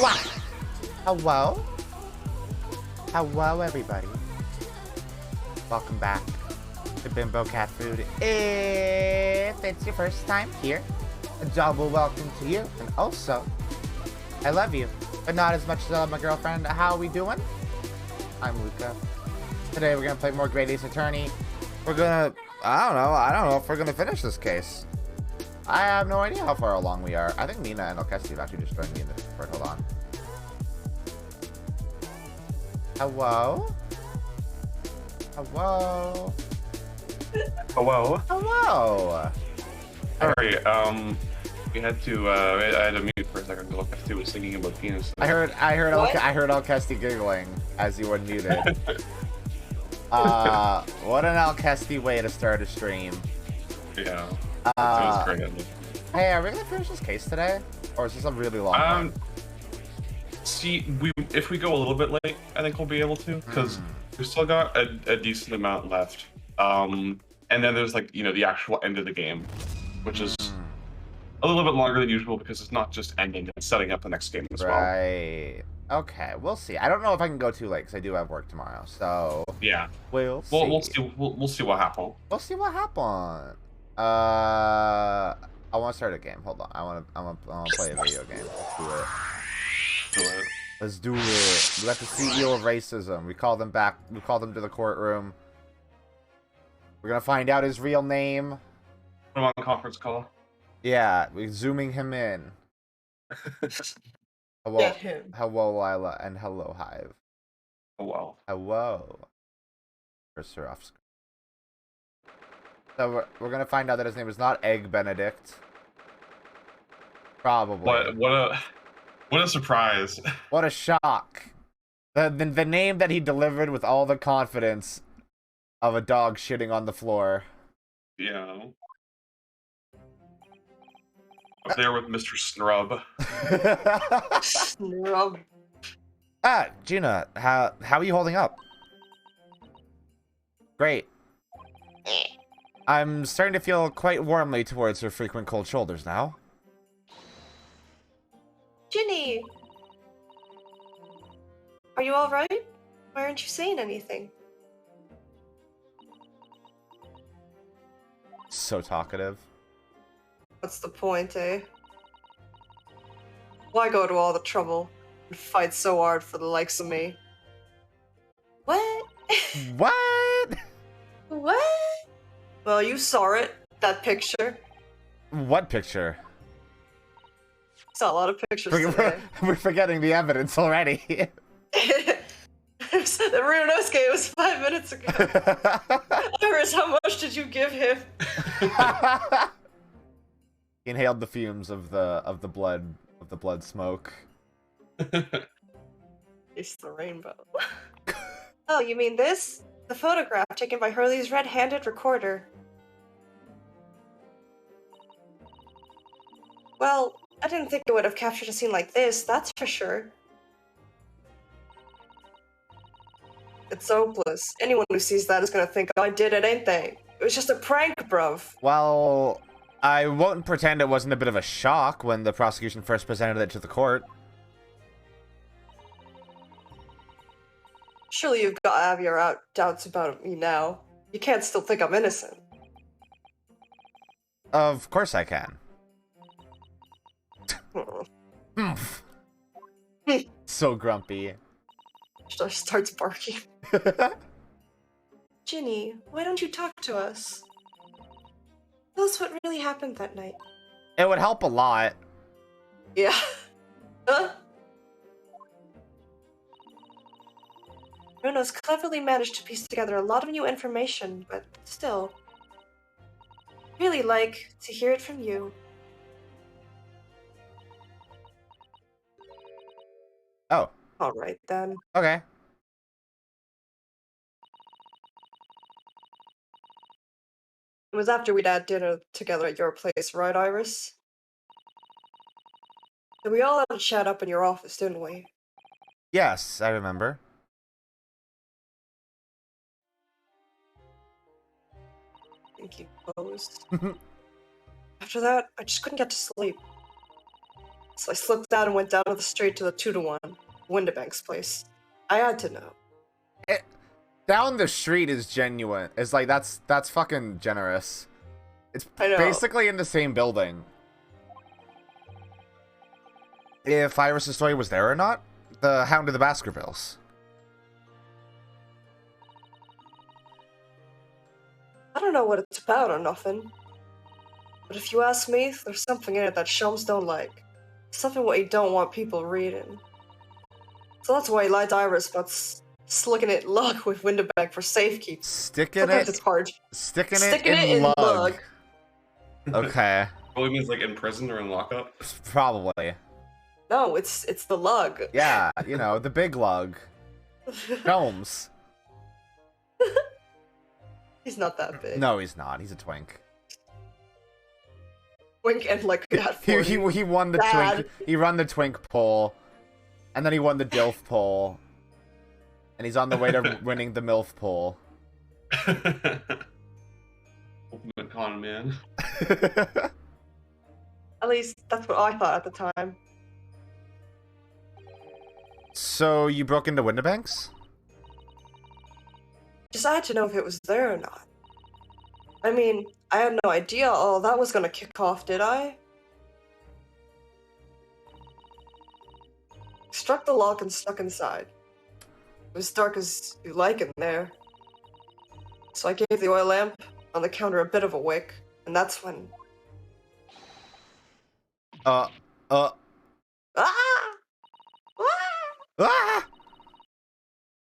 Wow. Hello? Hello, everybody. Welcome back to Bimbo Cat Food. If it's your first time here, a double welcome to you. And also, I love you, but not as much as I love my girlfriend. How are we doing? I'm Luka. Today we're gonna play more Great Ace Attorney. We're gonna, I don't know if we're gonna finish this case. I have no idea how far along we are. I think Nina and Alkesti have actually just joined me in the Discord. Hold on. Hello? Hello? Hello. Hello? Sorry, we had to, I had to mute for a second because Alkesti was singing about penis. I heard Alkesti giggling as you unmuted. What an Alkesti way to start a stream. Yeah. Hey, are we gonna finish this case today? Or is this a really long one? See, if we go a little bit late, I think we'll be able to, because we've still got a decent amount left. And then there's, like, you know, the actual end of the game, which is a little bit longer than usual because it's not just ending, it's setting up the next game as well. Right. Okay, we'll see. I don't know if I can go too late because I do have work tomorrow, so... Yeah. We'll see. We'll see what happens. We'll see what happens. I want to start a game. Hold on. I want to play a video game. Let's do it. We got the CEO of racism. We call them back. We call them to the courtroom. We're gonna find out his real name. Put him on conference call. Yeah, we're zooming him in. Hello, Get him. hello, Lila, and hello, Hive. Hello. Hello. Cursor off screen. So we're gonna find out that his name is not Egg Benedict. Probably. What a surprise. What a shock. The name that he delivered with all the confidence of a dog shitting on the floor. Yeah. Up there with Mr. Snrub. Snrub. Gina, how are you holding up? Great. I'm starting to feel quite warmly towards her frequent cold shoulders now. Ginny! Are you alright? Why aren't you saying anything? So talkative. What's the point, eh? Why go to all the trouble and fight so hard for the likes of me? What? What? What? Well, you saw it. That picture. What picture? Saw a lot of pictures today. We're forgetting the evidence already. The Ryunosuke was 5 minutes ago. Iris, how much did you give him? He inhaled the fumes of the blood smoke. It's the rainbow. Oh, you mean this? The photograph taken by Hurley's red-handed recorder. Well, I didn't think it would have captured a scene like this, that's for sure. It's hopeless. Anyone who sees that is gonna think I did it, ain't they? It was just a prank, bruv. Well, I won't pretend it wasn't a bit of a shock when the prosecution first presented it to the court. Surely you've got to have your doubts about me now. You can't still think I'm innocent. Of course I can. So grumpy. Just starts barking. Ginny, why don't you talk to us? Tell us what really happened that night. It would help a lot. Yeah. Huh? Bruno's cleverly managed to piece together a lot of new information, but still. Really like to hear it from you. Oh. Alright then. Okay. It was after we'd had dinner together at your place, right, Iris? And we all had a chat up in your office, didn't we? Yes, I remember. I think you posed. After that, I just couldn't get to sleep. So I slipped out and went down to the street to the 2-to-1, Windibank's place. I had to know. Down the street is genuine. It's like, that's fucking generous. It's I know. basically in the same building. If Iris' story was there or not, the Hound of the Baskervilles. I don't know what it's about or nothing. But if you ask me, there's something in it that Shelms don't like. Something what he don't want people reading. So that's why he lied to Iris about slicking it lug with Windibank for safekeeping. Sticking It's hard. Sticking it in lug. Okay. Probably means like in prison or in lockup. Probably. No, it's the lug. Yeah, you know, the big lug. Gnomes. He's not that big. No, he's not. He's a twink. Wink and like that. He won the twink. He won the twink poll, and then he won the dilf poll, and he's on the way to winning the milf poll. Ultimate con man. At least that's what I thought at the time. So you broke into Windibank's? Just I had to know if it was there or not. I mean, I had no idea all that was gonna kick off, did I? Struck the lock and stuck inside. It was dark as you like in there. So I gave the oil lamp on the counter a bit of a wick, and that's when... Ah! Ah!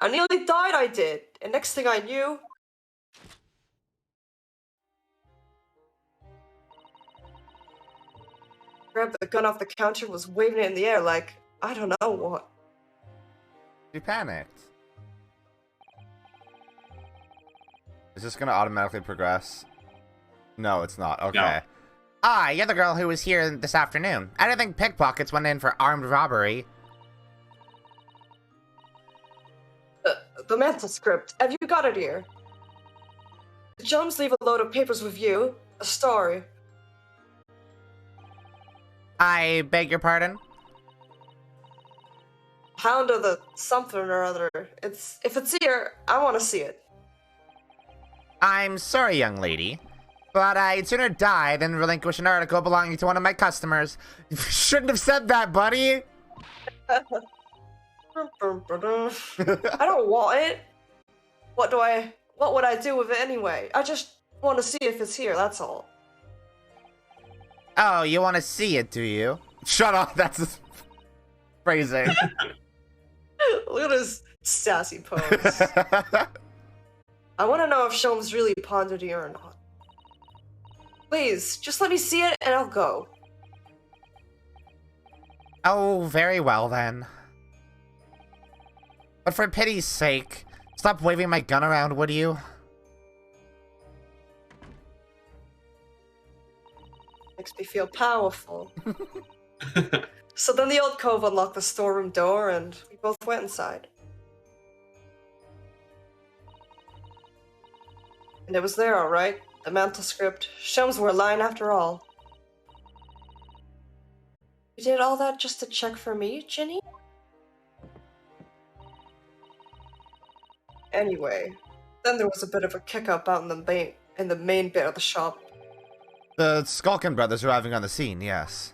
I nearly died, I did. And next thing I knew... Grabbed the gun off the counter, was waving it in the air like, I don't know what. You panicked. Is this gonna automatically progress? No, it's not. Okay. No. Ah, you're the girl who was here this afternoon. I don't think pickpockets went in for armed robbery. The mantle script. Have you got it here? Did Jones leave a load of papers with you? A story. I beg your pardon? Hound of the something or other. If it's here, I want to see it. I'm sorry, young lady, but I'd sooner die than relinquish an article belonging to one of my customers. You shouldn't have said that, buddy! I don't want it. What would I do with it anyway? I just want to see if it's here, that's all. Oh, you want to see it, do you? Shut up, that's phrasing. Look at his sassy pose. I want to know if Sholmes really pawned it here or not. Please, just let me see it and I'll go. Oh, very well then. But for pity's sake, stop waving my gun around, would you? Makes me feel powerful. So then the old cove unlocked the storeroom door and we both went inside. And it was there, alright. The mantle script. Shelms were lying after all. You did all that just to check for me, Ginny? Anyway, then there was a bit of a kick-up out in the main bit of the shop. The Skulkin brothers arriving on the scene, yes.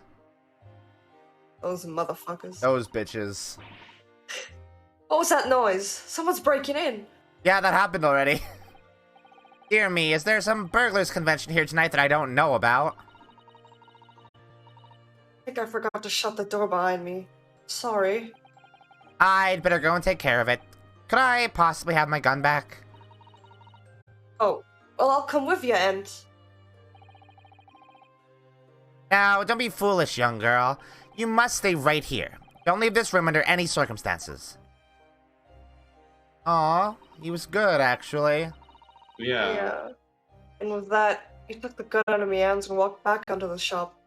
Those motherfuckers. Those bitches. What was that noise? Someone's breaking in. Yeah, that happened already. Dear me, is there some burglars convention here tonight that I don't know about? I think I forgot to shut the door behind me. Sorry. I'd better go and take care of it. Could I possibly have my gun back? Oh, well, I'll come with you and... Now, don't be foolish, young girl. You must stay right here. Don't leave this room under any circumstances. Aw, he was good, actually. Yeah. And with that, he took the gun out of my hands and walked back onto the shop.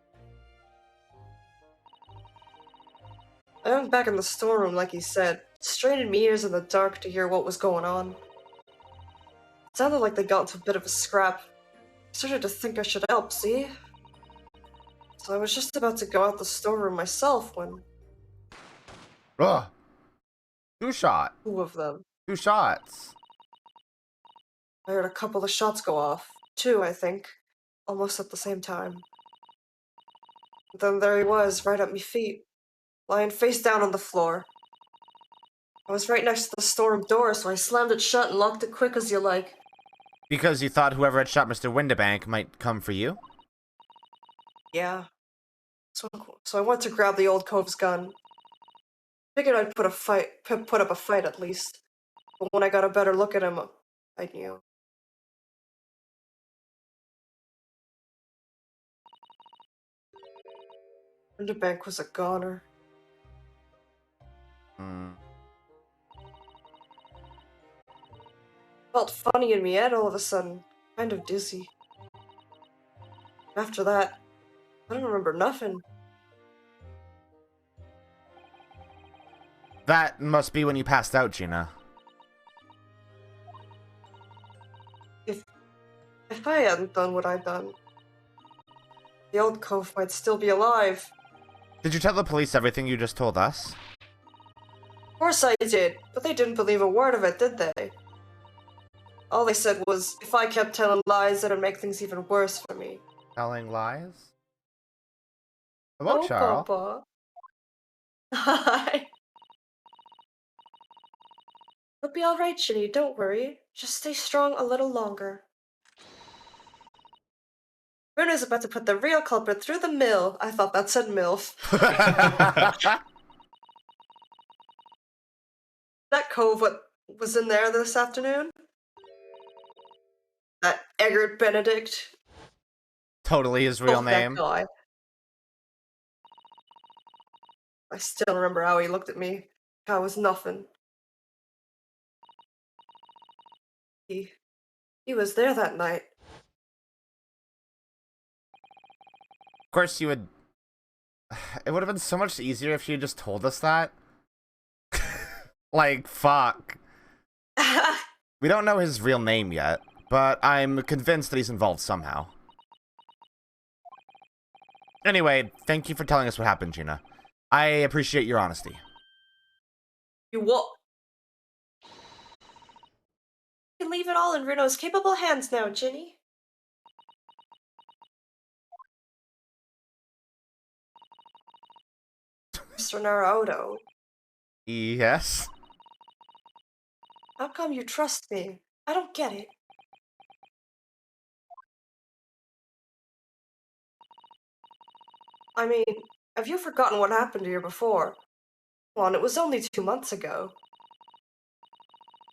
I went back in the storeroom like he said, straining my ears in the dark to hear what was going on. It sounded like they got into a bit of a scrap. I started to think I should help, see? So I was just about to go out the storeroom myself when Ugh. Two shot. 2 of them. 2 shots. I heard a couple of shots go off. 2, I think. Almost at the same time. And then there he was, right at me feet. Lying face down on the floor. I was right next to the storeroom door, so I slammed it shut and locked it quick as you like. Because you thought whoever had shot Mr. Windibank might come for you? Yeah. So I went to grab the old cove's gun. Figured I'd put up a fight at least. But when I got a better look at him, I knew. Windibank was a goner. Hmm. Felt funny in my head all of a sudden, kind of dizzy. After that, I don't remember nothing. That must be when you passed out, Gina. If I hadn't done what I'd done, the old cove might still be alive. Did you tell the police everything you just told us? Of course I did, but they didn't believe a word of it, did they? All they said was, if I kept telling lies, it'd make things even worse for me. Telling lies? Hello, Oh, Charles. Papa. Hi. It'll be alright, Ginny, don't worry. Just stay strong a little longer. Bruno's about to put the real culprit through the mill. I thought that said MILF. That cove what was in there this afternoon? That Eggert Benedict? Totally his real Fuck name. That guy. I still remember how he looked at me. I was nothing. He was there that night. Of course, you would. It would have been so much easier if she had just told us that. Like, fuck. We don't know his real name yet, but I'm convinced that he's involved somehow. Anyway, thank you for telling us what happened, Gina. I appreciate your honesty. You what? You can leave it all in Runo's capable hands now, Ginny. Mr. Naruto, Yes? how come you trust me? I don't get it. I mean, have you forgotten what happened to you before? Come on, it was only 2 months ago.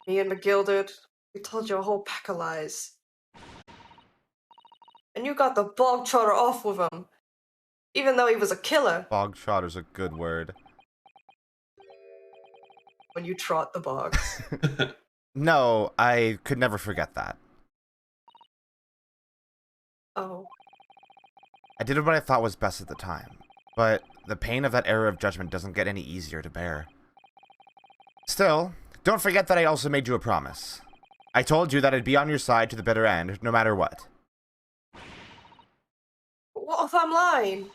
Me and McGilded, we told you a whole pack of lies. And you got the bog trotter off with him, even though he was a killer. Bog trotter's a good word. When you trot the bogs. No, I could never forget that. Oh. I did what I thought was best at the time, but the pain of that error of judgment doesn't get any easier to bear. Still, don't forget that I also made you a promise. I told you that I'd be on your side to the bitter end, no matter what. What if I'm lying?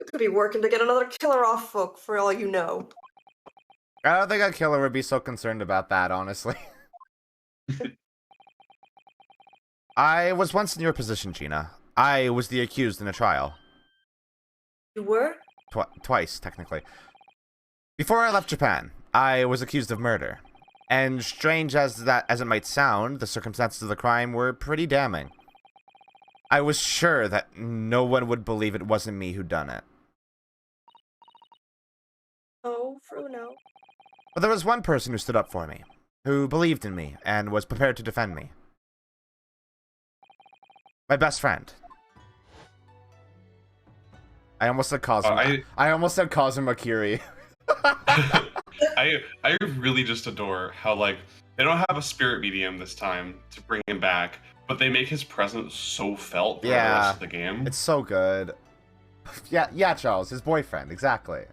You could be working to get another killer off for all you know. I don't think a killer would be so concerned about that, honestly. I was once in your position, Gina. I was the accused in a trial. You were? Twice, technically. Before I left Japan, I was accused of murder. And strange as it might sound, the circumstances of the crime were pretty damning. I was sure that no one would believe it wasn't me who'd done it. Oh, Bruno. But there was one person who stood up for me, who believed in me, and was prepared to defend me. My best friend. I almost said Kazuma. I almost said Kazuma Kiri. I really just adore how, like, they don't have a spirit medium this time to bring him back, but they make his presence so felt for the rest of the game. It's so good. Yeah, Charles, his boyfriend, exactly.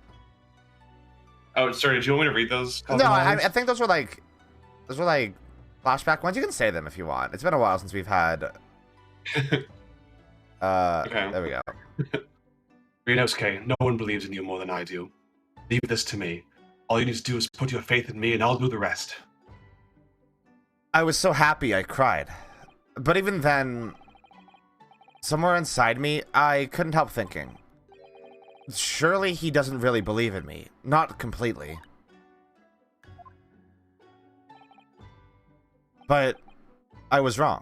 Oh, sorry, do you want me to read those? No, I think those were like flashback ones. You can say them if you want. It's been a while since we've had. Okay. There we go. Ryunosuke, no one believes in you more than I do. Leave this to me. All you need to do is put your faith in me and I'll do the rest. I was so happy I cried. But even then, somewhere inside me, I couldn't help thinking, surely he doesn't really believe in me. Not completely. But I was wrong.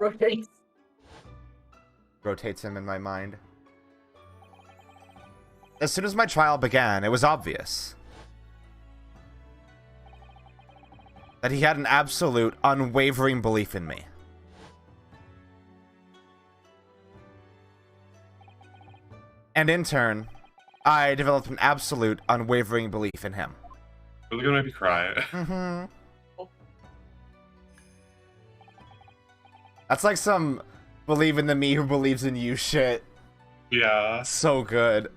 Rotates him in my mind. As soon as my trial began, it was obvious that he had an absolute, unwavering belief in me. And in turn, I developed an absolute, unwavering belief in him. Really gonna make me cry. Mm-hmm. That's like some believe in the me who believes in you shit. Yeah. So good.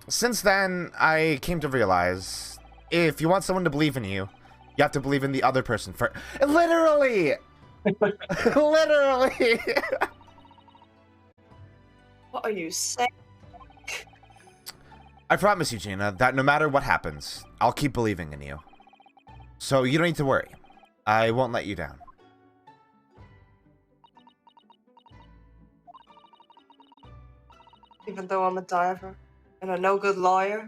Since then, I came to realize, if you want someone to believe in you, you have to believe in the other person first. Literally! Literally! What are you saying? I promise you, Gina, that no matter what happens, I'll keep believing in you. So you don't need to worry. I won't let you down. Even though I'm a diver and a no-good lawyer?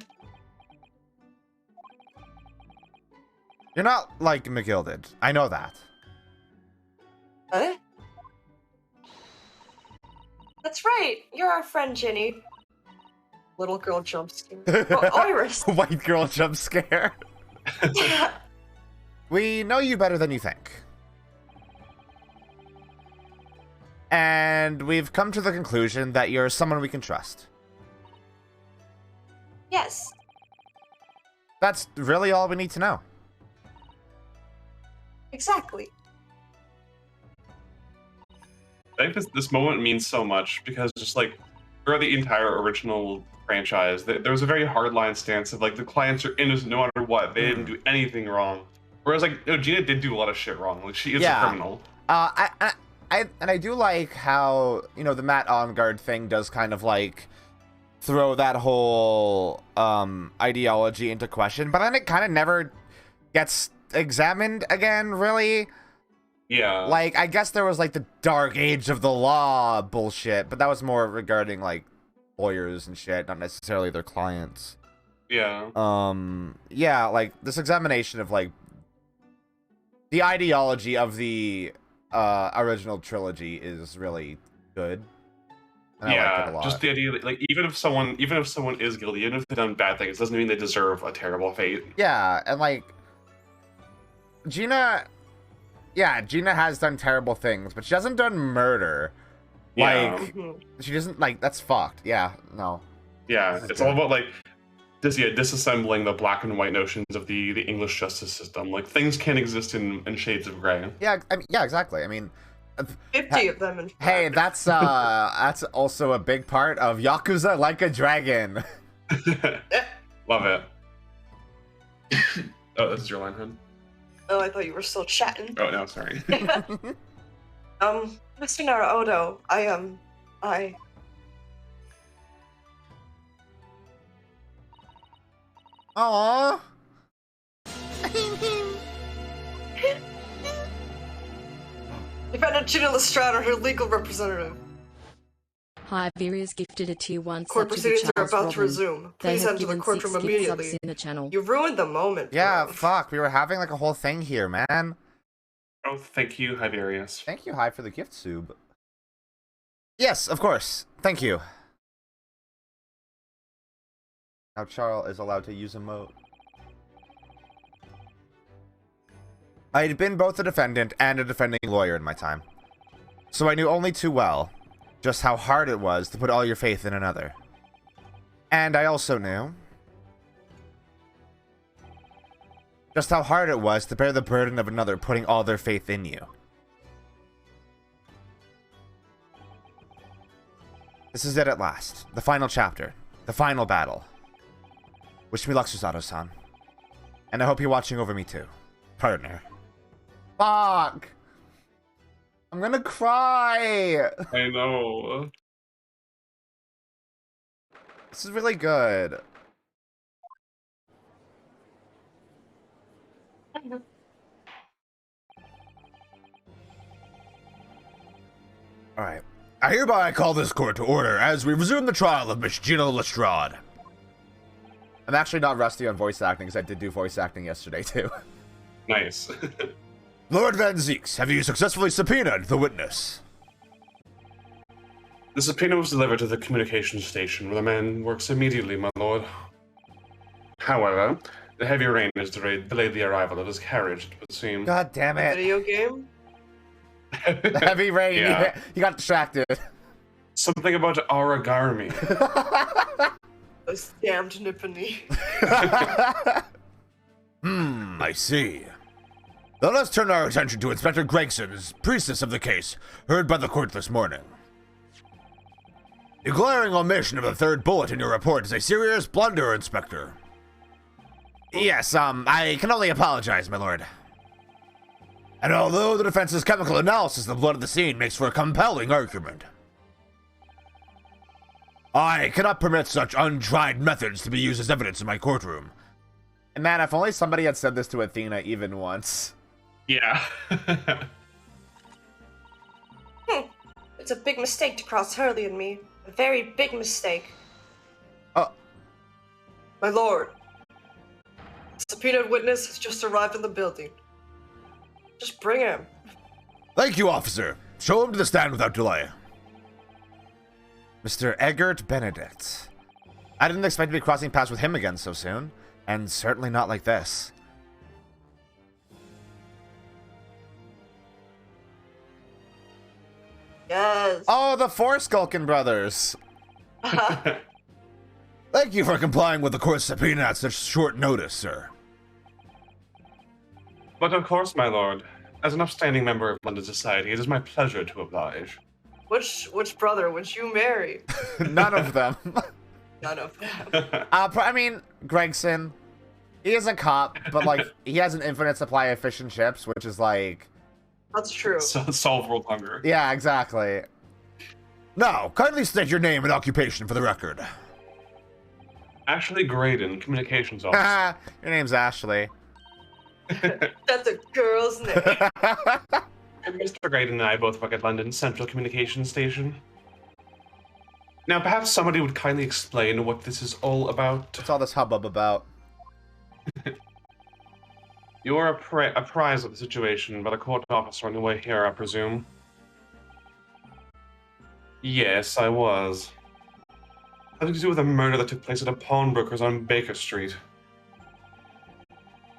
You're not like McGilded. I know that. Eh? That's right. You're our friend, Ginny. Little girl jump scare. Oh, Iris! White girl jump scare. We know you better than you think. And we've come to the conclusion that you're someone we can trust. Yes. That's really all we need to know. Exactly. I think this moment means so much because just like throughout the entire original franchise, there was a very hardline stance of like the clients are innocent no matter what. They didn't do anything wrong. Whereas like Gina did do a lot of shit wrong. Like she is a criminal. I do like how, you know, the Matt Onguard thing does kind of like throw that whole ideology into question, but then it kind of never gets examined again, really. Yeah. Like, I guess there was like the dark age of the law bullshit, but that was more regarding like lawyers and shit, not necessarily their clients. Yeah. Yeah, like this examination of like the ideology of the original trilogy is really good. And I like it a lot. Just the idea that like even if someone is guilty, even if they've done bad things, doesn't mean they deserve a terrible fate. Yeah, and like Gina has done terrible things, but she hasn't done murder. Yeah. Like she doesn't, like, that's fucked. Yeah, no. Yeah, it's all about like disassembling the black and white notions of the English justice system. Like things can exist in shades of gray. Yeah, yeah, exactly. I mean, 50 of them, in fact. hey, that's also a big part of Yakuza Like a Dragon. Love it. Oh, this is your line, hun. Oh, I thought you were still chatting. Oh no, sorry. Mr. Naruto, I Aww. defended Gina Lestrade, her legal representative. Hi, Viria's gifted a tier 1 Court sub to the proceedings are Charles about to Robin. resume. They Please have enter the given courtroom 6 gift immediately. subs in the channel. You ruined the moment, Yeah, bro. fuck. We were having like a whole thing here, man. Oh, thank you, Hiberius. Thank you, Hi, for the gift sub. Yes, of course. Thank you. Now Charles is allowed to use a moat. I had been both a defendant and a defending lawyer in my time, so I knew only too well just how hard it was to put all your faith in another. And I also knew just how hard it was to bear the burden of another putting all their faith in you. This is it at last. The final chapter. The final battle. Wish me luck, Susato-san. And I hope you're watching over me too. Partner. Fuck! I'm gonna cry! I know. This is really good. Alright. I hereby call this court to order as we resume the trial of Miss Gina Lestrade. I'm actually not rusty on voice acting, because I did do voice acting yesterday, too. Nice. Lord Van Zeeks, have you successfully subpoenaed the witness? The subpoena was delivered to the communications station, where the man works immediately, my lord. However, the heavy rain has delayed the arrival of his carriage, it would seem. God damn it. Video game? The heavy rain. Yeah. You got distracted. Something about origami. Those damned Nippony. I see. Now let's turn our attention to Inspector Gregson's priestess of the case, heard by the court this morning. The glaring omission of the third bullet in your report is a serious blunder, Inspector. Yes, I can only apologize, my lord. And although the defense's chemical analysis of the blood of the scene makes for a compelling argument, I cannot permit such untried methods to be used as evidence in my courtroom. And man, if only somebody had said this to Athena even once. Yeah. It's a big mistake to cross Hurley and me. A very big mistake. Oh. My lord. The subpoenaed witness has just arrived in the building. Just bring him. Thank you, officer. Show him to the stand without delay. Mr. Eggert Benedict. I didn't expect to be crossing paths with him again so soon. And certainly not like this. Yes. Oh, the Forskulken brothers. Thank you for complying with the court's subpoena at such short notice, sir. But of course, my lord. As an upstanding member of London society, it is my pleasure to oblige. Which brother would you marry? None of them. None of them. I mean, Gregson, he is a cop, but, like, he has an infinite supply of fish and chips, which is, like... That's true. Solve world hunger. Yeah, exactly. Now, kindly state your name and occupation for the record. Ashley Graydon, communications officer. Your name's Ashley. That's a girl's name. And Mr. Graydon and I both work at London Central Communications Station. Now, perhaps somebody would kindly explain what this is all about. What's all this hubbub about? You are apprised of the situation by the court officer on your way here, I presume. Yes, I was. Nothing to do with a murder that took place at a pawnbroker's on Baker Street.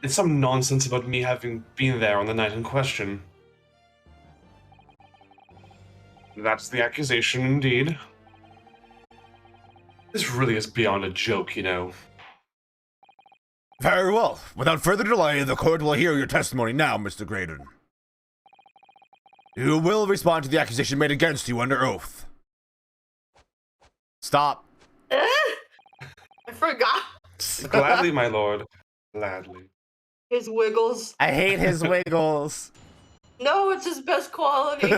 It's some nonsense about me having been there on the night in question. That's the accusation, indeed. This really is beyond a joke, you know. Very well. Without further delay, the court will hear your testimony now, Mr. Graydon. You will respond to the accusation made against you under oath. Stop. I forgot. Gladly, my lord. Gladly. His wiggles. I hate his wiggles. No, it's his best quality.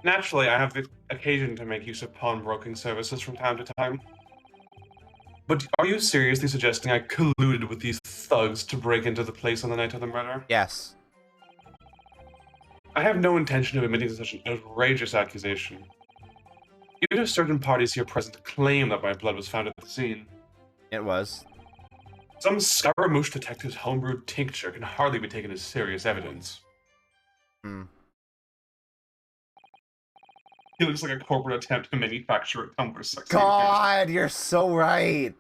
Naturally, I have the occasion to make use of pawnbroking services from time to time. But are you seriously suggesting I colluded with these thugs to break into the place on the night of the murder? Yes. I have no intention of admitting to such an outrageous accusation. Even if certain parties here present claim that my blood was found at the scene, It was. some Scaramouche detective's homebrewed tincture can hardly be taken as serious evidence. Hmm. It looks like a corporate attempt to manufacture a Tumblr sex. God, you're so right.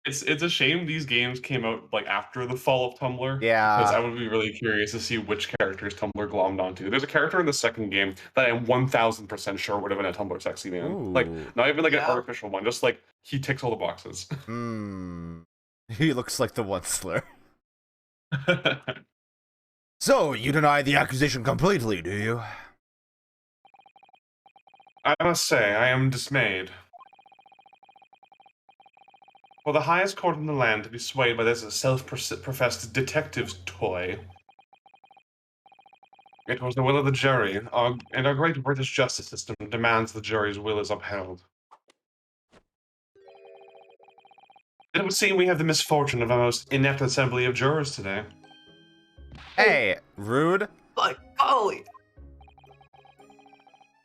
It's a shame these games came out like after the fall of Tumblr. Yeah. Because I would be really curious to see which characters Tumblr glommed onto. There's a character in the second game that I am 1000% sure would have been a Tumblr sexy man. Ooh. Like, not even like an Yeah. artificial one, just like he ticks all the boxes. Hmm. He looks like the Onceler. So, you deny the accusation completely, do you? I must say, I am dismayed. For the highest court in the land to be swayed by this self-professed detective's toy, It was the will of the jury, and our great British justice system demands the jury's will is upheld. It would seem we have the misfortune of a most inept assembly of jurors today. Hey, rude. Like, golly.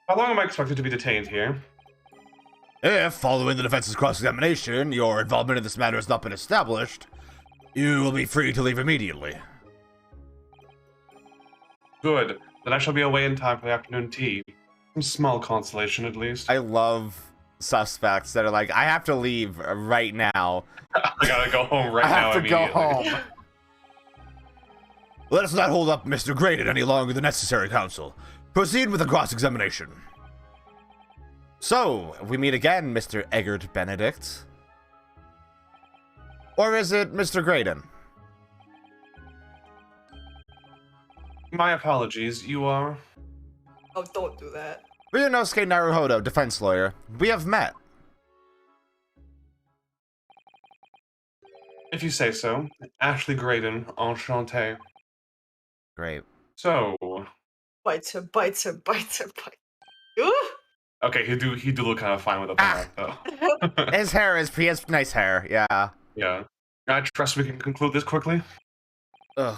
How long am I expected to be detained here? If, following the defense's cross-examination, your involvement in this matter has not been established, you will be free to leave immediately. Good. Then I shall be away in time for the afternoon tea. Some small consolation, at least. I love suspects that are like, I have to leave right now. I gotta go home right I now have to go immediately. home. Let us not hold up Mr. Graydon any longer than necessary, counsel. Proceed with the cross-examination. So, we meet again, Mr. Eggert Benedict. Or is it Mr. Graydon? My apologies, you are... Oh, don't do that. Ryunosuke Naruhodo, defense lawyer. We have met. If you say so. Ashley Graydon, enchanté. Great. So... Bites him, bites him, bites him, bites him. Ooh! Okay, he do look kind of fine with that, though. His hair is, he has nice hair, yeah. Yeah. I trust we can conclude this quickly. Ugh.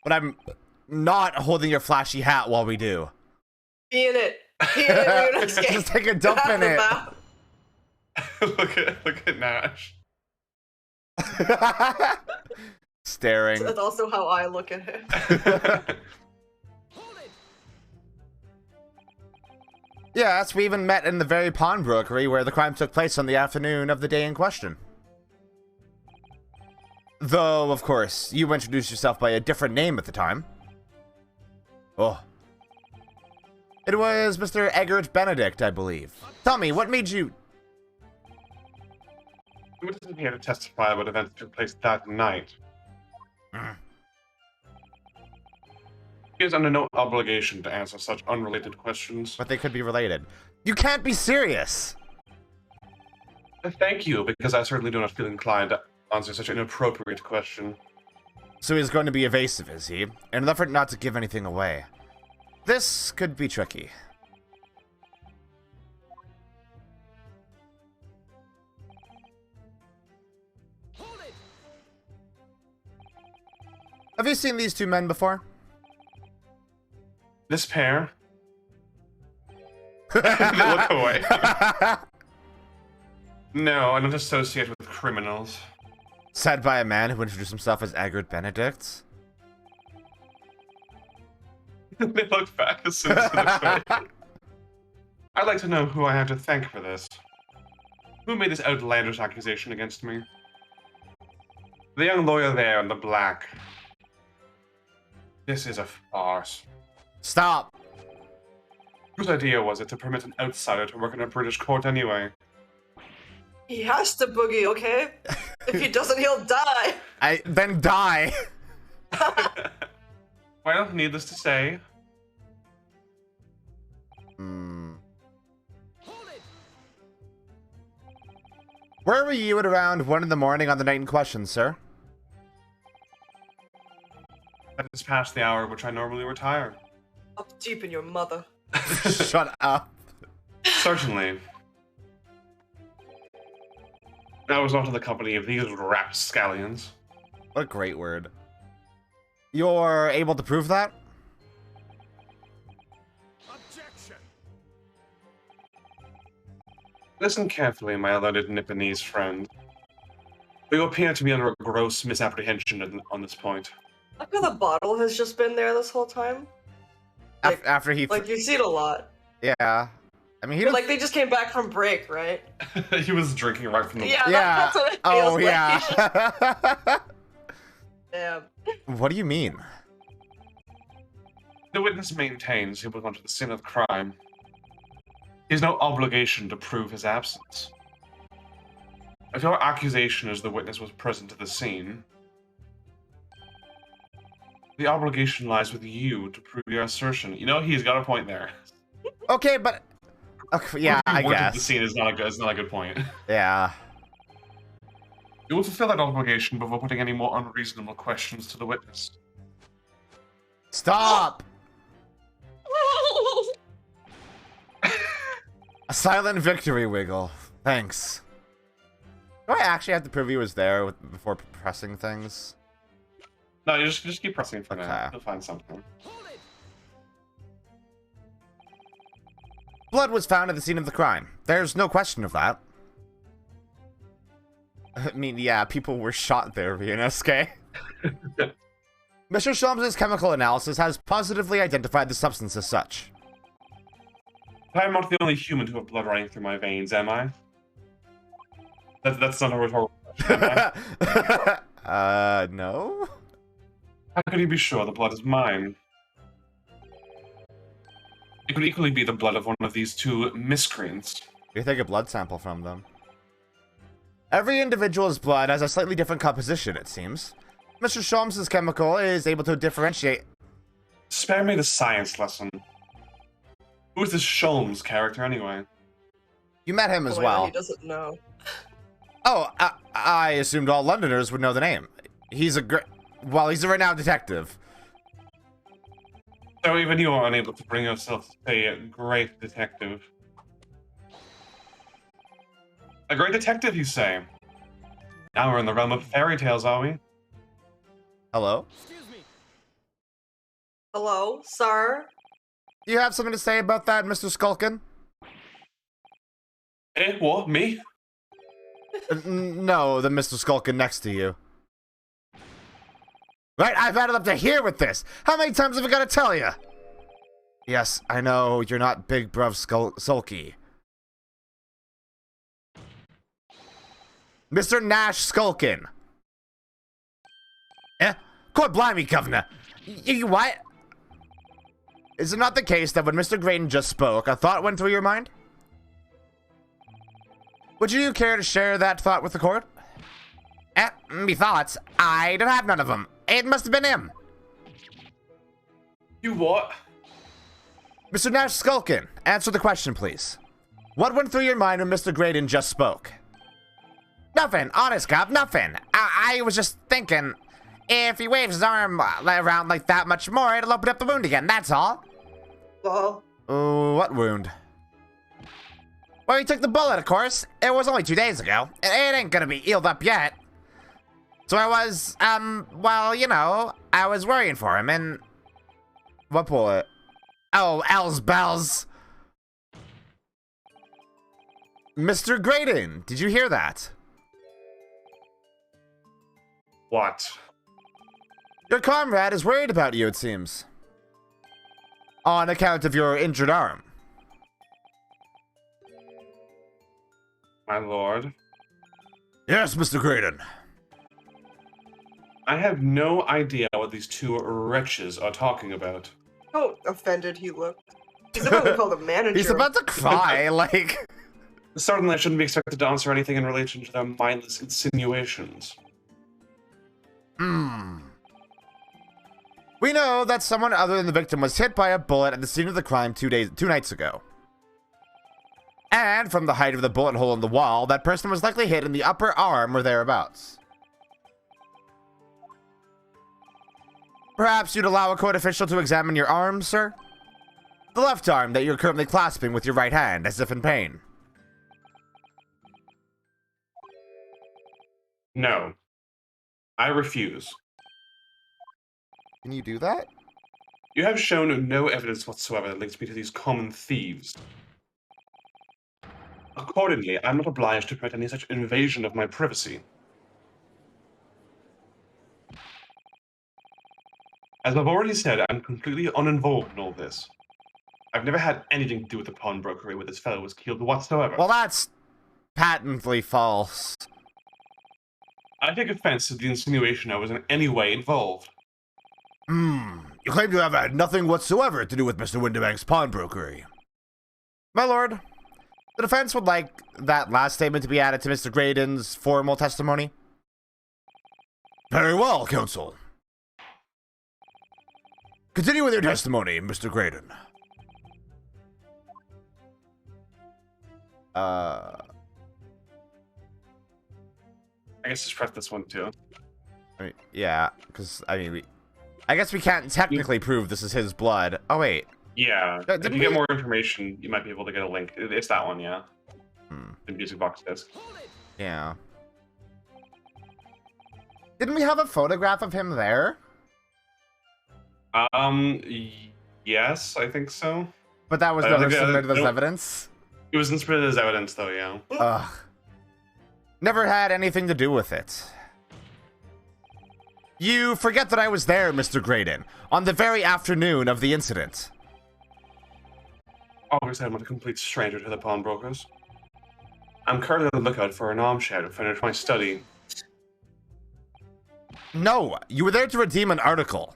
But I'm not holding your flashy hat while we do. Be in it. Be in it, Ryunosuke. Just take a dump in it. look at Nash. Staring. That's also how I look at him. Yes, we even met in the very pawnbrokery where the crime took place on the afternoon of the day in question. Though, of course, you introduced yourself by a different name at the time. Oh. It was Mr. Eggert Benedict, I believe. Tell me, what made you... He wasn't here to testify about events that took place that night. He is under no obligation to answer such unrelated questions. But they could be related. You can't be serious! Thank you, because I certainly do not feel inclined to answer such an inappropriate question. So he's going to be evasive, is he? In an effort not to give anything away. This could be tricky. Have you seen these two men before? This pair? They look away. No, I don't associate with criminals. Said by a man who introduced himself as Eggert Benedict. They look back as soon as they're I'd like to know who I have to thank for this. Who made this outlandish accusation against me? The young lawyer there in the black. This is a farce. Stop! Whose idea was it to permit an outsider to work in a British court anyway? He has to boogie, okay? If he doesn't, he'll die. Then die! Well, needless to say, Where were you at around 1 in the morning on the night in question, sir? that is past the hour at which I normally retire. Up deep in your mother. Shut up. Certainly. I was not in the company of these rapscallions. What a great word. You're able to prove that? Objection! Listen carefully, my learned Nipponese friend. You appear to be under a gross misapprehension on this point. I feel the bottle has just been there this whole time. Like, After he... like you see it a lot. Yeah. I mean, he doesn't... Like they just came back from break, right? He was drinking right from the... Yeah, Yeah. that's what it feels Oh, like. yeah. Damn. What do you mean? The witness maintains he was not at the scene of the crime. He has no obligation to prove his absence. If your accusation is the witness was present at the scene, the obligation lies with you to prove your assertion. You know, he's got a point there. Okay, but... Okay, yeah, I Work at the guess. scene is not a good point. Yeah. You will fulfill that obligation before putting any more unreasonable questions to the witness. Stop! A silent victory wiggle. Thanks. Do I actually have to prove he was there before pressing things? No, you just keep pressing for now. Okay. You'll find something. Blood was found at the scene of the crime. There's no question of that. I mean, yeah, people were shot there, VNSK. Mr. Sholmes' chemical analysis has positively identified the substance as such. I'm not the only human to have blood running through my veins, am I? That's not a rhetorical question, am I? No? How could you be sure the blood is mine? It could equally be the blood of one of these two miscreants. You take a blood sample from them. Every individual's blood has a slightly different composition, it seems. Mr. Sholmes' chemical is able to differentiate. Spare me the science lesson. Who is this Sholmes character, anyway? You met him as Oh, well. he doesn't know. Oh, I assumed all Londoners would know the name. He's a he's a renowned detective. So even you are unable to bring yourself to say a great detective. A great detective, you say? Now we're in the realm of fairy tales, are we? Hello? Hello, sir? Do you have something to say about that, Mr. Skulkin? Eh, what, me? No, the Mr. Skulkin next to you. Right, I've had it up to here with this. How many times have I got to tell you? Yes, I know, you're not big bruv sulky. Mr. Nash Skulkin. Eh? God blimey, Governor. You what? Is it not the case that when Mr. Graydon just spoke, a thought went through your mind? Would you care to share that thought with the court? Me thoughts? I don't have none of them. It must have been him. You what? Mr. Nash Skulkin, answer the question, please. What went through your mind when Mr. Graydon just spoke? Nothing, honest, Cop, nothing. I was just thinking, if he waves his arm around like that much more, it'll open up the wound again, that's all. Well, What wound? Well, he took the bullet, of course. It was only 2 days ago. It ain't gonna be healed up yet. So I was, well, you know, I was worrying for him, and... What bullet? Oh, L's bells. Mr. Graydon, did you hear that? What? Your comrade is worried about you, it seems. On account of your injured arm. My lord? Yes, Mr. Graydon. I have no idea what these two wretches are talking about. how offended he looked. He's about to call the manager. He's about to cry, like... Certainly I shouldn't be expected to answer anything in relation to their mindless insinuations. We know that someone other than the victim was hit by a bullet at the scene of the crime 2 nights ago. And from the height of the bullet hole in the wall, that person was likely hit in the upper arm or thereabouts. Perhaps you'd allow a court official to examine your arm, sir? The left arm that you're currently clasping with your right hand, as if in pain. No. I refuse. Can you do that? You have shown no evidence whatsoever that links me to these common thieves. Accordingly, I'm not obliged to permit any such invasion of my privacy. As I've already said, I'm completely uninvolved in all this. I've never had anything to do with the pawnbrokery where this fellow was killed whatsoever. Well, that's patently false. I take offense to the insinuation I was in any way involved. You claim to have had nothing whatsoever to do with Mr. Windibank's pawnbrokery. My lord, the defense would like that last statement to be added to Mr. Graydon's formal testimony. Very well, counsel. Continue with your testimony, Mr. Graydon. I guess just press this one too. I mean, yeah, because, I mean, I guess we can't technically prove this is his blood. Oh, wait. Yeah. If Didn't you get we- more information, you might be able to get a link. It's that one, yeah. Hmm. The music box disc. Yeah. Didn't we have a photograph of him there? Yes, I think so. But that was I never think submitted as nope. evidence? It was submitted as evidence, though, yeah. Ugh. Never had anything to do with it. You forget that I was there, Mr. Graydon, on the very afternoon of the incident. Obviously, I'm not a complete stranger to the pawnbrokers. I'm currently on the lookout for an armchair to finish my study. No, you were there to redeem an article.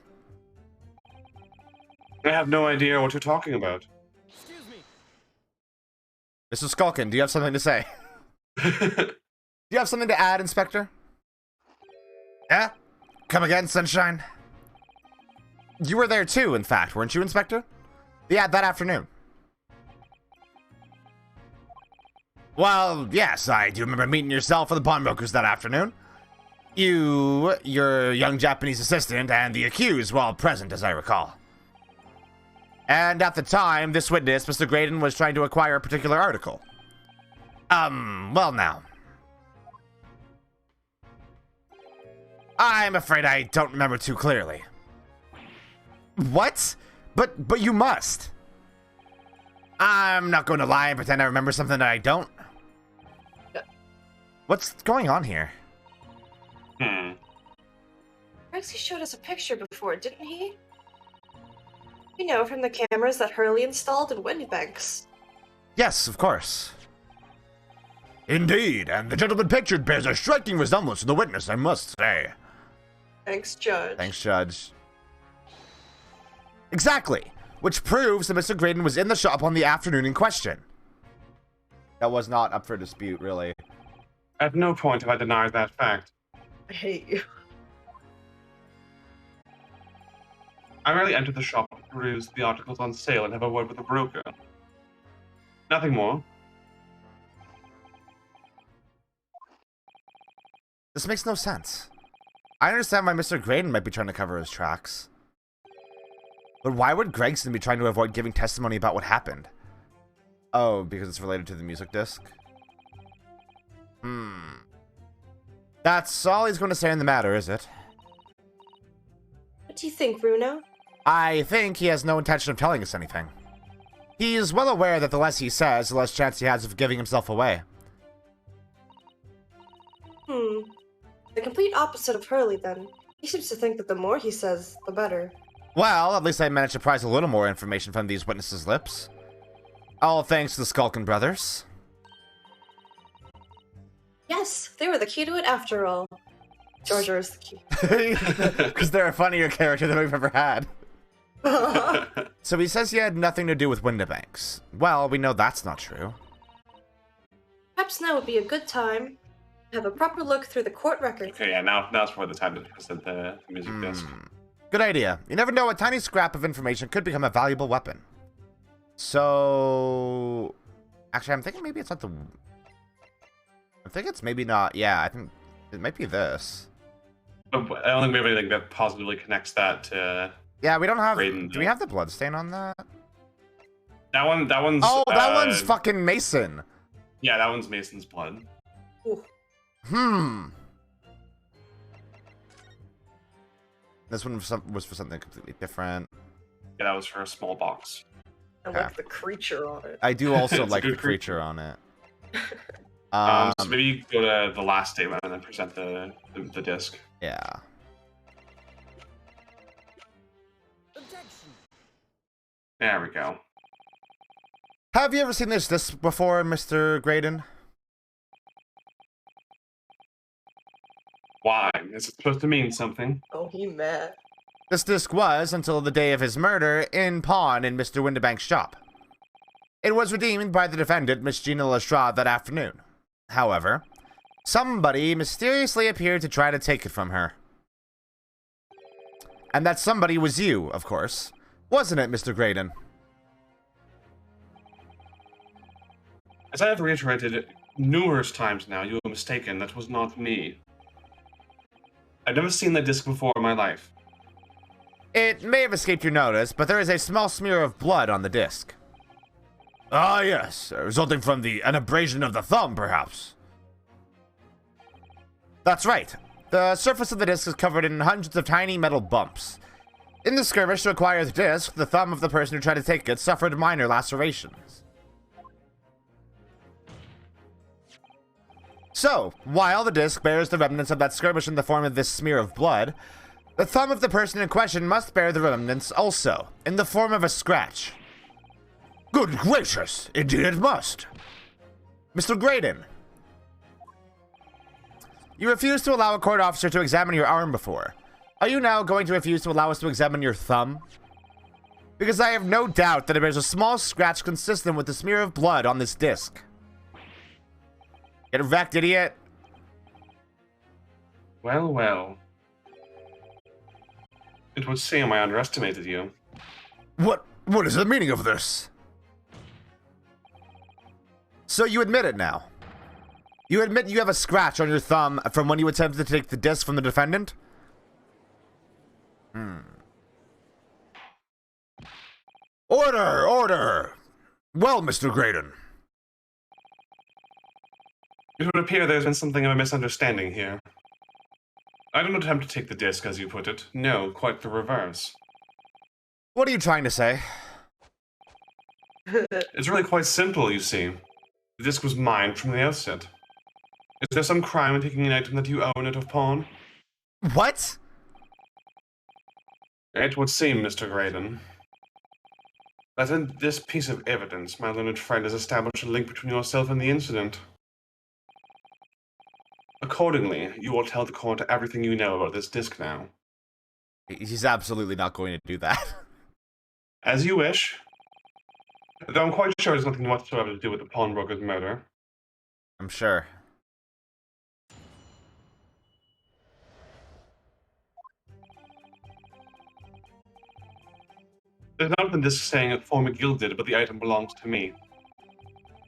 I have no idea what you're talking about. Mr. Skulkin, do you have something to say? Do you have something to add, Inspector? Yeah? Come again, Sunshine? You were there too, in fact, weren't you, Inspector? Yeah, that afternoon. Well, yes, I do remember meeting yourself at the pawnbrokers that afternoon. You, your young Japanese assistant, and the accused were all present, as I recall. And at the time, this witness, Mr. Graydon, was trying to acquire a particular article. Well now. I'm afraid I don't remember too clearly. What? But you must. I'm not going to lie and pretend I remember something that I don't. What's going on here? Rexy showed us a picture before, didn't he? You know, from the cameras that Hurley installed in Windybanks. Yes, of course. Indeed, and the gentleman pictured bears a striking resemblance to the witness, I must say. Thanks, Judge. Thanks, Judge. Exactly, which proves that Mr. Graydon was in the shop on the afternoon in question. That was not up for dispute, really. At no point have I denied that fact. I hate you. I merely enter the shop to peruse the articles on sale and have a word with the broker. Nothing more. This makes no sense. I understand why Mr. Graydon might be trying to cover his tracks. But why would Gregson be trying to avoid giving testimony about what happened? Oh, because it's related to the music disc? That's all he's going to say in the matter, is it? What do you think, Bruno? I think he has no intention of telling us anything. He's well aware that the less he says, the less chance he has of giving himself away. The complete opposite of Hurley, then. He seems to think that the more he says, the better. Well, at least I managed to prise a little more information from these witnesses' lips. All thanks to the Skulkin brothers. Yes, they were the key to it after all. Jar Jar is the key. Because they're a funnier character than we've ever had. So he says he had nothing to do with Windybanks. Well, we know that's not true. Perhaps now would be a good time to have a proper look through the court record. Okay, yeah, now's probably the time to present the music disc. Good idea. You never know, a tiny scrap of information could become a valuable weapon. So... Actually, I'm thinking maybe it's not the... I think it's maybe not... Yeah, I think it might be this. But I don't think we have anything that positively connects that to... Yeah, we don't have... Graydon, do we have the bloodstain on that? That one's... Oh, that one's fucking Mason. Yeah, that one's Mason's blood. Ooh. This one was for something completely different. Yeah, that was for a small box. I like the creature on it. I do also It's a like the good creature on it. So maybe you go to the last statement and then present the disc. Yeah. There we go. Have you ever seen this disc before, Mr. Graydon? Why? Is it supposed to mean something? Oh, he mad. This disc was, until the day of his murder, in pawn in Mr. Windybank's shop. It was redeemed by the defendant, Miss Gina Lestrade, that afternoon. However, somebody mysteriously appeared to try to take it from her. And that somebody was you, of course. Wasn't it, Mr. Graydon? As I have reiterated numerous times now, you were mistaken. That was not me. I've never seen that disc before in my life. It may have escaped your notice, but there is a small smear of blood on the disc. Ah, yes, resulting from an abrasion of the thumb, perhaps. That's right. The surface of the disc is covered in hundreds of tiny metal bumps. In the skirmish to acquire the disc, the thumb of the person who tried to take it suffered minor lacerations. So, while the disc bears the remnants of that skirmish in the form of this smear of blood, the thumb of the person in question must bear the remnants also, in the form of a scratch. Good gracious, indeed it must. Mr. Graydon, you refused to allow a court officer to examine your arm before. Are you now going to refuse to allow us to examine your thumb? Because I have no doubt that it bears a small scratch consistent with the smear of blood on this disc. Get wrecked, idiot. Well, well. It would seem I underestimated you. What is the meaning of this? So you admit it now? You admit you have a scratch on your thumb from when you attempted to take the disc from the defendant? Order! Order! Well, Mr. Graydon. It would appear there's been something of a misunderstanding here. I didn't attempt to take the disc, as you put it. No, quite the reverse. What are you trying to say? It's really quite simple, you see. The disc was mine from the outset. Is there some crime in taking an item that you own out of pawn? What? It would seem, Mr. Graydon, that in this piece of evidence, my learned friend has established a link between yourself and the incident. Accordingly, you will tell the court everything you know about this disc now. He's absolutely not going to do that. As you wish. Though I'm quite sure it has nothing whatsoever to do with the pawnbroker's murder. I'm sure. There's not been this saying that For McGill did, but the item belongs to me.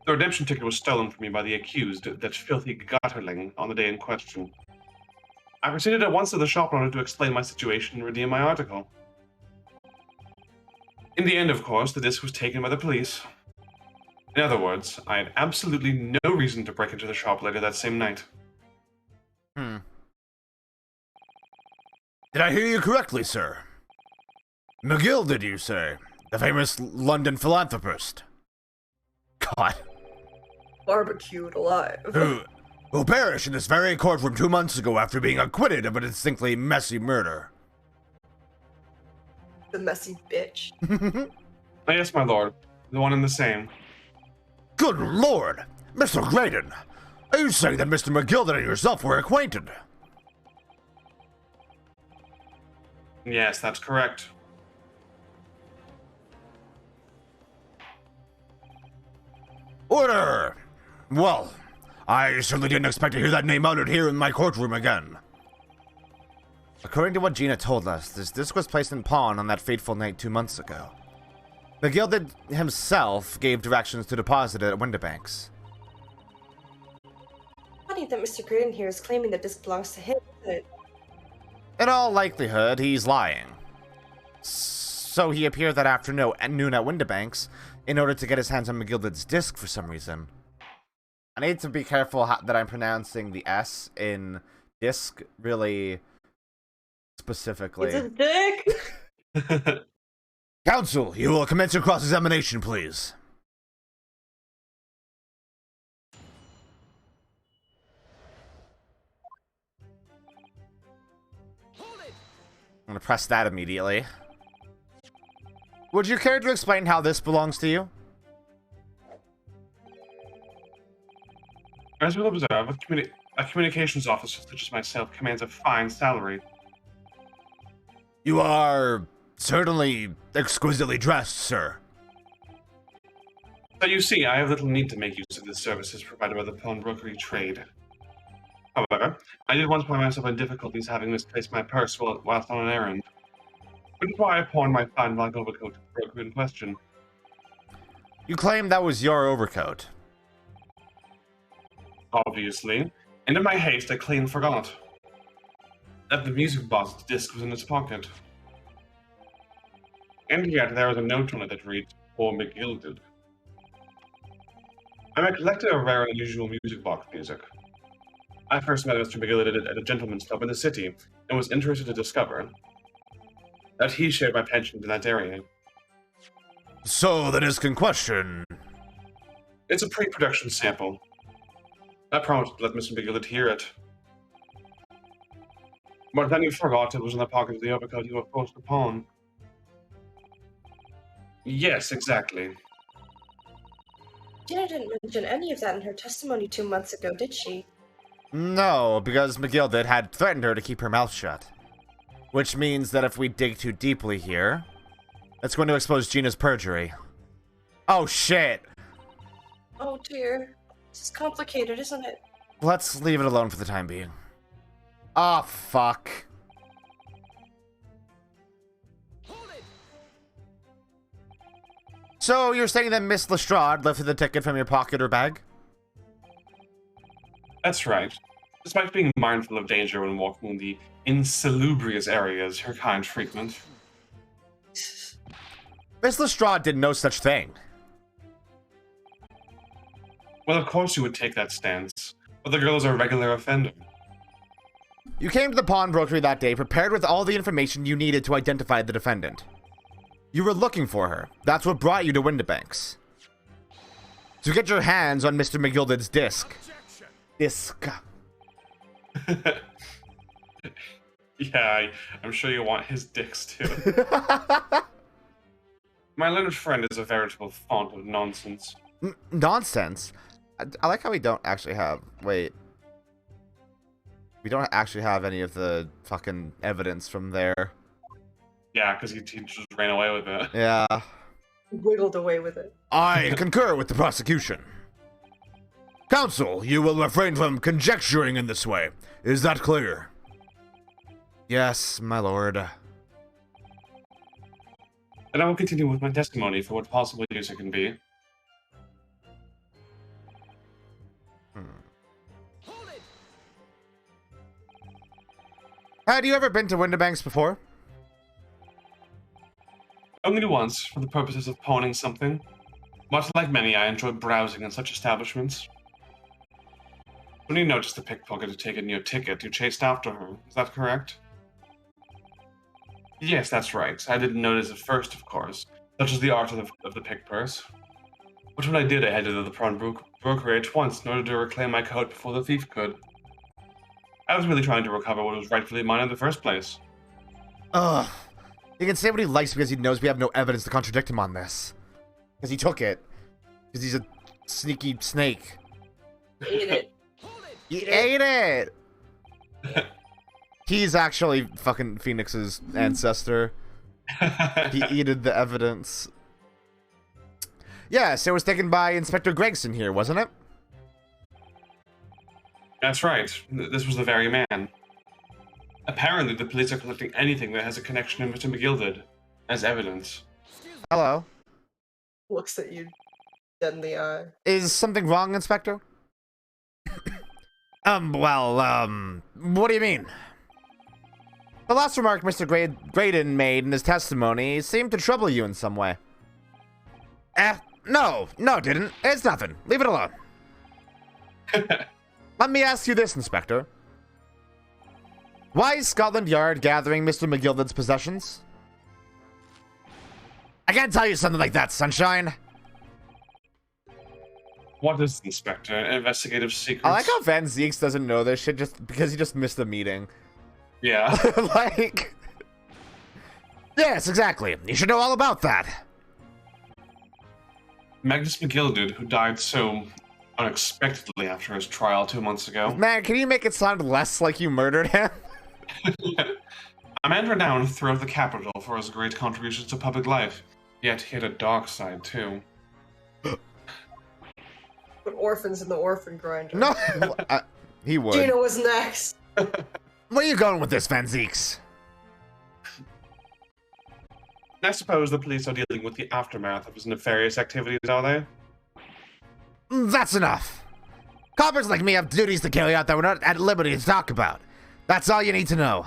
The redemption ticket was stolen from me by the accused, that filthy gutterling, on the day in question. I proceeded at once to the shop in order to explain my situation and redeem my article. In the end, of course, the disc was taken by the police. In other words, I had absolutely no reason to break into the shop later that same night. Did I hear you correctly, sir? McGill, did you say? The famous London philanthropist. God. Barbecued alive. Who perished in this very courtroom 2 months ago after being acquitted of a distinctly messy murder. The messy bitch. Yes, my lord. The one and the same. Good lord! Mr. Graydon! Are you saying that Mr. McGill and yourself were acquainted? Yes, that's correct. Order! Well, I certainly didn't expect to hear that name uttered here in my courtroom again. According to what Gina told us, this disc was placed in pawn on that fateful night 2 months ago. McGill himself gave directions to deposit it at Windibanks. Funny that Mr. Graydon here is claiming the disc belongs to him, isn't it? In all likelihood, he's lying. So he appeared that afternoon at Windibanks in order to get his hands on McGilded's disc for some reason. I need to be careful that I'm pronouncing the S in disc really specifically. It's a dick! Counsel, you will commence your cross-examination, please. I'm gonna press that immediately. Would you care to explain how this belongs to you? As you'll observe, a communications officer such as myself commands a fine salary. You are certainly exquisitely dressed, sir. So you see, I have little need to make use of the services provided by the pawnbrokery trade. However, I did once find myself in difficulties having misplaced my purse whilst on an errand. Which is why I pawned my fine black overcoat to the broker in question. You claim that was your overcoat. Obviously, and in my haste I clean forgot that the music box disc was in its pocket. And yet there was a note on it that reads, "For McGilded." I'm a collector of rare and unusual music box music. I first met Mr. McGilded at a gentleman's club in the city, and was interested to discover that he shared my penchant in that area. So the disc in question. It's a pre-production sample. I promised to let Mr. McGilded hear it. But then you forgot it was in the pocket of the overcoat you were forced upon. Yes, exactly. Gina didn't mention any of that in her testimony 2 months ago, did she? No, because McGilded had threatened her to keep her mouth shut. Which means that if we dig too deeply here, that's going to expose Gina's perjury. Oh shit! Oh dear. This is complicated, isn't it? Let's leave it alone for the time being. Oh, fuck. So, you're saying that Miss Lestrade lifted the ticket from your pocket or bag? That's right. Despite being mindful of danger when walking in the insalubrious areas her kind frequent. Miss Lestrade did no such thing. Well, of course you would take that stance, but the girl is a regular offender. You came to the pawnbrokery that day prepared with all the information you needed to identify the defendant. You were looking for her. That's what brought you to Windibanks. To get your hands on Mr. McGilded's disc. Yeah, I'm sure you want his dicks too. My learned friend is a veritable font of nonsense. Nonsense? I like how we don't actually have... Wait. We don't actually have any of the fucking evidence from there. Yeah, because he just ran away with it. Yeah. Wiggled away with it. I concur with the prosecution. Counsel, you will refrain from conjecturing in this way. Is that clear? Yes, my lord. And I will continue with my testimony for what possible use it can be. Had you ever been to Windibanks before? Only once, for the purposes of pawning something. Much like many, I enjoy browsing in such establishments. When you noticed the pickpocket had taken your ticket, you chased after her. Is that correct? Yes, that's right. I didn't notice at first, of course, such as the art of the pick purse. But when I did, I headed to the pawn brokery at once in order to reclaim my coat before the thief could. I was really trying to recover what was rightfully mine in the first place. Ugh. He can say what he likes because he knows we have no evidence to contradict him on this. Because he took it. Because he's a sneaky snake. Ate it. He ate it! He's actually fucking Phoenix's ancestor. He eated the evidence. Yes, it was taken by Inspector Gregson here, wasn't it? That's right. This was the very man. Apparently, the police are collecting anything that has a connection to Mr. McGilded as evidence. Hello. Looks at you dead in the eye. Is something wrong, Inspector? What do you mean? The last remark Mr. Graydon made in his testimony seemed to trouble you in some way. No, it didn't. It's nothing. Leave it alone. Let me ask you this, Inspector. Why is Scotland Yard gathering Mr. McGilded's possessions? I can't tell you something like that, Sunshine. What is, Inspector? Investigative secrets? I like how Van Zeeks doesn't know this shit just because he just missed the meeting. Yeah. Like... Yes, exactly. You should know all about that. Magnus McGilded, who died so unexpectedly after his trial 2 months ago. Man, can you make it sound less like you murdered him? A man renowned throughout the capital for his great contributions to public life. Yet he had a dark side, too. Put orphans in the orphan grinder. No, he would. Gina was next. Where are you going with this, Van Zeeks? I suppose the police are dealing with the aftermath of his nefarious activities, are they? That's enough. Coppers like me have duties to carry out that we're not at liberty to talk about. That's all you need to know.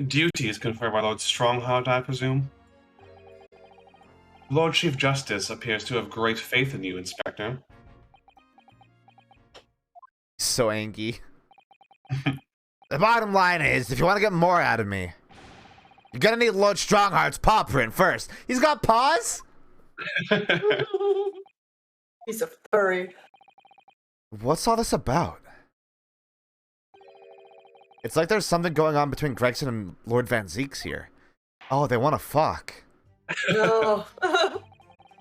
Duties conferred by Lord Strongheart, I presume? Lord Chief Justice appears to have great faith in you, Inspector. So angry. The bottom line is, if you want to get more out of me, you're gonna need Lord Strongheart's paw print first. He's got paws? He's a furry. What's all this about? It's like there's something going on between Gregson and Lord Van Zeeks here. Oh, they want to fuck. No.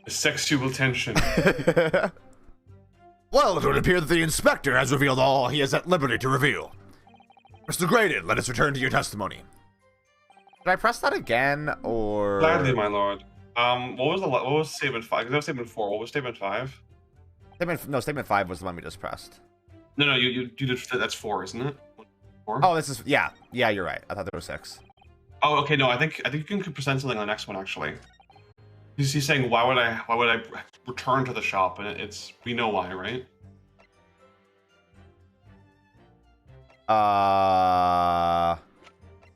Sexual tension. Well, it would appear that the inspector has revealed all he is at liberty to reveal. Mr. Graydon, let us return to your testimony. Did I press that again, or...? Gladly, my lord. What was statement 5? Because that was statement 4. What was statement 5? Statement 5 was the one we just pressed. No, you did. That's 4, isn't it? 4? Oh, this is... Yeah, you're right. I thought there was 6. Oh, okay. No, I think you can present something on the next one actually. He's saying, why would I return to the shop? And it's we know why, right?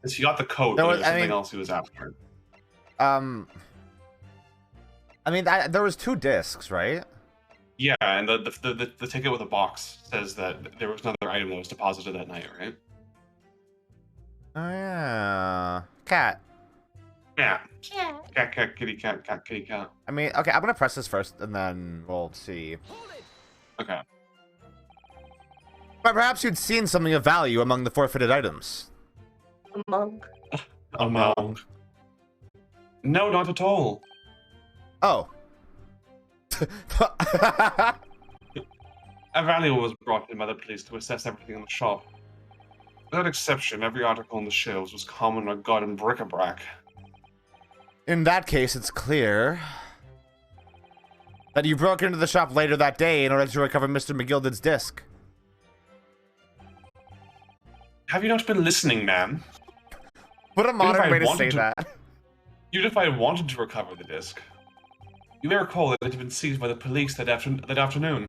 Because he got the coat, but there's something else he was after. I mean, there was 2 discs, right? Yeah, and the ticket with the box says that there was another item that was deposited that night, right? Oh yeah, cat. Yeah. Cat, kitty, cat, kitty, cat. I mean, okay, I'm gonna press this first, and then we'll see. Okay. But perhaps you'd seen something of value among the forfeited items. A monk. A monk. No, not at all. Oh. A valuable was brought in by the police to assess everything in the shop. Without exception, every article on the shelves was common or garden bric-a-brac. In that case, it's clear that you broke into the shop later that day in order to recover Mr. McGilded's disc. Have you not been listening, ma'am? What a modern way to say that. Even if I wanted to recover the disc, you may recall that it had been seized by the police that afternoon.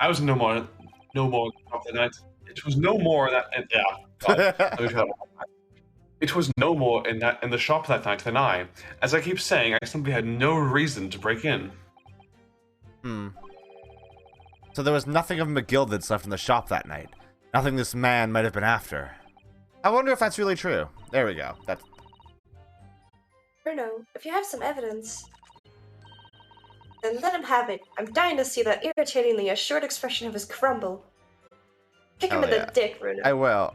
I was no more that night. It was no more that. Yeah. God, let me try that. It was no more in the shop that night than I. As I keep saying, I simply had no reason to break in. So there was nothing of McGilded's left in the shop that night. Nothing this man might have been after. I wonder if that's really true. There we go. That's... Bruno, if you have some evidence, then let him have it. I'm dying to see that irritatingly assured expression of his crumble. Kick him in the dick, Bruno. I will.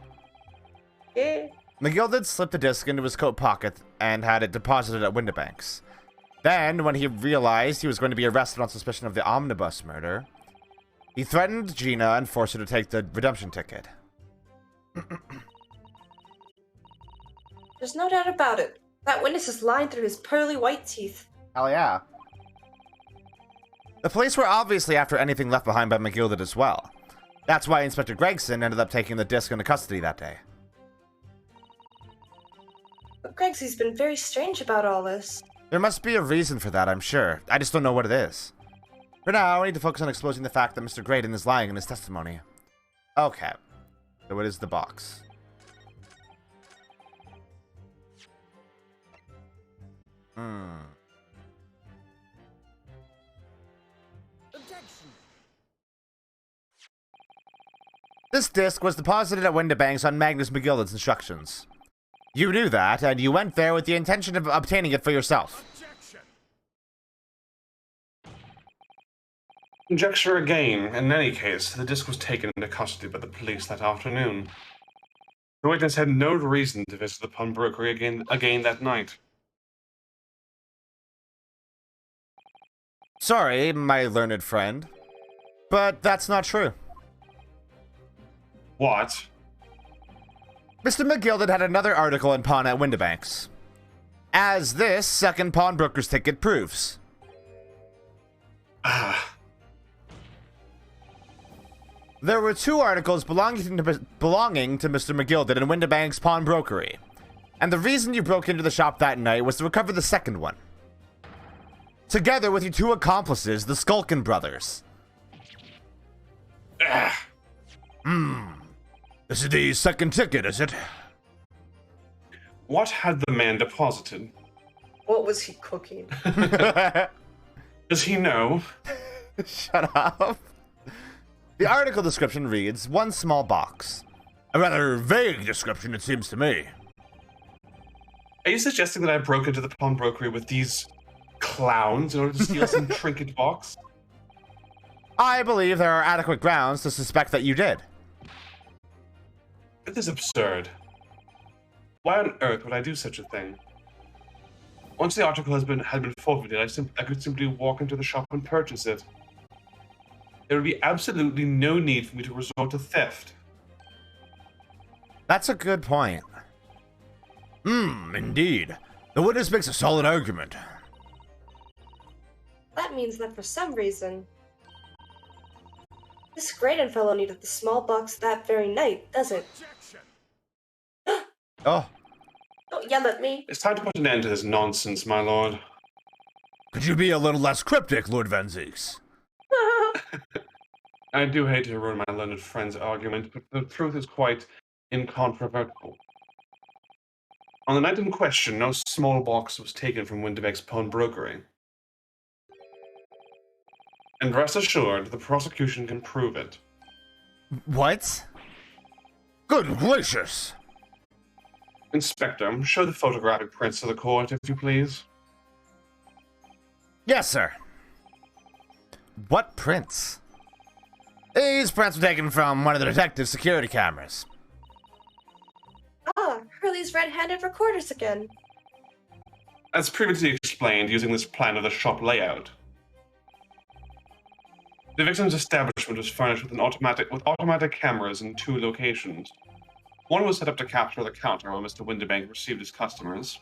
Yeah. McGilded slipped the disc into his coat pocket and had it deposited at Windibank's. Then, when he realized he was going to be arrested on suspicion of the omnibus murder, he threatened Gina and forced her to take the redemption ticket. There's no doubt about it. That witness is lying through his pearly white teeth. Hell yeah. The police were obviously after anything left behind by McGilded as well. That's why Inspector Gregson ended up taking the disc into custody that day. But Gregsy's been very strange about all this. There must be a reason for that, I'm sure. I just don't know what it is. For now, I need to focus on exposing the fact that Mr. Graydon is lying in his testimony. Okay. So what is the box? This disc was deposited at Windibank's on Magnus McGilded's instructions. You knew that, and you went there with the intention of obtaining it for yourself. Conjecture again. In any case, the disc was taken into custody by the police that afternoon. The witness had no reason to visit the pawnbrokery again that night. Sorry, my learned friend, but that's not true. What? Mr. McGilded had another article in pawn at Windibank's, as this second pawnbroker's ticket proves. There were 2 articles belonging to Mr. McGilded in Windibank's pawnbrokery, and the reason you broke into the shop that night was to recover the second one. Together with your 2 accomplices, the Skulkin brothers. This is the second ticket, is it? What had the man deposited? What was he cooking? Does he know? Shut up. The article description reads, one small box. A rather vague description, it seems to me. Are you suggesting that I broke into the pawnbrokery with these clowns in order to steal some trinket box? I believe there are adequate grounds to suspect that you did. This is absurd. Why on earth would I do such a thing? Once the article had been forfeited, I could simply walk into the shop and purchase it. There would be absolutely no need for me to resort to theft. That's a good point. Indeed. The witness makes a solid argument. That means that for some reason, this Graydon fellow needed the small box that very night, does it? Oh, Don't yell at me. It's time to put an end to this nonsense, my lord. could you be a little less cryptic, Lord Van Zieks? I do hate to ruin my learned friend's argument, but the truth is quite incontrovertible. On the night in question, no small box was taken from Winterbeck's pawnbrokery. And rest assured, the prosecution can prove it. What? Good gracious! Inspector, show the photographic prints to the court, if you please. Yes, sir. What prints? These prints were taken from one of the detective's security cameras. Ah, Hurley's red-handed recorders again. As previously explained, using this plan of the shop layout. The victim's establishment was furnished with automatic cameras in 2 locations. One was set up to capture the counter while Mr. Winterbank received his customers.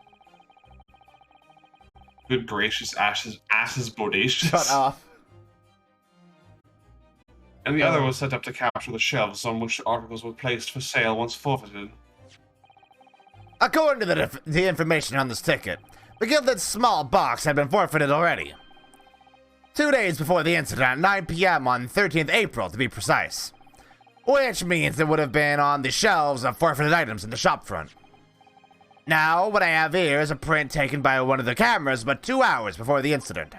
Good gracious, asses bodacious. Shut up. And the other was set up to capture the shelves on which articles were placed for sale once forfeited. According to the information on this ticket, the gilded small box had been forfeited already. 2 days before the incident at 9 p.m. on 13th April, to be precise. Which means it would have been on the shelves of forfeited items in the shop front. Now, what I have here is a print taken by one of the cameras but 2 hours before the incident.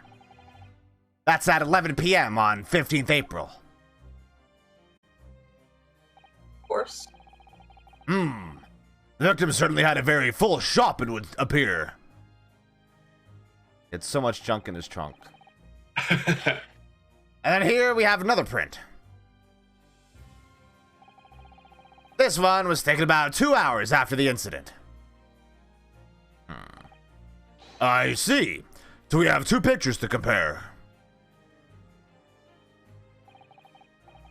That's at 11 p.m. on 15th April. Of course. The victim certainly had a very full shop, it would appear. It's so much junk in his trunk. And then here we have another print. This one was taken about 2 hours after the incident. I see. So we have 2 pictures to compare.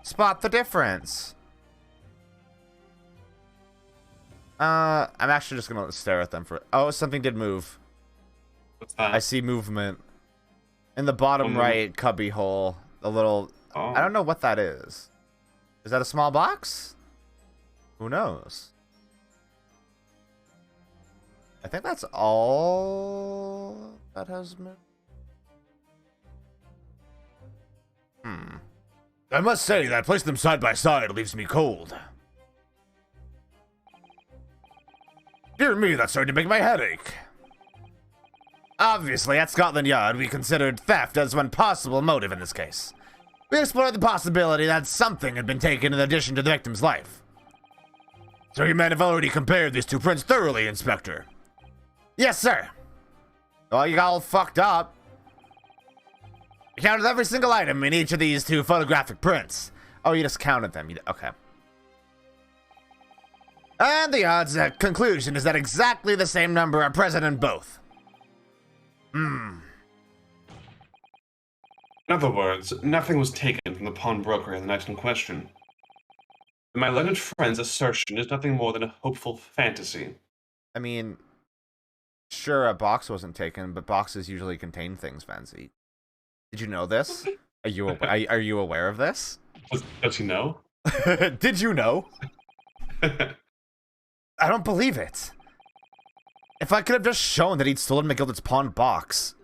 Spot the difference. I'm actually just gonna stare at them for... Oh, something did move. What's that? I see movement. In the bottom right cubby hole. A little... Oh. I don't know what that is. Is that a small box? Who knows? I think that's all that has moved. I must say that placing them side by side leaves me cold. Dear me, that's starting to make my head ache. Obviously, at Scotland Yard, we considered theft as one possible motive in this case. We explored the possibility that something had been taken in addition to the victim's life. So you men have already compared these 2 prints thoroughly, Inspector? Yes, sir. Well, you got all fucked up. I counted every single item in each of these 2 photographic prints. Oh, you just counted them. Okay. And the odds conclusion is that exactly the same number are present in both. In other words, nothing was taken from the pawnbrokery on the night in question. My learned friend's assertion is nothing more than a hopeful fantasy. I mean, sure, a box wasn't taken, but boxes usually contain things, Fancy. Did you know this? Are you aware of this? Does he know? Did you know? I don't believe it. If I could have just shown that he'd stolen McGilded's pawned box,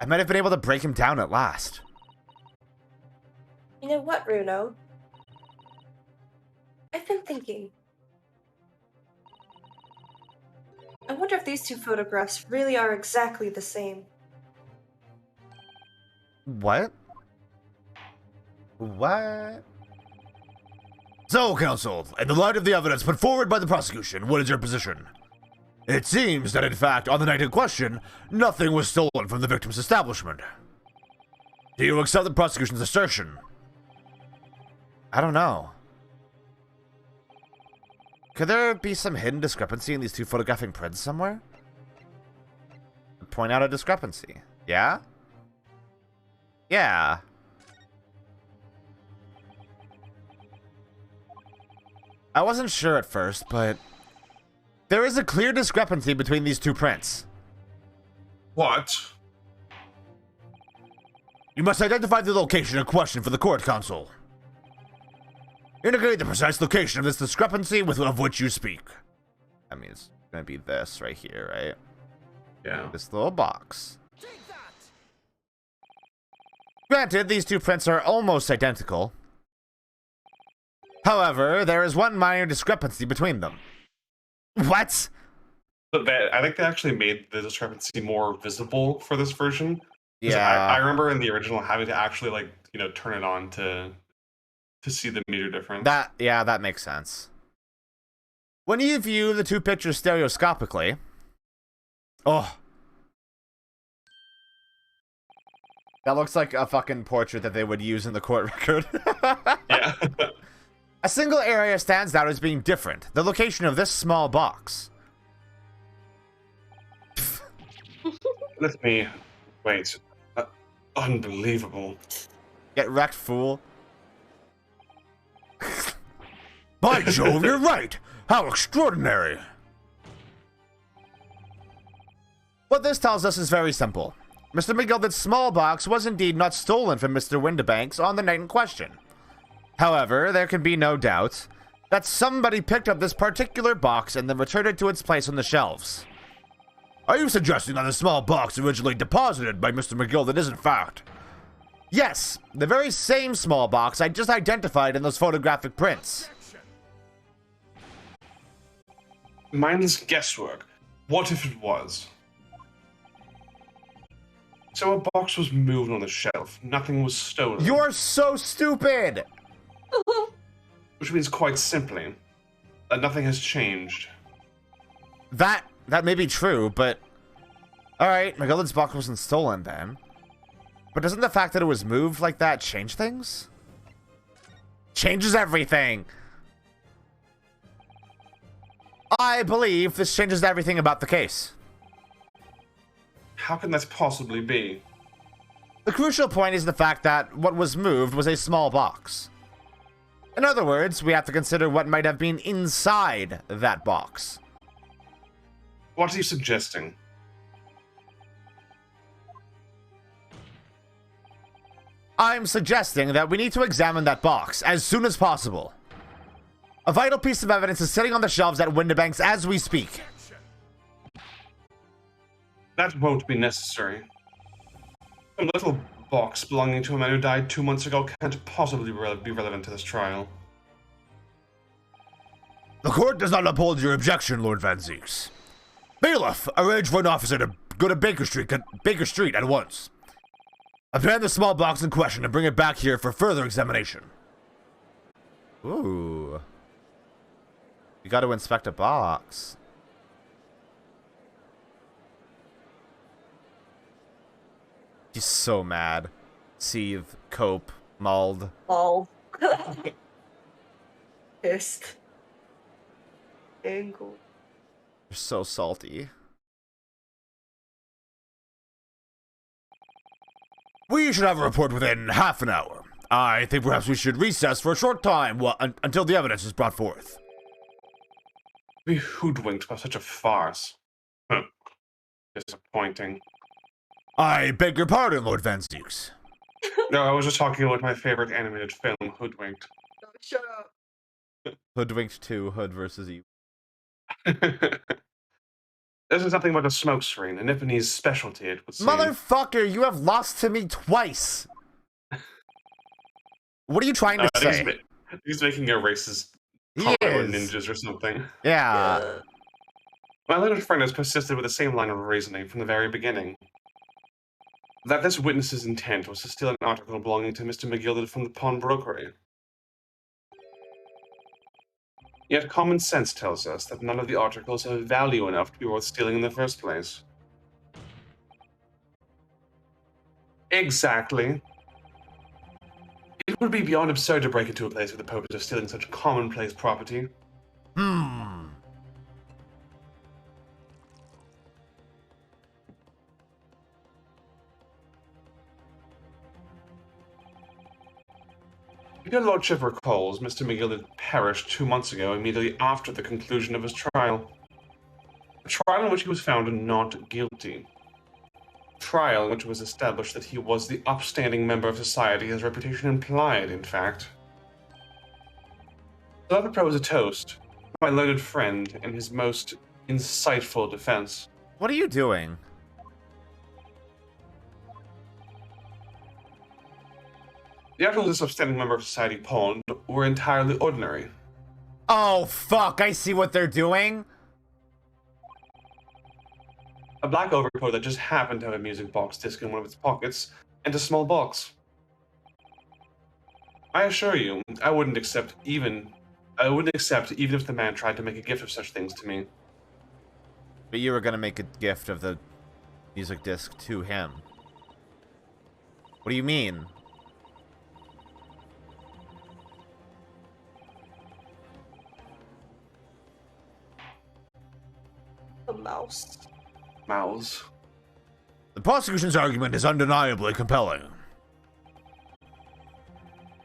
I might have been able to break him down at last. You know what, Runo? I've been thinking. I wonder if these two photographs really are exactly the same. What? What? So, counsel, in the light of the evidence put forward by the prosecution, what is your position? It seems that, in fact, on the night in question, nothing was stolen from the victim's establishment. Do you accept the prosecution's assertion? I don't know. Could there be some hidden discrepancy in these two photographing prints somewhere? Point out a discrepancy. Yeah? Yeah. I wasn't sure at first, but there is a clear discrepancy between these two prints. What? You must identify the location in question for the court, counsel. Indicate the precise location of this discrepancy with of which you speak. I mean, it's gonna be this right here, right? Yeah. This little box. Granted, these two prints are almost identical. However, there is one minor discrepancy between them. What? But I think they actually made the discrepancy more visible for this version. 'Cause Yeah. I remember in the original having to actually, like, you know, turn it on to see the meter difference. That makes sense. When you view the two pictures stereoscopically, oh, that looks like a fucking portrait that they would use in the court record. Yeah. A single area stands out as being different. The location of this small box. Let me wait. Unbelievable. Get wrecked, fool. By Jove, you're right! How extraordinary! What this tells us is very simple. Mr. McGilden's small box was indeed not stolen from Mr. Windibanks on the night in question. However, there can be no doubt that somebody picked up this particular box and then returned it to its place on the shelves. Are you suggesting that the small box originally deposited by Mr. McGilden is in fact? Yes, the very same small box I just identified in those photographic prints. Mine's guesswork. What if it was? So a box was moved on the shelf. Nothing was stolen. You're so stupid! Which means quite simply that nothing has changed. That may be true, but... Alright, McGilden's box wasn't stolen then. But doesn't the fact that it was moved like that change things? Changes everything! I believe this changes everything about the case. How can that possibly be? The crucial point is the fact that what was moved was a small box. In other words, we have to consider what might have been inside that box. What are you suggesting? I'm suggesting that we need to examine that box as soon as possible. A vital piece of evidence is sitting on the shelves at Windibanks as we speak. That won't be necessary. A little box belonging to a man who died 2 months ago can't possibly be relevant to this trial. The court does not uphold your objection, Lord Van Zeeks. Bailiff, arrange for an officer to go to Baker Street at once. Obtain the small box in question and bring it back here for further examination. Ooh. You got to inspect a box. He's so mad. Seethe, cope, mauled. Oh. Pissed. Angle. You're so salty. We should have a report within half an hour. I think perhaps we should recess for a short time until the evidence is brought forth. Be hoodwinked by such a farce. Disappointing. I beg your pardon, Lord Van Zeeks. No, I was just talking about my favorite animated film, Hoodwinked. Oh, shut up. Hoodwinked 2, Hood versus Evil. This is nothing but a smokescreen, a Nipponese specialty, it would seem. Motherfucker, you have lost to me twice. What are you trying to say? He's making a racist He comment about is. ninjas or something. Yeah. My learned friend has persisted with the same line of reasoning from the very beginning. That this witness's intent was to steal an article belonging to Mr. McGilded from the pawnbrokery. Yet common sense tells us that none of the articles have value enough to be worth stealing in the first place. Exactly. It would be beyond absurd to break into a place with the purpose of stealing such commonplace property. If your lordship recalls, Mr. McGilded perished 2 months ago, immediately after the conclusion of his trial. A trial in which he was found not guilty. A trial in which it was established that he was the upstanding member of society his reputation implied, in fact. So I propose a toast to my learned friend in his most insightful defense. What are you doing? The articles this upstanding member of society pawned were entirely ordinary. Oh, fuck, I see what they're doing. A black overcoat that just happened to have a music box disc in one of its pockets, and a small box. I assure you, I wouldn't accept even if the man tried to make a gift of such things to me. But you were gonna make a gift of the music disc to him. What do you mean? A mouse. Mouse. The prosecution's argument is undeniably compelling.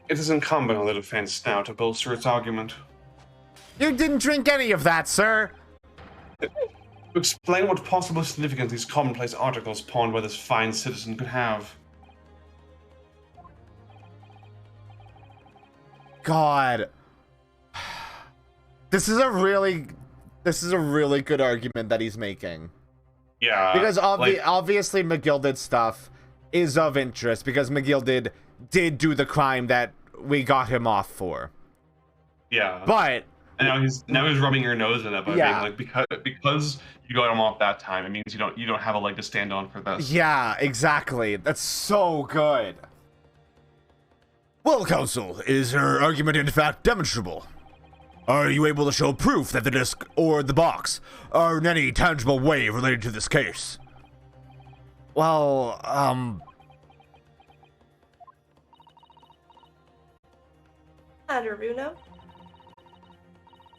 It is incumbent on the defense now to bolster its argument. You didn't drink any of that, sir. To explain what possible significance these commonplace articles pawned by this fine citizen could have. God. This is a really good argument that he's making. Yeah. Because obviously McGilded stuff is of interest because McGilded did do the crime that we got him off for. Yeah. But and now he's rubbing your nose in it by Yeah. being like, because you got him off that time, it means you don't have a leg to stand on for this. yeah, exactly. That's so good. Well, counsel, is her argument in fact demonstrable? Are you able to show proof that the disc or the box are in any tangible way related to this case? Well, Runo.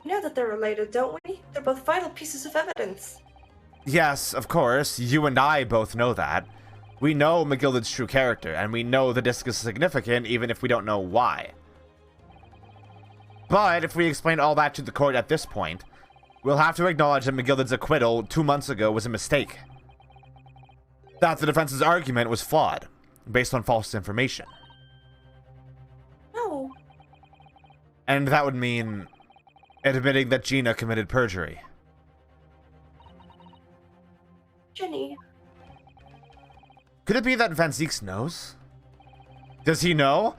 We know that they're related, don't we? They're both vital pieces of evidence. yes, of course, you and I both know that. We know McGilded's true character, and we know the disc is significant even if we don't know why. But if we explain all that to the court at this point, we'll have to acknowledge that McGilded's acquittal 2 months ago was a mistake. That the defense's argument was flawed, based on false information. No. And that would mean admitting that Gina committed perjury. Jenny. Could it be that Van Zieks knows? Does he know?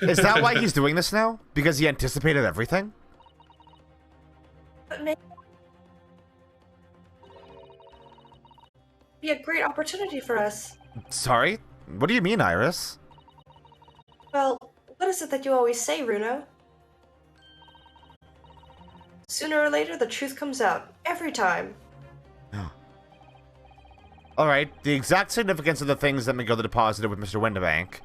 Is that why he's doing this now? Because he anticipated everything? But maybe be a great opportunity for us. Sorry? What do you mean, Iris? Well, what is it that you always say, Runo? Sooner or later, the truth comes out. Every time. Alright, the exact significance of the things that McGilded deposited with Mr. Windibank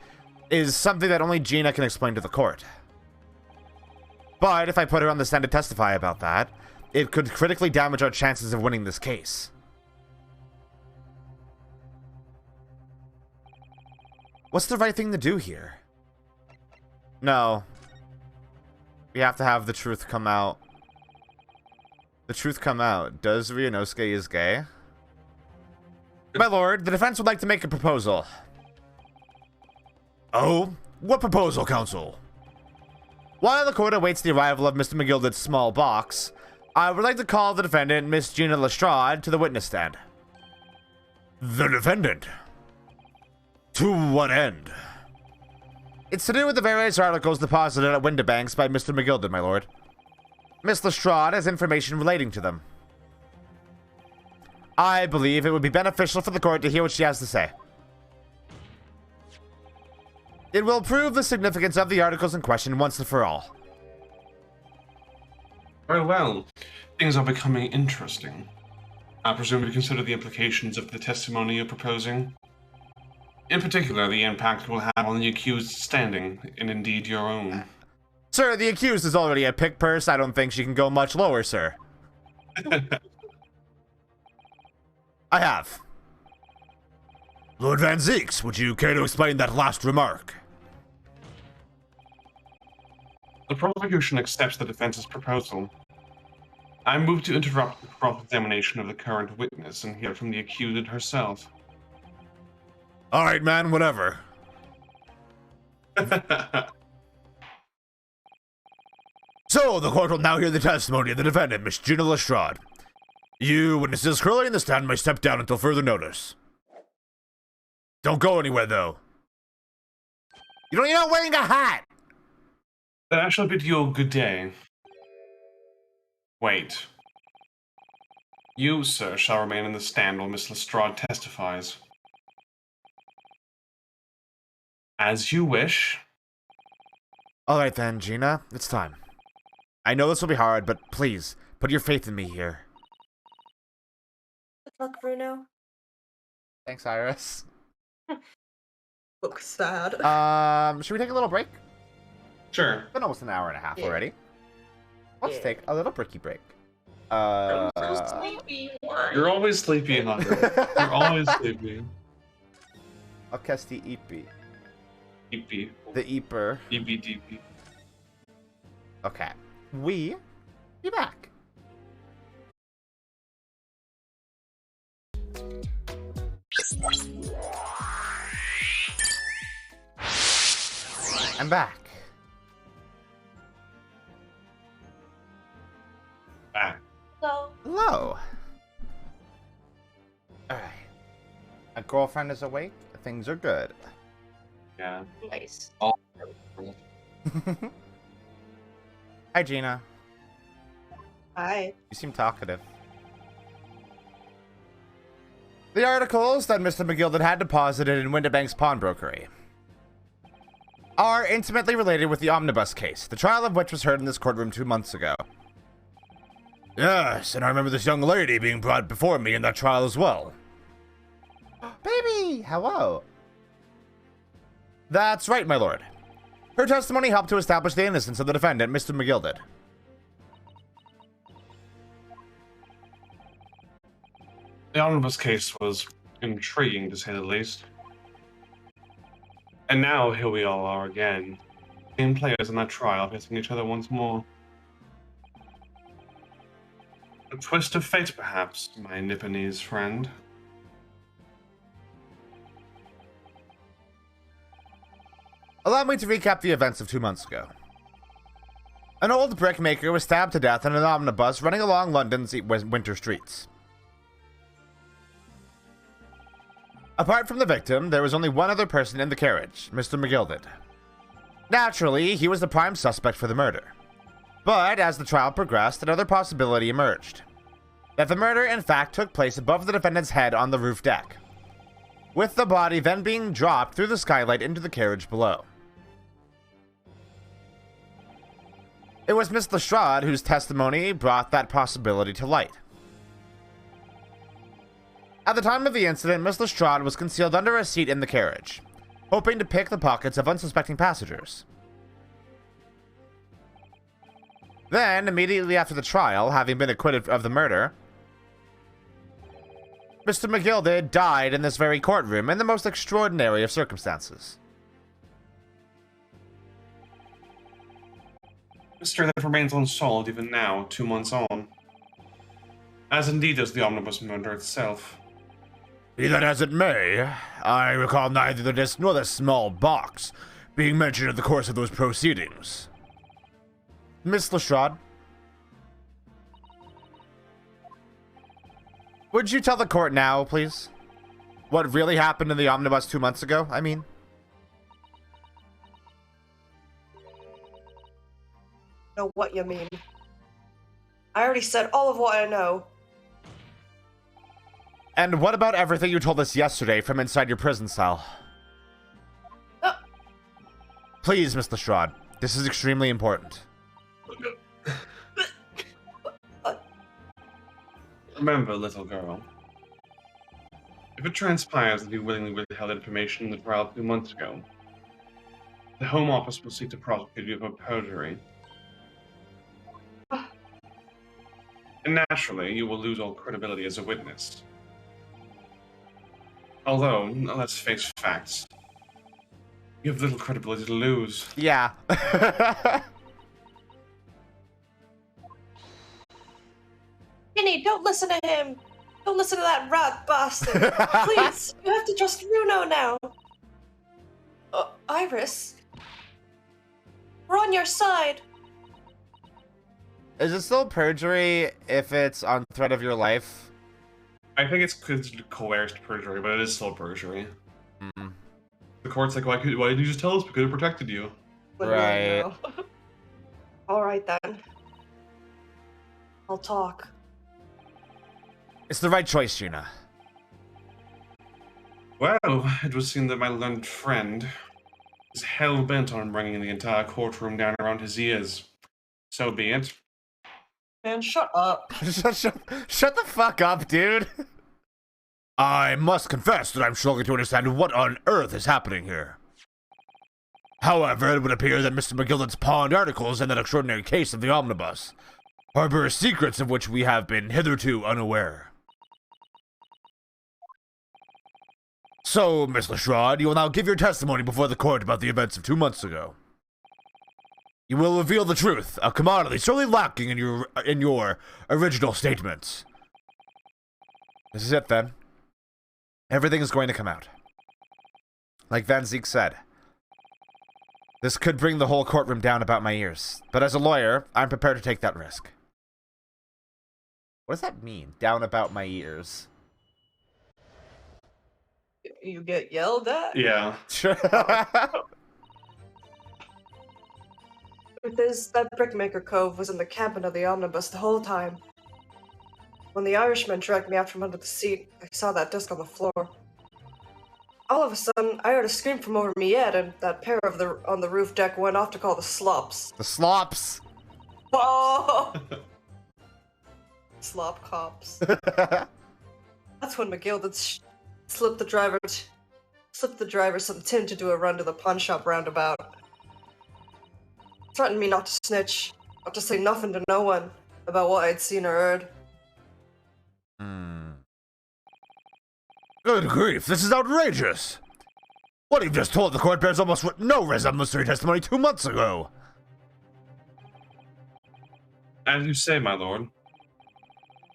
is something that only Gina can explain to the court. But if I put her on the stand to testify about that, it could critically damage our chances of winning this case. What's the right thing to do here? No. We have to have the truth come out. The truth come out. Does Ryunosuke is gay? My lord, the defense would like to make a proposal. Oh? What proposal, counsel? While the court awaits the arrival of Mr. McGilded's small box, I would like to call the defendant, Miss Gina Lestrade, to the witness stand. The defendant? To what end? It's to do with the various articles deposited at Windibanks by Mr. McGilded, my lord. Miss Lestrade has information relating to them. I believe it would be beneficial for the court to hear what she has to say. It will prove the significance of the articles in question once and for all. Very well. Things are becoming interesting. I presume you consider the implications of the testimony you're proposing. In particular, the impact it will have on the accused's standing, and indeed your own. Sir, the accused is already a pick purse. I don't think she can go much lower, sir. I have. Lord Van Zeeks, would you care to explain that last remark? The prosecution accepts the defense's proposal. I move to interrupt the cross-examination of the current witness and hear from the accused herself. All right, man, whatever. So, the court will now hear the testimony of the defendant, Miss Gina Lestrade. You witnesses currently in the stand may step down until further notice. Don't go anywhere, though. You're not wearing a hat! Then I shall bid you a good day. Wait. You, sir, shall remain in the stand while Miss Lestrade testifies. As you wish. All right, then, Gina. It's time. I know this will be hard, but please, put your faith in me here. Good luck, Bruno. Thanks, Iris. Look sad. Should we take a little break? Sure. It's been almost an hour and a half Yeah. already. Let's Yeah. take a little bricky break. You're always sleepy, Hunter. You're always sleepy. Okesti Ipi. EP. The Eeper. EBDP. Okay. We be back. I'm back. Back. So, Hello. Alright. My girlfriend is awake. Things are good. Yeah. nice. Hi, Gina. Hi. You seem talkative. The articles that Mr. McGilded had deposited in Windibank's pawnbrokery are intimately related with the omnibus case, the trial of which was heard in this courtroom 2 months ago. Yes, and I remember this young lady being brought before me in that trial as well. Baby, hello. That's right, my lord. Her testimony helped to establish the innocence of the defendant, Mr. McGilded. The omnibus case was intriguing, to say the least. And now here we all are again. Same players in that trial facing each other once more. A twist of fate, perhaps, my Nipponese friend. Allow me to recap the events of 2 months ago. An old brickmaker was stabbed to death in an omnibus running along London's winter streets. Apart from the victim, there was only one other person in the carriage, Mr. McGilded. Naturally, he was the prime suspect for the murder. But as the trial progressed, another possibility emerged. That the murder, in fact, took place above the defendant's head on the roof deck, with the body then being dropped through the skylight into the carriage below. It was Miss Lestrade whose testimony brought that possibility to light. At the time of the incident, Miss Lestrade was concealed under a seat in the carriage, hoping to pick the pockets of unsuspecting passengers. Then, immediately after the trial, having been acquitted of the murder, Mr. McGilded died in this very courtroom in the most extraordinary of circumstances. Mystery that remains unsolved even now, 2 months on. As indeed does the omnibus murder itself. Be that as it may, I recall neither the disc nor the small box being mentioned in the course of those proceedings. Miss Lestrade? Would you tell the court now, please? What really happened in the omnibus 2 months ago, I mean? Know what you mean. I already said all of what I know. And what about everything you told us yesterday from inside your prison cell? Please, Miss Lestrade. This is extremely important. Remember, little girl. If it transpires that you willingly withheld information in the trial 2 months ago, the Home Office will seek to prosecute you for perjury. And naturally, you will lose all credibility as a witness. Although, let's face facts. You have little credibility to lose. Yeah. Ginny, don't listen to him. Don't listen to that rat bastard. Please, you have to trust Runo now. Iris, we're on your side. Is it still perjury if it's on threat of your life? I think it's coerced perjury, but it is still perjury. Mm. The court's like, why didn't you just tell us? We could have protected you. Right. Alright then. I'll talk. It's the right choice, Gina. Well, it would seem that my learned friend is hell-bent on bringing the entire courtroom down around his ears. So be it. Man, shut up. Shut the fuck up, dude. I must confess that I'm struggling to understand what on earth is happening here. However, it would appear that Mr. McGilden's pawned articles in that extraordinary case of the omnibus harbor secrets of which we have been hitherto unaware. So, Miss Lestrade, you will now give your testimony before the court about the events of 2 months ago. You will reveal the truth, a commodity sorely lacking in your original statements. This is it, then. Everything is going to come out. Like Van Ziek said, this could bring the whole courtroom down about my ears, but as a lawyer, I'm prepared to take that risk. What does that mean, down about my ears? You get yelled at? Yeah. Sure. That Brickmaker Cove was in the cabin of the omnibus the whole time. When the Irishman dragged me out from under the seat, I saw that disc on the floor. All of a sudden, I heard a scream from over me head, and that pair on the roof deck went off to call the slops. The slops. Oh! Slop cops. That's when McGilden slipped the driver some tin to do a run to the pawn shop roundabout. Threatened me not to snitch, not to say nothing to no one about what I'd seen or heard. Good grief, this is outrageous! What you've just told the court bears almost no resemblance to your testimony 2 months ago. As you say, my lord.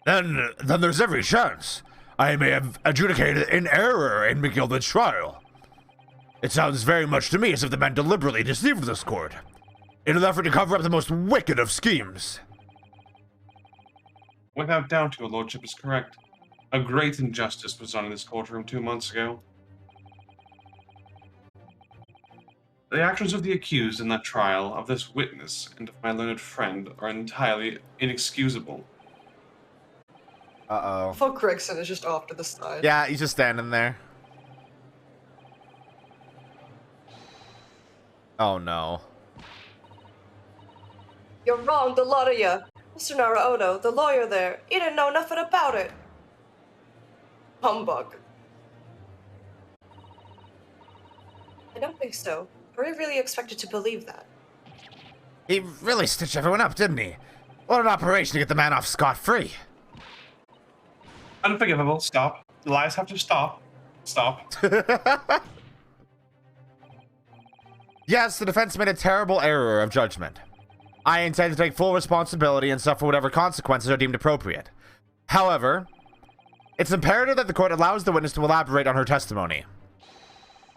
Then there's every chance I may have adjudicated in error in McGilden's trial. It sounds very much to me as if the man deliberately deceived this court, in an effort to cover up the most wicked of schemes. Without doubt, your lordship is correct. A great injustice was done in this courtroom 2 months ago. The actions of the accused in that trial, of this witness, and of my learned friend are entirely inexcusable. Uh-oh. Fuck Gregson is just off to the side. Yeah, he's just standing there. Oh no. You're wrong, the lot of ya. Mr. Naraono, the lawyer there, he didn't know nothing about it. Humbug. I don't think so. Are we really expected to believe that? He really stitched everyone up, didn't he? What an operation to get the man off scot-free. Unforgivable. Stop. The lies have to stop. Stop. Yes, the defense made a terrible error of judgment. I intend to take full responsibility and suffer whatever consequences are deemed appropriate. However, it's imperative that the court allows the witness to elaborate on her testimony,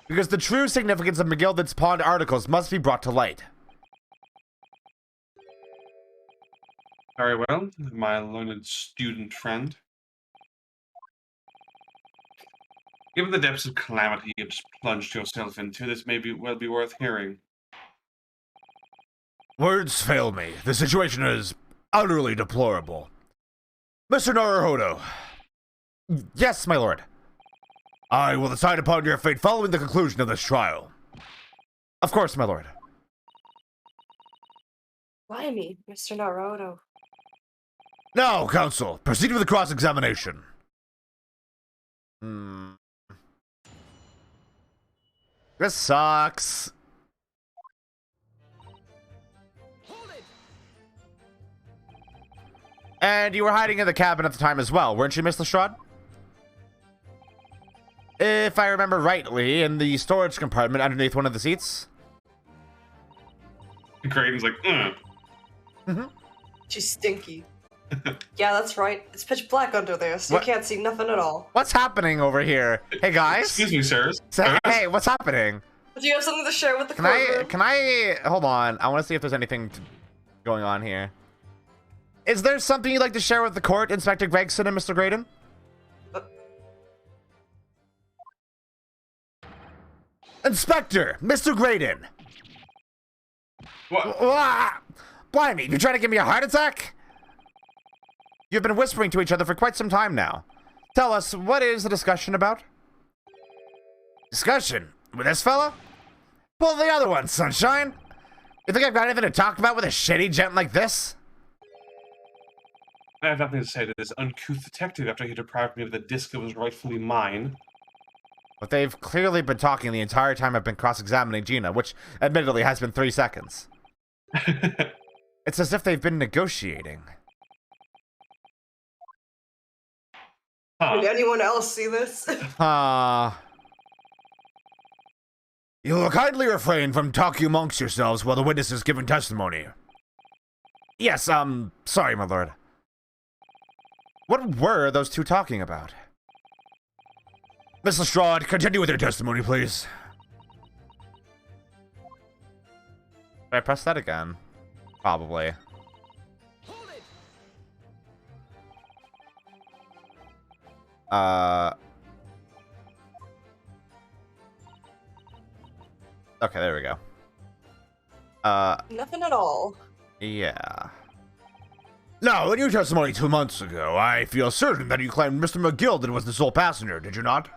because the true significance of McGilden's pawned articles must be brought to light. Very well, my learned student friend. Given the depths of calamity you've just plunged yourself into, this may well be worth hearing. Words fail me. The situation is utterly deplorable. Mr. Naruhodo, Yes, my lord. I will decide upon your fate following the conclusion of this trial. Of course, my lord. Blimey, Mr. Naruto. Now, counsel, proceed with the cross-examination. This sucks. And you were hiding in the cabin at the time as well, weren't you, Miss Lestrade? If I remember rightly, in the storage compartment underneath one of the seats. Graydon's like, She's stinky. Yeah, that's right. It's pitch black under there, so What? you can't see nothing at all. What's happening over here? Hey, guys? Excuse me, sirs. Hey, what's happening? Do you have something to share with the Can I, hold on. I want to see if there's anything going on here. Is there something you'd like to share with the court, Inspector Gregson and Mr. Graydon? Inspector, Mr. Graydon. What? Blimey, you trying to give me a heart attack? You've been whispering to each other for quite some time now. Tell us, what is the discussion about? Discussion? With this fella? Pull the other one, sunshine. You think I've got anything to talk about with a shitty gent like this? I have nothing to say to this uncouth detective after he deprived me of the disc that was rightfully mine. But they've clearly been talking the entire time I've been cross-examining Gina, which admittedly has been 3 seconds. It's as if they've been negotiating. Did anyone else see this? You will kindly refrain from talking amongst yourselves while the witness is giving testimony. Yes, sorry, my lord. What were those two talking about? Miss Lestrade, continue with your testimony, please. Did I press that again? Probably. Okay, there we go. Nothing at all. Yeah. Now, in your testimony 2 months ago, I feel certain that you claimed Mr. McGilded was the sole passenger, did you not?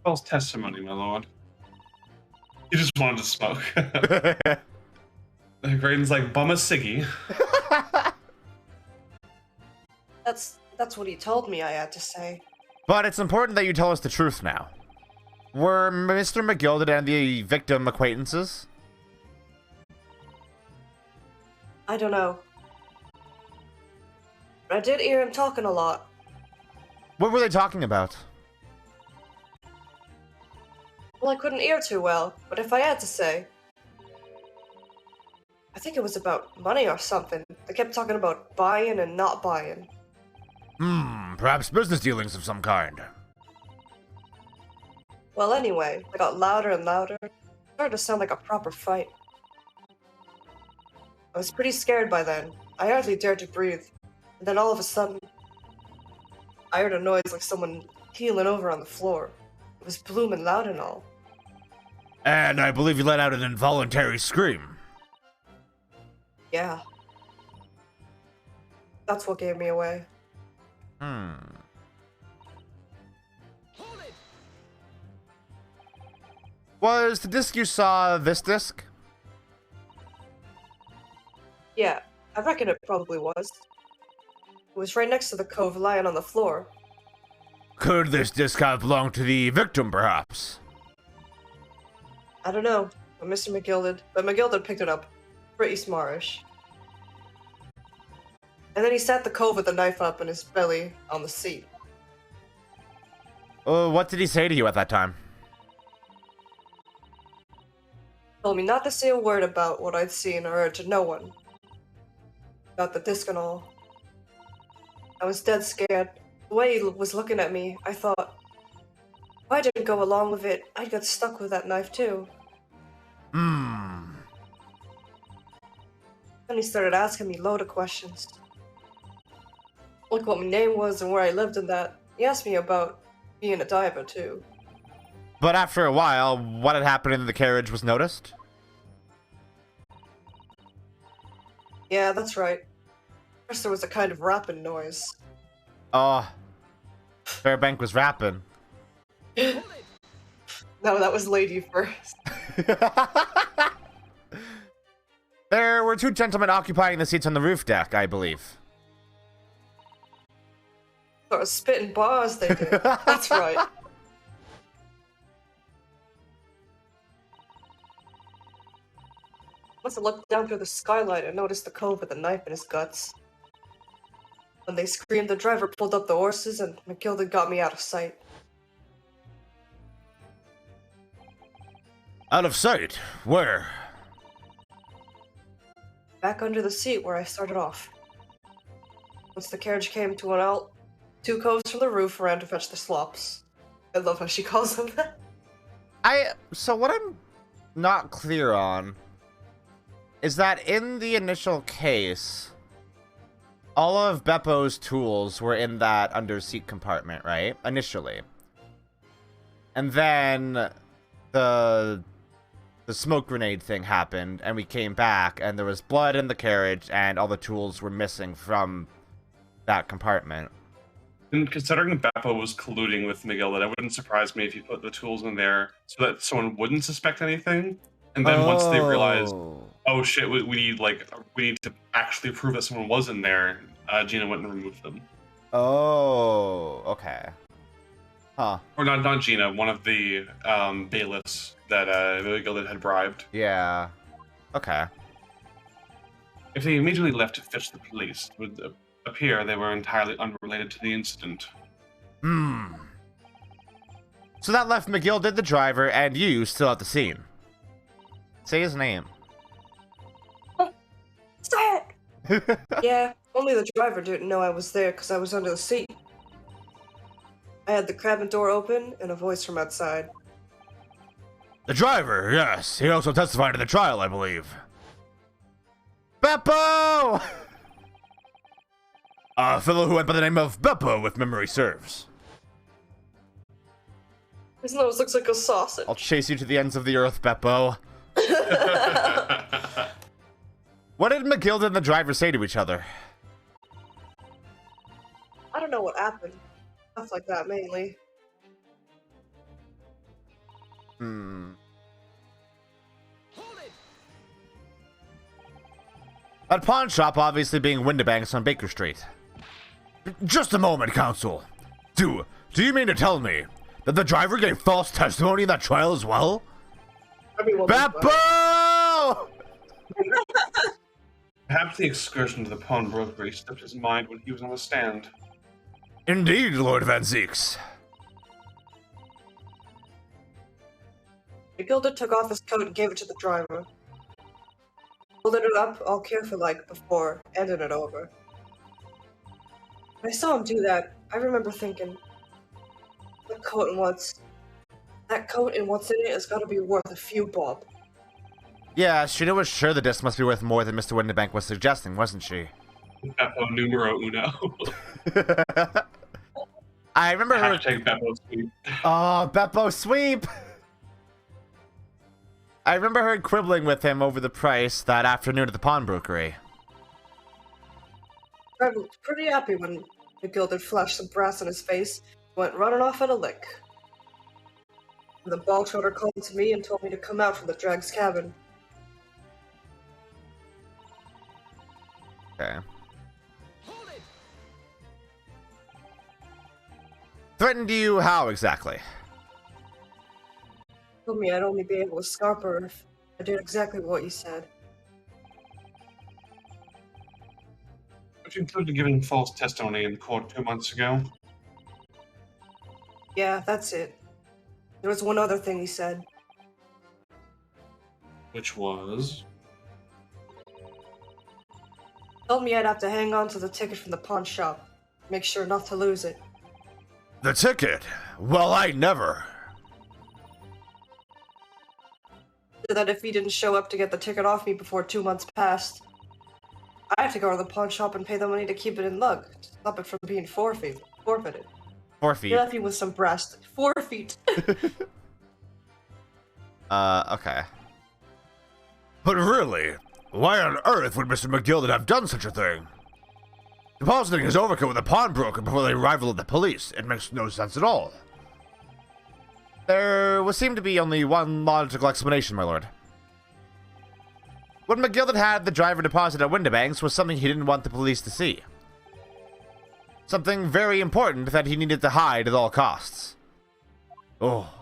False testimony, my lord. He just wanted to smoke. Graydon's like, bum a ciggy. That's what he told me I had to say. But it's important that you tell us the truth now. Were Mr. McGilded and the victim acquaintances? I don't know. But I did hear him talking a lot. What were they talking about? Well, I couldn't hear too well, but if I had to say, I think it was about money or something. They kept talking about buying and not buying. Perhaps business dealings of some kind. Well, anyway, it got louder and louder. It started to sound like a proper fight. I was pretty scared by then. I hardly dared to breathe. And then all of a sudden, I heard a noise like someone keeling over on the floor. It was blooming loud and all. And I believe you let out an involuntary scream. Yeah. That's what gave me away. Was the disc you saw this disc? Yeah, I reckon it probably was. It was right next to the cove lying on the floor. Could this disc have belonged to the victim, perhaps? I don't know, but McGilded picked it up. Pretty smartish. And then he sat the cove with the knife up in his belly on the seat. What did he say to you at that time? Told me not to say a word about what I'd seen or heard to no one. About the disc and all. I was dead scared. The way he was looking at me, I thought, if I didn't go along with it, I'd get stuck with that knife too. Then he started asking me load of questions. Like what my name was and where I lived and that. He asked me about being a diver too. But after a while, what had happened in the carriage was noticed? Yeah, that's right. First there was a kind of rapping noise. Oh, Fairbank was rapping. No, that was Lady first. There were two gentlemen occupying the seats on the roof deck, I believe. Sort of spitting bars they did. That's right. Must have looked down through the skylight and noticed the cove with the knife in his guts. When they screamed, the driver pulled up the horses and McGilda got me out of sight. Out of sight? Where? Back under the seat where I started off. Once the carriage came to an halt, 2 coves from the roof ran to fetch the slops. I love how she calls them that. So what I'm not clear on is that in the initial case, all of Beppo's tools were in that under-seat compartment, right? Initially. And then the smoke grenade thing happened, and we came back, and there was blood in the carriage, and all the tools were missing from that compartment. And considering Beppo was colluding with Miguel, that it wouldn't surprise me if he put the tools in there so that someone wouldn't suspect anything. And then once they realized, oh shit, we need to actually prove that someone was in there, Gina went and removed them. Oh, okay. Huh. Or not Gina, one of the bailiffs that Miguel had bribed. Yeah. Okay. If they immediately left to fetch the police, it would appear they were entirely unrelated to the incident. So that left McGill, the driver, and you still at the scene. Say his name. Say it! Yeah, only the driver didn't know I was there because I was under the seat. I had the cabin door open and a voice from outside. The driver, yes. He also testified in the trial, I believe. Beppo! A fellow who went by the name of Beppo, if memory serves. His nose looks like a sausage. I'll chase you to the ends of the earth, Beppo. What did McGill and the driver say to each other? I don't know what happened. Stuff like that, mainly. That pawn shop obviously being Windibanks on Baker Street. Just a moment, counsel. Do you mean to tell me that the driver gave false testimony in that trial as well? Beppo! Perhaps the excursion to the pawnbrokery slipped his mind when he was on the stand. Indeed, Lord Van Zeeks. McGilda took off his coat and gave it to the driver. Folded it up all careful-like before handing it over. When I saw him do that, I remember thinking, that coat and what's in it has got to be worth a few bob. Yeah, Sheena was sure the disc must be worth more than Mr. Windibank was suggesting, wasn't she? Beppo numero uno. I remember her... Hashtag Beppo sweep. Oh, Beppo sweep! I remember her quibbling with him over the price that afternoon at the pawnbrokery. I was pretty happy when McGilda flashed some brass in his face and went running off at a lick. The ball trotter called to me and told me to come out from the drag's cabin. Okay. Threatened you how exactly? Told me I'd only be able to scarp her if I did exactly what you said. Which included giving false testimony in court 2 months ago. Yeah, that's it. There was one other thing he said. Which was... Told me I'd have to hang on to the ticket from the pawn shop. Make sure not to lose it. The ticket? Well, I never. So that if he didn't show up to get the ticket off me before 2 months passed, I have to go to the pawn shop and pay the money to keep it in lug, to stop it from being forfeited. 4 feet. He left me with some brass. 4 feet. Okay. But really, why on earth would Mr. McGilden have done such a thing? Depositing his overcoat with a pawnbroker before the arrival of the police. It makes no sense at all. There would seem to be only one logical explanation, my lord. What McGilded had the driver deposit at Windibanks was something he didn't want the police to see. Something very important that he needed to hide at all costs. Oh.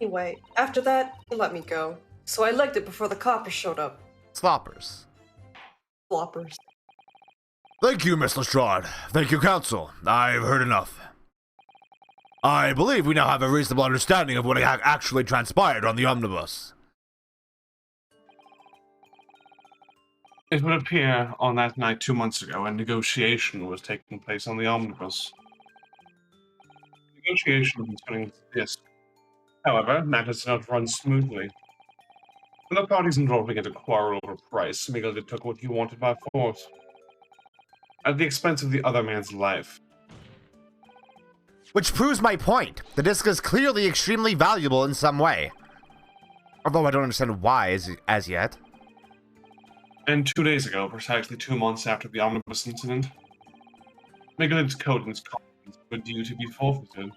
Anyway, after that, he let me go. So I legged it before the coppers showed up. Sloppers. Floppers. Thank you, Miss Lestrade. Thank you, Counsel. I've heard enough. I believe we now have a reasonable understanding of what actually transpired on the omnibus. It would appear on that night 2 months ago, a negotiation was taking place on the omnibus. Negotiation concerning this. However, matters did not run smoothly. When the parties involved began to quarrel over price, Miguel took what he wanted by force, at the expense of the other man's life. Which proves my point. The disc is clearly extremely valuable in some way. Although I don't understand why as yet. And 2 days ago, precisely 2 months after the omnibus incident, Miguel's coat and his coffins were due to be forfeited.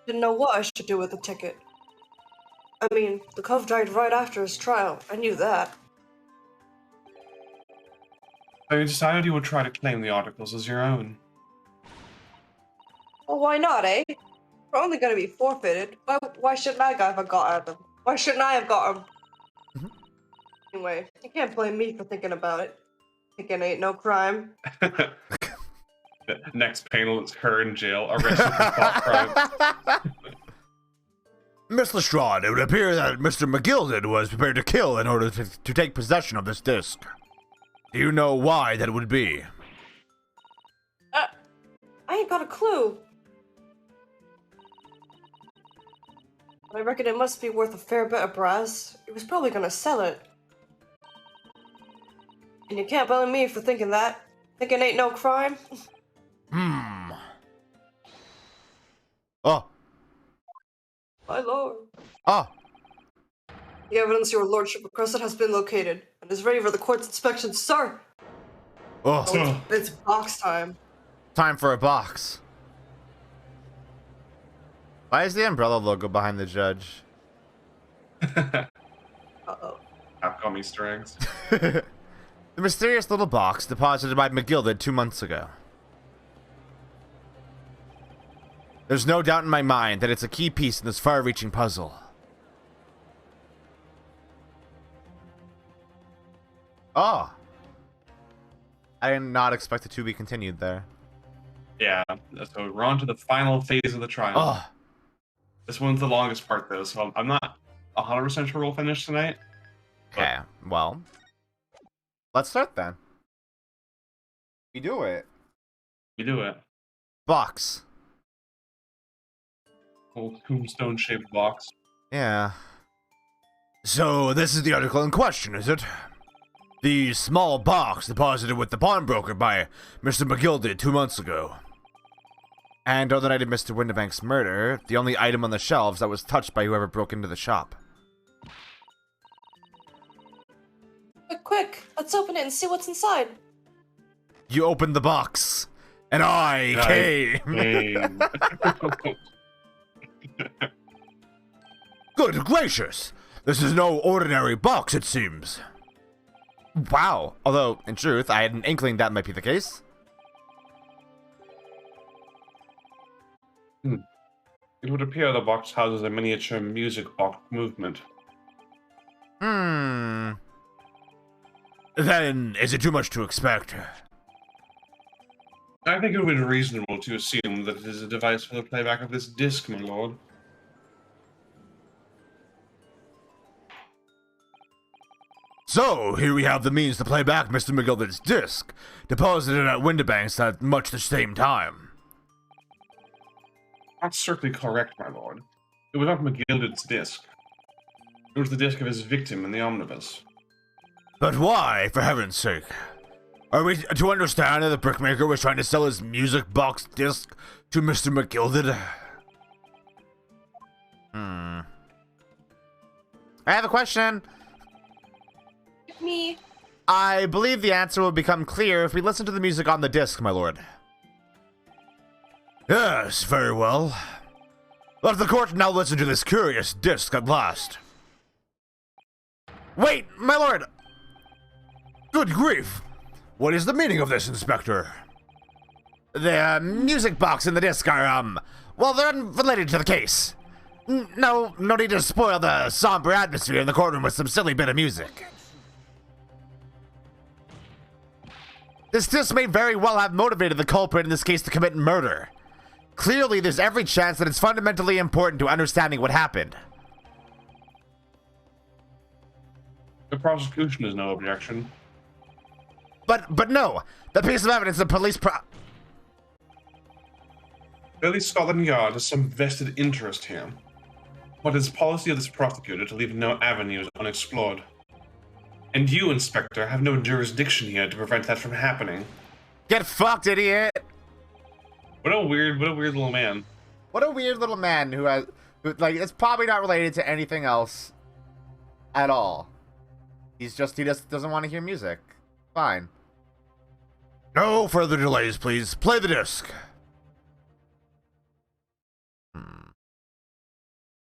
Didn't know what I should do with the ticket. I mean, the cove died right after his trial. I knew that. So you decided you would try to claim the articles as your own. Well, why not, eh? We're only gonna be forfeited. Why shouldn't I have got them? Why shouldn't I have got them? Anyway, you can't blame me for thinking about it. Thinking ain't no crime. The next panel is her in jail, arrested for thought crime. Miss Lestrade, it would appear that Mr. McGilded was prepared to kill in order to take possession of this disc. Do you know why that would be? I ain't got a clue. I reckon it must be worth a fair bit of brass. He was probably gonna sell it. And you can't blame me for thinking that. Thinking ain't no crime. Oh. My lord. Oh. The evidence your lordship requested has been located and is ready for the court's inspection, sir. Oh. Oh, it's box time. Time for a box. Why is the umbrella logo behind the judge? Uh-oh. Capcom Easter eggs. The mysterious little box deposited by McGilded 2 months ago. There's no doubt in my mind that it's a key piece in this far-reaching puzzle. Oh. I did not expect it to be continued there. Yeah, so we're on to the final phase of the trial. Oh. This one's the longest part, though, so I'm not 100% sure we'll finish tonight. Okay, well. Let's start then. We do it. You do it. Box. Old tombstone-shaped box. Yeah. So, this is the article in question, is it? The small box deposited with the pawnbroker by Mr. McGilded 2 months ago. And on the night of Mr. Windibank's murder, the only item on the shelves that was touched by whoever broke into the shop. Quick, let's open it and see what's inside. You opened the box, and I came. Good gracious! This is no ordinary box, it seems. Wow. Although, in truth, I had an inkling that might be the case. It would appear the box houses a miniature music box movement. Then, is it too much to expect? I think it would be reasonable to assume that it is a device for the playback of this disc, my lord. So, here we have the means to play back Mr. McGilded's disc, deposited at Windibanks at much the same time. That's certainly correct, my lord. It was not McGilded's disc. It was the disc of his victim in the omnibus. But why, for heaven's sake? Are we to understand that the brickmaker was trying to sell his music box disc to Mr. McGilded? I have a question. Me. I believe the answer will become clear if we listen to the music on the disc, my lord. Yes, very well. Let the court now listen to this curious disc at last. Wait, my lord! Good grief! What is the meaning of this, Inspector? The music box and the disc are, well, they're unrelated to the case. No need to spoil the somber atmosphere in the courtroom with some silly bit of music. This disc may very well have motivated the culprit in this case to commit murder. Clearly, there's every chance that it's fundamentally important to understanding what happened. The prosecution has no objection. But no, the piece of evidence the police Clearly, Scotland Yard has some vested interest here. But it's policy of this prosecutor to leave no avenues unexplored. And you, Inspector, have no jurisdiction here to prevent that from happening. Get fucked, idiot! What a weird little man. What a weird little man who it's probably not related to anything else at all. He just doesn't want to hear music. Fine. No further delays, please. Play the disc.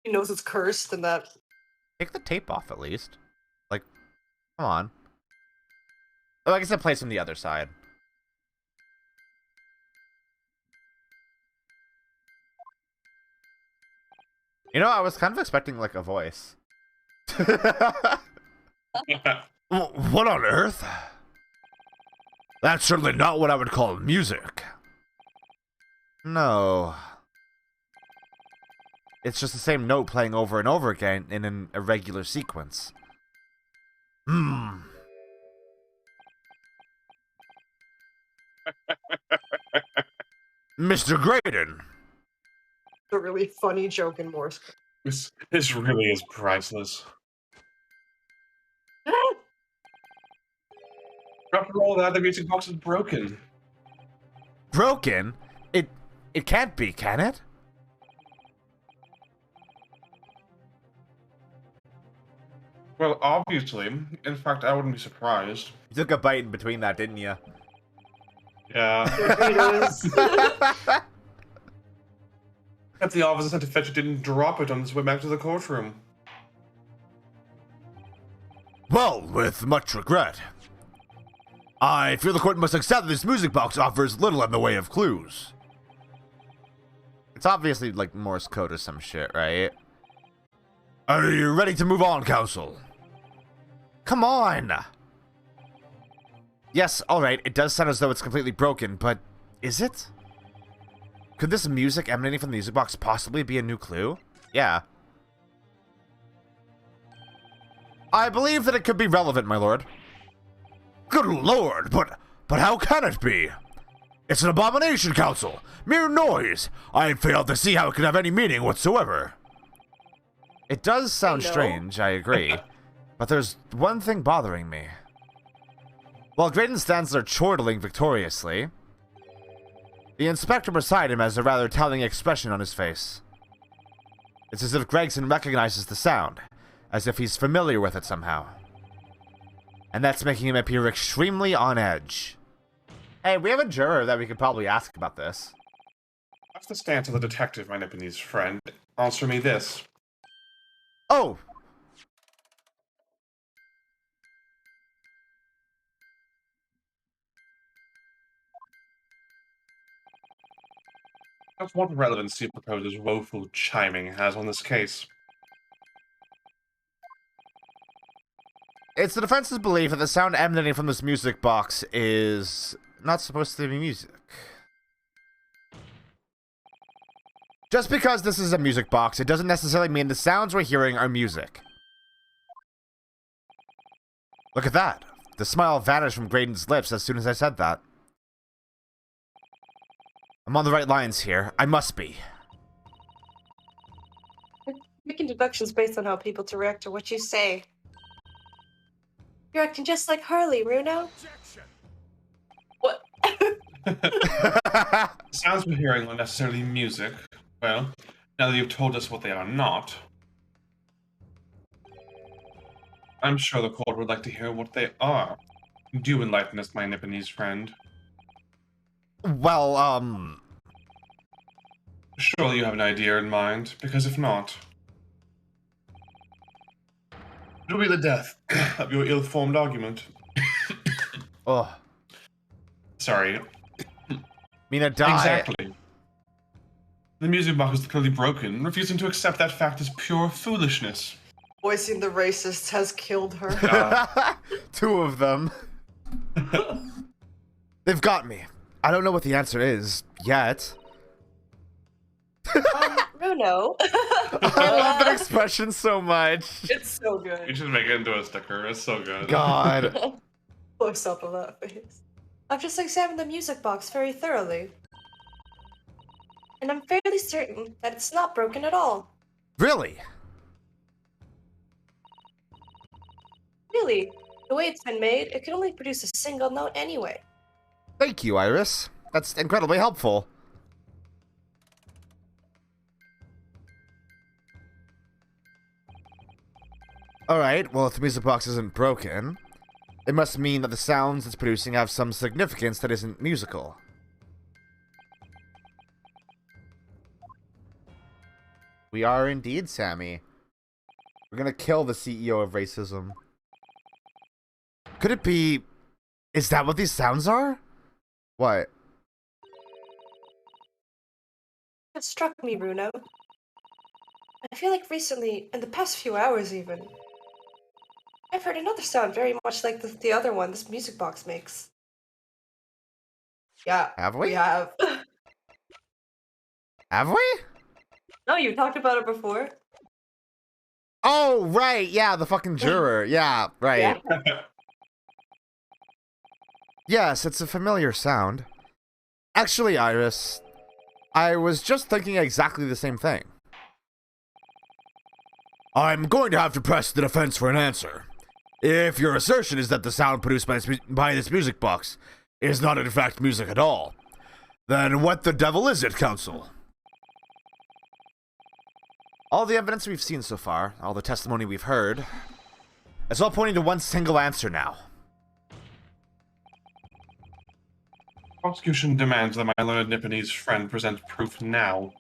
He knows it's cursed and that. Take the tape off at least. Like, come on. Oh, I guess it plays from the other side. You know, I was kind of expecting like a voice. What on earth? That's certainly not what I would call music. No. It's just the same note playing over and over again in an irregular sequence. Mr. Graydon. A really funny joke in Morse code. This really is priceless. After all that, the music box is broken. Broken? It can't be, can it? Well, obviously. In fact, I wouldn't be surprised. You took a bite in between that, didn't you? Yeah. It is. If the officer sent to fetch it didn't drop it on his way back to the courtroom. Well, with much regret. I fear the court must accept that this music box offers little in the way of clues. It's obviously like Morse code or some shit, right? Are you ready to move on, counsel? Come on! Yes, alright, it does sound as though it's completely broken, but is it? Could this music emanating from the music box possibly be a new clue? Yeah. I believe that it could be relevant, my lord. Good lord, but how can it be? It's an abomination, counsel. Mere noise. I fail to see how it could have any meaning whatsoever. It does sound strange, I agree. But there's one thing bothering me. While Graydon stands there chortling victoriously, the inspector beside him has a rather telling expression on his face. It's as if Gregson recognizes the sound, as if he's familiar with it somehow. And that's making him appear extremely on edge. Hey, we have a juror that we could probably ask about this. That's the stance of the detective, my Nipponese friend. Answer me this. Oh! That's what relevancy proposer's woeful chiming has on this case. It's the defense's belief that the sound emanating from this music box is not supposed to be music. Just because this is a music box, it doesn't necessarily mean the sounds we're hearing are music. Look at that. The smile vanished from Graydon's lips as soon as I said that. I'm on the right lines here. I must be. Making deductions based on how people to react to what you say. You're acting just like Harley, Runo. What? The sounds we're hearing aren't necessarily music. Well, now that you've told us what they are not, I'm sure the court would like to hear what they are. Do enlighten us, my Nipponese friend. Well, Surely you have an idea in mind, because if not, it will be the death of your ill-formed argument. oh, Sorry. Mina die. Exactly. The music box is clearly broken, refusing to accept that fact as pure foolishness. Voicing the racist has killed her. Two of them. They've got me. I don't know what the answer is yet. Bruno. I love that expression so much. It's so You good. should make it into a sticker. It's so good. God. Close up of that face. I've just examined the music box very thoroughly. And I'm fairly certain that it's not broken at all. Really? Really, the way it's been made, it can only produce a single note anyway. Thank you, Iris. That's incredibly helpful. Alright, well, if the music box isn't broken, it must mean that the sounds it's producing have some significance that isn't musical. We are indeed, Sammy. We're gonna kill the CEO of racism. Could it be... Is that what these sounds are? What? It struck me, Bruno. I feel like recently, in the past few hours even, I've heard another sound very much like the other one this music box makes. Yeah. Have we? We have. Have we? No, you talked about it before. Oh, right. Yeah, the fucking juror. Yeah, right. Yeah. Yes, it's a familiar sound. Actually, Iris, I was just thinking exactly the same thing. I'm going to have to press the defense for an answer. If your assertion is that the sound produced by this music box is not in fact music at all, then what the devil is it, counsel? All the evidence we've seen so far, all the testimony we've heard, it's all pointing to one single answer now. Prosecution demands that my learned Nipponese friend present proof now.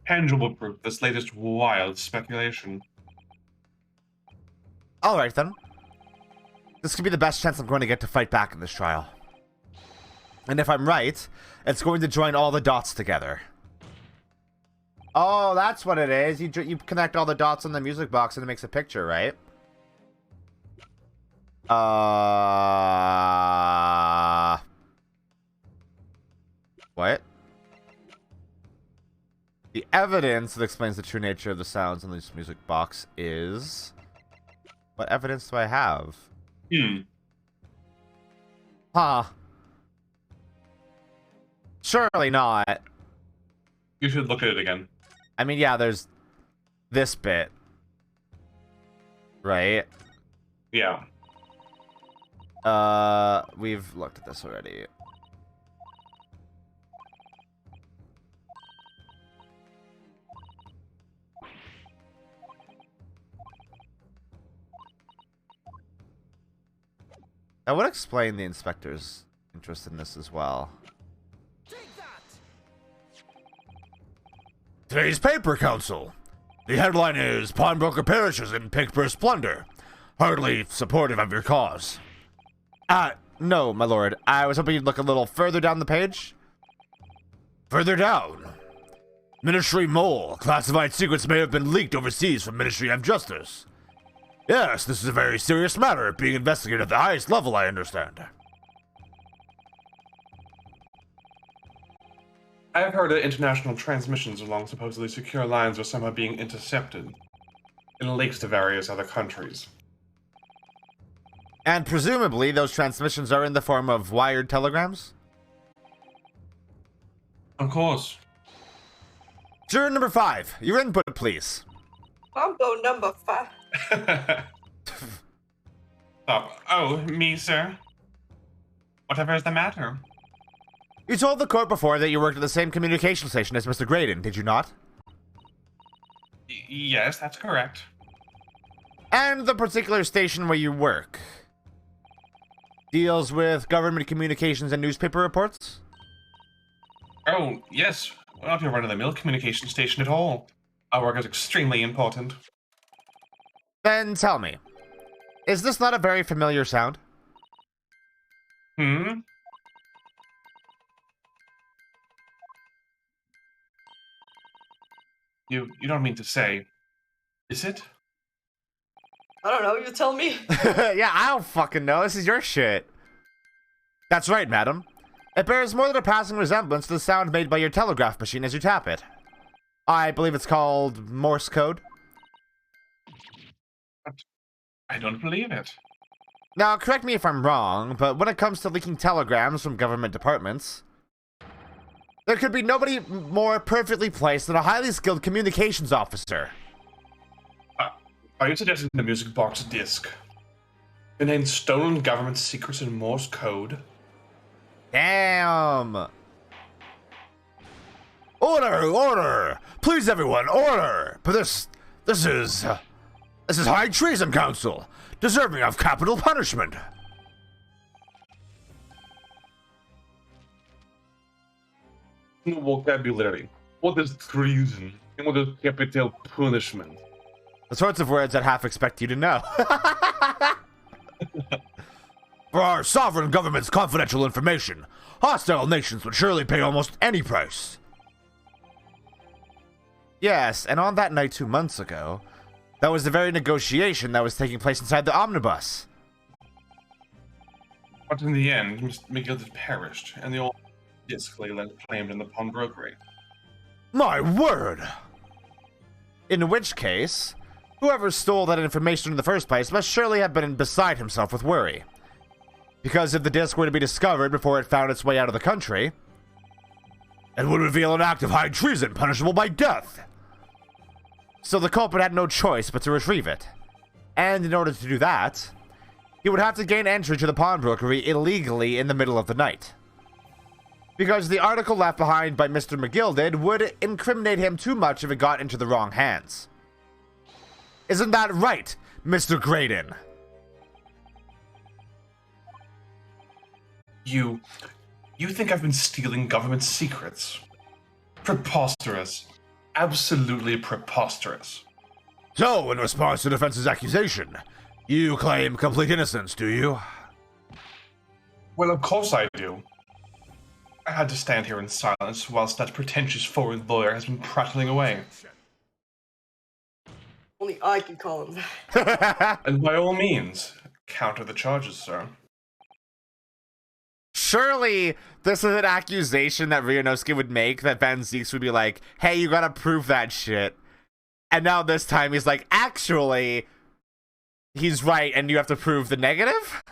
Tangible proof, this latest wild speculation. Alright then. This could be the best chance I'm going to get to fight back in this trial. And if I'm right, it's going to join all the dots together. Oh, that's what it is. You connect all the dots on the music box and it makes a picture, right? What? The evidence that explains the true nature of the sounds in this music box is... What evidence do I have? Huh. Surely not. You should look at it again. I mean, yeah, there's this bit. Right? Yeah. We've looked at this already. I would explain the inspector's interest in this as well. Today's paper, counsel. The headline is Pawnbroker Perishes in Pickburst Plunder. Hardly supportive of your cause. No, my lord. I was hoping you'd look a little further down the page. Further down. Ministry Mole. Classified secrets may have been leaked overseas from Ministry of Justice. Yes, this is a very serious matter, being investigated at the highest level, I understand. I have heard that international transmissions along supposedly secure lines are somehow being intercepted in leaks to various other countries. And presumably those transmissions are in the form of wired telegrams? Of course. Juror number 5, your input, please. Combo number 5. Stop. Oh, me, sir? Whatever is the matter? You told the court before that you worked at the same communication station as Mr. Graydon, did you not? Yes, that's correct. And the particular station where you work. Deals with government communications and newspaper reports? Oh, yes. We're not your run-of-the-mill communication station at all. Our work is extremely important. Then tell me, is this not a very familiar sound? Hmm? You don't mean to say, is it? I don't know, you tell me. Yeah, I don't fucking know. This is your shit. That's right, madam. It bears more than a passing resemblance to the sound made by your telegraph machine as you tap it. I believe it's called Morse code. I don't believe it. Now, correct me if I'm wrong, but when it comes to leaking telegrams from government departments, there could be nobody more perfectly placed than a highly skilled communications officer. Are you suggesting the music box disc contains stolen government secrets in Morse code? Damn! Order! Order! Please, everyone, order! But this is high treason, council, deserving of capital punishment. No vocabulary. What is treason? And what is capital punishment? The sorts of words I'd half expect you to know. For our sovereign government's confidential information, hostile nations would surely pay almost any price. Yes, and on that night 2 months ago, that was the very negotiation that was taking place inside the omnibus. But in the end, Mr. McGill perished, and the old disc lay claimed in the pawnbrokery. My word! In which case, whoever stole that information in the first place must surely have been beside himself with worry. Because if the disc were to be discovered before it found its way out of the country, it would reveal an act of high treason punishable by death. So the culprit had no choice but to retrieve it. And in order to do that, he would have to gain entry to the pawnbrokery illegally in the middle of the night. Because the article left behind by Mr. McGilded would incriminate him too much if it got into the wrong hands. Isn't that right, Mr. Graydon? You think I've been stealing government secrets? Preposterous. Absolutely preposterous. So, in response to the defense's accusation, you claim complete innocence, do you? Well, of course I do. I had to stand here in silence whilst that pretentious foreign lawyer has been prattling away. Only I can call him that. And by all means, counter the charges, sir. Surely this is an accusation that Ryunosuke would make, that Van Zieks would be like, hey, you gotta prove that shit. And now this time he's like, actually, he's right and you have to prove the negative?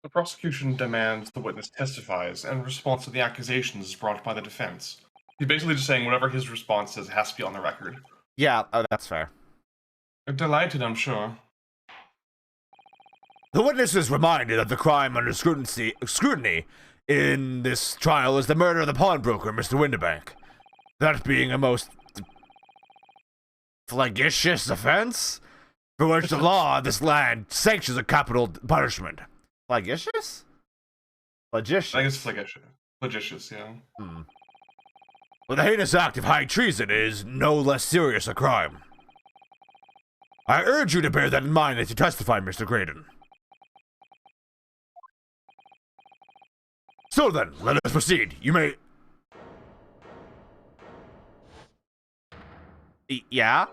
The prosecution demands the witness testifies in response to the accusations brought by the defense. He's basically just saying whatever his response is has to be on the record. Yeah, oh, that's fair. They're delighted, I'm sure. The witness is reminded that the crime under scrutiny in this trial is the murder of the pawnbroker, Mr. Winterbank. That being a most flagitious offense, for which the law of this land sanctions a capital punishment. Flagitious? Flagitious. I think it's flagitious. Flagitious, yeah. But the heinous act of high treason is no less serious a crime. I urge you to bear that in mind as you testify, Mr. Graydon. So then, let us proceed. You may... Yeah?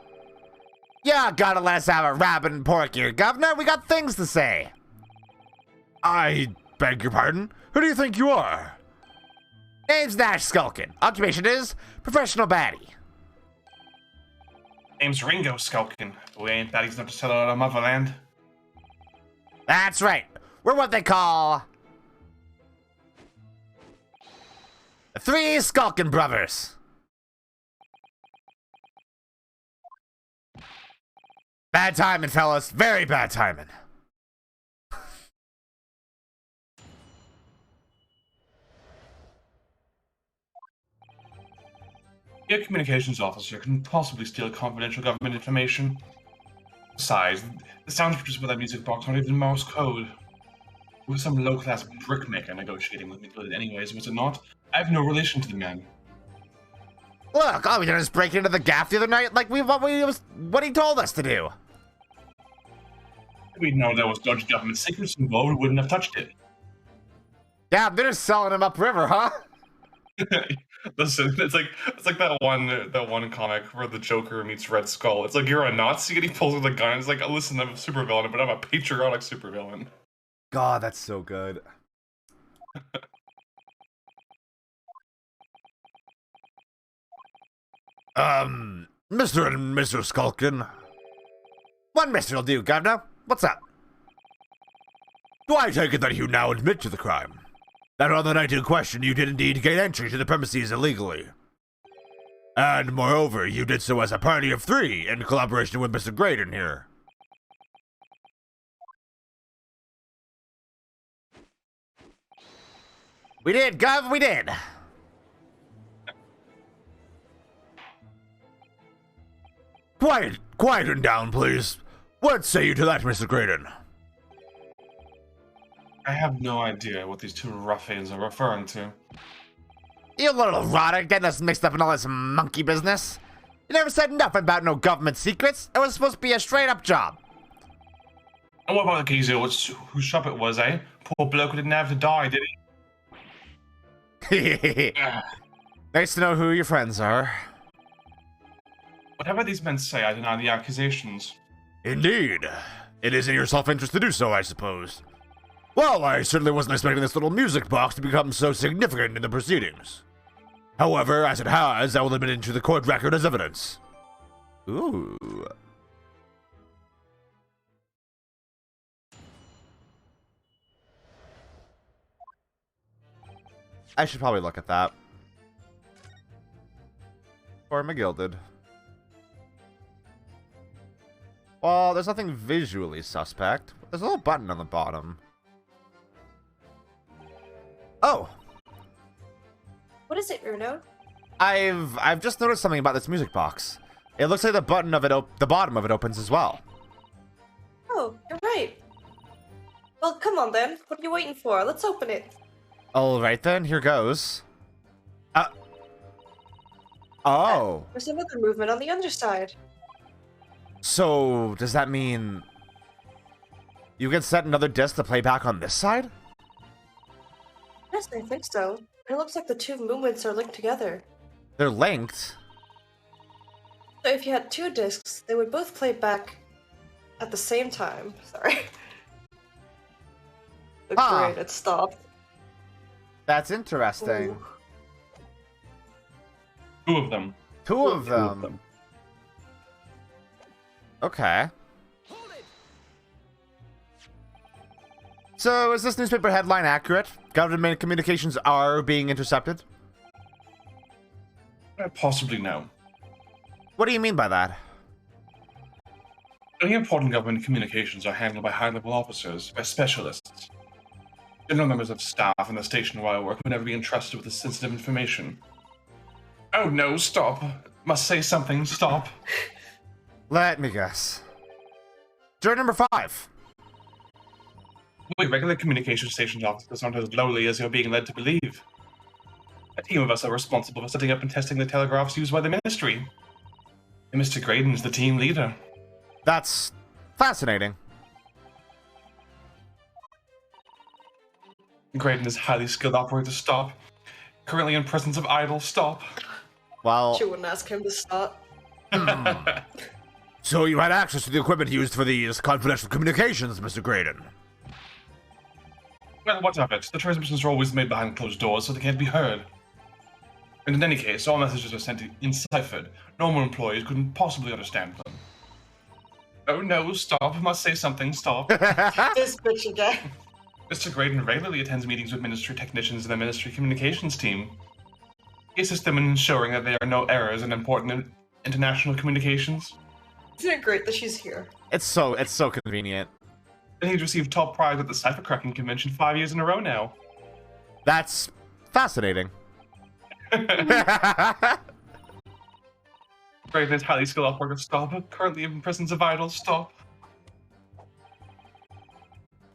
Yeah, gotta let us have a rabbit and pork here, Governor. We got things to say. I beg your pardon? Who do you think you are? Name's Nash Skulkin. Occupation is professional baddie. Name's Ringo Skulkin. But we ain't baddies enough to settle out of motherland. That's right. We're what they call... the Three Skulkin Brothers. Bad timing, fellas. Very bad timing. Your communications officer can possibly steal confidential government information. Besides, the sounds produced by that music box aren't even Morse code. It was some low-class brickmaker negotiating with me anyways, was it not? I have no relation to the man. Look, all we did is break into the gaff the other night like what he told us to do. If we'd known there was dodgy government secrets involved, we wouldn't have touched it. Yeah, they're just selling him upriver, huh? Listen, it's like that one comic where the Joker meets Red Skull. It's like, you're a Nazi, and he pulls with a gun. It's like, oh, listen, I'm a supervillain, but I'm a patriotic supervillain. God, that's so good. Mr. and Mr. Skulkin. One Mr. will do, Governor. What's up? Do I take it that you now admit to the crime? That on the night in question you did indeed gain entry to the premises illegally? And moreover, you did so as a party of 3 in collaboration with Mr. Graydon here. We did, Gov, we did. Quieten down, please. What say you to that, Mr. Graydon? I have no idea what these two ruffians are referring to. You little rotter, getting us mixed up in all this monkey business. You never said nothing about no government secrets. It was supposed to be a straight-up job. And what about the geezer whose shop it was, eh? Poor bloke who didn't have to die, did he? Nice to know who your friends are. Whatever these men say, I deny the accusations. Indeed. It is in your self-interest to do so, I suppose. Well, I certainly wasn't expecting this little music box to become so significant in the proceedings. However, as it has, I will admit it into the court record as evidence. Ooh. I should probably look at that. Or McGilded. Well, there's nothing visually suspect. There's a little button on the bottom. Oh. What is it, Uno? I've just noticed something about this music box. It looks like the button of it, the bottom of it opens as well. Oh, you're right. Well, come on then. What are you waiting for? Let's open it. All right then, here goes. Oh. There's another movement on the underside. So, does that mean you can set another disc to play back on this side? Yes, I think so. It looks like the two movements are linked together. They're linked. So if you had 2 discs, they would both play back at the same time. Sorry. Great, it stopped. That's interesting. Ooh. 2 of them. Two of them. Okay. So, is this newspaper headline accurate? Government communications are being intercepted? Possibly no. What do you mean by that? Any important government communications are handled by high-level officers, by specialists. General members of staff and the station where I work would never be entrusted with this sensitive information. Oh no, stop. Must say something, stop. Let me guess. Jury number 5. Wait, regular communication stations officers aren't as lowly as you're being led to believe. A team of us are responsible for setting up and testing the telegraphs used by the ministry. And Mr. Graydon is the team leader. That's fascinating. Graydon is highly skilled operator, stop. Currently in presence of idol, stop. Well, You wouldn't ask him to stop. so you had access to the equipment used for these confidential communications, Mr. Graydon. Well, what of it? The transmissions are always made behind closed doors, so they can't be heard. And in any case, all messages are sent in ciphered. Normal employees couldn't possibly understand them. Oh no, stop. Must say something, stop. This bitch again. Mr. Graydon regularly attends meetings with ministry technicians and the ministry communications team. He assists them in ensuring that there are no errors in important international communications. Isn't it great that she's here? It's so convenient. And he's received top prize at the Cipher Cracking Convention 5 years in a row now. That's fascinating. Graydon is highly skilled operator, stop. Currently in presence of idol, stop.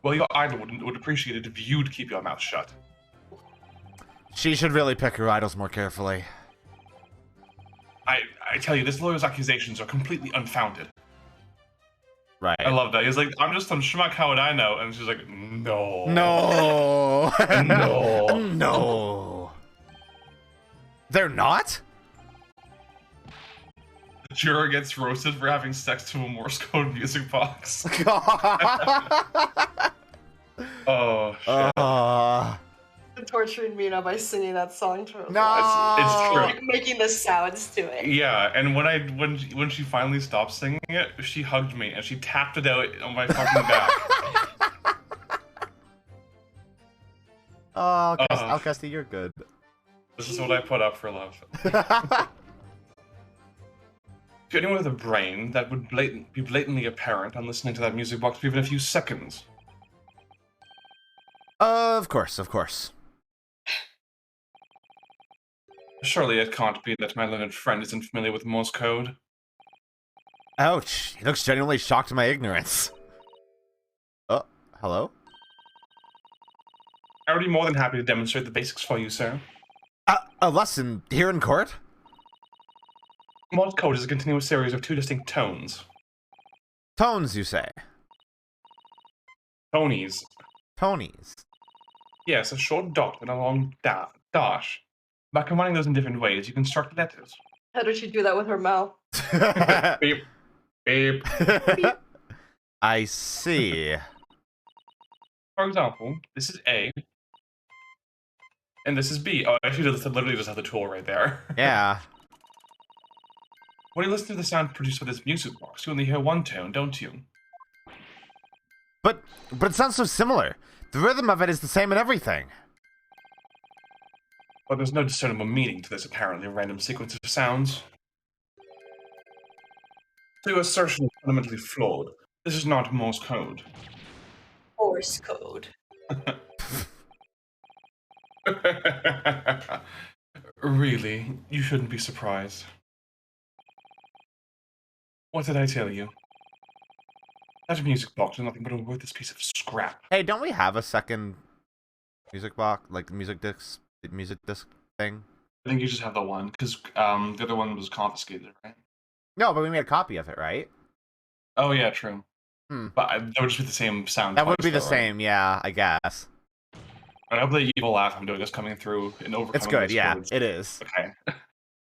Well, your idol would appreciate it if you'd keep your mouth shut. She should really pick her idols more carefully. I tell you, this lawyer's accusations are completely unfounded. Right. I love that. He's like, I'm just some schmuck, how would I know? And she's like, no. No. No. No. They're not? The juror gets roasted for having sex to a Morse code music box. Oh, shit. Torturing me now by singing that song to her. No. It's true. Making the sounds to it. Yeah, and when she finally stopped singing it, she hugged me and she tapped it out on my fucking back. Oh, Alcesti, you're good. This is what I put up for love. To anyone with a brain, that would be blatantly apparent on listening to that music box for even a few seconds. Of course, of course. Surely it can't be that my learned friend isn't familiar with Morse code. Ouch. He looks genuinely shocked at my ignorance. Oh, hello? I would be more than happy to demonstrate the basics for you, sir. A lesson here in court? Morse code is a continuous series of two distinct tones. Tones, you say? Tonies. Tonies. Yes, a short dot and a long dash. By combining those in different ways, you construct letters. How did she do that with her mouth? Beep. Beep. I see. For example, this is A. And this is B. Oh, actually, I literally just have the tool right there. Yeah. When you listen to the sound produced by this music box, you only hear one tone, don't you? But it sounds so similar. The rhythm of it is the same in everything. But there's no discernible meaning to this apparently random sequence of sounds. So your assertion is fundamentally flawed. This is not Morse code. Morse code. Really? You shouldn't be surprised. What did I tell you? That music box is nothing but a worthless piece of scrap. Hey, don't we have a second music box, like music disc thing? I think you just have the one, because the other one was confiscated, right? No, but we made a copy of it, right? Oh yeah, true. Hmm. But that would just be the same sound. That would twice, be the though, right? same, yeah, I guess. I hope the evil laugh I'm doing is coming through and overcoming. It's good, those yeah, codes. it is. Okay.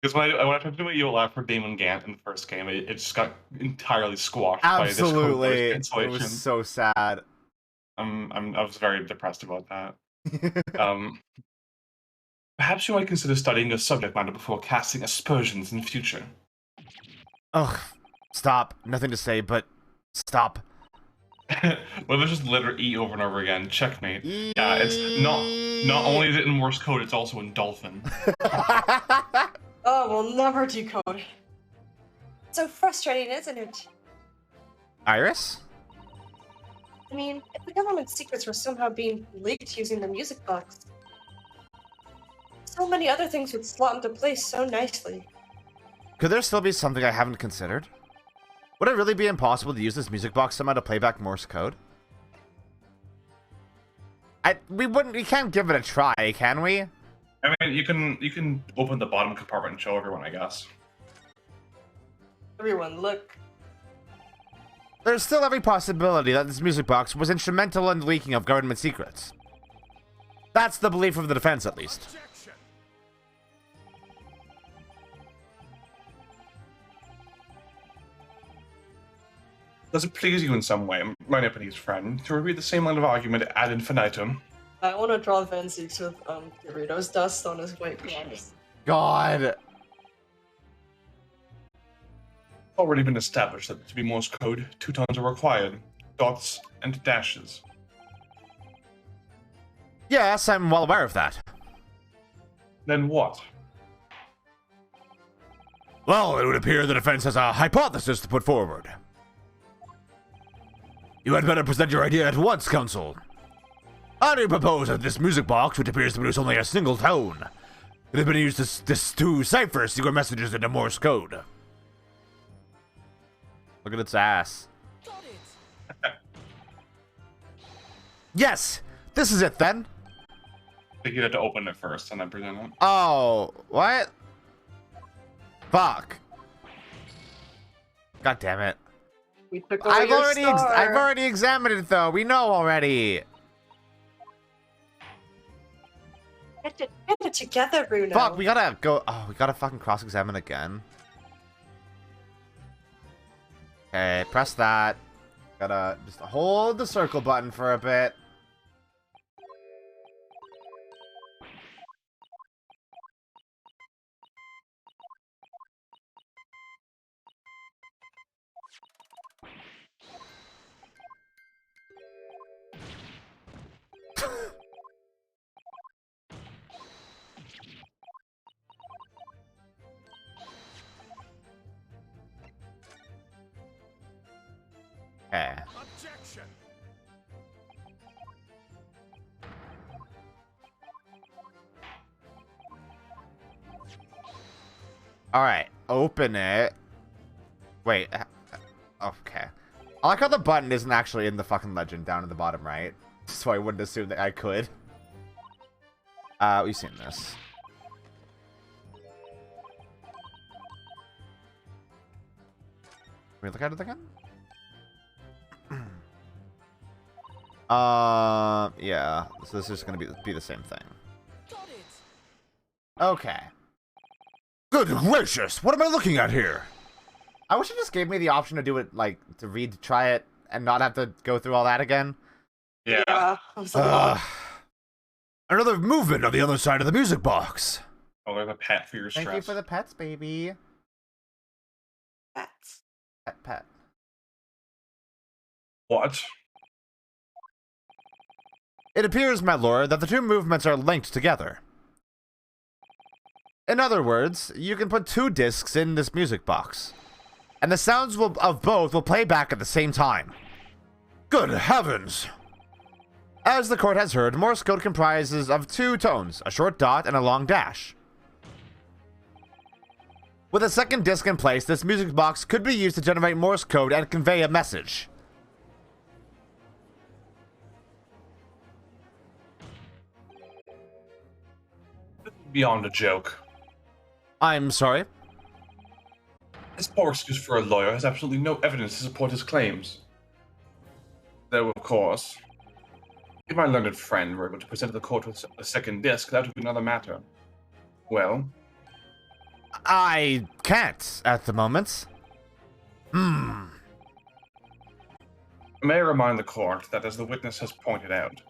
Because when I tried to do my evil laugh for Damon Gant in the first game, it just got entirely squashed Absolutely, by this it code was cancellation. so sad. I was very depressed about that. Perhaps you might consider studying a subject matter before casting aspersions in the future. Ugh, stop. Nothing to say, but stop. Well, there's just the letter E over and over again. Checkmate. Yeah, it's not only is it in Morse code, it's also in Dolphin. Oh, we'll never decode. So frustrating, isn't it? Iris? I mean, if the government secrets were somehow being leaked using the music box, so many other things would slot into place so nicely. Could there still be something I haven't considered? Would it really be impossible to use this music box somehow to play back Morse code? We can't give it a try, can we? I mean, you can open the bottom compartment and show everyone, I guess. Everyone, look. There's still every possibility that this music box was instrumental in the leaking of government secrets. That's the belief of the defense, at least. Does it please you in some way, my Nepalese friend, to repeat the same line of argument ad infinitum? I want to draw Venzeeks with Doritos dust on his white gloves. God. Already been established that to be Morse code, 2 tones are required. Dots and dashes. Yes, I'm well aware of that. Then what? Well, it would appear the defense has a hypothesis to put forward. You had better present your idea at once, counsel. How do you propose that this music box, which appears to produce only a single tone, could have been used to cipher secret messages into Morse code? Look at its ass. Yes! This is it then! I think you had to open it first and then present it. Oh, what? Fuck. God damn it. We took away your star. I've already examined it though. We know already. Get it together, Bruno. Fuck, we gotta go. Oh, we gotta fucking cross-examine again. Okay, press that. Gotta just hold the circle button for a bit. Okay. Objection. Alright, open it. Wait. Okay. I like how the button isn't actually in the fucking legend down at the bottom right. So I wouldn't assume that I could. We've seen this. Can we look at it again? Yeah. So this is gonna be the same thing. Okay. Good gracious! What am I looking at here? I wish it just gave me the option to do it, like, to try it, and not have to go through all that again. Yeah. That was a lot. Another movement on the other side of the music box. Oh, I have a pet for your stress. Thank you for the pets, baby. Bats. Pet. What? It appears, my lord, that the two movements are linked together. In other words, you can put two discs in this music box, and the sounds of both will play back at the same time. Good heavens! As the court has heard, Morse code comprises of two tones, a short dot and a long dash. With a second disc in place, this music box could be used to generate Morse code and convey a message. Beyond a joke. I'm sorry? This poor excuse for a lawyer has absolutely no evidence to support his claims. Though, of course, if my learned friend were able to present the court with a second disc, that would be another matter. Well, I can't at the moment. may I remind the court that, as the witness has pointed out,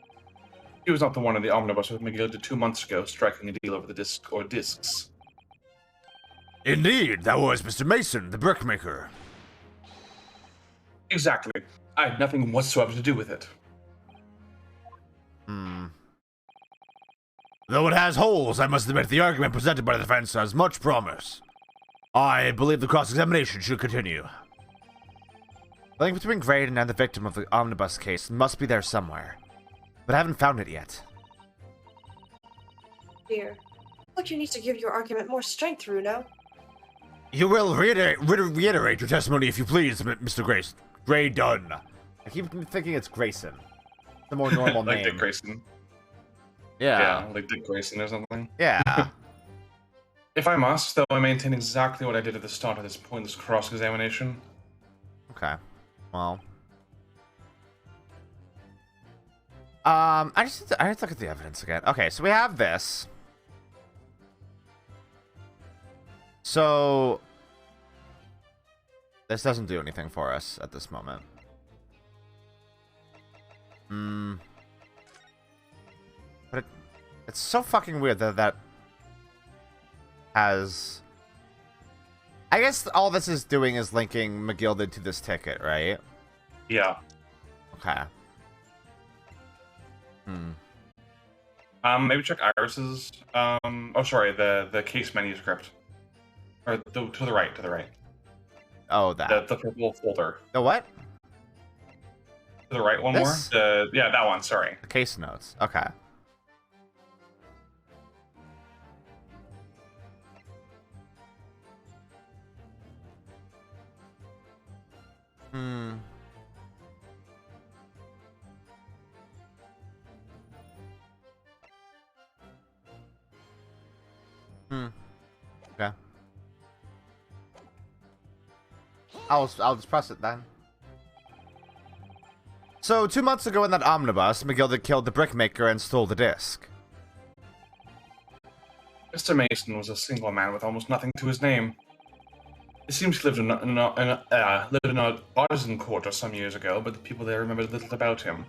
he was not the one in the omnibus with McGill 2 months ago striking a deal over the disc or discs. Indeed, that was Mr. Mason, the brickmaker. Exactly. I had nothing whatsoever to do with it. Though it has holes, I must admit the argument presented by the defense has much promise. I believe the cross-examination should continue. The link between Graydon and the victim of the omnibus case must be there somewhere, but I haven't found it yet. Dear. Look, you need to give your argument more strength, Runo. You will reiterate your testimony if you please, Mr. Graydon. I keep thinking it's Grayson. The more normal Like name. Dick Grayson. Yeah. Like Dick Grayson or something. Yeah. If I must, though, I maintain exactly what I did at the start of this pointless cross-examination. Okay. Well. I just have to look at the evidence again. Okay, so we have this. So this doesn't do anything for us at this moment. But it's so fucking weird that has. I guess all this is doing is linking McGilded to this ticket, right? Yeah. Okay. Maybe check Iris's. Oh, sorry, the case manuscript. Or to the right, Oh, that. The purple folder. The what? To the right, one This? more. Yeah, that one. Sorry. The case notes. Okay. Okay. I'll just press it then. So, 2 months ago in that omnibus, McGilded killed the brickmaker and stole the disc. Mr. Mason was a single man with almost nothing to his name. It seems he lived in an artisan quarter some years ago, but the people there remembered little about him.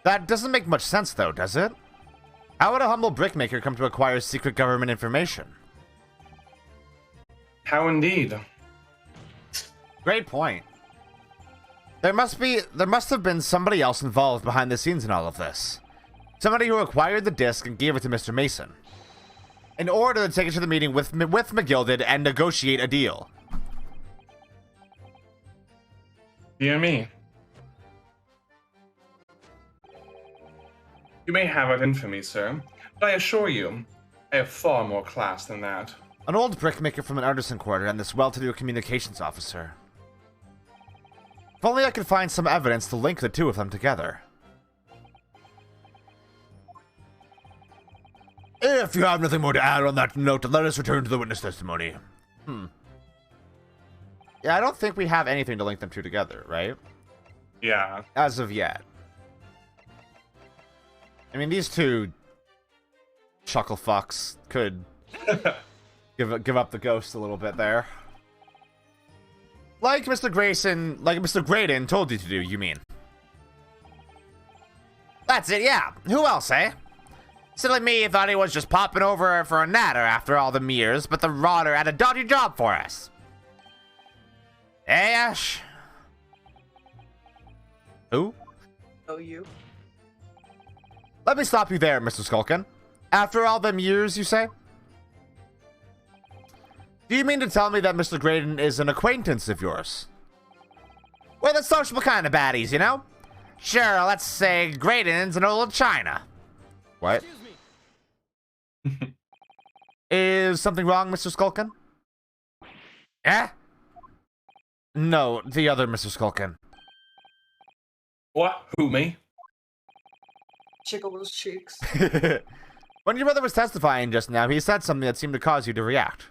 That doesn't make much sense, though, does it? How would a humble brickmaker come to acquire secret government information? How indeed? Great point. There must have been somebody else involved behind the scenes in all of this. Somebody who acquired the disc and gave it to Mr. Mason, in order to take it to the meeting with McGilded and negotiate a deal. Dear me. You may have it in for me, sir, but I assure you, I have far more class than that. An old brickmaker from an artisan quarter and this well-to-do communications officer. If only I could find some evidence to link the two of them together. If you have nothing more to add on that note, let us return to the witness testimony. Yeah, I don't think we have anything to link them two together, right? Yeah. As of yet. I mean, these two chuckle fucks could give up the ghost a little bit there. Like Mr. Graydon told you to do, you mean? That's it, yeah. Who else, eh? Silly me thought he was just popping over for a natter after all them years, but the rotter had a dodgy job for us. Hey, Ash? Who? Oh, you. Let me stop you there, Mr. Skulkin. After all them years, you say? Do you mean to tell me that Mr. Graydon is an acquaintance of yours? We're the sociable kind of baddies, you know? Sure, let's say Graydon's an old China. What? Is something wrong, Mr. Skulkin? Eh? No, the other Mr. Skulkin. What? Who, me? Jiggle those cheeks. When your brother was testifying just now, he said something that seemed to cause you to react.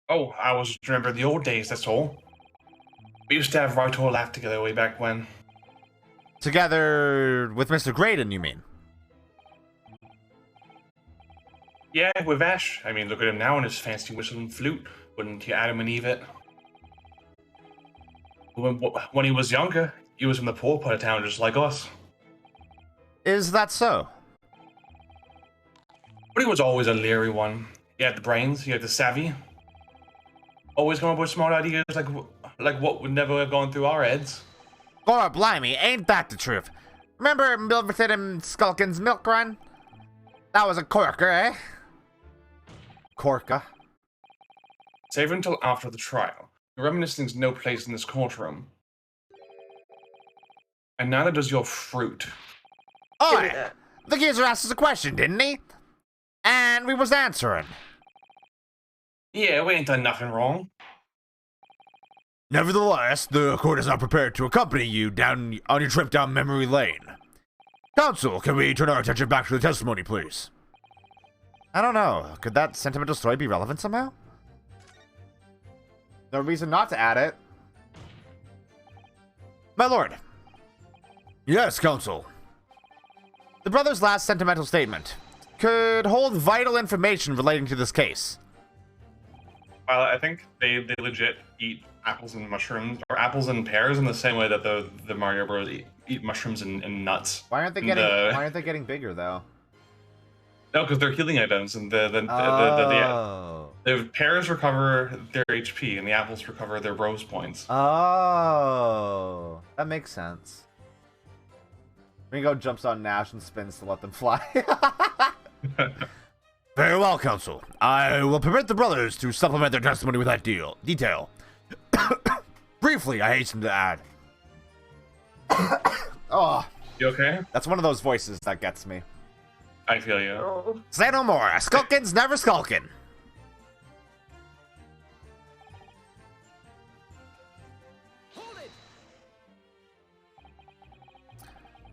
Oh, I was remembering the old days, that's all. We used to have right or laugh together way back when. Together with Mr. Graydon, you mean? Yeah, with Ash. I mean, look at him now in his fancy whistle and flute. Wouldn't you Adam and Eve it? When he was younger, he was from the poor part of town just like us. Is that so? But he was always a leery one. He had the brains, he had the savvy. Always coming up with smart ideas like what would never have gone through our heads. Or blimey, ain't that the truth? Remember Milverton and Skulkin's milk run? That was a corker, eh? Corker. Save it until after the trial. Your reminiscing's no place in this courtroom. And neither does your fruit. Give me Oi! that. The geezer asked us a question, didn't he? And we was answering. Yeah, we ain't done nothing wrong. Nevertheless, the court is not prepared to accompany you down on your trip down memory lane. Counsel, can we turn our attention back to the testimony, please? I don't know. Could that sentimental story be relevant somehow? No reason not to add it. My lord. Yes, counsel. The brother's last sentimental statement could hold vital information relating to this case. Well, I think they legit eat apples and mushrooms, or apples and pears in the same way that the Mario Bros. Eat mushrooms and nuts. Why aren't they getting bigger though? No, because they're healing items, and the pears recover their HP, and the apples recover their bros points. Oh, that makes sense. Ringo jumps on Nash and spins to let them fly. Very well, counsel. I will permit the brothers to supplement their testimony with that detail. Briefly, I hasten to add. Oh, You okay? that's one of those voices that gets me. I feel you. Oh. Say no more. Skulkin's never skulkin'.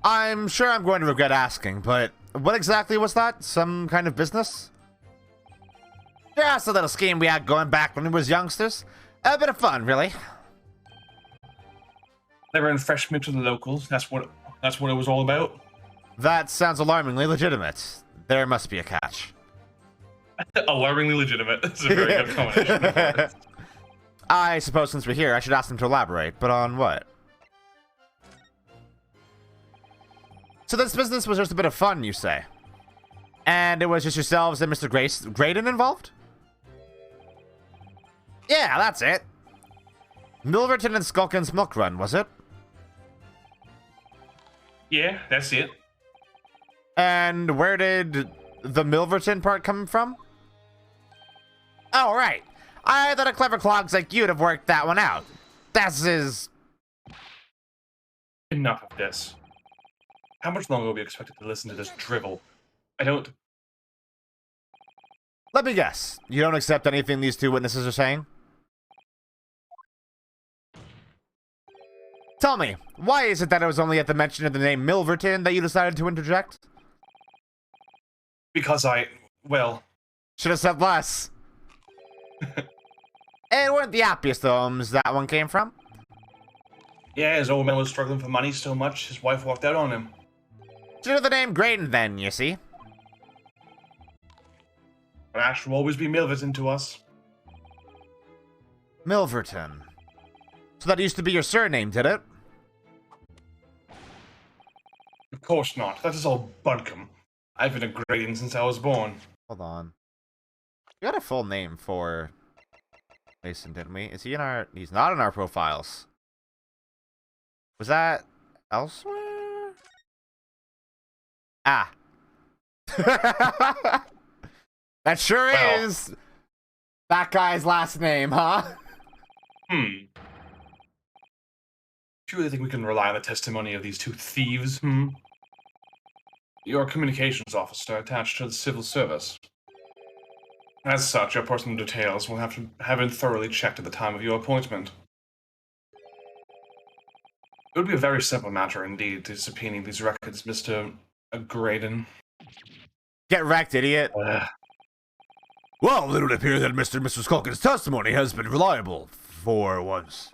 I'm sure I'm going to regret asking, but what exactly was that? Some kind of business? Just a little scheme we had going back when we was youngsters. A bit of fun, really. They were in fresh meat to the locals. That's what it was all about. That sounds alarmingly legitimate. There must be a catch. Alarmingly legitimate. That's a very good combination of words. I suppose since we're here, I should ask them to elaborate, but on what? So this business was just a bit of fun, you say? And it was just yourselves and Mr. Graydon involved? Yeah, that's it. Milverton and Skulkin's milk run, was it? Yeah, that's it. And where did the Milverton part come from? Oh, right. I thought a clever clogs like you'd have worked that one out. This is... Enough of this. How much longer will we expected to listen to this drivel? I don't... Let me guess. You don't accept anything these two witnesses are saying? Tell me, why is it that it was only at the mention of the name Milverton that you decided to interject? Because well... Should have said less. It weren't the happiest homes that one came from. Yeah, his old man was struggling for money so much, his wife walked out on him. Should have the name Graydon then, you see. But Ash will always be Milverton to us. Milverton. So that used to be your surname, did it? Of course not. That is all bunkum. I've been a Graydon since I was born. Hold on. We got a full name for Mason, didn't we? Is he in our... He's not in our profiles. Was that elsewhere? Ah. That sure is that guy's last name, huh? Do you really think we can rely on the testimony of these two thieves, You're a communications officer attached to the civil service. As such, your personal details will have to have been thoroughly checked at the time of your appointment. It would be a very simple matter indeed to subpoena these records, Mr. Graydon. Get wrecked, idiot. Well, it would appear that Mr. and Mrs. Skulkin's testimony has been reliable, for once.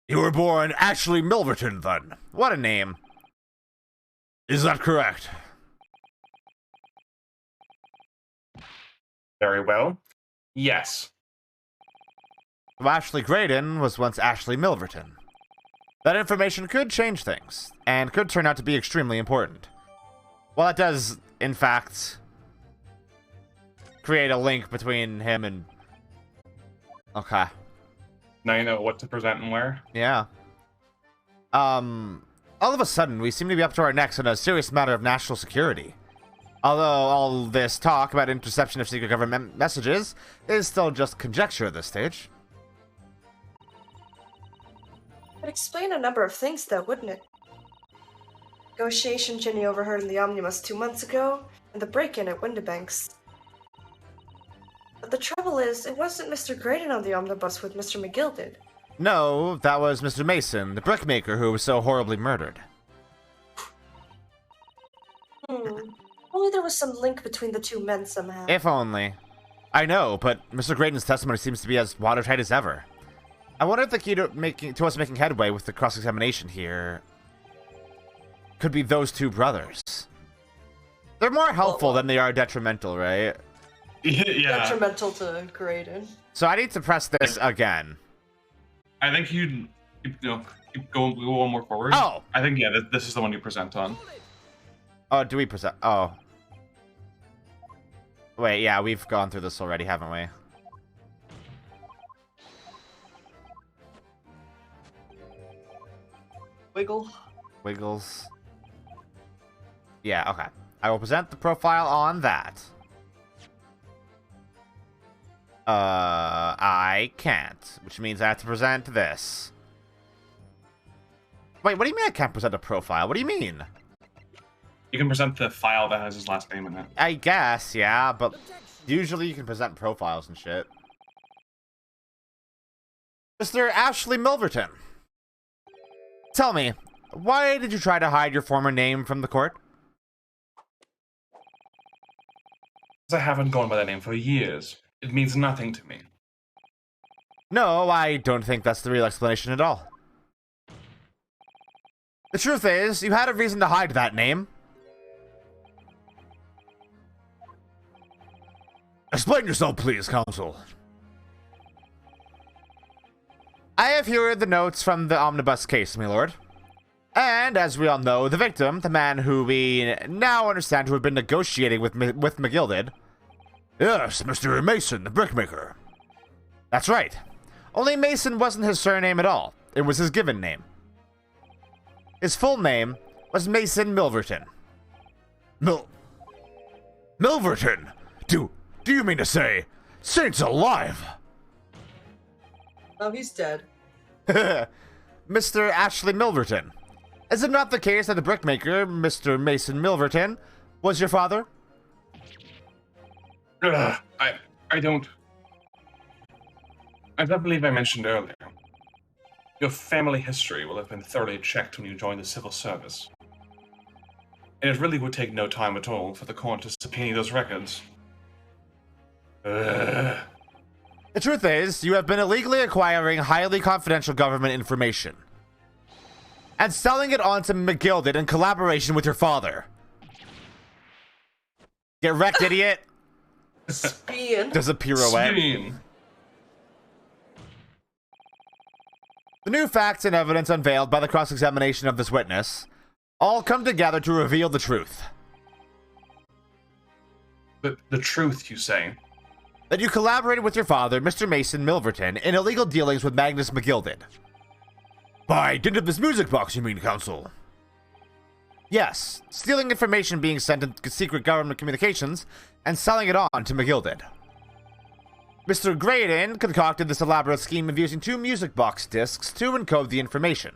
You were born Ashley Milverton, then. What a name. Is that correct? Very well. Yes. So Ashley Graydon was once Ashley Milverton. That information could change things, and could turn out to be extremely important. Well, it does, in fact, create a link between him and... Okay. Now you know what to present and where. Yeah. All of a sudden, we seem to be up to our necks in a serious matter of national security. Although all this talk about interception of secret government messages is still just conjecture at this stage. It'd explain a number of things, though, wouldn't it? Negotiation Ginny overheard in the omnibus 2 months ago, and the break-in at Windibanks. But the trouble is, it wasn't Mr. Graydon on the omnibus with Mr. McGill did. No, that was Mr. Mason, the brickmaker who was so horribly murdered. Only there was some link between the two men somehow. If only. I know, but Mr. Graydon's testimony seems to be as watertight as ever. I wonder if the key to us making headway with the cross-examination here could be those two brothers. They're more helpful than they are detrimental, right? Yeah. Detrimental to Graydon. So I need to press this again. I think you keep going one more forward. Oh! I think, yeah, this is the one you present on. Oh, do we present? Oh. Wait, yeah, we've gone through this already, haven't we? Wiggles. Yeah, okay. I will present the profile on that. I can't, which means I have to present this. Wait, what do you mean I can't present a profile? What do you mean? You can present the file that has his last name in it. I guess, yeah, but usually you can present profiles and shit. Mr. Ashley Milverton, tell me, why did you try to hide your former name from the court? I haven't gone by that name for years. It means nothing to me. No, I don't think that's the real explanation at all. The truth is, you had a reason to hide that name. Explain yourself, please, Counsel. I have here the notes from the omnibus case, my lord. And, as we all know, the victim, the man who we now understand to have been negotiating with McGilded. Yes, Mr. Mason, the brickmaker. That's right. Only Mason wasn't his surname at all. It was his given name. His full name was Mason Milverton. Milverton? Do you mean to say, saints alive? Oh, he's dead. Mr. Ashley Milverton. Is it not the case that the brickmaker, Mr. Mason Milverton, was your father? I don't believe I mentioned earlier. Your family history will have been thoroughly checked when you join the civil service. And it really would take no time at all for the court to subpoena those records. The truth is, you have been illegally acquiring highly confidential government information and selling it on to McGilded in collaboration with your father. Get wrecked, idiot! Spian. Does a pirouette. Spian. The new facts and evidence unveiled by the cross-examination of this witness all come together to reveal the truth. The truth, you say? That you collaborated with your father, Mr. Mason Milverton, in illegal dealings with Magnus McGilded. By dint of this music box, you mean, Counsel? Yes, stealing information being sent in secret government communications and selling it on to McGilded. Mr. Graydon concocted this elaborate scheme of using 2 music box discs to encode the information,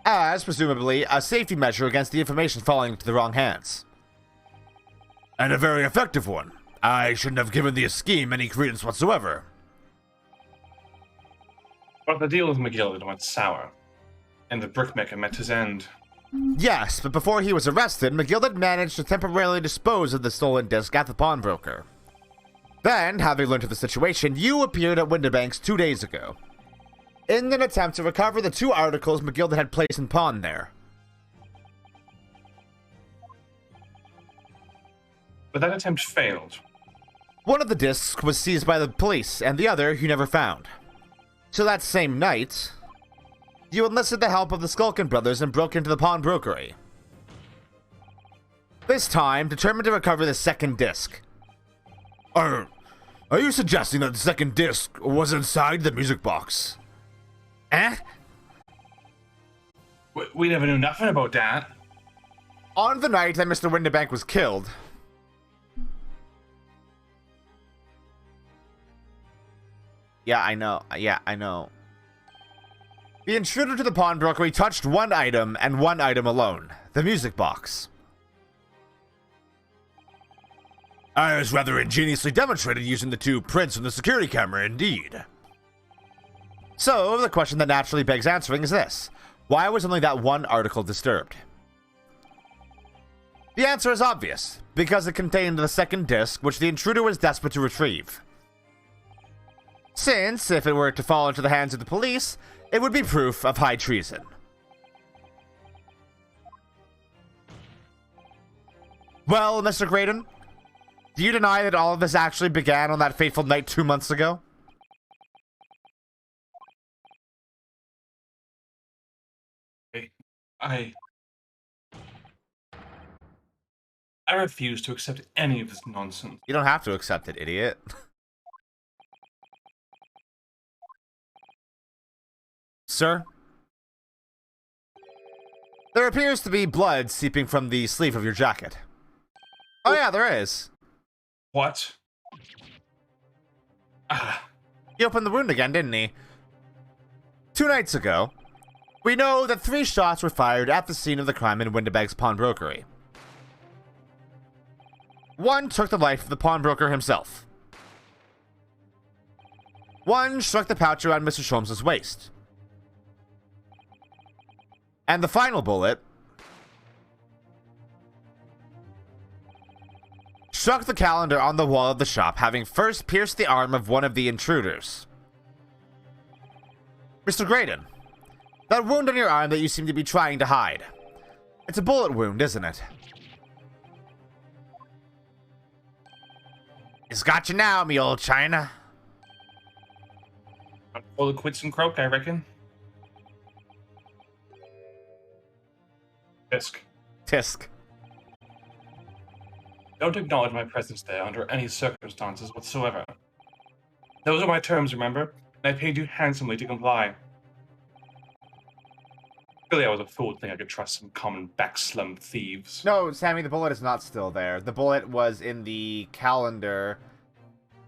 as presumably a safety measure against the information falling into the wrong hands. And a very effective one. I shouldn't have given the scheme any credence whatsoever. But the deal with McGilded went sour, and the brickmaker met his end. Yes, but before he was arrested, McGilded managed to temporarily dispose of the stolen disc at the pawnbroker. Then, having learned of the situation, you appeared at Windibanks 2 days ago, in an attempt to recover the 2 articles McGilded had placed in pawn there. But that attempt failed. One of the discs was seized by the police, and the other you never found. So that same night, you enlisted the help of the Skulkin brothers and broke into the pawnbrokery. This time, determined to recover the second disc. Are you suggesting that the second disc was inside the music box? Eh? We never knew nothing about that. On the night that Mr. Windibank was killed, I know. The intruder to the pawnbroker touched one item and one item alone, the music box. As rather ingeniously demonstrated using the 2 prints from the security camera, indeed. So, the question that naturally begs answering is this. Why was only that one article disturbed? The answer is obvious, because it contained the second disc, which the intruder was desperate to retrieve. Since, if it were to fall into the hands of the police, it would be proof of high treason. Well, Mr. Graydon, do you deny that all of this actually began on that fateful night 2 months ago? I refuse to accept any of this nonsense. You don't have to accept it, idiot. Sir? There appears to be blood seeping from the sleeve of your jacket. Oh yeah, there is. What? He opened the wound again, didn't he? 2 nights ago, we know that 3 shots were fired at the scene of the crime in Windibank's pawnbrokery. 1 took the life of the pawnbroker himself. 1 struck the pouch around Mr. Sholmes' waist. And the final bullet struck the calendar on the wall of the shop, having first pierced the arm of one of the intruders. Mr. Graydon, that wound on your arm that you seem to be trying to hide. It's a bullet wound, isn't it? It's got you now, me old China. All the quits and croak, I reckon. Fisk. Tisk. Don't acknowledge my presence there under any circumstances whatsoever. Those are my terms, remember? And I paid you handsomely to comply. Really, I was a fool to think I could trust some common backslum thieves. No, Sammy, the bullet is not still there. The bullet was in the calendar,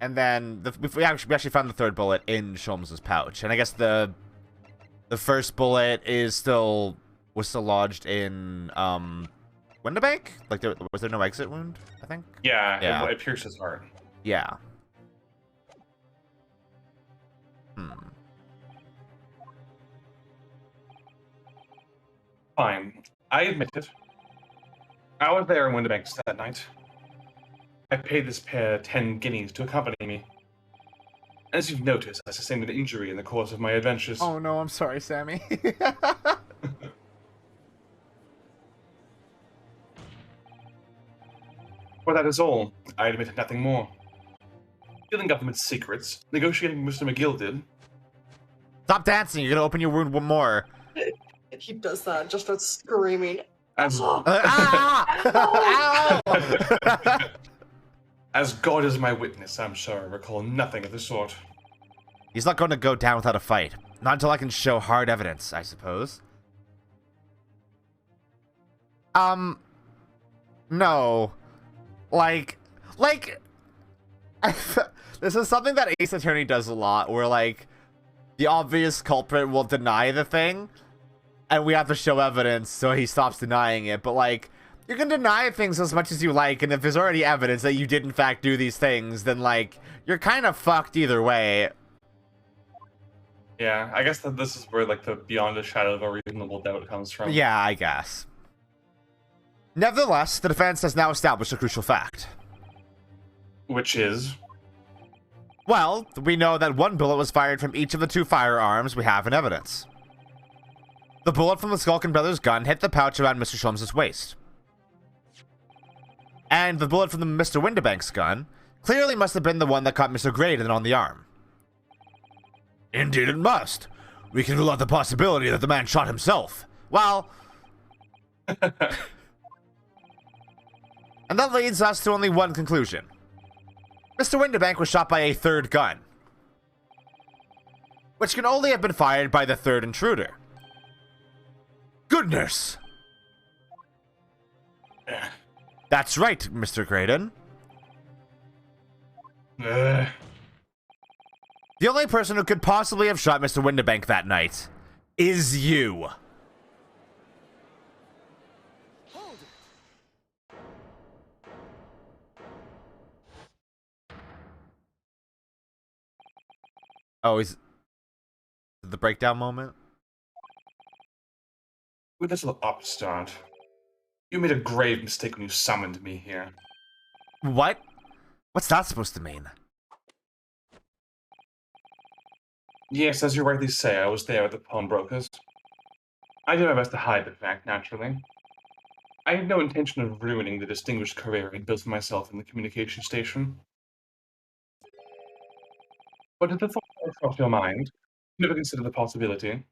and then we actually found the third bullet in Sholmes' pouch. And I guess the first bullet was still lodged in Windibank? Like, was there no exit wound, I think? Yeah. It pierced his heart. Yeah. Fine. I admit it. I was there in Windibank that night. I paid this pair 10 guineas to accompany me. As you've noticed, I sustained an injury in the course of my adventures. Oh no, I'm sorry, Sammy. Well, that is all. I admit nothing more. Stealing government secrets, negotiating with Mr. McGill did. Stop dancing, you're gonna open your wound one more. He does that and just starts screaming. As, Ah! Ow! as God is my witness, I'm sure I recall nothing of the sort. He's not going to go down without a fight. Not until I can show hard evidence, I suppose. No. Like, this is something that Ace Attorney does a lot, where, like, the obvious culprit will deny the thing, and we have to show evidence so he stops denying it. But, like, you can deny things as much as you like, and if there's already evidence that you did in fact do these things, then, like, you're kind of fucked either way. Yeah, I guess that this is where, like, the beyond a shadow of a reasonable doubt comes from. Yeah, I guess. Nevertheless, the defense has now established a crucial fact. Which is? Well, we know that one bullet was fired from each of the two firearms we have in evidence. The bullet from the Skulkin Brothers' gun hit the pouch around Mr. Sholmes' waist. And the bullet from the Mr. Windibank's gun clearly must have been the one that caught Mr. Graydon on the arm. Indeed it must. We can rule out the possibility that the man shot himself. Well... And that leads us to only one conclusion. Mr. Windibank was shot by a third gun, which can only have been fired by the third intruder. Goodness! That's right, Mr. Graydon. The only person who could possibly have shot Mr. Windibank that night is you. Oh, is the breakdown moment? With this little upstart, you made a grave mistake when you summoned me here. What? What's that supposed to mean? Yes, as you rightly say, I was there at the pawnbrokers. I did my best to hide the fact, naturally. I had no intention of ruining the distinguished career I built for myself in the communication station. But did the thought cross your mind? Never considered the possibility.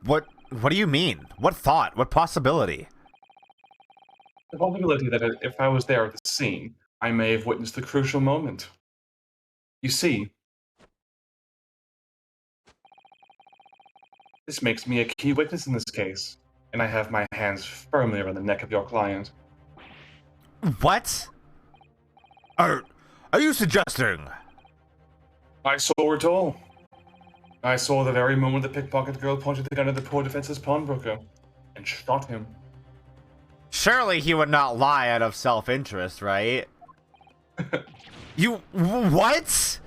What do you mean? What thought? What possibility? The possibility that if I was there at the scene, I may have witnessed the crucial moment. You see, this makes me a key witness in this case, and I have my hands firmly around the neck of your client. What? Are you suggesting? I saw it all. I saw the very moment the pickpocket girl pointed the gun at the poor defenseless pawnbroker and shot him. Surely he would not lie out of self-interest, right? What?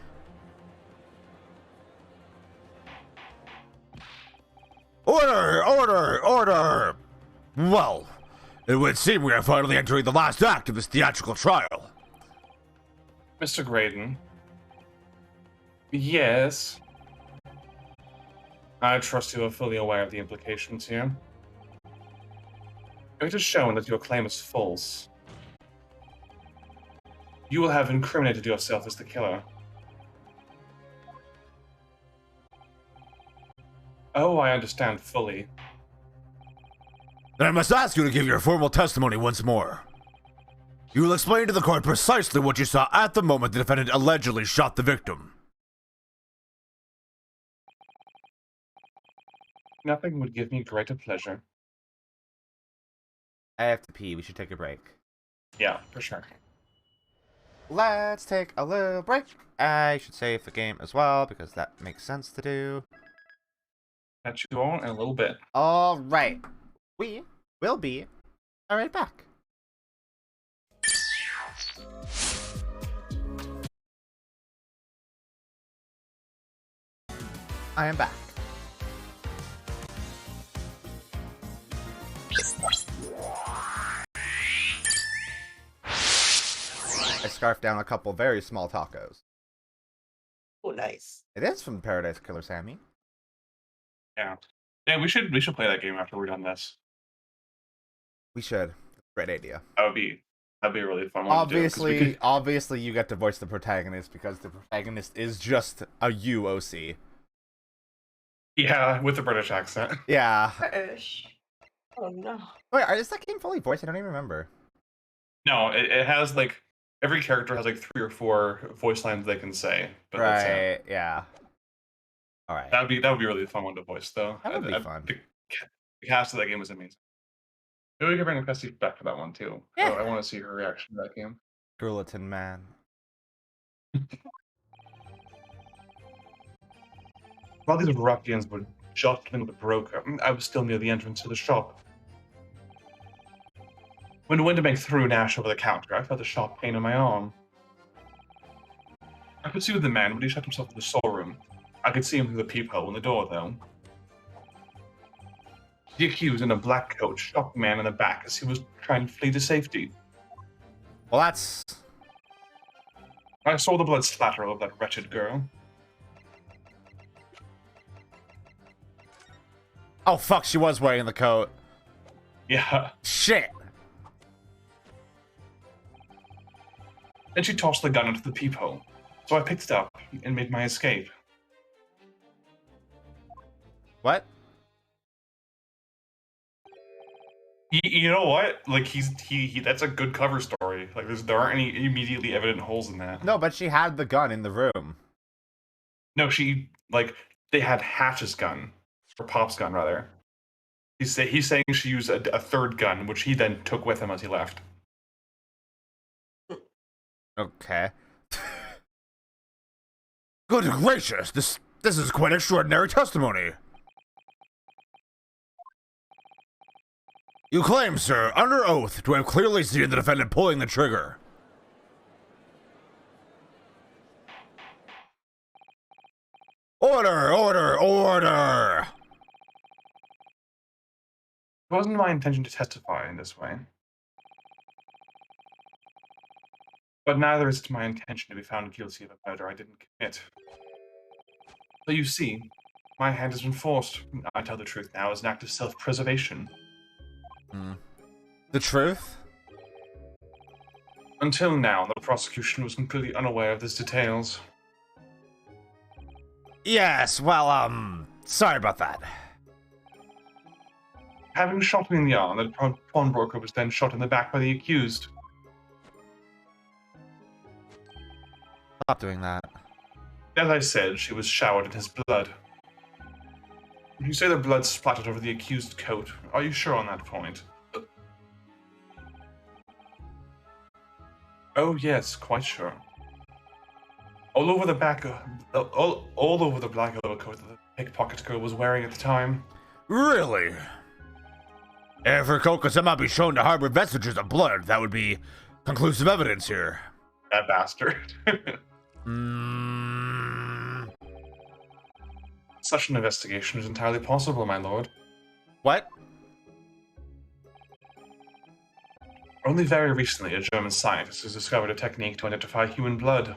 Order! Order! Order! Well, It would seem we are finally entering the last act of this theatrical trial. Mr. Graydon. Yes. I trust you are fully aware of the implications here. It has shown that your claim is false. You will have incriminated yourself as the killer. Oh, I understand fully. Then I must ask you to give your formal testimony once more. You will explain to the court precisely what you saw at the moment the defendant allegedly shot the victim. Nothing would give me greater pleasure. I have to pee. We should take a break. Yeah, for sure. Let's take a little break. I should save the game as well because that makes sense to do. Catch you all in a little bit. All right. We will be right back. I am back. I scarfed down a couple very small tacos. Oh, nice. It is from Paradise Killer Sammy. Yeah. Yeah, we should play that game after we're done this. We should. Great idea. That'd be a really fun one to do, 'cause we could- Obviously, you get to voice the protagonist because the protagonist is just a UOC. Yeah, with the British accent. Yeah. British. Oh no. Wait, is that game fully voiced? I don't even remember. No, it has like every character has like 3 or 4 voice lines they can say. But that's it. Right. Yeah. All right. That would be a really fun one to voice though. That would be fun. The cast of that game was amazing. Maybe we can bring Christy back for that one too. Yeah. I want to see her reaction to that game. Grulatin Man. While these ruffians were jostling the broker, I was still near the entrance to the shop. When Windermere threw Nash over the counter, I felt a sharp pain in my arm. I pursued the man, but he shut himself in the storeroom. I could see him through the peephole in the door, though. The accused in a black coat shot the man in the back as he was trying to flee to safety. Well, that's... I saw the blood splatter over that wretched girl. Oh, fuck, she was wearing the coat. Yeah. Shit. Then she tossed the gun into the peephole, so I picked it up and made my escape. What? You know what? Like he that's a good cover story. Like there aren't any immediately evident holes in that. No, but she had the gun in the room. No, they had Hatch's gun, or Pop's gun rather. He's saying she used a third gun, which he then took with him as he left. Okay. Good gracious, this is quite extraordinary testimony. You claim, sir, under oath, to have clearly seen the defendant pulling the trigger. Order, order, order! It wasn't my intention to testify in this way. But neither is it my intention to be found guilty of a murder I didn't commit. So you see, my hand has been forced, I tell the truth now, as an act of self-preservation. The truth? Until now, the prosecution was completely unaware of these details. Yes, well, sorry about that. Having shot me in the arm, the pawnbroker was then shot in the back by the accused. Stop doing that. As I said, she was showered in his blood. You say the blood splattered over the accused coat. Are you sure on that point? Oh yes, quite sure. All over the back, all over the black overcoat that the pickpocket girl was wearing at the time. Really? If her coat could somehow be shown to harbor vestiges of blood, that would be conclusive evidence here. That bastard. Such an investigation is entirely possible, my lord. What? Only very recently, a German scientist has discovered a technique to identify human blood.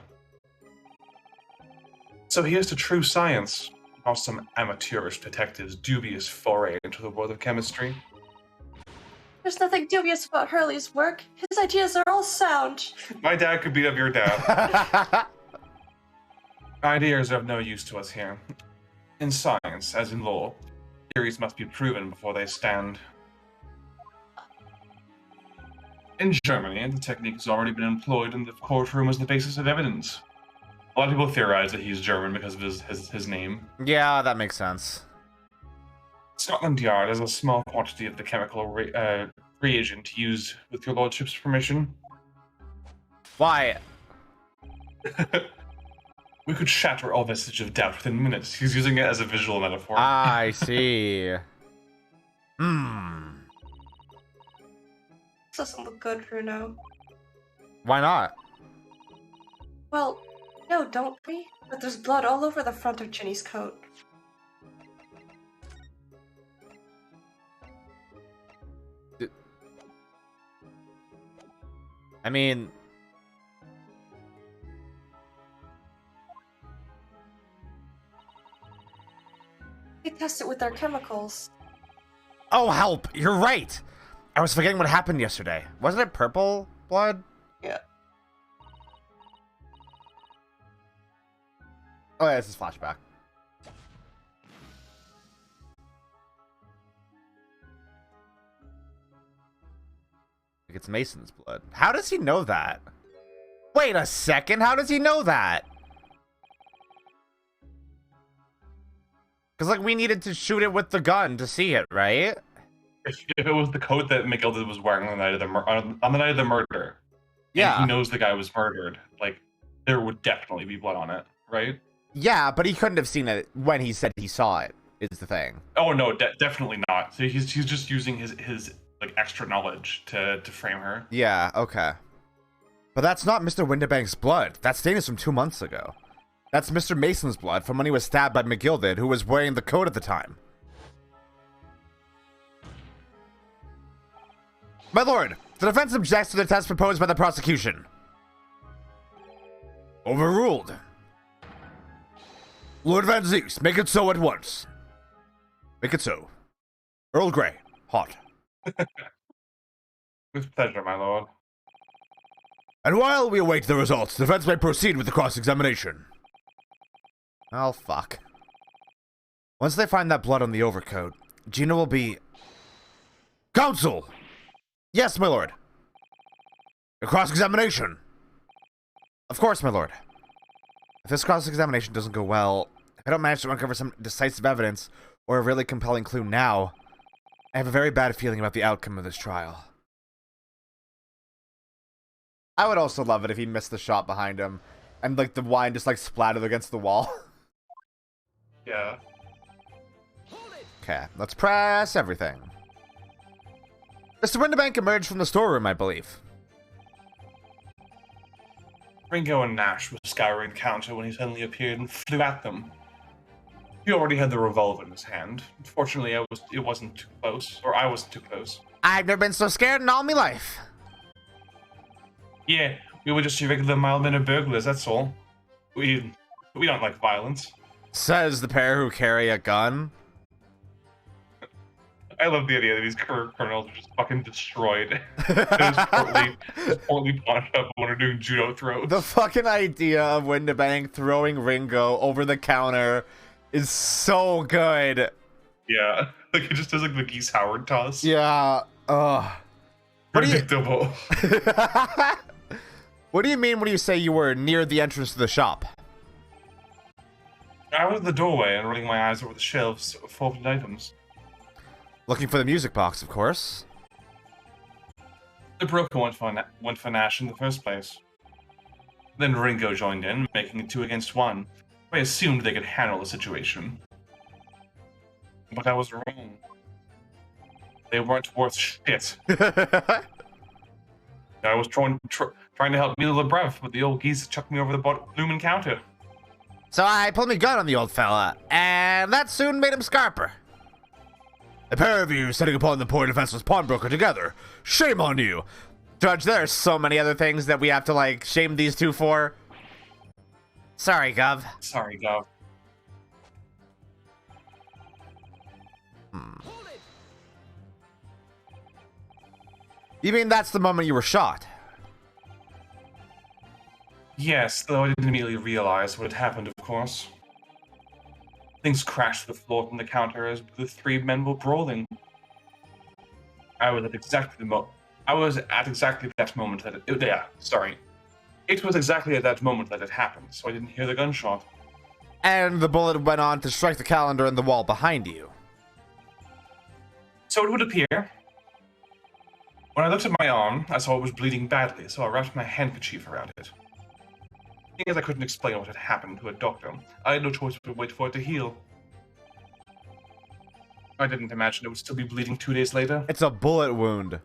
So here's to true science, not some amateurish detective's dubious foray into the world of chemistry. There's nothing dubious about Hurley's work. His ideas are all sound. My dad could beat up your dad. Ideas are of no use to us here. In science, as in law, theories must be proven before they stand. In Germany, the technique has already been employed in the courtroom as the basis of evidence. A lot of people theorize that he's German because of his name. Yeah, that makes sense. Scotland Yard has a small quantity of the chemical reagent used with your lordship's permission. Why? We could shatter all vestige of doubt within minutes. He's using it as a visual metaphor. I see. Hmm. This doesn't look good, Bruno. Why not? Well, no, don't we? But there's blood all over the front of Ginny's coat. I mean... They test it with their chemicals. Oh, help! You're right! I was forgetting what happened yesterday. Wasn't it purple blood? Yeah. Oh yeah, this is flashback. Like it's Mason's blood. How does he know that? Wait a second, how does he know that? Because, like, we needed to shoot it with the gun to see it, right? If it was the coat that McGilda was wearing on the night of the on the night of the murder, Yeah. and he knows the guy was murdered, like, there would definitely be blood on it, right? Yeah, but he couldn't have seen it when he said he saw it, is the thing. Oh no, definitely not. So he's just using his like extra knowledge to frame her. Yeah, okay. But that's not Mr. Windibank's blood. That stain is from 2 months ago. That's Mr. Mason's blood from when he was stabbed by McGilded, who was wearing the coat at the time. My lord, the defense objects to the test proposed by the prosecution. Overruled. Lord Van Zeus, make it so at once. Make it so. Earl Grey, hot. With pleasure, my lord. And while we await the results, the defense may proceed with the cross-examination. Oh, fuck. Once they find that blood on the overcoat, Gina will be... Counsel! Yes, my lord. A cross-examination. Of course, my lord. If this cross-examination doesn't go well, if I don't manage to uncover some decisive evidence or a really compelling clue now, I have a very bad feeling about the outcome of this trial. I would also love it if he missed the shot behind him and, like, the wine just, like, splattered against the wall. Yeah. Okay, let's press everything. Mr. Windibank emerged from the storeroom, I believe. Ringo and Nash were scouring the counter when he suddenly appeared and flew at them. He already had the revolver in his hand. Fortunately, it wasn't too close, or I wasn't too close. I've never been so scared in all my life. Yeah, we were just your regular mild-mannered burglars, that's all. We don't like violence. Says the pair who carry a gun. I love the idea that these criminals are just fucking destroyed. They're just portly punched up when they're doing judo throws. The fucking idea of Windibank throwing Ringo over the counter is so good. Yeah, like it just does like the Geese Howard toss. Yeah, Predictable. What do you mean when you say you were near the entrance to the shop? I was at the doorway and rolling my eyes over the shelves of folded items. Looking for the music box, of course. The broker went for Nash in the first place. Then Ringo joined in, making it 2 against 1. I assumed they could handle the situation. But I was wrong. They weren't worth shit. I was trying to help Mila LeBrev, but the old geese chucked me over the blooming counter. So I pulled my gun on the old fella, and that soon made him scarper. A pair of you setting upon the poor defenseless pawnbroker together. Shame on you. Judge, there are so many other things that we have to, like, shame these two for. Sorry, Gov. Sorry, Gov. You mean that's the moment you were shot? Yes, though I didn't immediately realize what had happened, of course. Things crashed to the floor from the counter as the three men were brawling. I was at exactly that moment that It was exactly at that moment that it happened, so I didn't hear the gunshot. And the bullet went on to strike the calendar in the wall behind you. So it would appear. When I looked at my arm, I saw it was bleeding badly, so I wrapped my handkerchief around it. Seeing as I couldn't explain what had happened to a doctor, I had no choice but to wait for it to heal. I didn't imagine it would still be bleeding 2 days later. It's a bullet wound.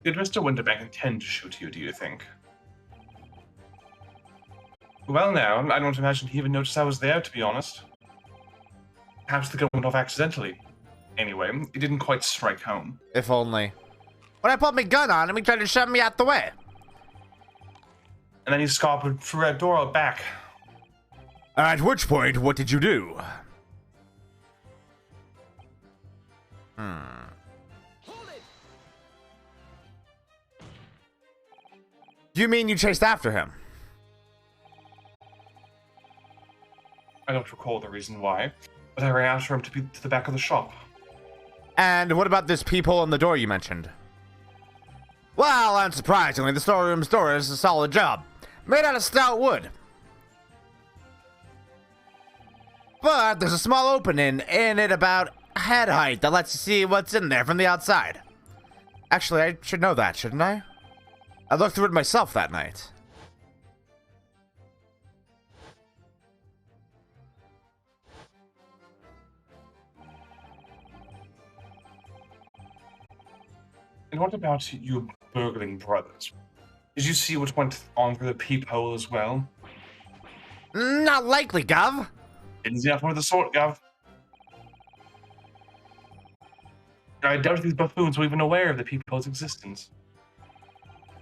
Did Mr. Winterbank intend to shoot you, do you think? Well, now, I don't imagine he even noticed I was there, to be honest. Perhaps the gun went off accidentally. Anyway, it didn't quite strike home. If only. When I pulled my gun on him, he tried to shove me out the way. And then he scarpered through that door out back. At which point, what did you do? Do you mean you chased after him? I don't recall the reason why, but I ran after him to the back of the shop. And what about this peephole in the door you mentioned? Well, unsurprisingly, the storeroom's door is a solid job, made out of stout wood. But there's a small opening in it about head height that lets you see what's in there from the outside. Actually, I should know that, shouldn't I? I looked through it myself that night. And what about your burgling brothers? Did you see what went on through the peephole as well? Not likely, Gov. Didn't see nothing of the sort, Gov. I doubt if these buffoons were even aware of the peephole's existence.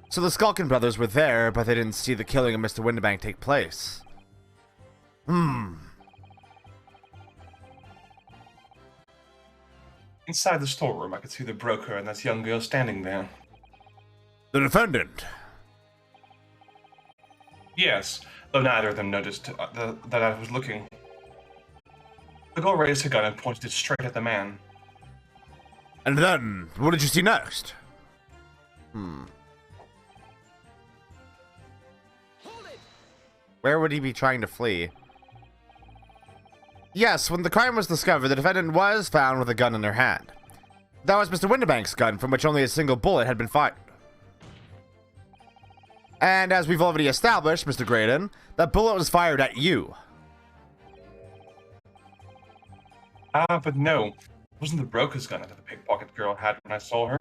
So the Skulkin brothers were there, but they didn't see the killing of Mr. Winterbank take place. Inside the storeroom, I could see the broker and that young girl standing there. The defendant. Yes, though neither of them noticed that I was looking. The girl raised her gun and pointed it straight at the man. And then, what did you see next? Where would he be trying to flee? Yes, when the crime was discovered, the defendant was found with a gun in her hand. That was Mr. Winterbank's gun, from which only a single bullet had been fired. And as we've already established, Mr. Graydon, that bullet was fired at you. But no. It wasn't the broker's gun that the pickpocket girl had when I saw her.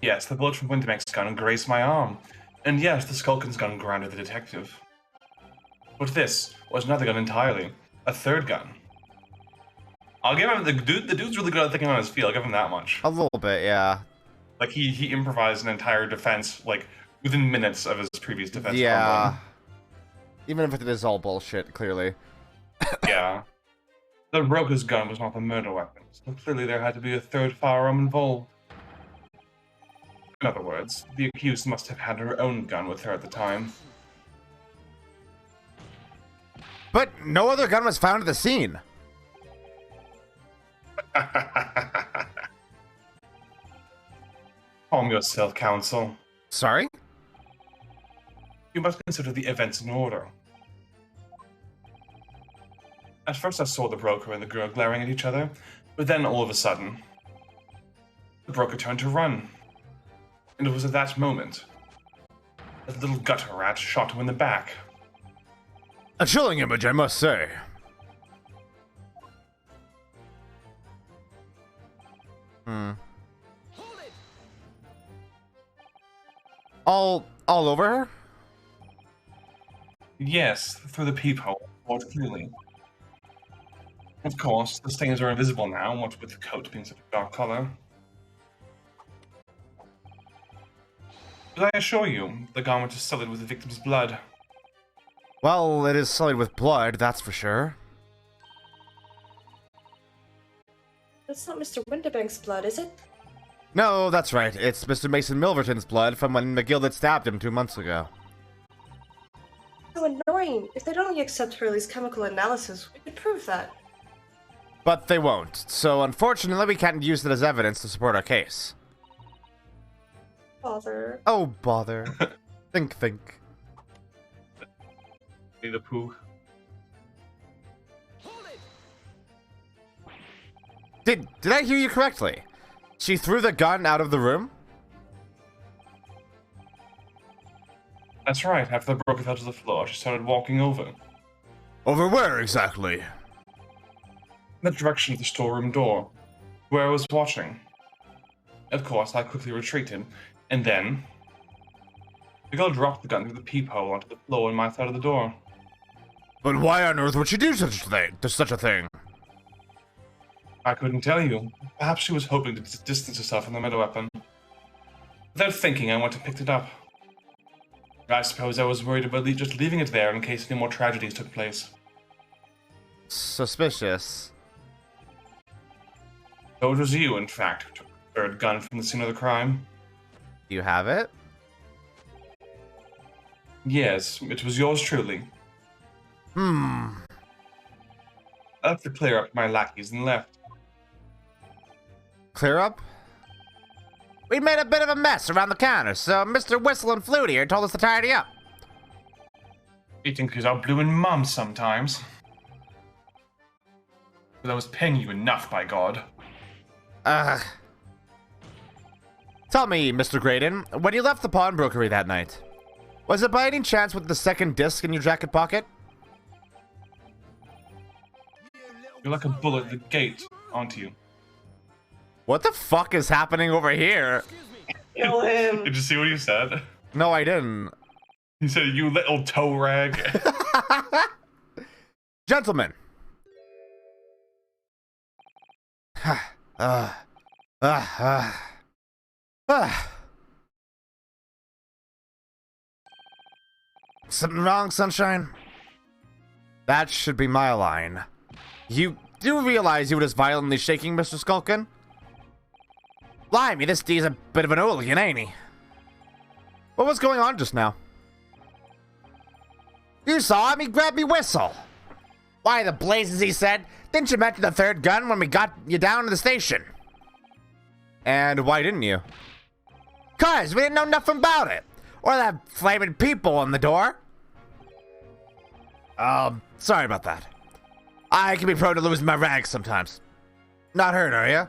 Yes, the bullet from Winterbank's gun grazed my arm. And yes, the Skulkin's gun grounded the detective. But this was another gun entirely. A third gun. I'll give him the dude's really good at thinking on his feet. I'll give him that much. A little bit, yeah. Like he improvised an entire defense like within minutes of his previous defense. Yeah. Even if it is all bullshit, clearly. Yeah. The broker's gun was not the murder weapon, so clearly there had to be a third firearm involved. In other words, the accused must have had her own gun with her at the time. But no other gun was found at the scene. Calm yourself, counsel. Sorry? You must consider the events in order. At first I saw the broker and the girl glaring at each other, but then all of a sudden, the broker turned to run. And it was at that moment that the little gutter rat shot him in the back. A chilling image, I must say. All over her? Yes, through the peephole, more clearly. Of course, the stains are invisible now, what with the coat being such a dark color. But I assure you, the garment is sullied with the victim's blood. Well, it is sullied with blood, that's for sure. That's not Mr. Winterbank's blood, is it? No, that's right. It's Mr. Mason Milverton's blood from when McGill had stabbed him 2 months ago. So annoying. If they'd only accept Hurley's chemical analysis, we could prove that. But they won't, so unfortunately we can't use it as evidence to support our case. Bother. Oh, bother. think. Need a poo. Did I hear you correctly? She threw the gun out of the room? That's right. After the broke fell to the floor, she started walking over. Over where exactly? In the direction of the storeroom door, where I was watching. Of course, I quickly retreated, and then the girl dropped the gun through the peephole onto the floor on my side of the door. But why on earth would she do such a thing? I couldn't tell you. Perhaps she was hoping to distance herself from the meta weapon. Without thinking, I went and picked it up. I suppose I was worried about just leaving it there in case any more tragedies took place. Suspicious. So it was you, in fact, who took the third gun from the scene of the crime? Do you have it? Yes, it was yours truly. I left to clear up my lackeys and left. Clear up? We made a bit of a mess around the counter, so Mr. Whistle and Flutie here told us to tidy up. You think he's out blue and mum sometimes. But I was paying you enough, by God. Tell me, Mr. Graydon, when you left the pawnbrokery that night, was it by any chance with the second disc in your jacket pocket? You're like a bullet at the gate, aren't you? What the fuck is happening over here? Kill him. Did you see what he said? No, I didn't. He said, you little toe rag. Gentlemen. Something wrong, Sunshine? That should be my line. You do realize you were just violently shaking Mr. Skulkin? Blimey, this D's a bit of an hooligan, ain't he? What was going on just now? You saw him, he grabbed me whistle. Why the blazes, he said. Didn't you mention the third gun when we got you down to the station? And why didn't you? 'Cause we didn't know nothing about it. Or that flaming people on the door. Sorry about that. I can be prone to losing my rags sometimes. Not hurt, are you?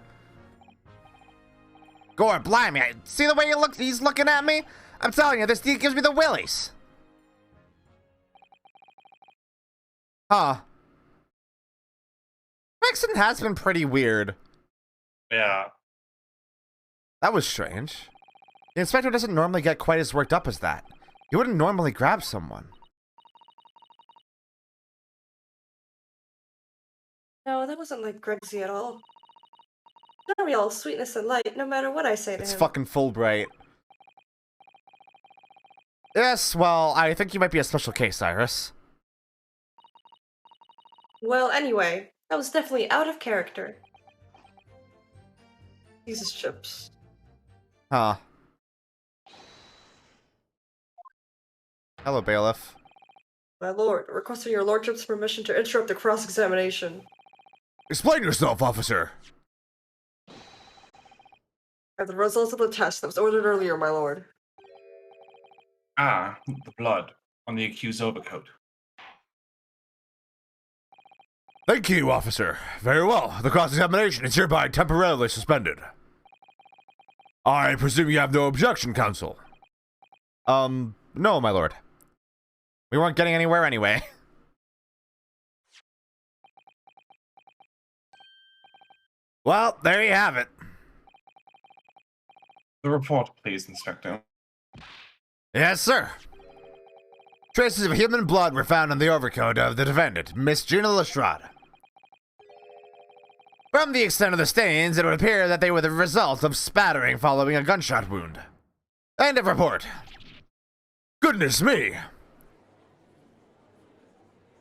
Gore, blimey, see the way he's looking at me? I'm telling you, this dude gives me the willies. Huh. Vixen has been pretty weird. Yeah. That was strange. The inspector doesn't normally get quite as worked up as that. He wouldn't normally grab someone. No, that wasn't like Gregsy at all. Very all sweetness and light, no matter what I say to It's him. fucking Fulbright. Yes, well, I think you might be a special case, Iris. Well, anyway, that was definitely out of character. Jesus chips. Huh. Hello, bailiff. My lord, requesting your lordship's permission to interrupt the cross-examination. Explain yourself, officer. Are the results of the test that was ordered earlier, my lord. Ah, the blood on the accused's overcoat. Thank you, officer. Very well. The cross-examination is hereby temporarily suspended. I presume you have no objection, counsel? No, my lord. We weren't getting anywhere anyway. Well, there you have it. The report, please, Inspector. Yes, sir. Traces of human blood were found on the overcoat of the defendant, Miss Gina Lestrade. From the extent of the stains, it would appear that they were the result of spattering following a gunshot wound. End of report. Goodness me.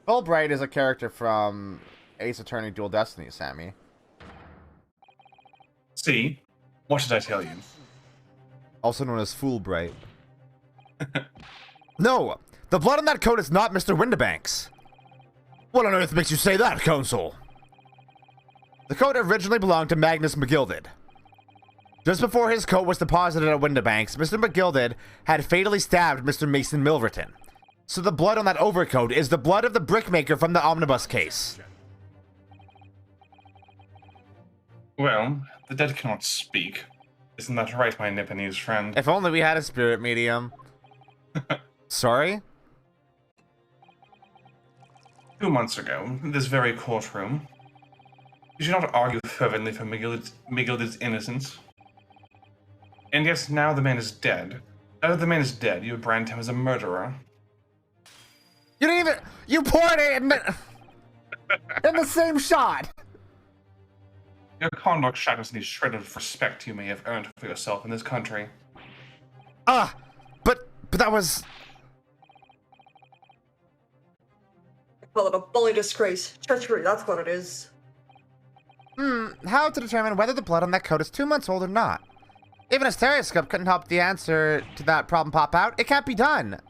Fulbright is a character from Ace Attorney Dual Destiny, Sammy. See? What did I tell you? Also known as Fulbright. No! The blood on that coat is not Mr. Windibank's. What on earth makes you say that, Counsel? The coat originally belonged to Magnus McGilded. Just before his coat was deposited at Windibank's, Mr. McGilded had fatally stabbed Mr. Mason Milverton. So the blood on that overcoat is the blood of the brickmaker from the omnibus case. Well, the dead cannot speak. Isn't that right, my Nipponese friend? If only we had a spirit medium. Sorry? 2 months ago, in this very courtroom, you should not argue fervently for Migueld's innocence. And yet now the man is dead. Now that the man is dead, you brand him as a murderer. You didn't even... You poured it in the same shot! Your conduct shatters any shred of respect you may have earned for yourself in this country. But that was... I call it a bully disgrace. Treachery, that's what it is. How to determine whether the blood on that coat is 2 months old or not? Even a stereoscope couldn't help the answer to that problem pop out. It can't be done.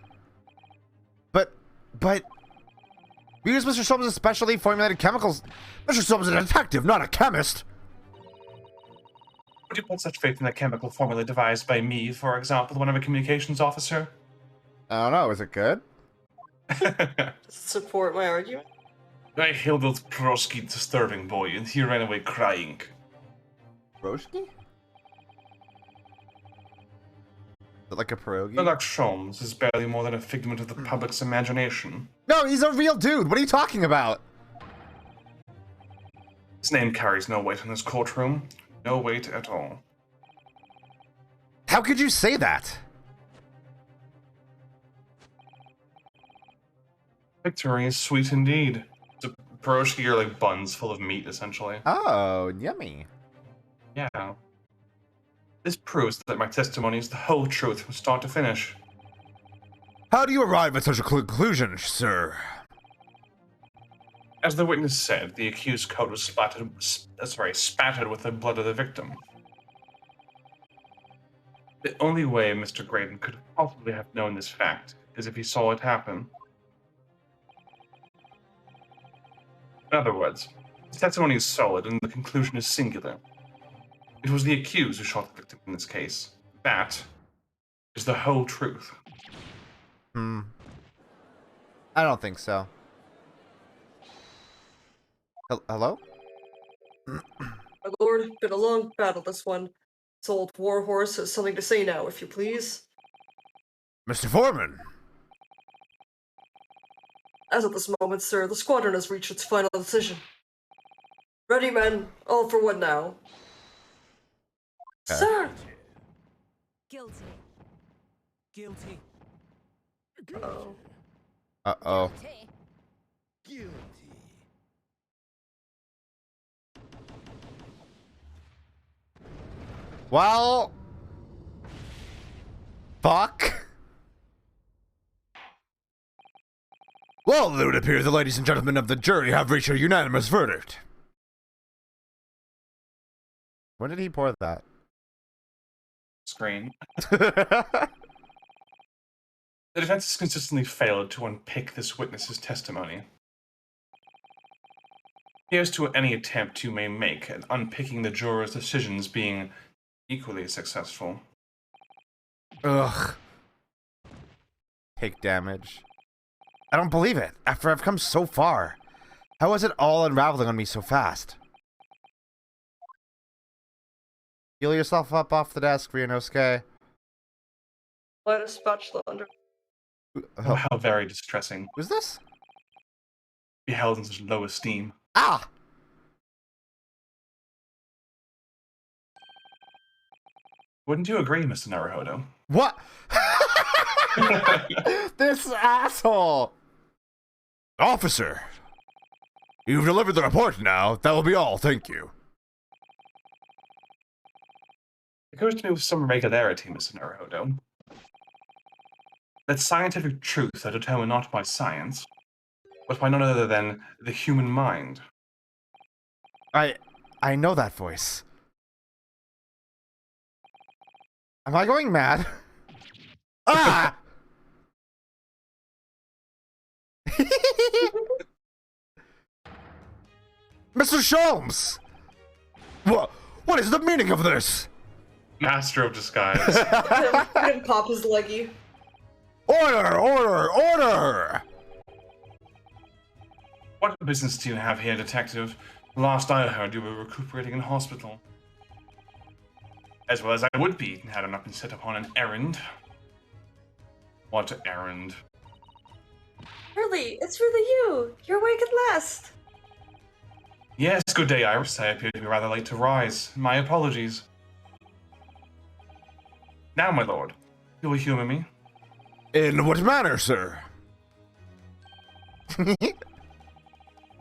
But... We use Mr. Soames' specially formulated chemicals. Mr. Soames is a detective, not a chemist. Would you put such faith in a chemical formula devised by me, for example, when I'm a communications officer? I don't know, is it good? Support my argument? I handled Prosky disturbing boy, and he ran away crying. Broski? Is it like a pierogi? Sherlock Sholmes is barely more than a figment of the public's imagination. No, he's a real dude. What are you talking about? His name carries no weight in this courtroom. No weight at all. How could you say that? Victory is sweet indeed. The Prosky are like buns full of meat, essentially. Oh, yummy. Yeah. This proves that my testimony is the whole truth from start to finish. How do you arrive at such a conclusion, sir? As the witness said, the accused coat was spattered with the blood of the victim. The only way Mr. Graydon could possibly have known this fact is if he saw it happen. In other words, his testimony is solid and the conclusion is singular. It was the accused who shot the victim in this case. That is the whole truth. I don't think so. Hello? My lord, been a long battle, this one. This old warhorse has something to say now, if you please. Mr. Foreman! As of this moment, sir, the squadron has reached its final decision. Ready, men. All for one now. Okay. Sir! Guilty. Guilty. Oh. Uh-oh. Guilty. Well... Fuck. Well, it would appear the ladies and gentlemen of the jury have reached a unanimous verdict. When did he pour that? Screen. The defense has consistently failed to unpick this witness's testimony. Here's to any attempt you may make at unpicking the jurors' decisions being equally successful. Ugh. Take damage. I don't believe it. After I've come so far. How is it all unraveling on me so fast? Heal yourself up off the desk, Ryunosuke. Light a spatula under. Oh, how very distressing. Who's this? Be held in such low esteem. Ah! Wouldn't you agree, Mr. Naruhodo? What? This asshole! Officer! You've delivered the report now. That will be all, thank you. It occurs to me with some regularity, Mr. Naruhodo, that scientific truths are determined not by science, but by none other than the human mind. I know that voice. Am I going mad? Ah! Mr. Sholmes! What is the meaning of this? Master of disguise. Look at him pop his leggy. Order! Order! Order! What business do you have here, detective? Last I heard, you were recuperating in hospital. As well as I would be, had I not been set upon an errand. What errand? Hurley, it's really you. You're awake at last. Yes, good day, Iris. I appear to be rather late to rise. My apologies. Now, my lord, you will humor me. In what manner, sir?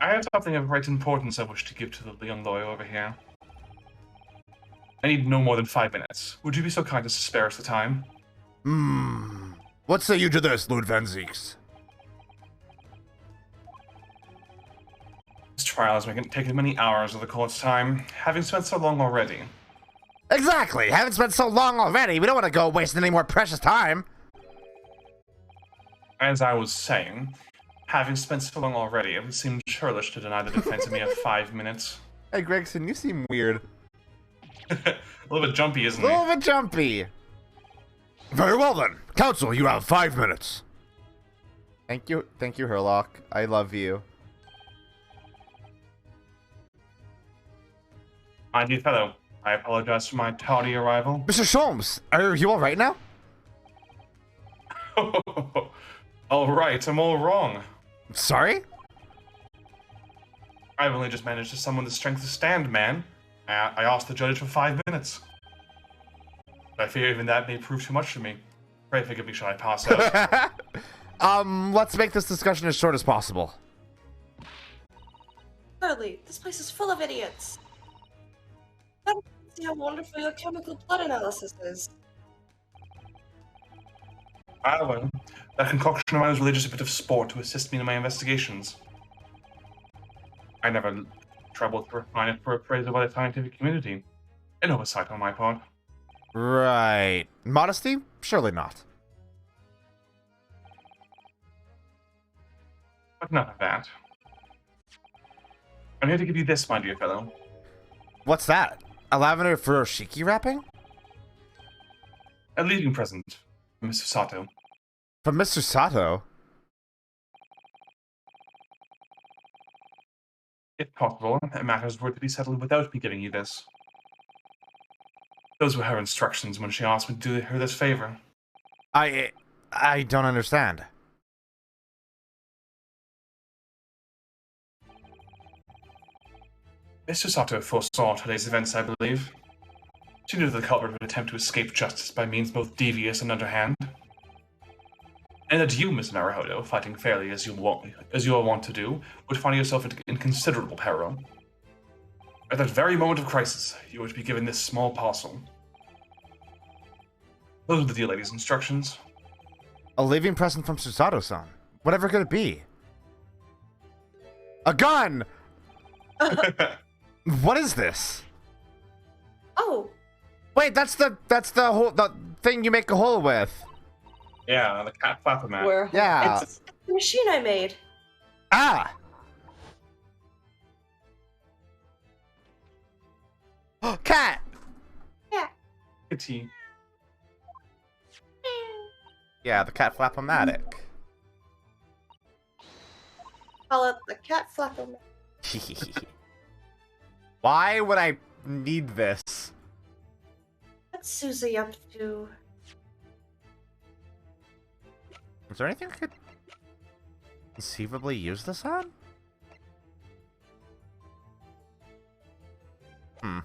I have something of great importance I wish to give to the young lawyer over here. I need no more than 5 minutes. Would you be so kind as to spare us the time? What say you to this, Lord Van Zieks? This trial has taken many hours of the court's time, having spent so long already. Exactly! Haven't spent so long already. We don't want to go wasting any more precious time. As I was saying, having spent so long already, it would seem churlish to deny the defense of me of 5 minutes. Hey, Gregson, you seem weird. A little bit jumpy, isn't A he? little bit jumpy. Very well then. Counsel, you have 5 minutes. Thank you, Herlock. I love you. My dear fellow, I apologize for my tardy arrival. Mr. Sholmes, are you all right now? All right, I'm all wrong. Sorry? I've only just managed to summon the strength to stand, man. I asked the judge for 5 minutes. I fear even that may prove too much for me. Pray forgive me should I pass out. Let's make this discussion as short as possible. Hurley, this place is full of idiots. I don't see how wonderful your chemical blood analysis is. Ah, well, that concoction of mine was really just a bit of sport to assist me in my investigations. I never troubled to refine it for appraisal by the scientific community. An oversight on my part. Right. Modesty? Surely not. But none of that. I'm here to give you this, my dear fellow. What's that? A lavender furoshiki wrapping? A leaving present, Mr. Sato. From Mr. Sato? If possible, matters were to be settled without me giving you this. Those were her instructions when she asked me to do her this favor. I don't understand. Mr. Sato foresaw today's events, I believe. She knew that the culprit would attempt to escape justice by means both devious and underhand. And that you, Miss Naruhodo, fighting fairly as you are wont to do, would find yourself in considerable peril. At that very moment of crisis, you were to be given this small parcel. Those are the dear lady's instructions. A leaving present from Susato-san. Whatever could it be? A gun! What is this? Oh, Wait, that's the thing you make a hole with. Yeah, the cat flapper mat. where? Yeah. It's the machine I made. Ah! Cat! Yeah. Kitty. Yeah, the cat flap-o-matic. Call it the cat flapper. Why would I need this? What's Susie up to? Is there anything I could conceivably use this on? Well,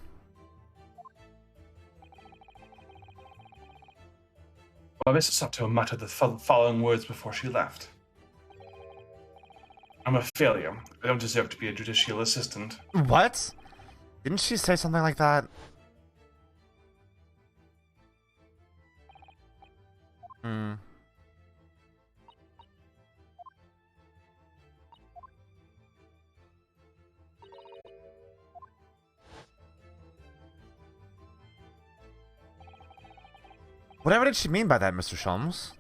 Mrs. Sato muttered the following words before she left. I'm a failure. I don't deserve to be a judicial assistant. What? Didn't she say something like that? Whatever did she mean by that, Mr. Sholmes?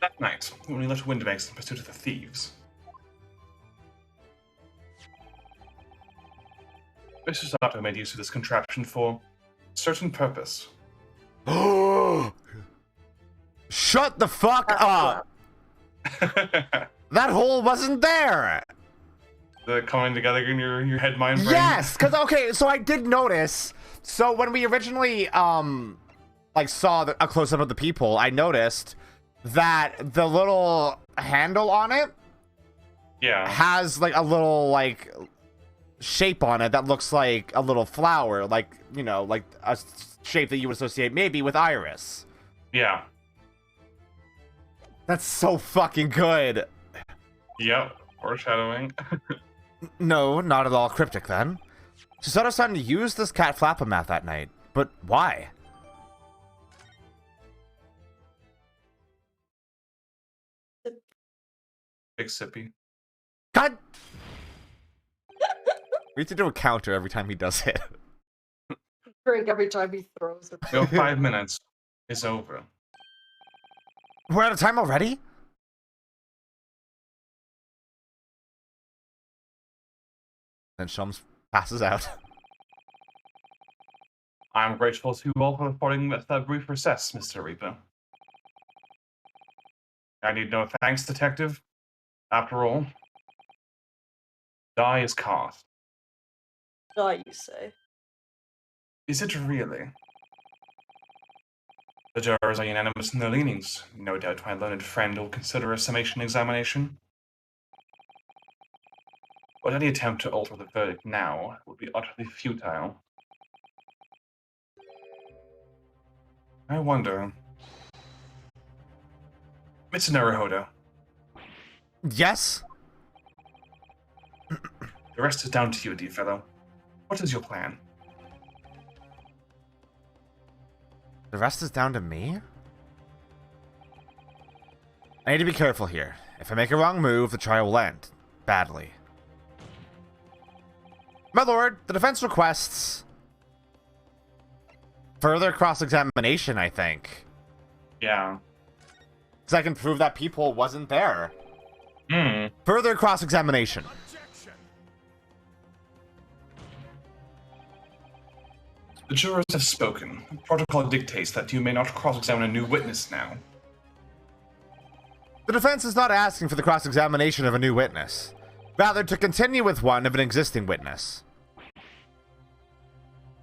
That night, when we left Windbanks in pursuit of the thieves, Mr. Sato made use of this contraption for a certain purpose. Shut the fuck up! That hole wasn't there! The coming together in your head mind brain? Yes! Because, okay, so I did notice. So when we originally, like, saw a close-up of the people, I noticed that the little handle on it has, like, a little, like, shape on it that looks like a little flower. Like, you know, like a shape that you would associate maybe with Iris. Yeah. That's so fucking good. Yep. Foreshadowing. No, not at all cryptic then. Susato-san used this cat flap-a-math that night, but why? Big sippy. God! We need to do a counter every time he does it. Drink every time he throws it. Your 5 minutes is over. We're out of time already? Then Shums passes out. I'm grateful to you all for affording that brief recess, Mr. Reaper. I need no thanks, Detective. After all, die is cast. Die, you say? Is it really? The jurors are unanimous in their leanings. No doubt my learned friend will consider a summation examination. But any attempt to alter the verdict now would be utterly futile. I wonder... Mr. Naruhodo, Yes? the rest is down to you, dear fellow. What is your plan? The rest is down to me? I need to be careful here. If I make a wrong move, the trial will end. Badly. My lord, the defense requests further cross-examination, I think. Yeah. Because I can prove that people wasn't there. Hmm. Further cross-examination. The jurors have spoken. Protocol dictates that you may not cross-examine a new witness now. The defense is not asking for the cross-examination of a new witness. Rather, to continue with one of an existing witness.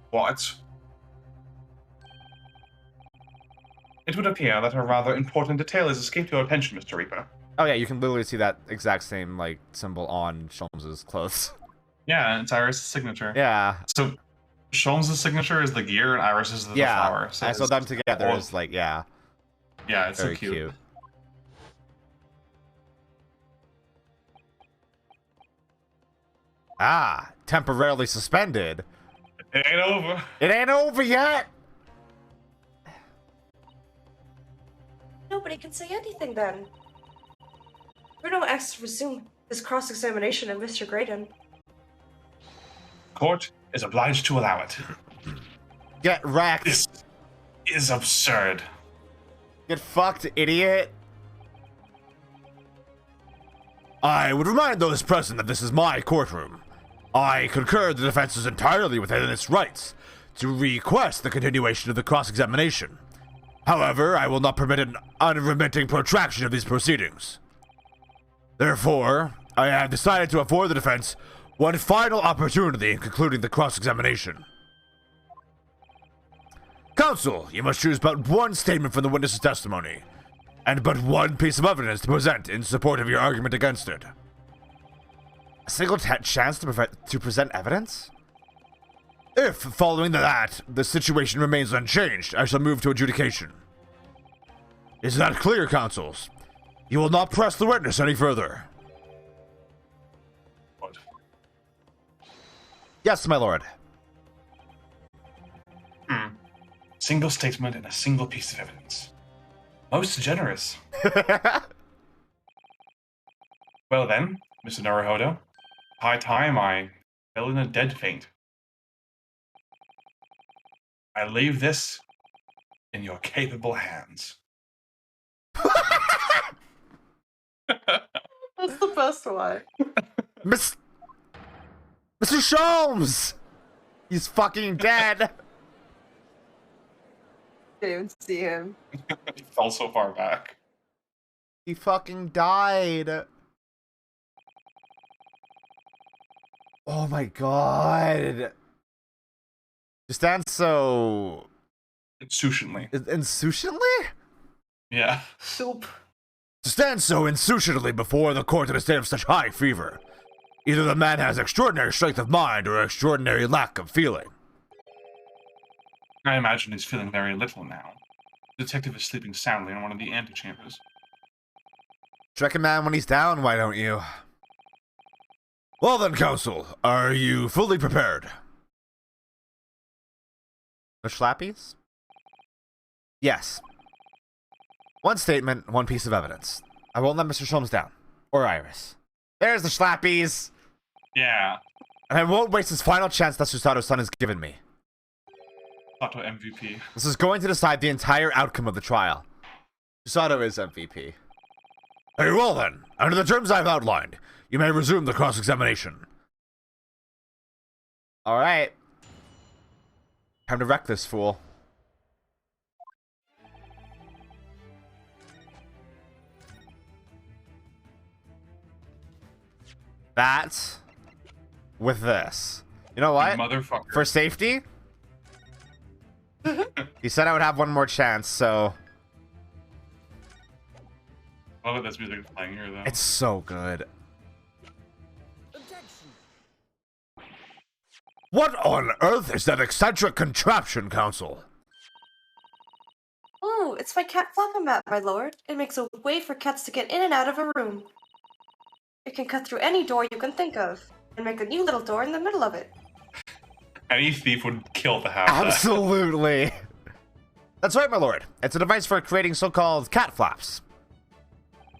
What? It would appear that a rather important detail has escaped your attention, Mr. Reaper. Oh yeah, you can literally see that exact same, like, symbol on Sholmes' clothes. Yeah, it's Iris' signature. Yeah. So, Sholmes' signature is the gear and Iris is the flower. So I saw them together as, like, yeah. Yeah, it's Very so cute. Ah, temporarily suspended. It ain't over. It ain't over yet! Nobody can say anything then. Bruno asks to resume his cross-examination of Mr. Graydon. Court is obliged to allow it. Get wrecked. This is absurd. Get fucked, idiot. I would remind those present that this is my courtroom. I concur the defense is entirely within its rights to request the continuation of the cross-examination. However, I will not permit an unremitting protraction of these proceedings. Therefore, I have decided to afford the defense one final opportunity in concluding the cross-examination. Counsel, you must choose but one statement from the witness's testimony, and but one piece of evidence to present in support of your argument against it. A single chance to present evidence? If, following that, the situation remains unchanged, I shall move to adjudication. Is that clear, counsels? You will not press the witness any further. What? Yes, my lord. Single statement and a single piece of evidence. Most generous. Well then, Mr. Naruhodo, high time I fell in a dead faint. I leave this in your capable hands. That's the best way. Mr. Sholmes! He's fucking dead. Can't even see him. He fell so far back. He fucking died. Oh my god. You stand so... Insouciantly. insouciantly? Yeah. Soup. To stand so insouciantly before the court in a state of such high fever. Either the man has extraordinary strength of mind or extraordinary lack of feeling. I imagine he's feeling very little now. The detective is sleeping soundly in one of the antechambers. Strike a man when he's down, why don't you? Well then, counsel, are you fully prepared? The Schlappies? Yes. One statement, one piece of evidence. I won't let Mr. Sholmes down. Or Iris. There's the Schlappies! Yeah. And I won't waste his final chance that Susato's son has given me. Sato MVP. This is going to decide the entire outcome of the trial. Susato is MVP. Very well then. Under the terms I've outlined, you may resume the cross-examination. Alright. Time to wreck this fool. That with this. You know what? Motherfucker. For safety? He said I would have one more chance, so... I love that this music is playing here, though. It's so good. Objection. What on earth is that eccentric contraption, counsel? Oh, it's my cat flapping mat, my lord. It makes a way for cats to get in and out of a room. It can cut through any door you can think of, and make a new little door in the middle of it. Any thief would kill to have that. Absolutely. That's right, my lord. It's a device for creating so-called cat flaps.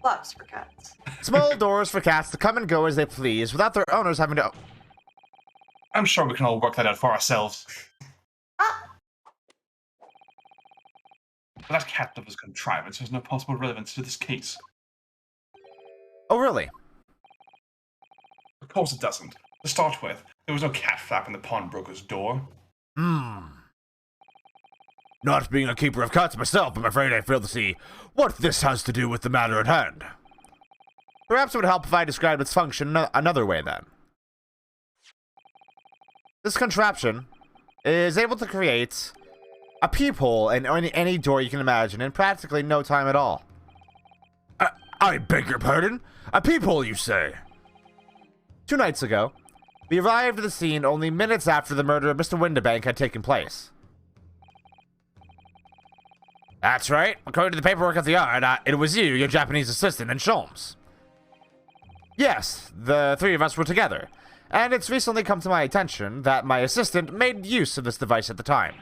Flaps for cats. Small doors for cats to come and go as they please without their owners having to... I'm sure we can all work that out for ourselves. Ah! But that cat lover's contrivance has no possible relevance to this case. Oh, really? Of course it doesn't. To start with, there was no cat flap in the pawnbroker's door. Not being a keeper of cats myself, I'm afraid I fail to see what this has to do with the matter at hand. Perhaps it would help if I described its function another way, then. This contraption is able to create a peephole in any door you can imagine in practically no time at all. I beg your pardon? A peephole, you say? 2 nights ago, we arrived at the scene only minutes after the murder of Mr. Windibank had taken place. That's right. According to the paperwork at the yard, it was you, your Japanese assistant, and Sholmes. Yes, the 3 of us were together, and it's recently come to my attention that my assistant made use of this device at the time.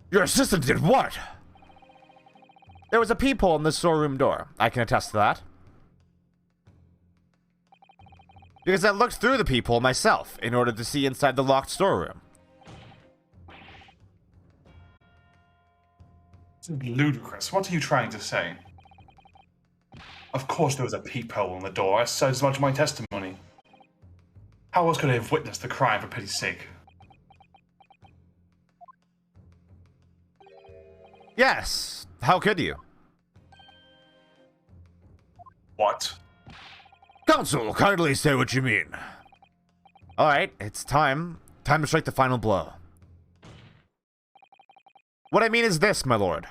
Your assistant did what? There was a peephole in the storeroom door. I can attest to that. Because I looked through the peephole myself in order to see inside the locked storeroom. This is ludicrous. What are you trying to say? Of course there was a peephole in the door, as much my testimony. How else could I have witnessed the crime, for pity's sake? Yes. How could you? What? Counsel, kindly say what you mean. Alright, it's time. Time to strike the final blow. What I mean is this, my lord.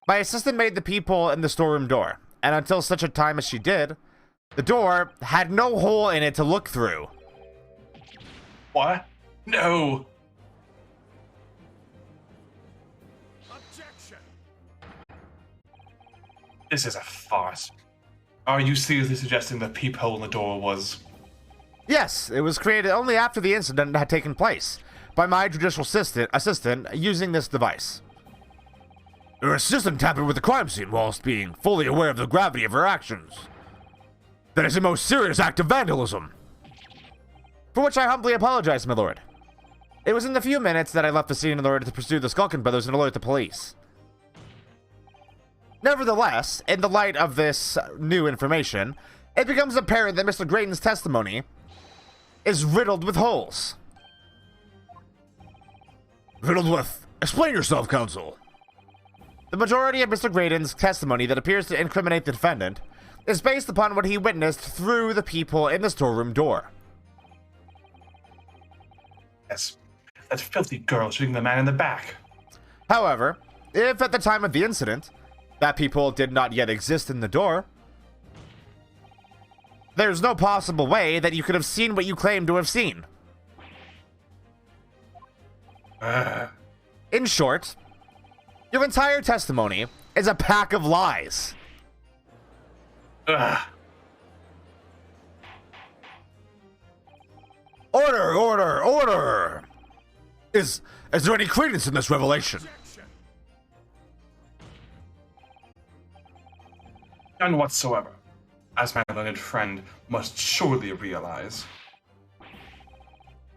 My assistant made the peephole in the storeroom door, and until such a time as she did, the door had no hole in it to look through. What? No! Objection. This is a farce. Are you seriously suggesting the peephole in the door was... Yes, it was created only after the incident had taken place, by my judicial assistant using this device. Your assistant tampered with the crime scene whilst being fully aware of the gravity of her actions. That is a most serious act of vandalism. For which I humbly apologize, my lord. It was in the few minutes that I left the scene in order to pursue the Skulkin brothers and alert the police. Nevertheless, in the light of this new information, it becomes apparent that Mr. Grayton's testimony is riddled with holes. Riddled with? Explain yourself, counsel. The majority of Mr. Grayton's testimony that appears to incriminate the defendant is based upon what he witnessed through the people in the storeroom door. Yes, that filthy girl shooting the man in the back. However, if at the time of the incident, that people did not yet exist in the door, there's no possible way that you could have seen what you claim to have seen. In short, your entire testimony is a pack of lies. Order, order, order! Is there any credence in this revelation? None whatsoever, as my learned friend must surely realize.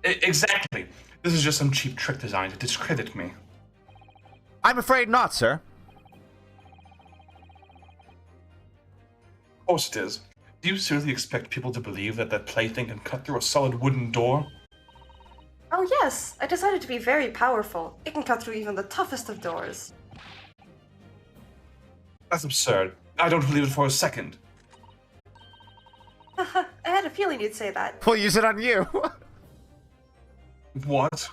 Exactly. This is just some cheap trick designed to discredit me. I'm afraid not, sir. Of course it is. Do you seriously expect people to believe that that plaything can cut through a solid wooden door? Oh yes, I decided to be very powerful. It can cut through even the toughest of doors. That's absurd. I don't believe it for a second. Haha, I had a feeling you'd say that. We'll use it on you. What?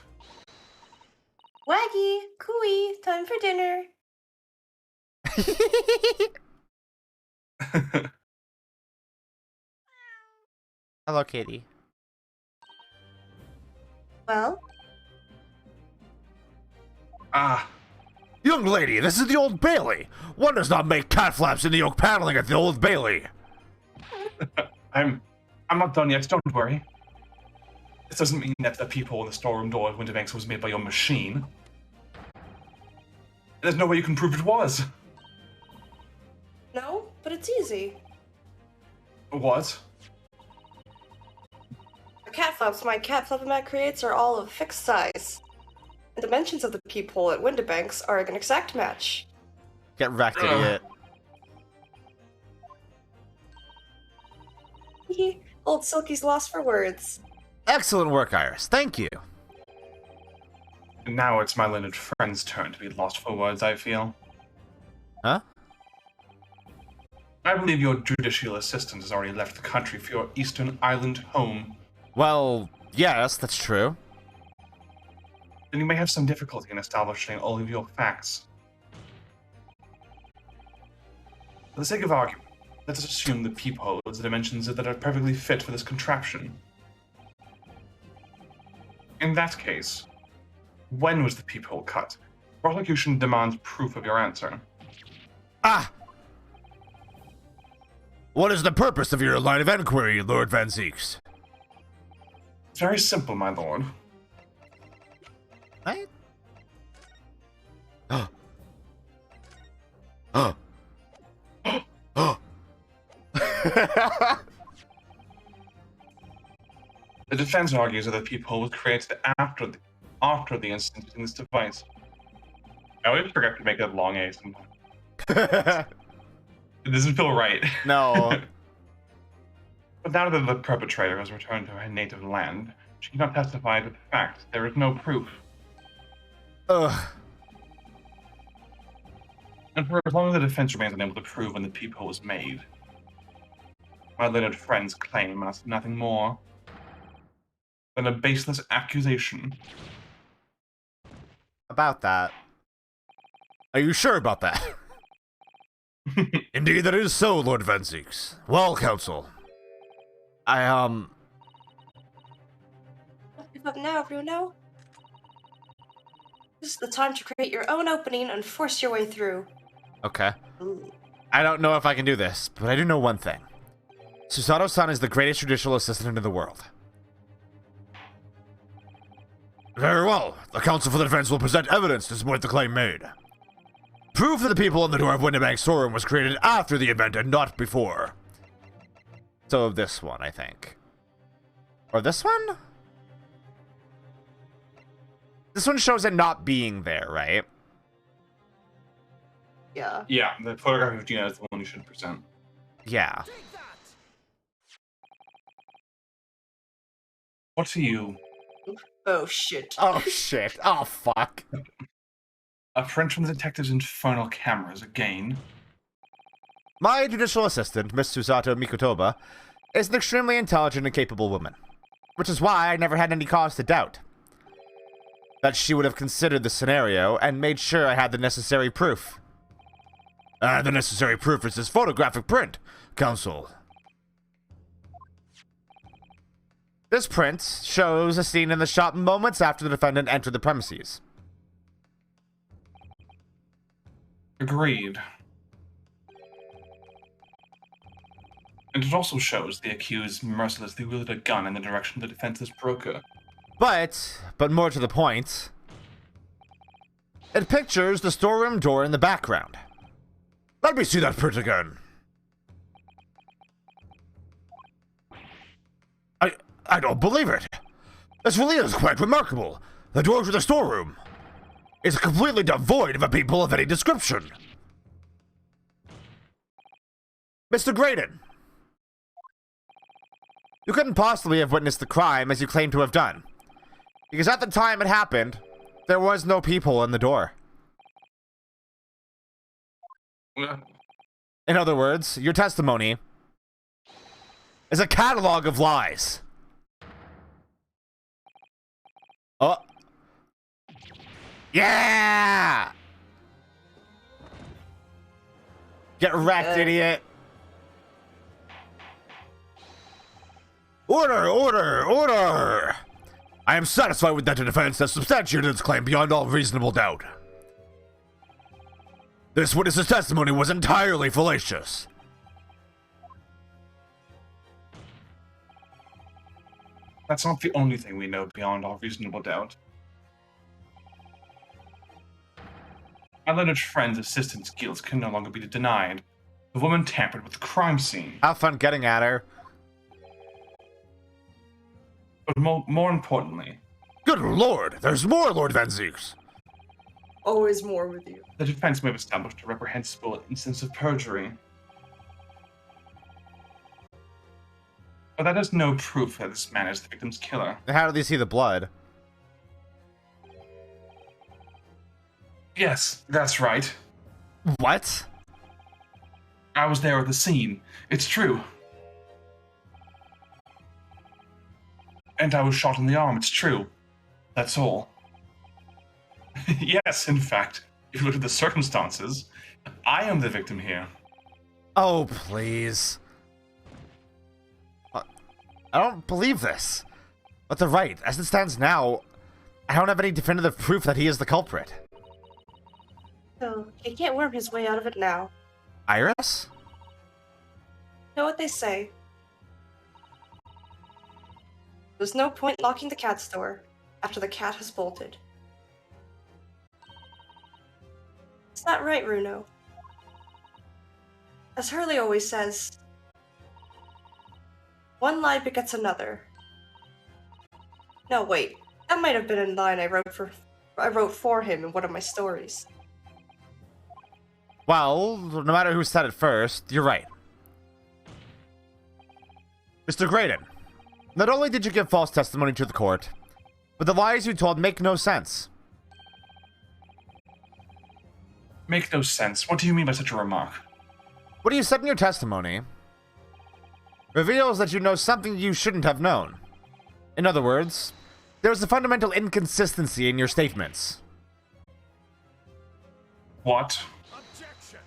Waggy, cooey, time for dinner. Hello, Kitty. Well? Young lady, this is the Old Bailey. One does not make cat flaps in the oak paneling at the Old Bailey. I'm not done yet, don't worry. This doesn't mean that the peephole in the storeroom door at Winterbanks was made by your machine. There's no way you can prove it was. No, but it's easy. What? The cat flaps my cat flapomat creates are all of fixed size. The dimensions of the peephole at Winterbanks are an exact match. Get wrecked, idiot. Old Silky's lost for words. Excellent work, Iris. Thank you. Now it's my learned friend's turn to be lost for words, I feel. Huh? I believe your judicial assistant has already left the country for your Eastern Island home. Well, yes, that's true. Then you may have some difficulty in establishing all of your facts. For the sake of argument, let us assume the peephole has the dimensions that are perfectly fit for this contraption. In that case, when was the peephole cut? Prosecution demands proof of your answer. Ah! What is the purpose of your line of inquiry, Lord Van Zeeks? It's very simple, my lord. Right? Oh. Oh. Oh. The defense argues that the peephole was created after the incident using this device. I always forget to make that long A sometimes. It doesn't feel right. No. But now that the perpetrator has returned to her native land, she cannot testify to the fact. There is no proof. Ugh. And for as long as the defense remains unable to prove when the peephole was made, my learned friend's claim amounts to nothing more than a baseless accusation. About that. Are you sure about that? Indeed, that is so, Lord Van Zeeks. Well, counsel. Give up now, Bruno. This is the time to create your own opening and force your way through. Okay. I don't know if I can do this, but I do know one thing. Susato-san is the greatest judicial assistant in the world. Very well. The counsel for the defense will present evidence to support the claim made. Proof that the people in the door of Winterbank's storeroom was created after the event and not before. So this one, I think. Or this one? This one shows it not being there, right? Yeah. Yeah, the photograph of Gina is the one you should present. Yeah. What are you? Oh shit. Oh, shit. Oh, fuck. A French from the detective's infernal cameras again. My judicial assistant, Miss Susato Mikotoba, is an extremely intelligent and capable woman, which is why I never had any cause to doubt that she would have considered the scenario and made sure I had the necessary proof. The necessary proof is this photographic print, Counsel. This print shows a scene in the shop moments after the defendant entered the premises. Agreed. And it also shows the accused mercilessly wielded a gun in the direction of the defense's broker. But more to the point, it pictures the storeroom door in the background. Let me see that print again. I don't believe it. This really is quite remarkable. The door to the storeroom is completely devoid of a people of any description. Mr. Graydon, you couldn't possibly have witnessed the crime as you claim to have done, because at the time it happened, there was no people in the door. In other words, your testimony is a catalog of lies. Oh. Yeah! Get wrecked, idiot. Order, order, order! I am satisfied with that the defense has substantiated its claim beyond all reasonable doubt. This witness's testimony was entirely fallacious. That's not the only thing we know beyond all reasonable doubt. My lineage friend's assistant's guilt can no longer be denied. The woman tampered with the crime scene. Have fun getting at her. But more importantly, Good lord, there's more, Lord Van Zeeks. Always more with you. the defense may have established a reprehensible instance of perjury. But that is no proof that this man is the victim's killer. How do they see the blood? Yes, that's right. What? I was there at the scene. It's true. And I was shot in the arm. It's true. That's all. Yes, in fact, if you look at the circumstances, I am the victim here. Oh, please. I don't believe this. But they're right. As it stands now, I don't have any definitive proof that he is the culprit. So, he can't worm his way out of it now. Iris? Know what they say. There's no point locking the cat's door after the cat has bolted. Is that right, Runo? As Hurley always says, one lie begets another. No, wait. That might have been a line I wrote for him in one of my stories. Well, no matter who said it first, you're right. Mr. Graydon, not only did you give false testimony to the court, but the lies you told make no sense. Make no sense. What do you mean by such a remark? What you said in your testimony reveals that you know something you shouldn't have known. In other words, there's a fundamental inconsistency in your statements. What? Objection!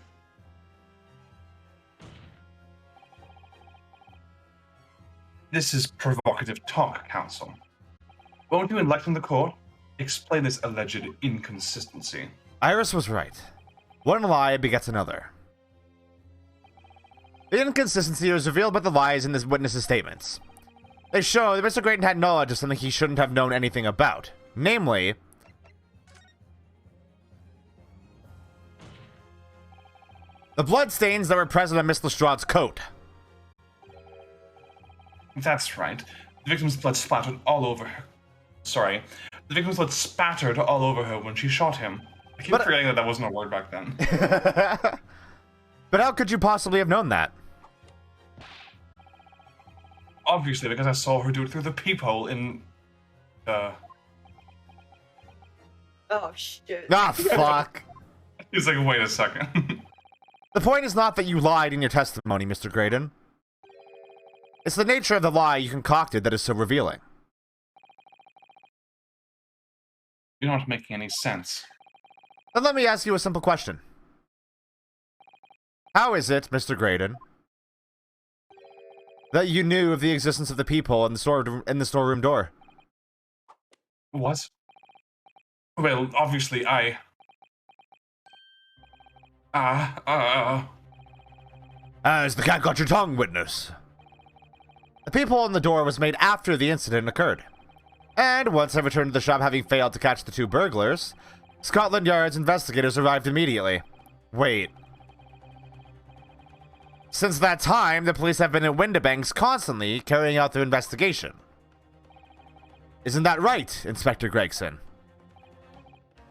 This is provocative talk, counsel. Won't you enlighten the court? Explain this alleged inconsistency. Iris was right. One lie begets another. The inconsistency is revealed by the lies in this witness's statements. They show that Mr. Graydon had knowledge of something he shouldn't have known anything about. Namely, the bloodstains that were present on Miss Lestrade's coat. That's right. The victim's blood splattered all over her. Sorry. The victim's blood spattered all over her when she shot him. I keep forgetting that wasn't a word back then. But how could you possibly have known that? Obviously, because I saw her do it through the peephole in... Oh shit. Ah, fuck. He's like, wait a second. The point is not that you lied in your testimony, Mr. Graydon. It's the nature of the lie you concocted that is so revealing. You're not making any sense. Then let me ask you a simple question. How is it, Mr. Graydon, that you knew of the existence of the peephole in the storeroom door? What? Well, obviously, As the cat got your tongue, witness. The peephole in the door was made after the incident occurred. And once I returned to the shop having failed to catch the two burglars, Scotland Yard's investigators arrived immediately. Wait. Since that time, the police have been in Windibanks constantly carrying out their investigation. Isn't that right, Inspector Gregson?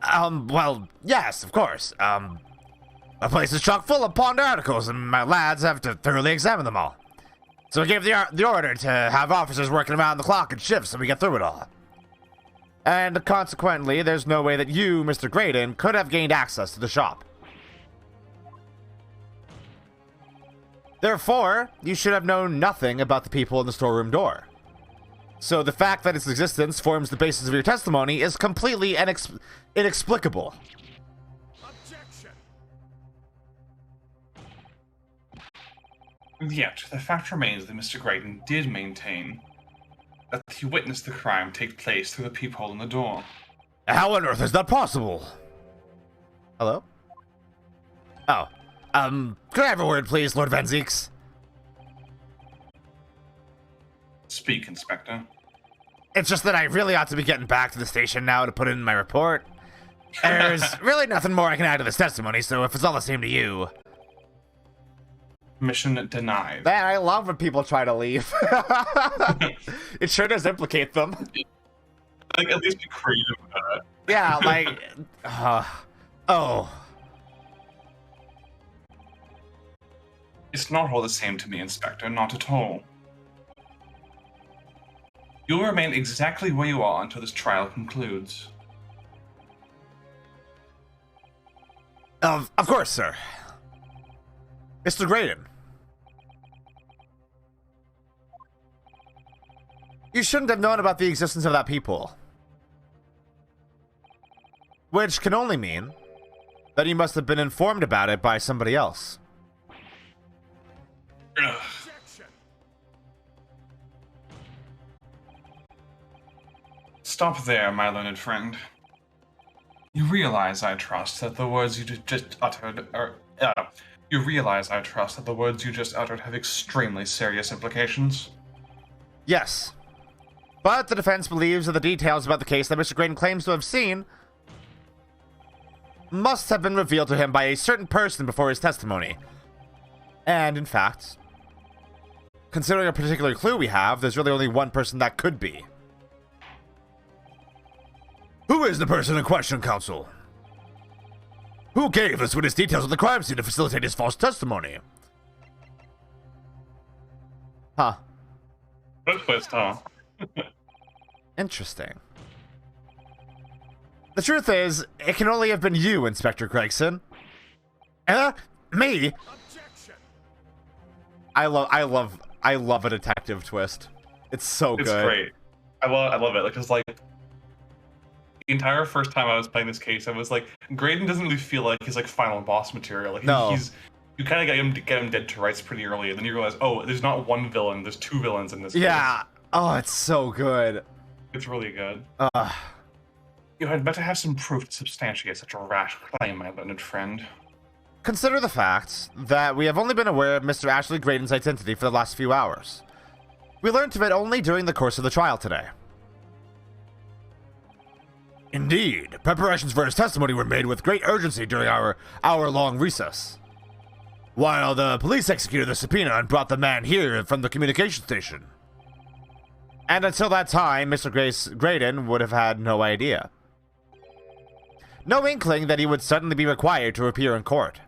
Well, yes, of course. The place is chock full of pawned articles, and my lads have to thoroughly examine them all. So I gave the order to have officers working around the clock and shifts so we get through it all. And consequently, there's no way that you, Mr. Graydon, could have gained access to the shop. Therefore, you should have known nothing about the people in the storeroom door. So the fact that its existence forms the basis of your testimony is completely inexplicable. Objection. Yet, the fact remains that Mr. Graydon did maintain that he witnessed the crime take place through the peephole in the door. How on earth is that possible? Hello? Oh. Could I have a word, please, Lord Van Zeeks? Speak, Inspector. It's just that I really ought to be getting back to the station now to put in my report. There's really nothing more I can add to this testimony, so if it's all the same to you... Mission denied. Man, I love when people try to leave. It sure does implicate them. Like, at least be creative about it. Yeah, like... oh. It's not all the same to me, Inspector, not at all. You'll remain exactly where you are until this trial concludes. Of course, sir. Mr. Graydon. You shouldn't have known about the existence of that peephole. Which can only mean that you must have been informed about it by somebody else. Ugh. Objection. Stop there, my learned friend. You realize, I trust, that the words you just uttered are... you realize, I trust, that the words you just uttered have extremely serious implications? Yes. But the defense believes that the details about the case that Mr. Graydon claims to have seen must have been revealed to him by a certain person before his testimony. And, in fact, considering a particular clue we have, there's really only one person that could be. Who is the person in question, counsel? Who gave this witness details of the crime scene to facilitate his false testimony? Huh. Good twist, huh? Interesting. The truth is, it can only have been you, Inspector Gregson. Me? Objection. I love a detective twist. It's so good. It's great. I love it because like the entire first time I was playing this case, I was like, Graydon doesn't really feel like he's like final boss material. Like No. You kind of get him dead to rights pretty early, and then you realize, oh, there's not one villain, there's two villains in this case. Yeah. Oh, it's so good. It's really good. You had better have some proof to substantiate such a rash claim, my learned friend. Consider the fact that we have only been aware of Mr. Ashley Graydon's identity for the last few hours. We learned of it only during the course of the trial today. Indeed, preparations for his testimony were made with great urgency during our hour-long recess, while the police executed the subpoena and brought the man here from the communication station. And until that time, Mr. Graydon would have had no idea. No inkling that he would suddenly be required to appear in court.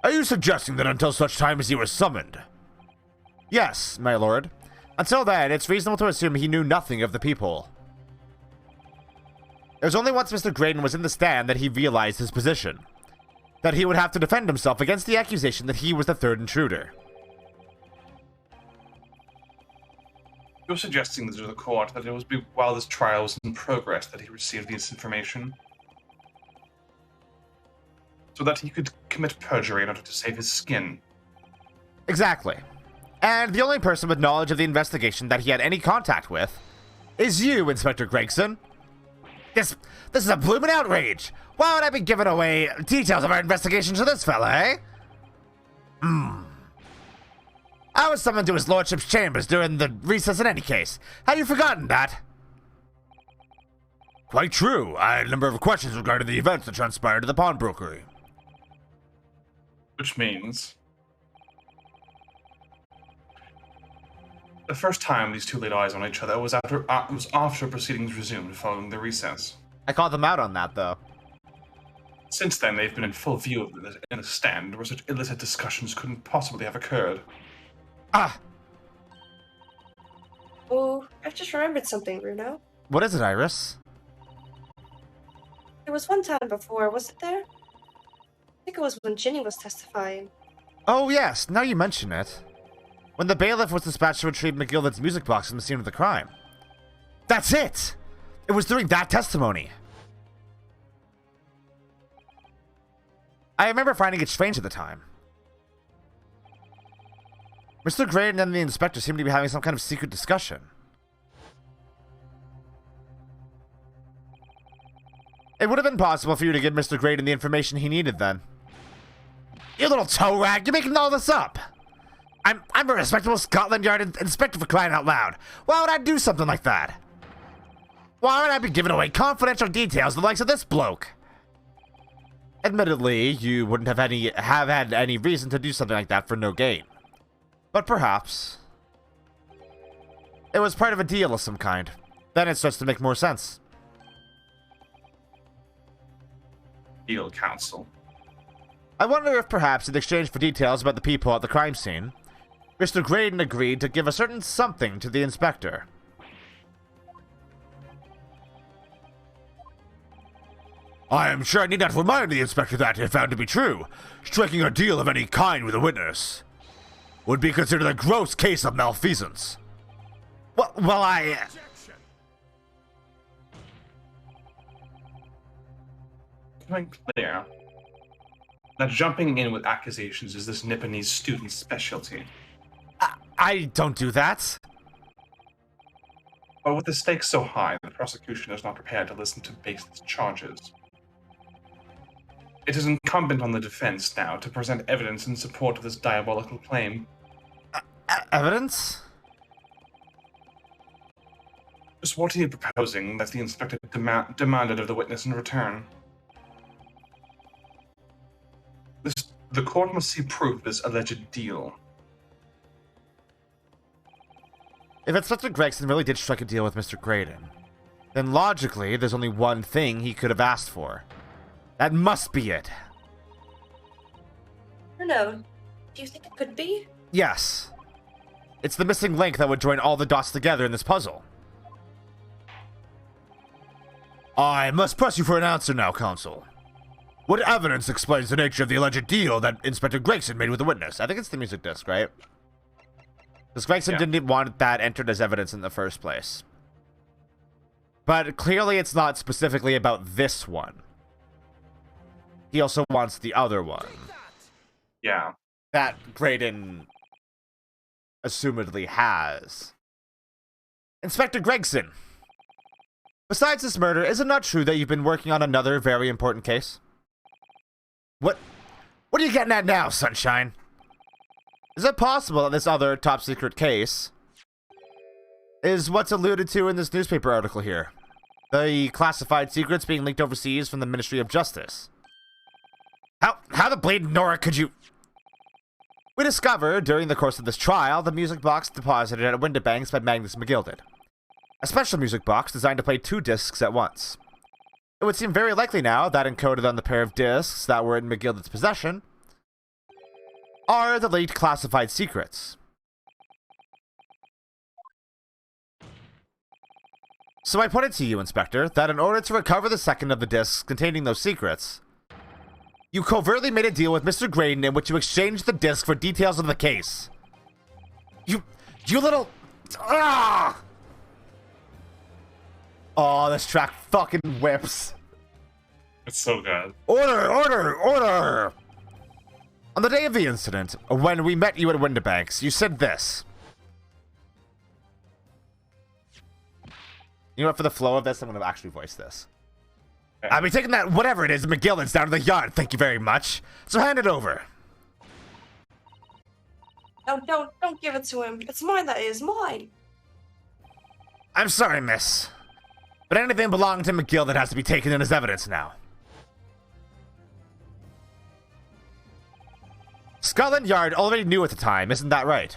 Are you suggesting that until such time as he was summoned? Yes, my lord. Until then, it's reasonable to assume he knew nothing of the peephole. It was only once Mr. Graydon was in the stand that he realized his position. That he would have to defend himself against the accusation that he was the third intruder. You're suggesting to the court that it was while this trial was in progress that he received this information? So that he could commit perjury in order to save his skin? Exactly. And the only person with knowledge of the investigation that he had any contact with is you, Inspector Gregson. This is a bloomin' outrage. Why would I be giving away details of our investigation to this fella, eh? I was summoned to his lordship's chambers during the recess in any case. Had you forgotten that? Quite true. I had a number of questions regarding the events that transpired at the pawnbrokery. Which means... the first time these two laid eyes on each other was after proceedings resumed following the recess. I called them out on that, though. Since then, they've been in full view in a stand where such illicit discussions couldn't possibly have occurred. Ah! Oh, I've just remembered something, Bruno. What is it, Iris? There was one time before, wasn't there? I think it was when Ginny was testifying. Oh, yes, now you mention it. When the bailiff was dispatched to retrieve McGilden's music box from the scene of the crime. That's it! It was during that testimony. I remember finding it strange at the time. Mr. Graydon and the inspector seemed to be having some kind of secret discussion. It would have been possible for you to give Mr. Graydon the information he needed then. You little toe rag, you're making all this up! I'm a respectable Scotland Yard inspector, for crying out loud. Why would I do something like that? Why would I be giving away confidential details the likes of this bloke? Admittedly, you wouldn't have had any reason to do something like that for no gain. But perhaps it was part of a deal of some kind. Then it starts to make more sense. Deal, counsel. I wonder if perhaps in exchange for details about the people at the crime scene, Mr. Graydon agreed to give a certain something to the inspector. I am sure I need not remind the inspector that, if found to be true, striking a deal of any kind with a witness would be considered a gross case of malfeasance. Well, Objection. Quite clear that jumping in with accusations is this Nipponese student's specialty. I don't do that. But with the stakes so high, the prosecution is not prepared to listen to baseless charges. It is incumbent on the defense now to present evidence in support of this diabolical claim. Evidence? Just what are you proposing that the inspector demanded of the witness in return? The court must see proof of this alleged deal. If Inspector Gregson really did strike a deal with Mr. Graydon, then logically, there's only one thing he could have asked for. That must be it. Bruno, do you think it could be? Yes. It's the missing link that would join all the dots together in this puzzle. I must press you for an answer now, counsel. What evidence explains the nature of the alleged deal that Inspector Gregson made with the witness? I think it's the music disc, right? Because Gregson didn't want that entered as evidence in the first place. But clearly it's not specifically about this one. He also wants the other one. Yeah. That Graydon assumedly has. Inspector Gregson, besides this murder, is it not true that you've been working on another very important case? What are you getting at now, Sunshine? Is it possible that this other top secret case is what's alluded to in this newspaper article here? The classified secrets being leaked overseas from the Ministry of Justice. How the bleeding Nora could you... We discovered, during the course of this trial, the music box deposited at Windibanks by Magnus McGilded. A special music box designed to play 2 discs at once. It would seem very likely now that encoded on the pair of discs that were in McGilded's possession are the leaked classified secrets. So I put it to you, Inspector, that in order to recover the second of the discs containing those secrets, you covertly made a deal with Mr. Graydon in which you exchanged the disc for details of the case. You little... Ah! Oh, this track fucking whips. It's so good. Order! On the day of the incident, when we met you at Windibanks, you said this. You know what, for the flow of this, I'm going to actually voice this. Okay. I'll be taking that whatever it is McGillen's down to the yard, thank you very much. So hand it over. No, don't give it to him. It's mine, that is, mine. I'm sorry, miss. But anything belonging to McGillen has to be taken in as evidence now. Scotland Yard already knew at the time, isn't that right?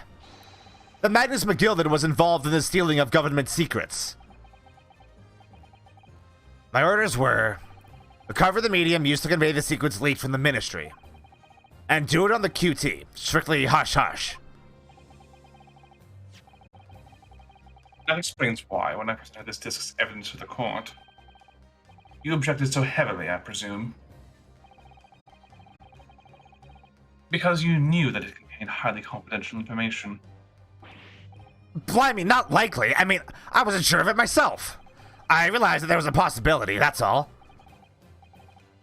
That Magnus McGilded was involved in the stealing of government secrets. My orders were, recover the medium used to convey the secrets leaked from the ministry. And do it on the QT, strictly hush-hush. That explains why, when I presented this disc's evidence to the court, you objected so heavily, I presume. Because you knew that it contained highly confidential information. Blimey, not likely. I mean, I wasn't sure of it myself. I realized that there was a possibility, that's all.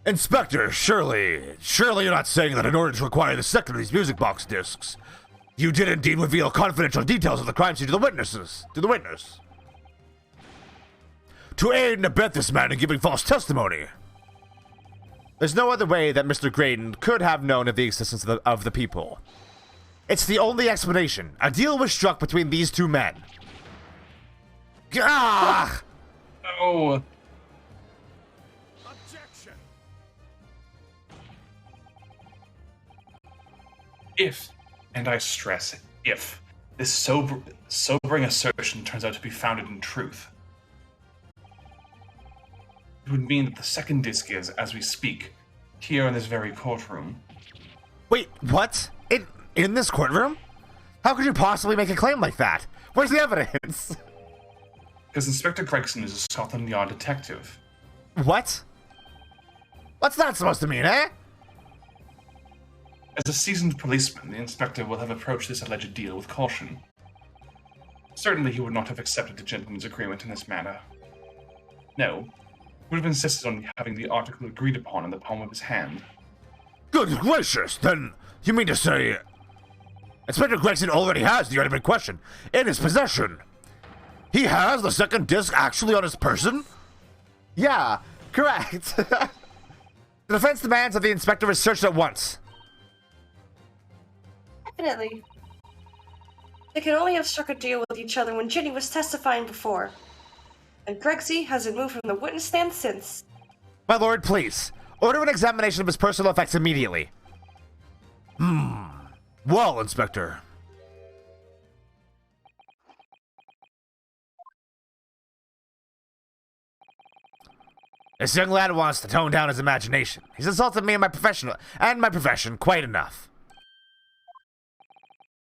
Inspector, surely you're not saying that in order to acquire the second of these music box discs, you did indeed reveal confidential details of the crime scene to the witness. To aid and abet this man in giving false testimony. There's no other way that Mr. Graydon could have known of the existence of the people. It's the only explanation. A deal was struck between these 2 men. Ah! Oh, Objection! if, and I stress, if, this sobering assertion turns out to be founded in truth, it would mean that the second disc is, as we speak, here in this very courtroom. Wait, what? In this courtroom? How could you possibly make a claim like that? Where's the evidence? Because Inspector Gregson is a Scotland Yard detective. What? What's that supposed to mean, eh? As a seasoned policeman, the inspector will have approached this alleged deal with caution. Certainly he would not have accepted the gentleman's agreement in this manner. No, would have insisted on having the article agreed upon in the palm of his hand. Good gracious, then you mean to say Inspector Gregson already has the item in question in his possession? He has the second disc actually on his person? Yeah, correct. The defense demands that the inspector is searched at once. Definitely. They could only have struck a deal with each other when Ginny was testifying before. And Gregsy hasn't moved from the witness stand since. My lord, please. Order an examination of his personal effects immediately. Well, Inspector. This young lad wants to tone down his imagination. He's insulted me and my profession quite enough.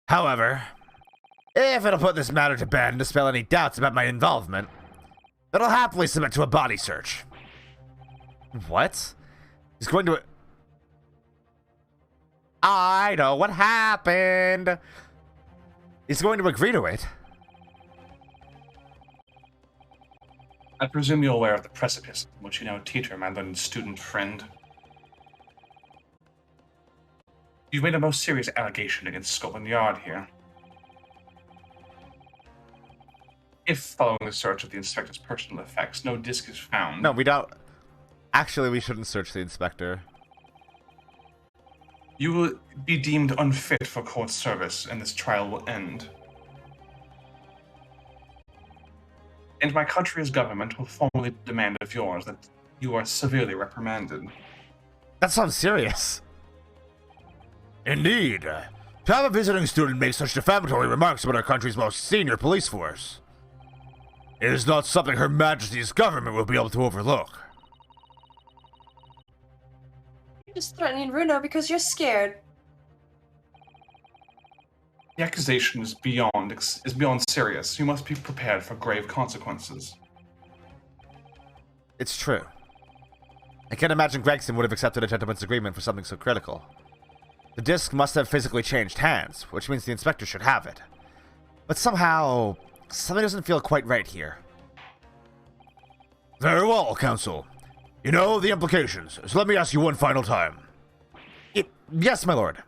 However, if it'll put this matter to bed and dispel any doubts about my involvement, then I'll happily submit to a body search. What? He's going to... I know what happened. He's going to agree to it. I presume you're aware of the precipice in which you now teeter, my learned student friend. You've made a most serious allegation against Scotland Yard here. If, following the search of the inspector's personal effects, no disc is found... No, we don't... Actually, we shouldn't search the inspector. You will be deemed unfit for court service, and this trial will end. And my country's government will formally demand of yours that you are severely reprimanded. That sounds serious. Indeed. To have a visiting student make such defamatory remarks about our country's most senior police force is not something Her Majesty's government will be able to overlook. You're just threatening Runo because you're scared. The accusation is beyond serious. You must be prepared for grave consequences. It's true. I can't imagine Gregson would have accepted a gentleman's agreement for something so critical. The disc must have physically changed hands, which means the inspector should have it. But somehow, something doesn't feel quite right here. Very well, Counsel. You know the implications, so let me ask you one final time. Yes, my lord.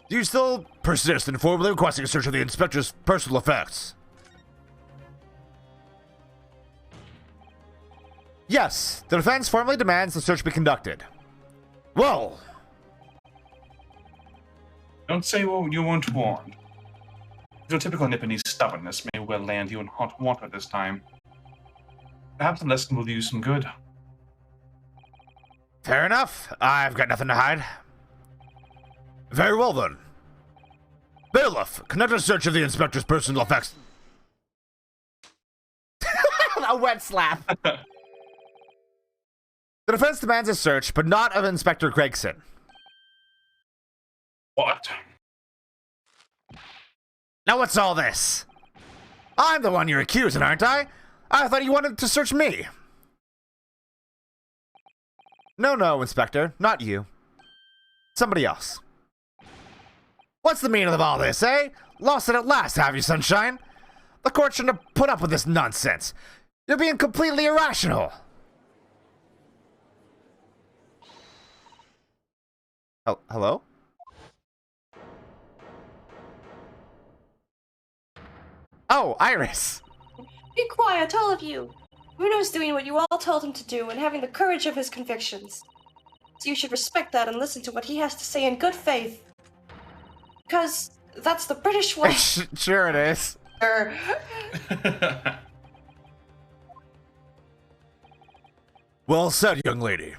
Do you still persist in formally requesting a search of the inspector's personal effects? Yes, the defense formally demands the search be conducted. Well... Don't say what you weren't warned. Your typical Nipponese stubbornness may well land you in hot water this time. Perhaps the lesson will do you some good. Fair enough. I've got nothing to hide. Very well, then. Bailiff, conduct a search of the inspector's personal effects. A wet slap. The defense demands a search, but not of Inspector Gregson. What? Now what's all this? I'm the one you're accusing, aren't I? I thought you wanted to search me. No, Inspector. Not you. Somebody else. What's the meaning of all this, eh? Lost it at last, have you, Sunshine? The court shouldn't have put up with this nonsense. You're being completely irrational. Oh, hello? Oh, Iris. Be quiet, all of you. Runo's doing what you all told him to do and having the courage of his convictions. So you should respect that and listen to what he has to say in good faith. Because that's the British way. Sure it is. Well said, young lady.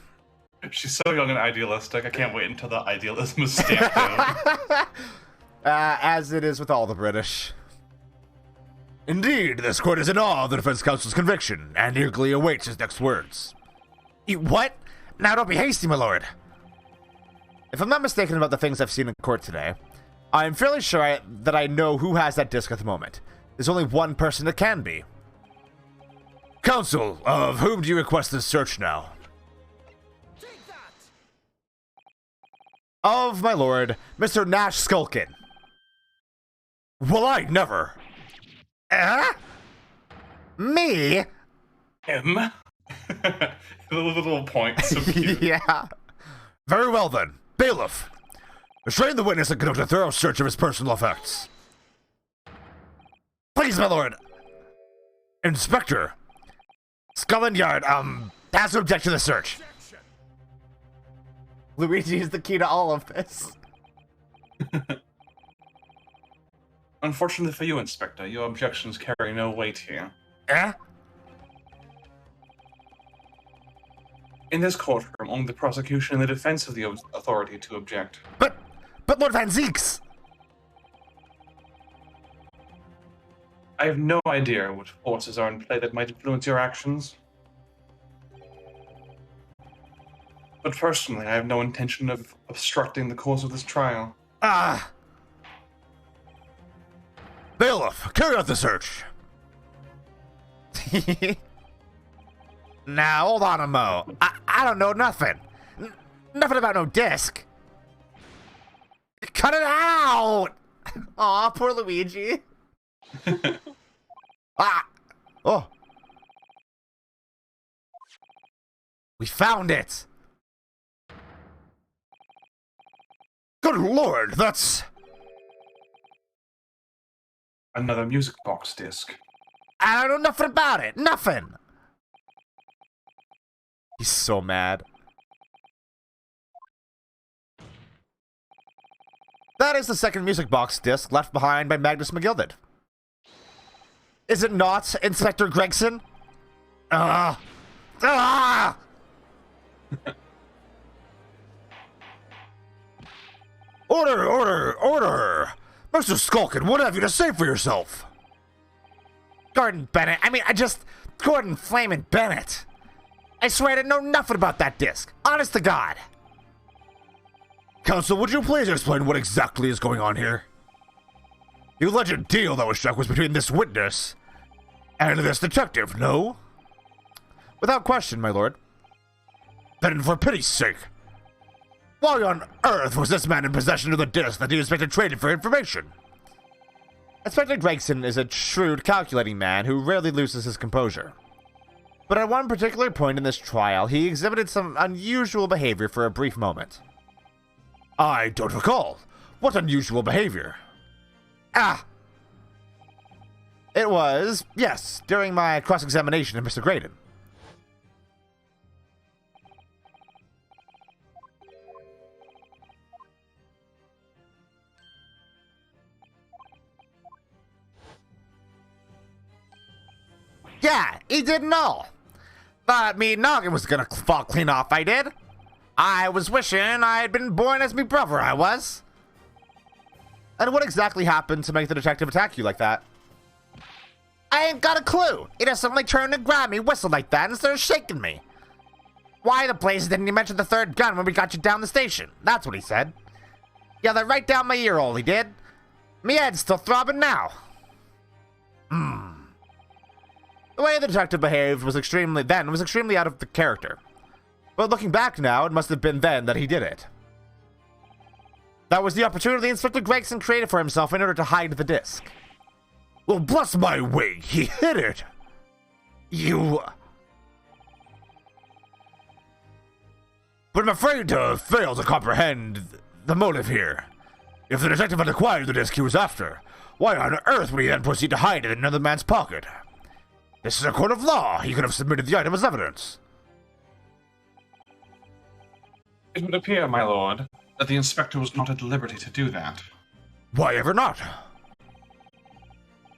She's so young and idealistic. I can't wait until the idealism is stamped out. As it is with all the British. Indeed, this court is in awe of the defense counsel's conviction and eagerly awaits his next words. What? Now don't be hasty, my lord. If I'm not mistaken about the things I've seen in court today, I'm fairly sure that I know who has that disc at the moment. There's only one person that can be. Counsel, of whom do you request this search now? Of, my lord, Mr. Nash Skulkin. Well, I never. Me? Him? The little point, so cute. Yeah. Very well then. Bailiff, restrain the witness and conduct a thorough search of his personal effects. Please, my lord. Inspector. Scotland Yard, has to object to the search. Luigi is the key to all of this. Unfortunately for you, Inspector, your objections carry no weight here. In this courtroom, only the prosecution and the defense have the authority to object. But Lord Van Zeeks! I have no idea what forces are in play that might influence your actions. But personally, I have no intention of obstructing the course of this trial. Bailiff, carry out the search. Now, hold on a mo. I don't know nothing. Nothing about no disc. Cut it out! Aw, poor Luigi. Oh. We found it. Good lord, that's... Another music box disc. I don't know nothing about it. Nothing. He's so mad. That is the second music box disc left behind by Magnus McGilded. Is it not, Inspector Gregson? Order, order, order! Mr. Skulkin, what have you to say for yourself? Gordon Flamin' Bennett. I swear I didn't know nothing about that disc. Honest to God. Counsel, would you please explain what exactly is going on here? The alleged deal that was struck was between this witness and this detective, no? Without question, my lord. Then for pity's sake, why on earth was this man in possession of the disc that the inspector traded for information? Inspector Gregson is a shrewd, calculating man who rarely loses his composure. But at one particular point in this trial, he exhibited some unusual behavior for a brief moment. I don't recall. What unusual behavior? It was, yes, during my cross-examination of Mr. Graydon. Yeah, he didn't know. But me noggin was gonna fall clean off, I did. I was wishing I had been born as me brother, I was. And what exactly happened to make the detective attack you like that? I ain't got a clue. He just suddenly turned and grabbed me, whistled like that, and started shaking me. Why the blazes didn't he mention the third gun when we got you down the station? That's what he said. Yeah, that right down my ear hole, he did. Me head's still throbbing now. The way the detective behaved was extremely out of the character. But looking back now, it must have been then that he did it. That was the opportunity Inspector Gregson created for himself in order to hide the disc. Well, bless my wing, he hid it! But I'm afraid to fail to comprehend the motive here. If the detective had acquired the disc he was after, why on earth would he then proceed to hide it in another man's pocket? This is a court of law. He could have submitted the item as evidence. It would appear, my lord, that the inspector was not at liberty to do that. Why ever not?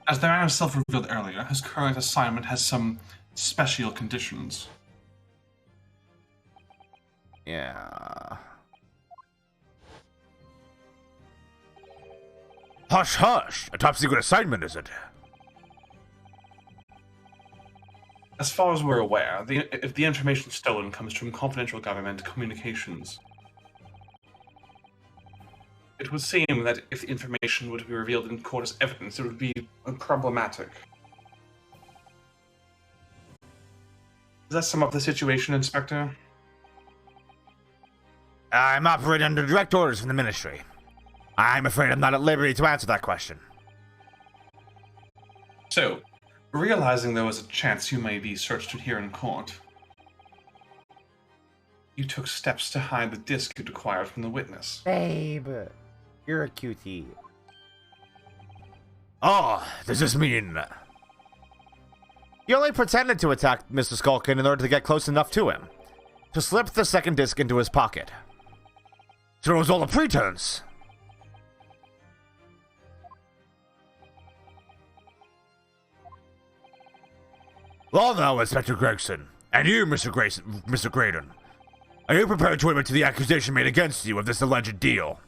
As the man himself revealed earlier, his current assignment has some special conditions. Yeah. Hush, hush. A top-secret assignment, is it? As far as we're aware, if the information stolen comes from confidential government communications, it would seem that if the information were to be revealed in court as evidence, it would be problematic. Does that sum up the situation, Inspector? I'm operating under direct orders from the Ministry. I'm afraid I'm not at liberty to answer that question. So, realizing there was a chance you may be searched here in court, you took steps to hide the disc you'd acquired from the witness. Babe, you're a cutie. Oh, does this mean... You only pretended to attack Mr. Skulkin in order to get close enough to him, to slip the second disc into his pocket. So it was all a pretense. Well now, Inspector Gregson, and you, Mr. Graydon, are you prepared to admit to the accusation made against you of this alleged deal?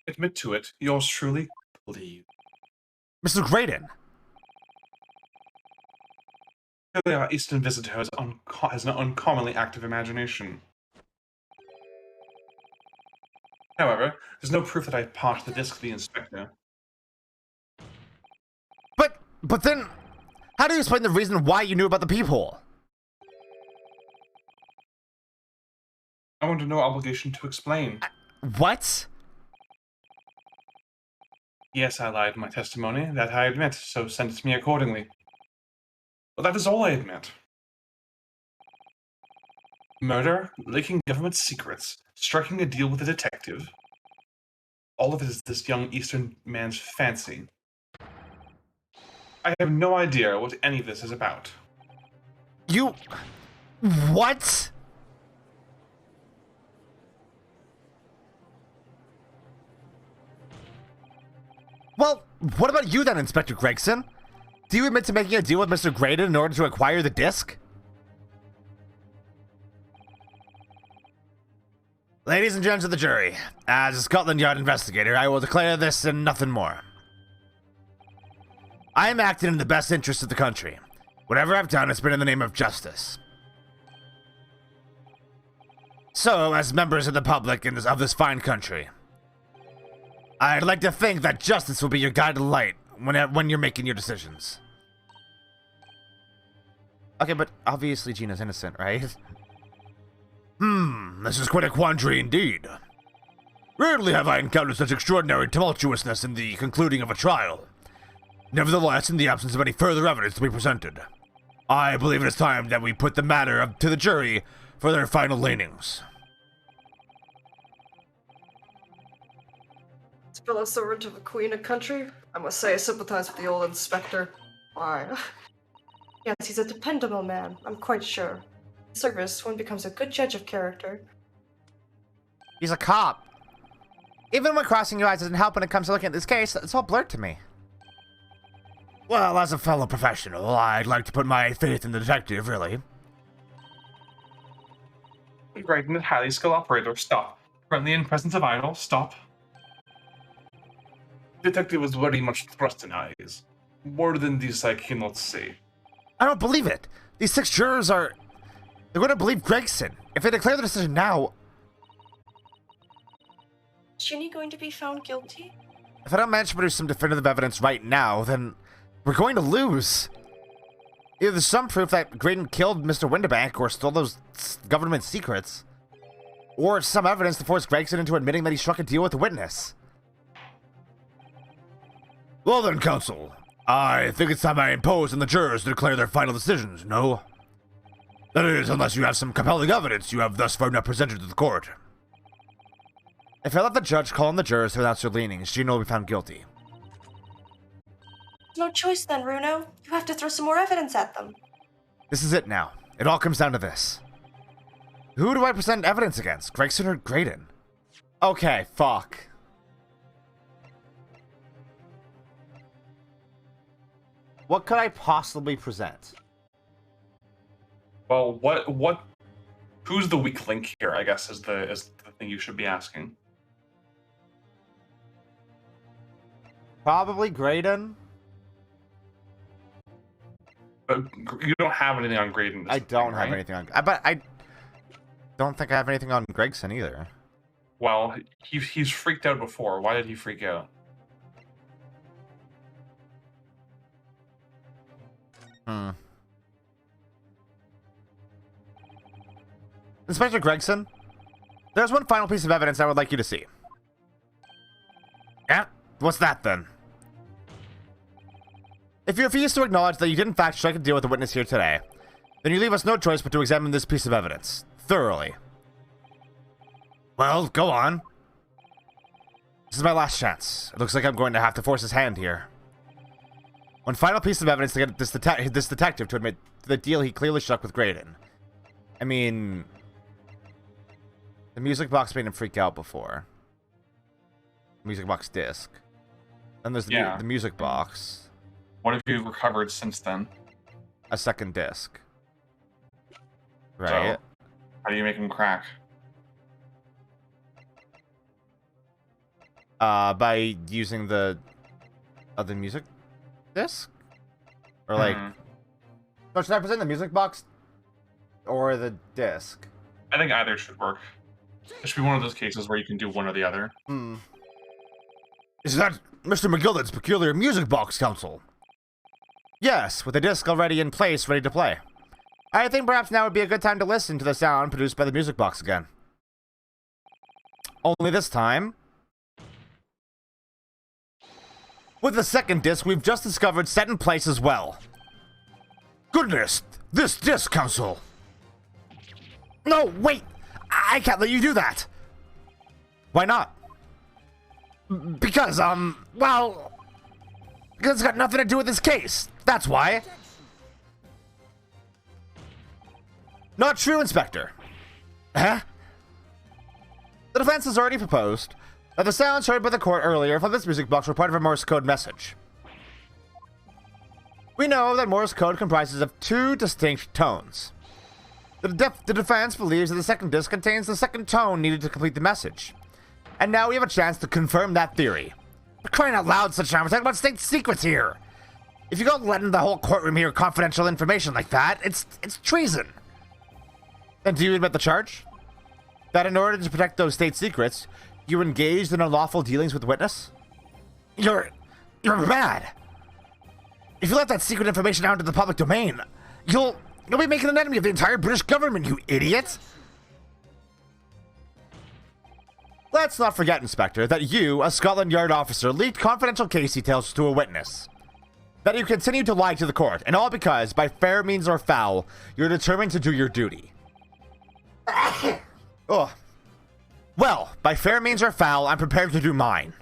Admit to it, yours truly, believe. Mr. Graydon! Clearly our Eastern visitor has an uncommonly active imagination. However, there's no proof that I parked the disc to the inspector. But then, how do you explain the reason why you knew about the peephole? I'm under no obligation to explain. What? Yes, I lied in my testimony, that I admit, so sentence me accordingly. But that is all I admit. Murder, leaking government secrets, striking a deal with a detective. All of it is this young Eastern man's fancy. I have no idea what any of this is about. You... What? Well, what about you then, Inspector Gregson? Do you admit to making a deal with Mr. Graydon in order to acquire the disc? Ladies and gents of the jury, as a Scotland Yard investigator, I will declare this and nothing more. I am acting in the best interest of the country. Whatever I've done has been in the name of justice. So, as members of the public and of this fine country, I'd like to think that justice will be your guiding light when you're making your decisions. Okay, but obviously Gina's innocent, right? This is quite a quandary indeed. Rarely have I encountered such extraordinary tumultuousness in the concluding of a trial. Nevertheless, in the absence of any further evidence to be presented, I believe it is time that we put the matter up to the jury for their final leanings. As fellow servant of the Queen of Country, I must say I sympathize with the old inspector. Why? Yes, he's a dependable man, I'm quite sure. In service, one becomes a good judge of character. He's a cop. Even when crossing your eyes doesn't help when it comes to looking at this case, it's all blurred to me. Well, as a fellow professional, I'd like to put my faith in the detective, really. Graydon, a highly skilled operator. Stop. Currently in presence of idol. Stop. Detective is very much thrust in eyes. More than this I cannot say. I don't believe it. These 6 jurors are... They're going to believe Gregson. If they declare the decision now... Is Ginny going to be found guilty? If I don't manage to produce some definitive evidence right now, then we're going to lose. Either there's some proof that Graydon killed Mr. Windibank or stole those government secrets, or some evidence to force Gregson into admitting that he struck a deal with the witness. Well then, counsel, I think it's time I impose on the jurors to declare their final decisions, no? That is, unless you have some compelling evidence you have thus far not presented to the court. If I let the judge call on the jurors to announce their leanings, Gina will be found guilty. No choice then, Runo. You have to throw some more evidence at them. This is it now. It all comes down to this. Who do I present evidence against? Gregson or Graydon? Okay, fuck. What could I possibly present? Well, who's the weak link here, I guess, is the thing you should be asking. Probably Graydon. But you don't have anything on Graydon. I don't have anything on... But I don't think I have anything on Gregson either. Well, he's freaked out before. Why did he freak out? Inspector Gregson, there's one final piece of evidence I would like you to see. Yeah? What's that then? If you refuse to acknowledge that you did in fact strike a deal with the witness here today, then you leave us no choice but to examine this piece of evidence thoroughly. Well, go on. This is my last chance. It looks like I'm going to have to force his hand here. One final piece of evidence to get this detective to admit to the deal he clearly struck with Graydon. I mean, the music box made him freak out before. Music box disc. Then there's the music box. What have you recovered since then? A second disc. Right. So, how do you make him crack? By using the other music disc? Or like... So should I present the music box? Or the disc? I think either should work. It should be one of those cases where you can do one or the other. Is that Mr. McGillen's peculiar music box, counsel? Yes, with the disc already in place, ready to play. I think perhaps now would be a good time to listen to the sound produced by the music box again. Only this time, with the second disc we've just discovered set in place as well. Goodness, this disc, counsel! No, wait! I can't let you do that! Why not? Because, well... It's got nothing to do with this case. That's why. Not true, Inspector. Huh? The defense has already proposed that the sounds heard by the court earlier from this music box were part of a Morse code message. We know that Morse code comprises of two distinct tones. The defense believes that the second disc contains the second tone needed to complete the message. And now we have a chance to confirm that theory. We're crying out loud, Sunshine. We're talking about state secrets here. If you go letting the whole courtroom hear confidential information like that, it's treason. And do you admit the charge? That in order to protect those state secrets, you engaged in unlawful dealings with the witness? You're mad. If you let that secret information out into the public domain, you'll be making an enemy of the entire British government, you idiot! Let's not forget, Inspector, that you, a Scotland Yard officer, leaked confidential case details to a witness. That you continue to lie to the court, and all because, by fair means or foul, you're determined to do your duty. Oh. Well, by fair means or foul, I'm prepared to do mine.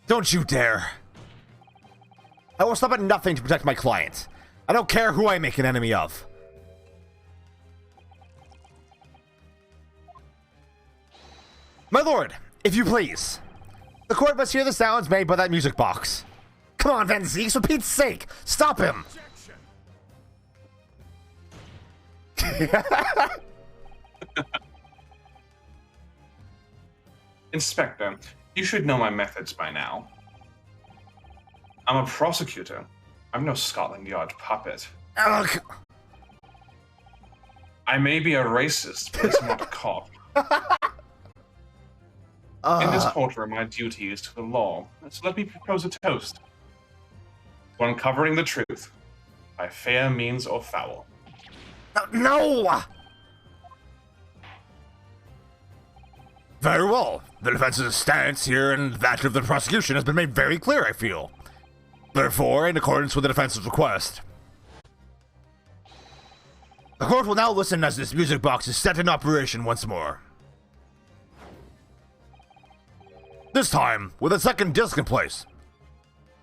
Don't you dare. I will stop at nothing to protect my client. I don't care who I make an enemy of. My lord, if you please. The court must hear the sounds made by that music box. Come on, Van Zeeks, for Pete's sake, stop him! Inspector, you should know my methods by now. I'm a prosecutor. I'm no Scotland Yard puppet. Ugh. I may be a racist, but I'm not a cop. In this courtroom, my duty is to the law, so let me propose a toast. To uncovering the truth, by fair means or foul. No! Very well. The defense's stance here and that of the prosecution has been made very clear, I feel. Therefore, in accordance with the defense's request, the court will now listen as this music box is set in operation once more. This time, with a second disc in place,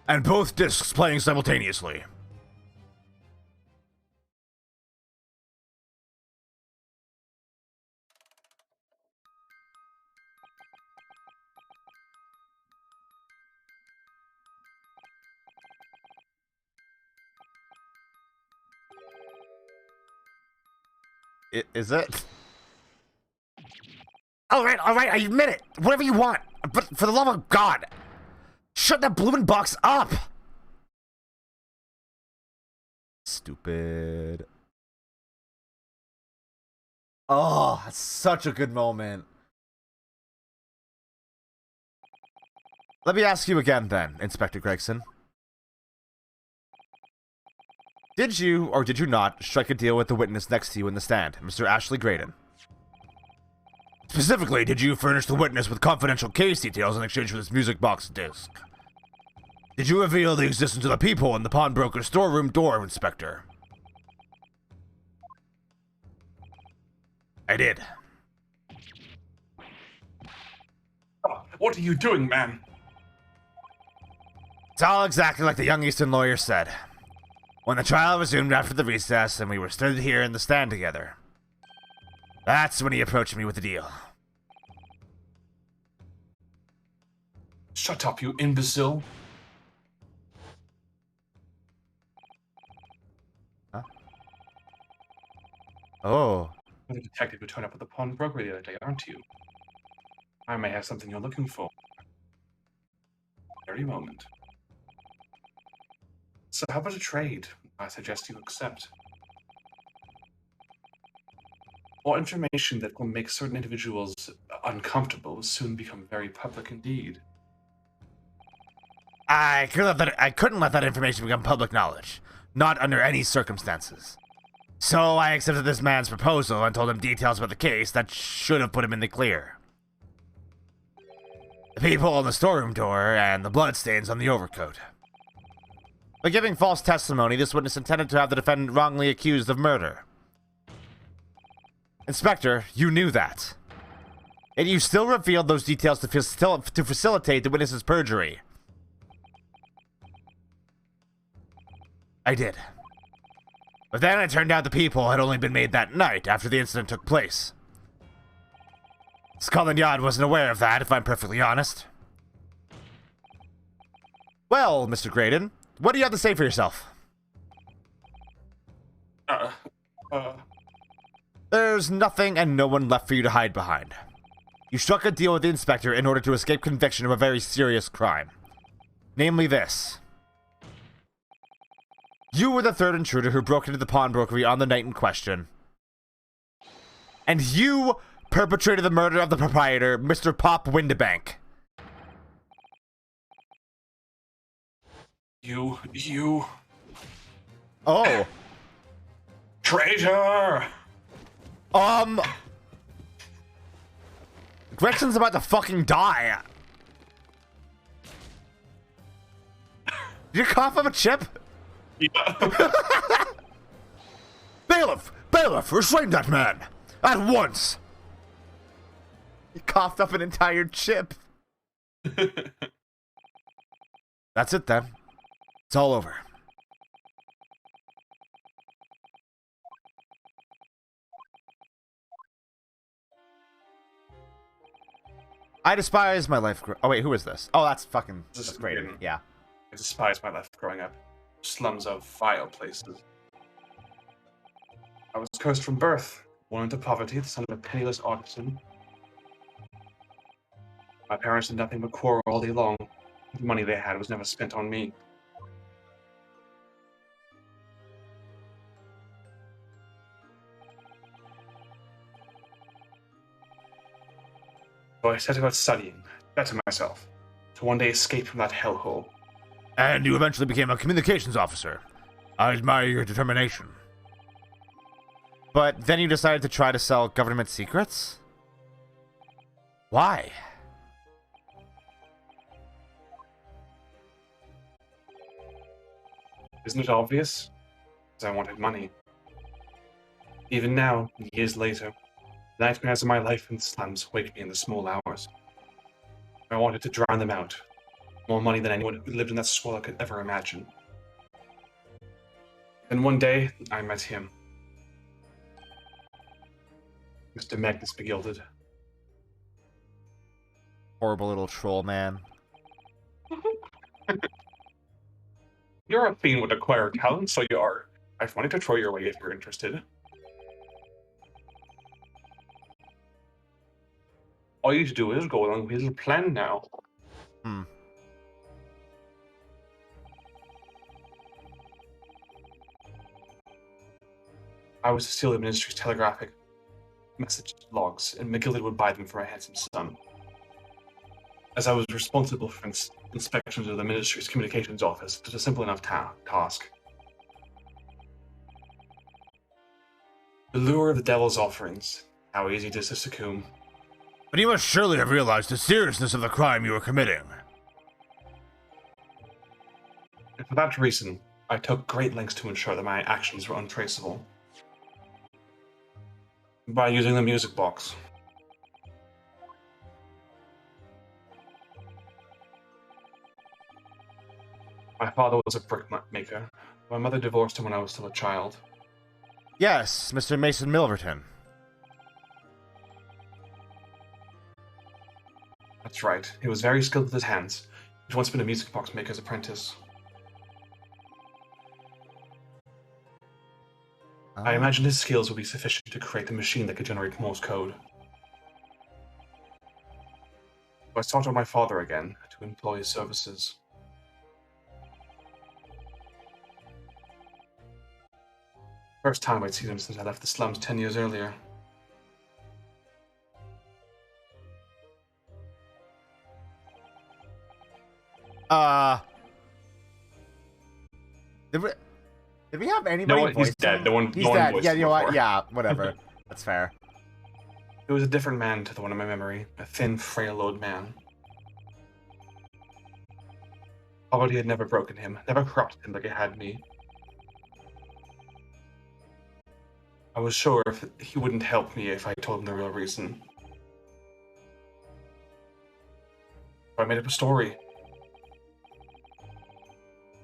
and both discs playing simultaneously. Is it? Alright, I admit it. Whatever you want. But for the love of God, shut that blooming box up! Stupid. Oh, that's such a good moment. Let me ask you again then, Inspector Gregson. Did you, or did you not, strike a deal with the witness next to you in the stand, Mr. Ashley Graydon? Specifically, did you furnish the witness with confidential case details in exchange for this music box disc? Did you reveal the existence of the people in the pawnbroker's storeroom door, Inspector? I did. Oh, what are you doing, man? It's all exactly like the young Eastern lawyer said. When the trial resumed after the recess and we were stood here in the stand together, that's when he approached me with the deal. Shut up, you imbecile. Huh? Oh. You're the detective who turned up at the pawnbroker the other day, aren't you? I may have something you're looking for. Very moment. So how about a trade? I suggest you accept. Or information that will make certain individuals uncomfortable will soon become very public indeed. I couldn't let that information become public knowledge. Not under any circumstances. So I accepted this man's proposal and told him details about the case that should have put him in the clear. The people on the storeroom door and the bloodstains on the overcoat. By giving false testimony, this witness intended to have the defendant wrongly accused of murder. Inspector, you knew that. And you still revealed those details to facilitate the witness's perjury. I did. But then it turned out the people had only been made that night after the incident took place. Scotland Yard wasn't aware of that, if I'm perfectly honest. Well, Mr. Graydon, what do you have to say for yourself? There's nothing and no one left for you to hide behind. You struck a deal with the inspector in order to escape conviction of a very serious crime. Namely this. You were the third intruder who broke into the pawnbrokery on the night in question. And you perpetrated the murder of the proprietor, Mr. Pop Windabank. You... Oh. Traitor! Gregson's about to fucking die. Did you cough up a chip? Yeah. Bailiff, restrain that man! At once! He coughed up an entire chip. That's it then. It's all over. I despise my life. Oh wait, who is this? Oh, that's fucking. This is great. Graydon. Yeah. I despised my life growing up. Slums of vile places. I was cursed from birth, born into poverty, the son of a penniless artisan. My parents did nothing but quarrel all day long. The money they had was never spent on me. So I set about studying, better myself, to one day escape from that hellhole. And you eventually became a communications officer. I admire your determination. But then you decided to try to sell government secrets? Why? Isn't it obvious? Because I wanted money. Even now, years later, nightmares of my life in slums wake me in the small hours. I wanted to drown them out. More money than anyone who lived in that swallow could ever imagine. Then one day, I met him. Mr. Magnus Begilded. Horrible little troll man. You're a fiend with acquired talent, so you are. I've money to throw your way if you're interested. All you need to do is go along with his little plan now. I was to steal the ministry's telegraphic message logs, and McGilded would buy them for a handsome sum. As I was responsible for inspections of the ministry's communications office, it was a simple enough task. The lure of the devil's offerings. How easy it is to succumb. But you must surely have realized the seriousness of the crime you were committing. And for that reason, I took great lengths to ensure that my actions were untraceable. By using the music box. My father was a brickmaker. My mother divorced him when I was still a child. Yes, Mr. Mason Milverton. That's right. He was very skilled with his hands. He'd once been a music box maker's apprentice. I imagined his skills would be sufficient to create the machine that could generate Morse code. So I sought out my father again to employ his services. First time I'd seen him since I left the slums 10 years earlier. Did we have anybody? No one, he's dead. No one. He's no dead. One Yeah, you know what? before. Yeah, whatever. That's fair. He was a different man to the one in my memory. A thin, frail old man. Poverty had never broken him, never corrupted him like it had me. I was sure he wouldn't help me if I told him the real reason. So I made up a story.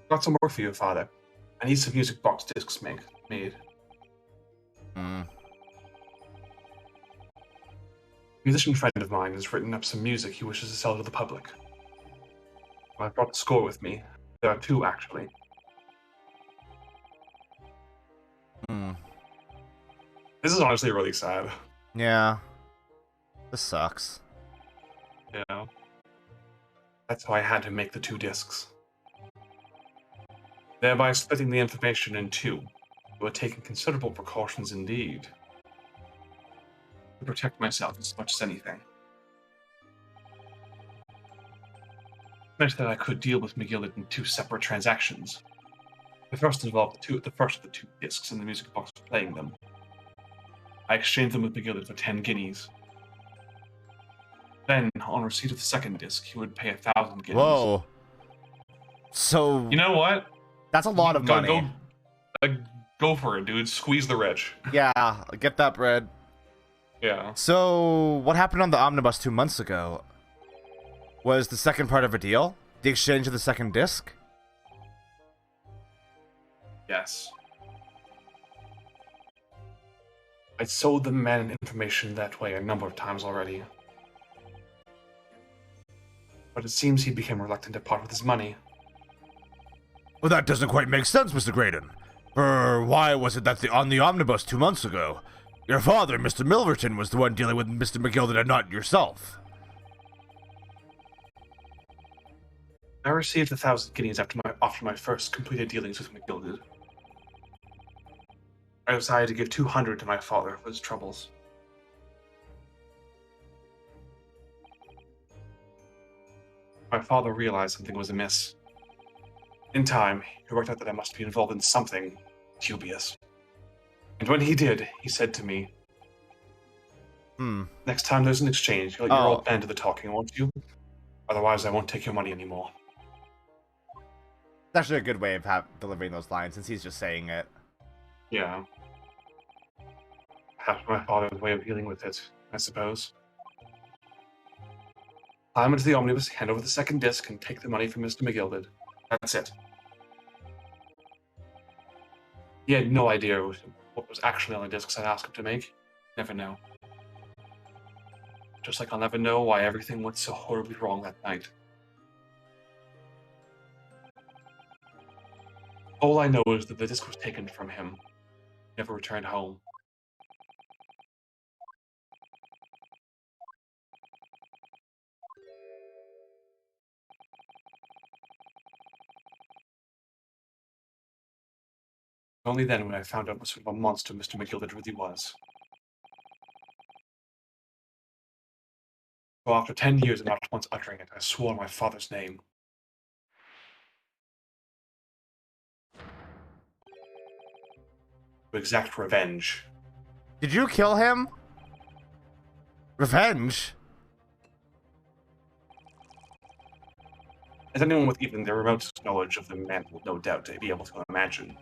Got some work for you, Father. I need some music box discs made. A musician friend of mine has written up some music he wishes to sell to the public. I've brought the score with me. There are two, actually. Hmm. This is honestly really sad. Yeah. This sucks. Yeah. That's why I had to make the 2 discs. Thereby splitting the information in 2. We were taking considerable precautions indeed. To protect myself as much as anything. Meant that I could deal with McGillet in 2 separate transactions. The first involved the first of the 2 discs in the music box playing them. I exchanged them with McGillet for 10 guineas. Then, on receipt of the second disc, he would pay 1,000 guineas. Whoa. So You know what? that's a lot of money. Go for it, dude. Squeeze the rich. Yeah, get that bread. Yeah. So what happened on the omnibus 2 months ago? Was the second part of a deal? The exchange of the second disc? Yes. I sold the man information that way a number of times already. But it seems he became reluctant to part with his money. Well, that doesn't quite make sense, Mr. Graydon. Why was it that on the omnibus 2 months ago, your father, Mr. Milverton, was the one dealing with Mr. McGilden and not yourself? I received 1,000 guineas after my first completed dealings with McGilded. I decided to give 200 to my father for his troubles. My father realized something was amiss. In time, he worked out that I must be involved in something dubious. And when he did, he said to me, next time there's an exchange, you'll let your old man do the talking, won't you? Otherwise, I won't take your money anymore. It's actually a good way of delivering those lines, since he's just saying it. Yeah. Perhaps my father's way of dealing with it, I suppose. Climb into the omnibus, hand over the second disc, and take the money from Mr. McGilded. That's it. He had no idea what was actually on the discs I'd asked him to make. Never know. Just like I'll never know why everything went so horribly wrong that night. All I know is that the disc was taken from him. Never returned home. Only then when I found out what sort of a monster Mr. McGilded really was. So after 10 years of not once uttering it, I swore my father's name. To exact revenge. Did you kill him? Revenge? As anyone with even the remotest knowledge of the man will no doubt be able to imagine.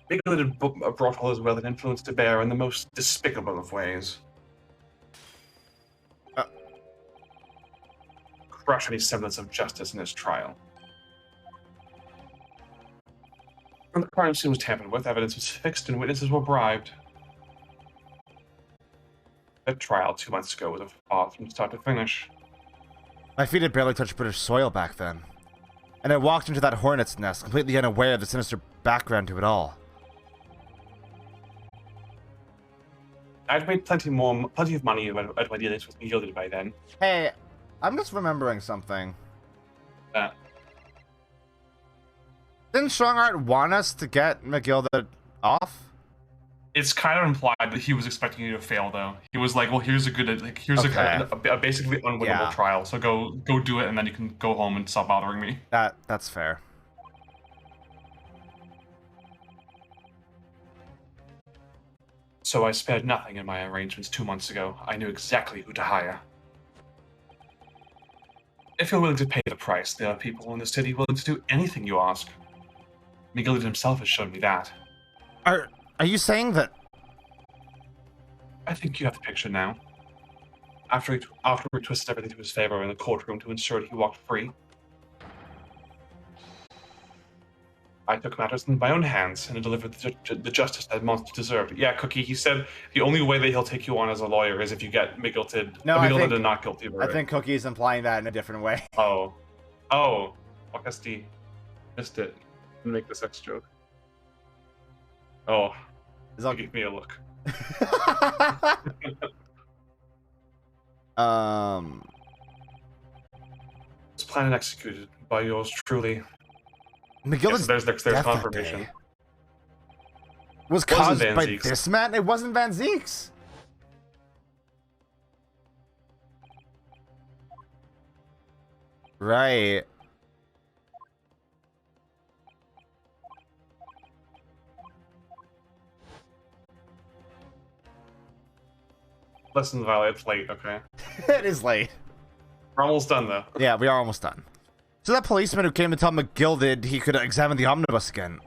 McGilded had brought all his wealth and influence to bear in the most despicable of ways. Crush any semblance of justice in his trial. When the crime scene was tampered with, evidence was fixed, and witnesses were bribed. That trial 2 months ago was a farce from start to finish. My feet had barely touched British soil back then. And I walked into that hornet's nest, completely unaware of the sinister background to it all. I'd made plenty of money at my dealings with McGilded by then. Hey, I'm just remembering something. Didn't Strongheart want us to get McGilded off? It's kind of implied that he was expecting you to fail, though. He was like, "Well, here's a good, here's a basically unwinnable trial. So go do it, and then you can go home and stop bothering me." That's fair. So I spared nothing in my arrangements 2 months ago. I knew exactly who to hire. If you're willing to pay the price, there are people in the city willing to do anything you ask. McGilded himself has shown me that. Are you saying that? I think you have the picture now. After we twisted everything to his favor in the courtroom to ensure that he walked free, I took matters in my own hands and delivered the justice that monster deserved. Yeah, Cookie, he said the only way that he'll take you on as a lawyer is if you get McGilded and not guilty verdict. I think Cookie's implying that in a different way. Oh, Wakasti missed it. Didn't make the sex joke. Oh, It's all... Give me a look. It's planned and executed by yours truly. McGillen's there's death that confirmation. day was It wasn't caused Van by Zeek's. this man? It wasn't Van Zeek's. Right. Listen, Violet, it's late, okay? It is late. We're almost done, though. Yeah, we are almost done. So that policeman who came to tell McGilded he could examine the omnibus again.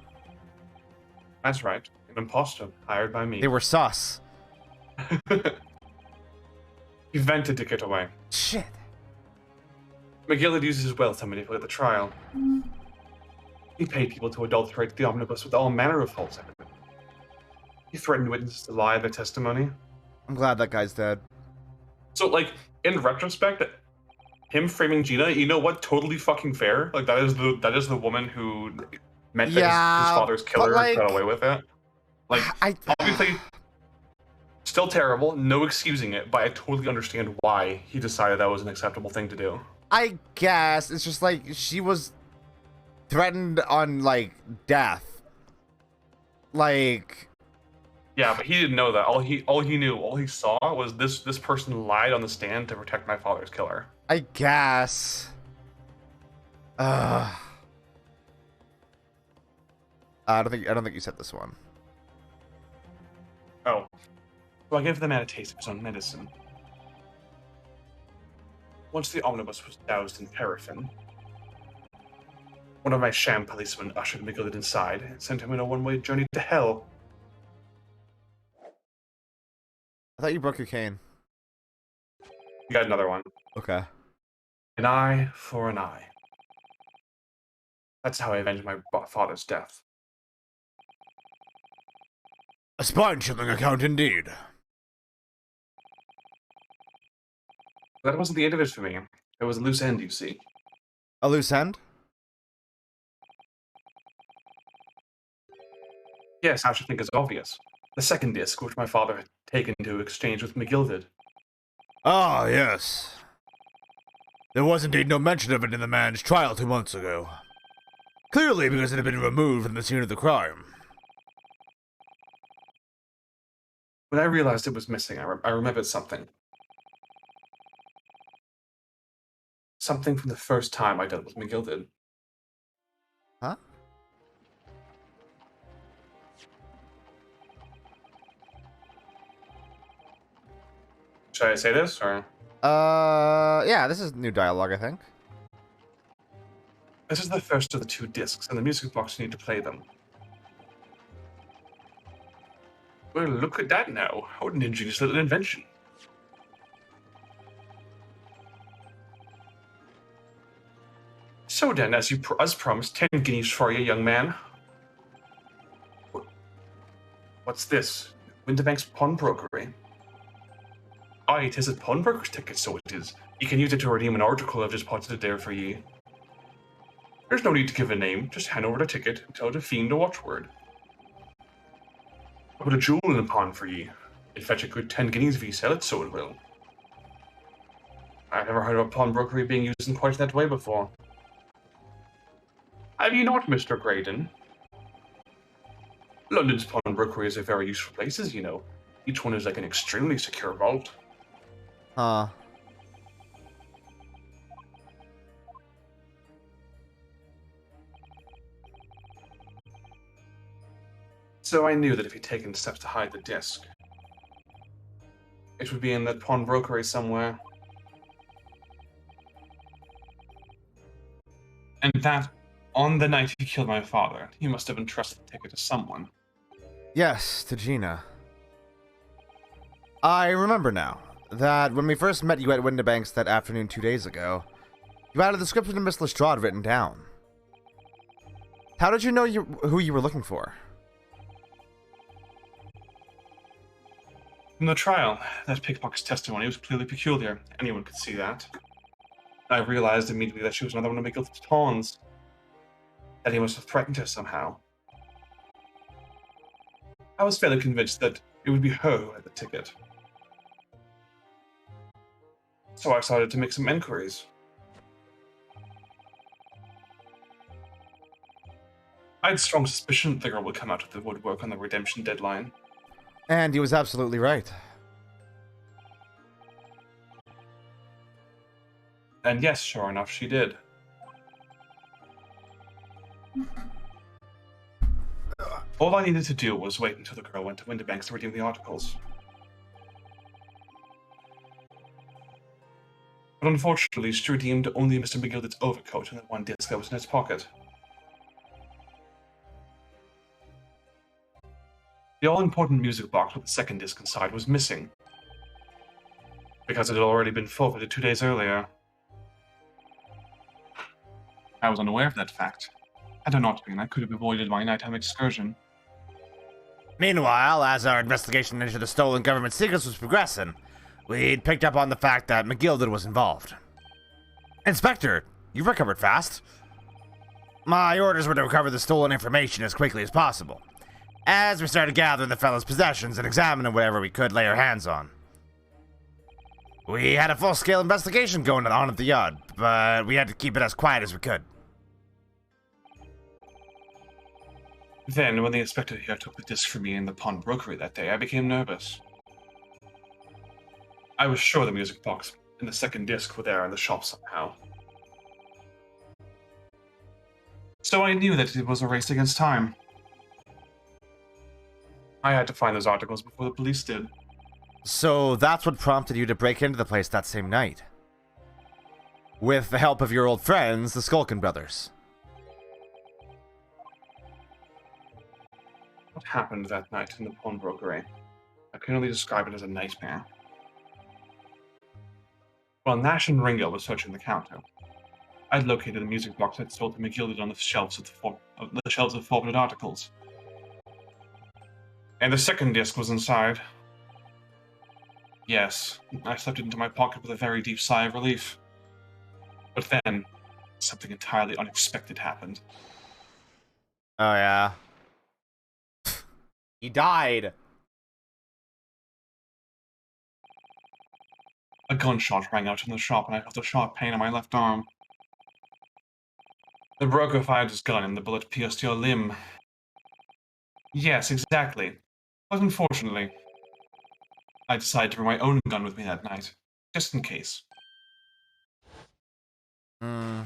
That's right. An imposter hired by me. They were sus. He vented to get away. Shit. McGillard uses his wealth to manipulate the trial. He paid people to adulterate the omnibus with all manner of false evidence. He threatened witnesses to lie their testimony. I'm glad that guy's dead. So, like, in retrospect, him framing Gina, you know what? Totally fucking fair. Like, that is the woman who meant that his father's killer like, got away with it. Like, obviously, still terrible. No excusing it, but I totally understand why he decided that was an acceptable thing to do. I guess it's just like she was threatened on like death. Like, yeah, but he didn't know that. All he saw was this person lied on the stand to protect my father's killer. I guess. I don't think you said this one. Oh. So I gave the man a taste of his own medicine. Once the omnibus was doused in paraffin, one of my sham policemen ushered McGillard inside and sent him on a one-way journey to hell. I thought you broke your cane. You got another one. Okay. An eye for an eye. That's how I avenged my father's death. A spine-chilling account indeed. That wasn't the end of it for me. It was a loose end, you see. A loose end? Yes, I should think it's obvious. The second disc, which my father had taken to exchange with McGilded. Ah, yes. There was indeed no mention of it in the man's trial 2 months ago. Clearly because it had been removed from the scene of the crime. When I realized it was missing, I remembered something. Something from the first time I dealt with McGilded. Huh? Should I say this, or? Yeah, this is new dialogue, I think. This is the first of the 2 discs, and the music box you need to play them. Well, look at that now. What an ingenious little invention. So then, as promised, 10 guineas for you, young man. What's this? Winterbank's pawnbrokery. Aye, it is a pawnbroker's ticket, so it is. You can use it to redeem an article I've just potted there for ye. There's no need to give a name, just hand over the ticket and tell the fiend a watchword. I'll put a jewel in the pawn for ye. It'll fetch a good 10 guineas if you sell it, so it will. I've never heard of a pawnbrokery being used in quite that way before. Have you not, Mr. Graydon? London's pawnbrokeries are very useful places, you know. Each one is like an extremely secure vault. Huh. So I knew that if he'd taken steps to hide the disc, it would be in that pawnbrokery somewhere. And that, on the night he killed my father, he must have entrusted the ticket to someone. Yes, to Gina. I remember now that when we first met you at Winterbank's that afternoon 2 days ago, you had a description of Miss Lestrade written down. How did you know who you were looking for? In the trial, that pickpocket's testimony was clearly peculiar. Anyone could see that. I realized immediately that she was another one of McGilt's pawns. That he must have threatened her somehow. I was fairly convinced that it would be her who had the ticket. So I started to make some inquiries. I had strong suspicion that the girl would come out of the woodwork on the redemption deadline. And he was absolutely right. And yes, sure enough, she did. All I needed to do was wait until the girl went to Winterbanks to redeem the articles. But unfortunately, she redeemed only Mr. McGilder's overcoat and the one disc that was in his pocket. The all-important music box with the second disc inside was missing, because it had already been forfeited 2 days earlier. I was unaware of that fact. Had I not been, I could have avoided my nighttime excursion. Meanwhile, as our investigation into the stolen government secrets was progressing, we'd picked up on the fact that McGilded was involved. Inspector, you've recovered fast. My orders were to recover the stolen information as quickly as possible, as we started gathering the fellow's possessions and examining whatever we could lay our hands on. We had a full-scale investigation going on at the yard, but we had to keep it as quiet as we could. Then, when the inspector here took the disc from me in the pawnbrokery that day, I became nervous. I was sure the music box and the second disc were there in the shop somehow. So I knew that it was a race against time. I had to find those articles before the police did. So that's what prompted you to break into the place that same night. With the help of your old friends, the Skulkin brothers. What happened that night in the pawnbrokery? I can only describe it as a nightmare. While Nash and Ringo were searching the counter, I'd located the music box I'd sold to McGilded on the shelves of forwarded articles. And the second disc was inside. Yes, I slipped it into my pocket with a very deep sigh of relief. But then, something entirely unexpected happened. Oh, yeah. He died. A gunshot rang out in the shop, and I felt a sharp pain in my left arm. The broker fired his gun, and the bullet pierced your limb. Yes, exactly. But unfortunately, I decided to bring my own gun with me that night, just in case. Hmm.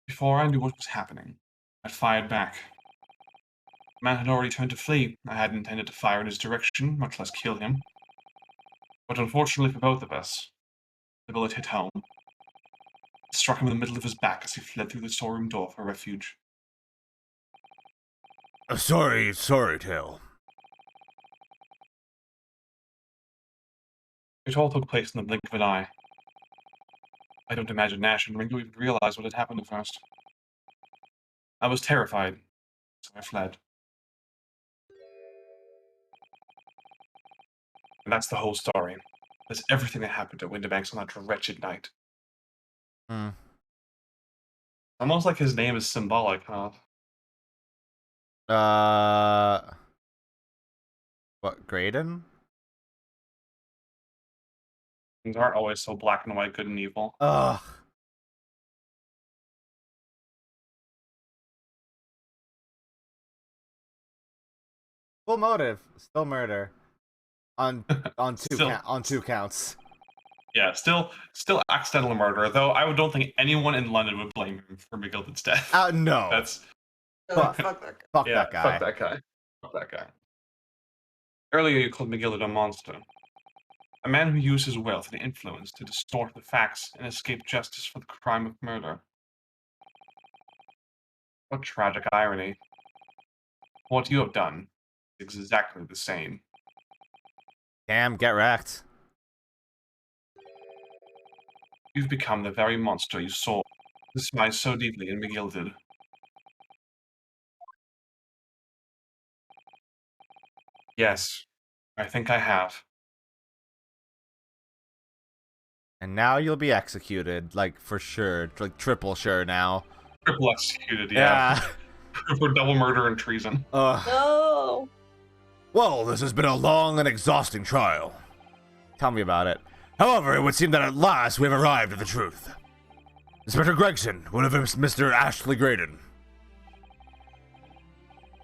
Before I knew what was happening, I fired back. The man had already turned to flee. I hadn't intended to fire in his direction, much less kill him. But unfortunately for both of us, the bullet hit home. It struck him in the middle of his back as he fled through the storeroom door for refuge. Sorry, tale. It all took place in the blink of an eye. I don't imagine Nash and Ringo even realized what had happened at first. I was terrified, so I fled. And that's the whole story. That's everything that happened at Winterbanks on that wretched night. Hmm. Almost like his name is symbolic, huh? What, Graydon? Things aren't always so black and white, good and evil. Ugh. Full motive, still murder. On two counts. Yeah, still accidental murder, though don't think anyone in London would blame him for McGilded's death. No. That's Fuck that guy. Fuck yeah, that guy. fuck that guy. Fuck that guy. Earlier you called McGilded a monster. A man who used his wealth and influence to distort the facts and escape justice for the crime of murder. What tragic irony. What you have done is exactly the same. Damn, get wrecked. You've become the very monster you saw, despised so deeply in McGilded. Yes, I think I have. And now you'll be executed, like, for sure. Like, triple sure now. Triple executed, yeah. For double murder and treason. No. Well, this has been a long and exhausting trial. Tell me about it. However, it would seem that at last we have arrived at the truth. Inspector Gregson, one of Mr. Ashley Graydon.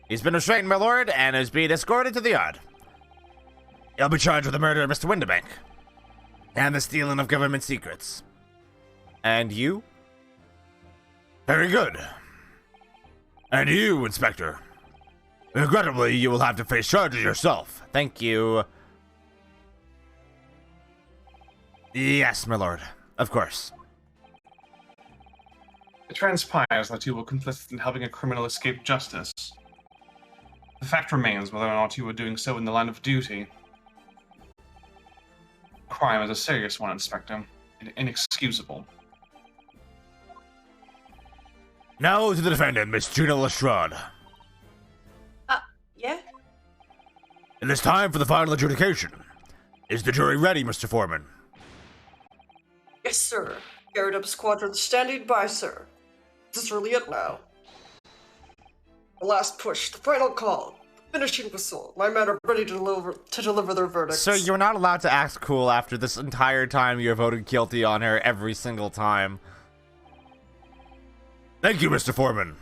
He's been restrained, my lord, and is being escorted to the yard. He'll be charged with the murder of Mr. Winterbank and the stealing of government secrets. And you? Very good. And you, Inspector. Regrettably, you will have to face charges yourself. Thank you. Yes, my lord. Of course. It transpires that you were complicit in helping a criminal escape justice. The fact remains whether or not you were doing so in the line of duty. Crime is a serious one, Inspector, and inexcusable. Now to the defendant, Miss Gina Lestrade. Yeah? It is time for the final adjudication. Is the jury ready, Mr. Foreman? Yes, sir. Carried up squadron standing by, sir. This is really it now. The last push, the final call, the finishing whistle. My men are ready to deliver their verdicts. Sir, you're not allowed to act cool after this entire time you're voted guilty on her every single time. Thank you, Mr. Foreman.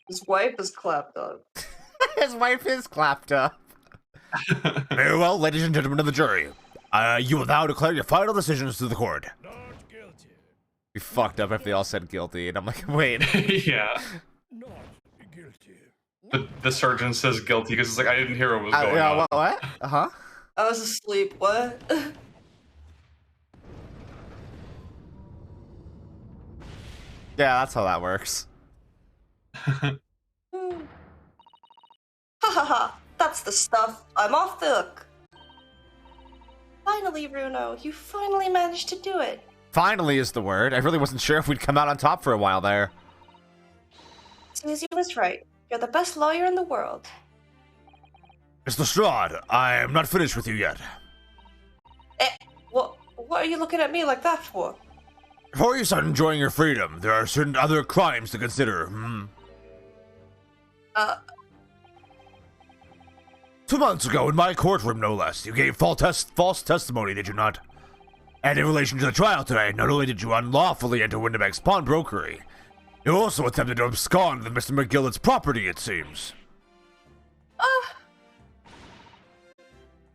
His wife is clapped up. His wife is clapped up. Very well, ladies and gentlemen of the jury. You will now declare your final decisions to the court. Not guilty. We fucked up if they all said guilty, and I'm like, wait. Yeah. Not guilty. The surgeon says guilty because it's like, I didn't hear what was going Yeah, on. what? Uh-huh. I was asleep, what? Yeah, that's how that works. Ha ha ha, that's the stuff. I'm off the hook. Finally, Bruno, you finally managed to do it. Finally is the word. I really wasn't sure if we'd come out on top for a while there. Susie was right. You're the best lawyer in the world. Miss Lestrade, I am not finished with you yet. What are you looking at me like that for? Before you start enjoying your freedom, there are certain other crimes to consider. 2 months ago, in my courtroom, no less, you gave false testimony, did you not? And in relation to the trial today, not only did you unlawfully enter Winterbank's pawnbrokery, you also attempted to abscond with Mr. McGillet's property, it seems.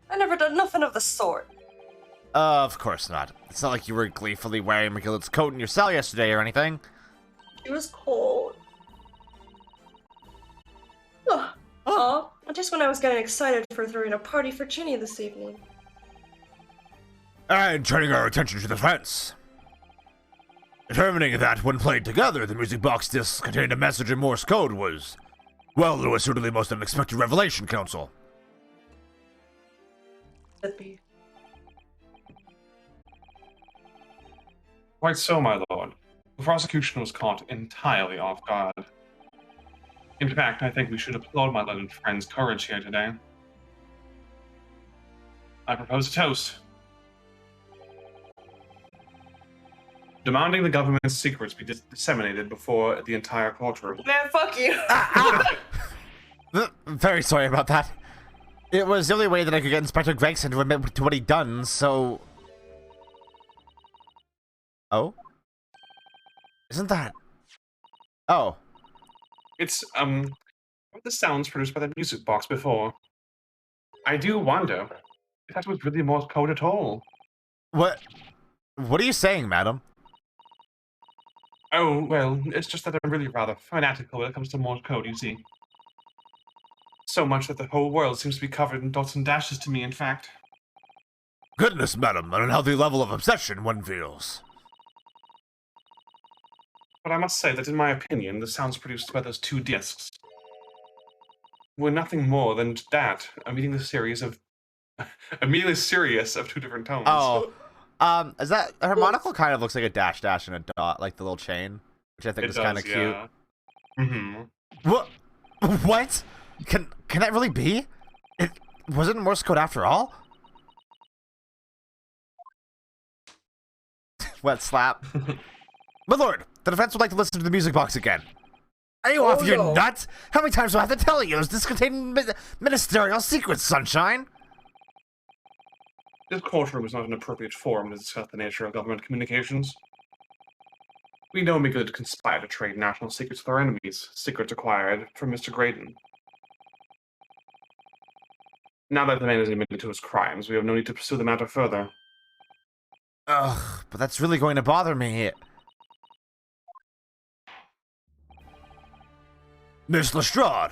I never done nothing of the sort. Of course not. It's not like you were gleefully wearing McGillet's coat in your cell yesterday or anything. It was cold. Just when I was getting excited for throwing a party for Ginny this evening. And turning our attention to the fence. Determining that when played together, the music box discs contained a message in Morse code was, well, it was certainly the most unexpected revelation, Counsel. That'd be. Quite so, my lord. The prosecution was caught entirely off guard. In fact, I think we should applaud my learned friend's courage here today. I propose a toast. Demanding the government's secrets be disseminated before the entire courtroom. Man, fuck you! Very sorry about that. It was the only way that I could get Inspector Gregson to admit to what he'd done, so... Oh? Isn't that... Oh. It's, heard the sounds produced by the music box before. I do wonder if that was really Morse code at all. What are you saying, madam? Oh, well, it's just that I'm really rather fanatical when it comes to Morse code, you see. So much that the whole world seems to be covered in dots and dashes to me, in fact. Goodness, madam, an unhealthy level of obsession one feels. But I must say that in my opinion, the sounds produced by those two discs were nothing more than that, a meaningless series of two different tones. Oh. Is that... A harmonical kind of looks like a dash dash and a dot, like the little chain, which I think is kind of cute. Yeah. Mm-hmm. What? Can that really be? It wasn't Morse code after all? Wet slap. My lord, the defense would like to listen to the music box again. Are you Oh, off your no. nuts? How many times do I have to tell you? This contains ministerial secrets, Sunshine. This courtroom is not an appropriate forum to discuss the nature of government communications. We know we could conspire to trade national secrets with our enemies, secrets acquired from Mr. Graydon. Now that the man is admitted to his crimes, we have no need to pursue the matter further. Ugh, but that's really going to bother me. Miss Lestrade,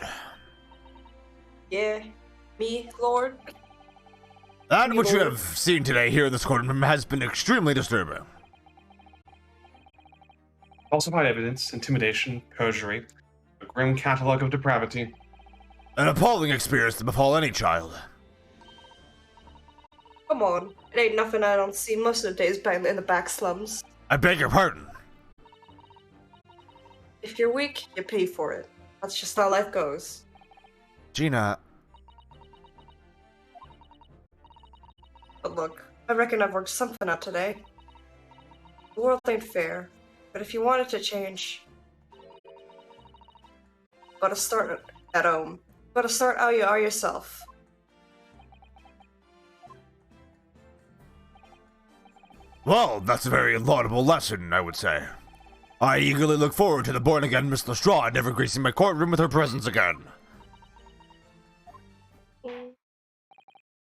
Yeah, me, Lord. that Me, which you Lord. have seen today here in this courtroom has been extremely disturbing. Falsified evidence, intimidation, perjury, a grim catalogue of depravity. An appalling experience to befall any child. Come on, it ain't nothing I don't see most of the days back in the back slums. I beg your pardon. If you're weak, you pay for it. That's just how life goes. Gina, But look, I reckon I've worked something out today. The world ain't fair, but if you want it to change, gotta start at home. Gotta start how you are yourself. well, that's a very laudable lesson, I would say. I eagerly look forward to the born-again Miss Lestrade never gracing my courtroom with her presence again.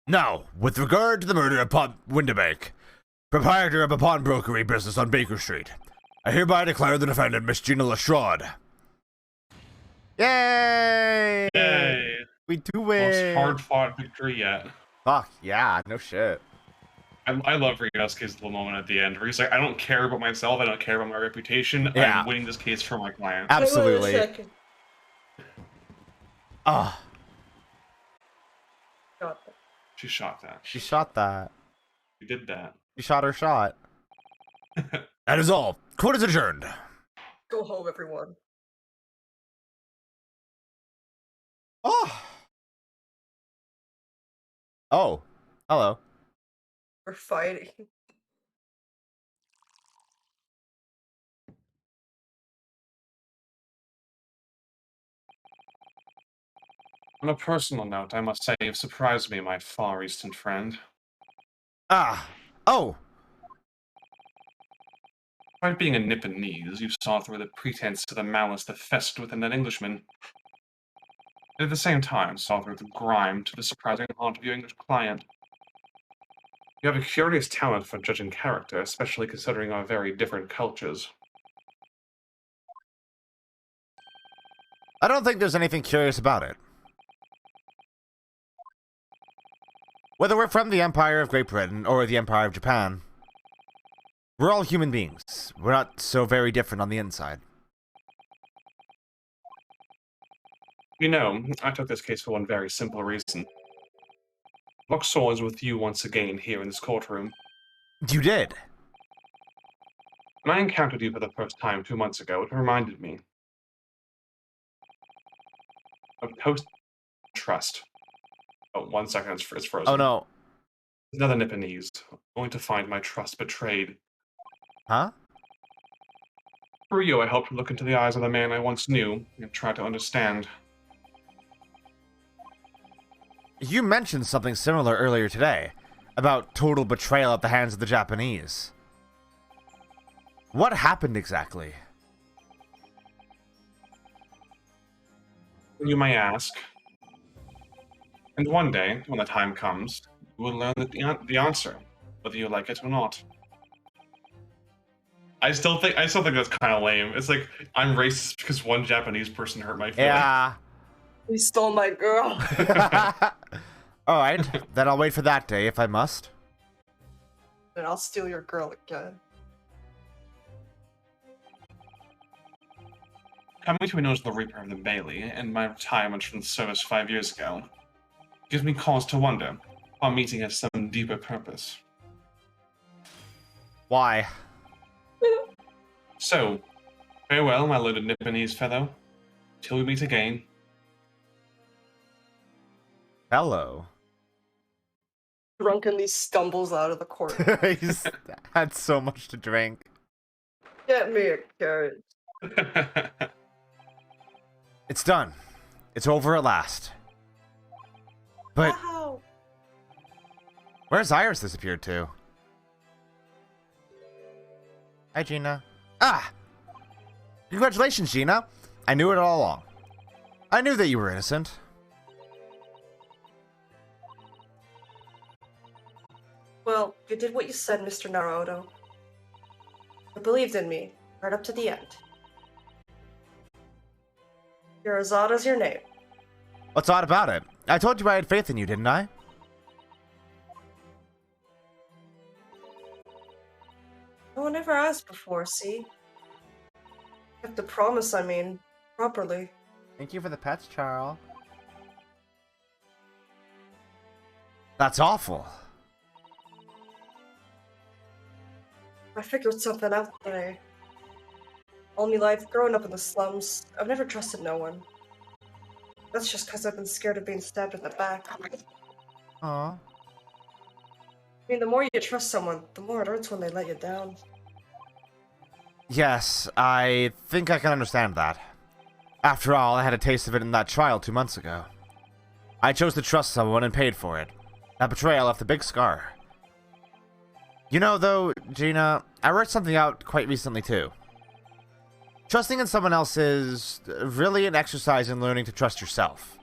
Now, with regard to the murder of Windibank, proprietor of a pawnbrokery business on Baker Street, I hereby declare the defendant Miss Gina Lestrade. Yay! Yay! We do Most it! hard-fought victory yet. Fuck, yeah, no shit. I love Ryusuke's little moment at the end where he's like, I don't care about myself, I don't care about my reputation, Yeah. I'm winning this case for my client. Absolutely. Wait a second. Ah, God. She shot that. she shot that. She did that. She shot her shot. That is all. Court is adjourned. Go home, everyone. Oh. Oh. Hello. We're fighting. On a personal note, I must say you've surprised me, my Far Eastern friend. Ah. Oh. Despite being a Nipponese, you saw through the pretense to the malice that festered within that Englishman. And at the same time, saw through the grime to the surprising heart of your English client. You have a curious talent for judging character, especially considering our very different cultures. I don't think there's anything curious about it. Whether we're from the Empire of Great Britain or the Empire of Japan, we're all human beings. We're not so very different on the inside. You know, I took this case for one very simple reason. Luck is with you once again here in this courtroom. You did? When I encountered you for the first time 2 months ago, it reminded me of toast trust. Oh, 1 second, it's frozen. Oh no. Another Nipponese, only to find my trust betrayed. Huh? Through you, I helped look into the eyes of the man I once knew and try to understand. You mentioned something similar earlier today, about total betrayal at the hands of the Japanese. What happened exactly? You may ask. And one day, when the time comes, you will learn the answer, whether you like it or not. I still think that's kind of lame. It's like I'm racist because one Japanese person hurt my feelings. Yeah. You stole my girl. Alright, then I'll wait for that day if I must. And I'll steal your girl again. Coming to a nose of the Reaper of the Bailey and my retirement from the service 5 years ago gives me cause to wonder if our meeting has some deeper purpose. Why? So, farewell, my loaded Nipponese fellow. Till we meet again. Hello. drunkenly stumbles out of the court. He's had so much to drink. Get me a carrot. It's done. It's over at last. But Wow. where's Iris disappeared to? Hi, Gina. Ah! Congratulations, Gina. I knew it all along. I knew that you were innocent. Well, you did what you said, Mr. Naruto. You believed in me, right up to the end. Shirazada's your name. What's odd about it? I told you I had faith in you, didn't I? No one ever asked before, see? Kept the promise, I mean, properly. Thank you for the pets, Charles. That's awful. I figured something out today. All my life, growing up in the slums, I've never trusted no one. That's just because I've been scared of being stabbed in the back. Aw. I mean, the more you trust someone, the more it hurts when they let you down. Yes, I think I can understand that. After all, I had a taste of it in that trial 2 months ago. I chose to trust someone and paid for it. That betrayal left a big scar. You know, though, Gina, I worked something out quite recently, too. Trusting in someone else is really an exercise in learning to trust yourself.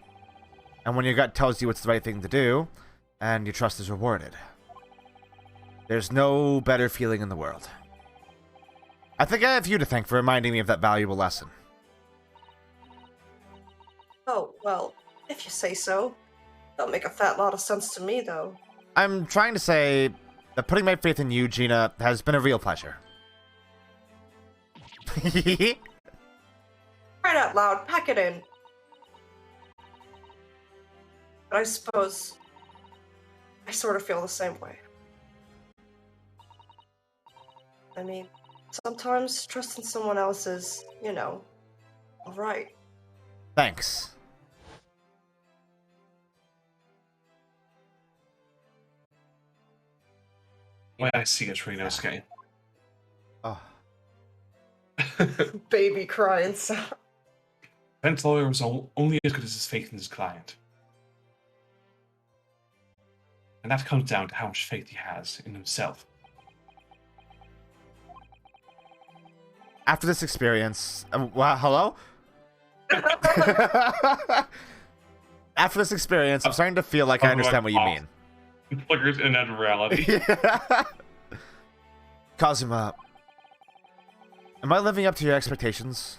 And when your gut tells you it's the right thing to do, and your trust is rewarded, there's no better feeling in the world. I think I have you to thank for reminding me of that valuable lesson. Oh, well, if you say so. Don't make a fat lot of sense to me, though. I'm trying to say that putting my faith in you, Gina, has been a real pleasure. Right out loud, pack it in. But I suppose I sort of feel the same way. I mean, sometimes trusting someone else is, alright. Thanks. Way I see it, Rinosuke. Oh. Baby crying sound. Defense lawyer is only as good as his faith in his client. And that comes down to how much faith he has in himself. After this experience... hello? After this experience, I'm starting to feel like I understand what you mean. Flickers in and out of reality. Kazuma, am I living up to your expectations?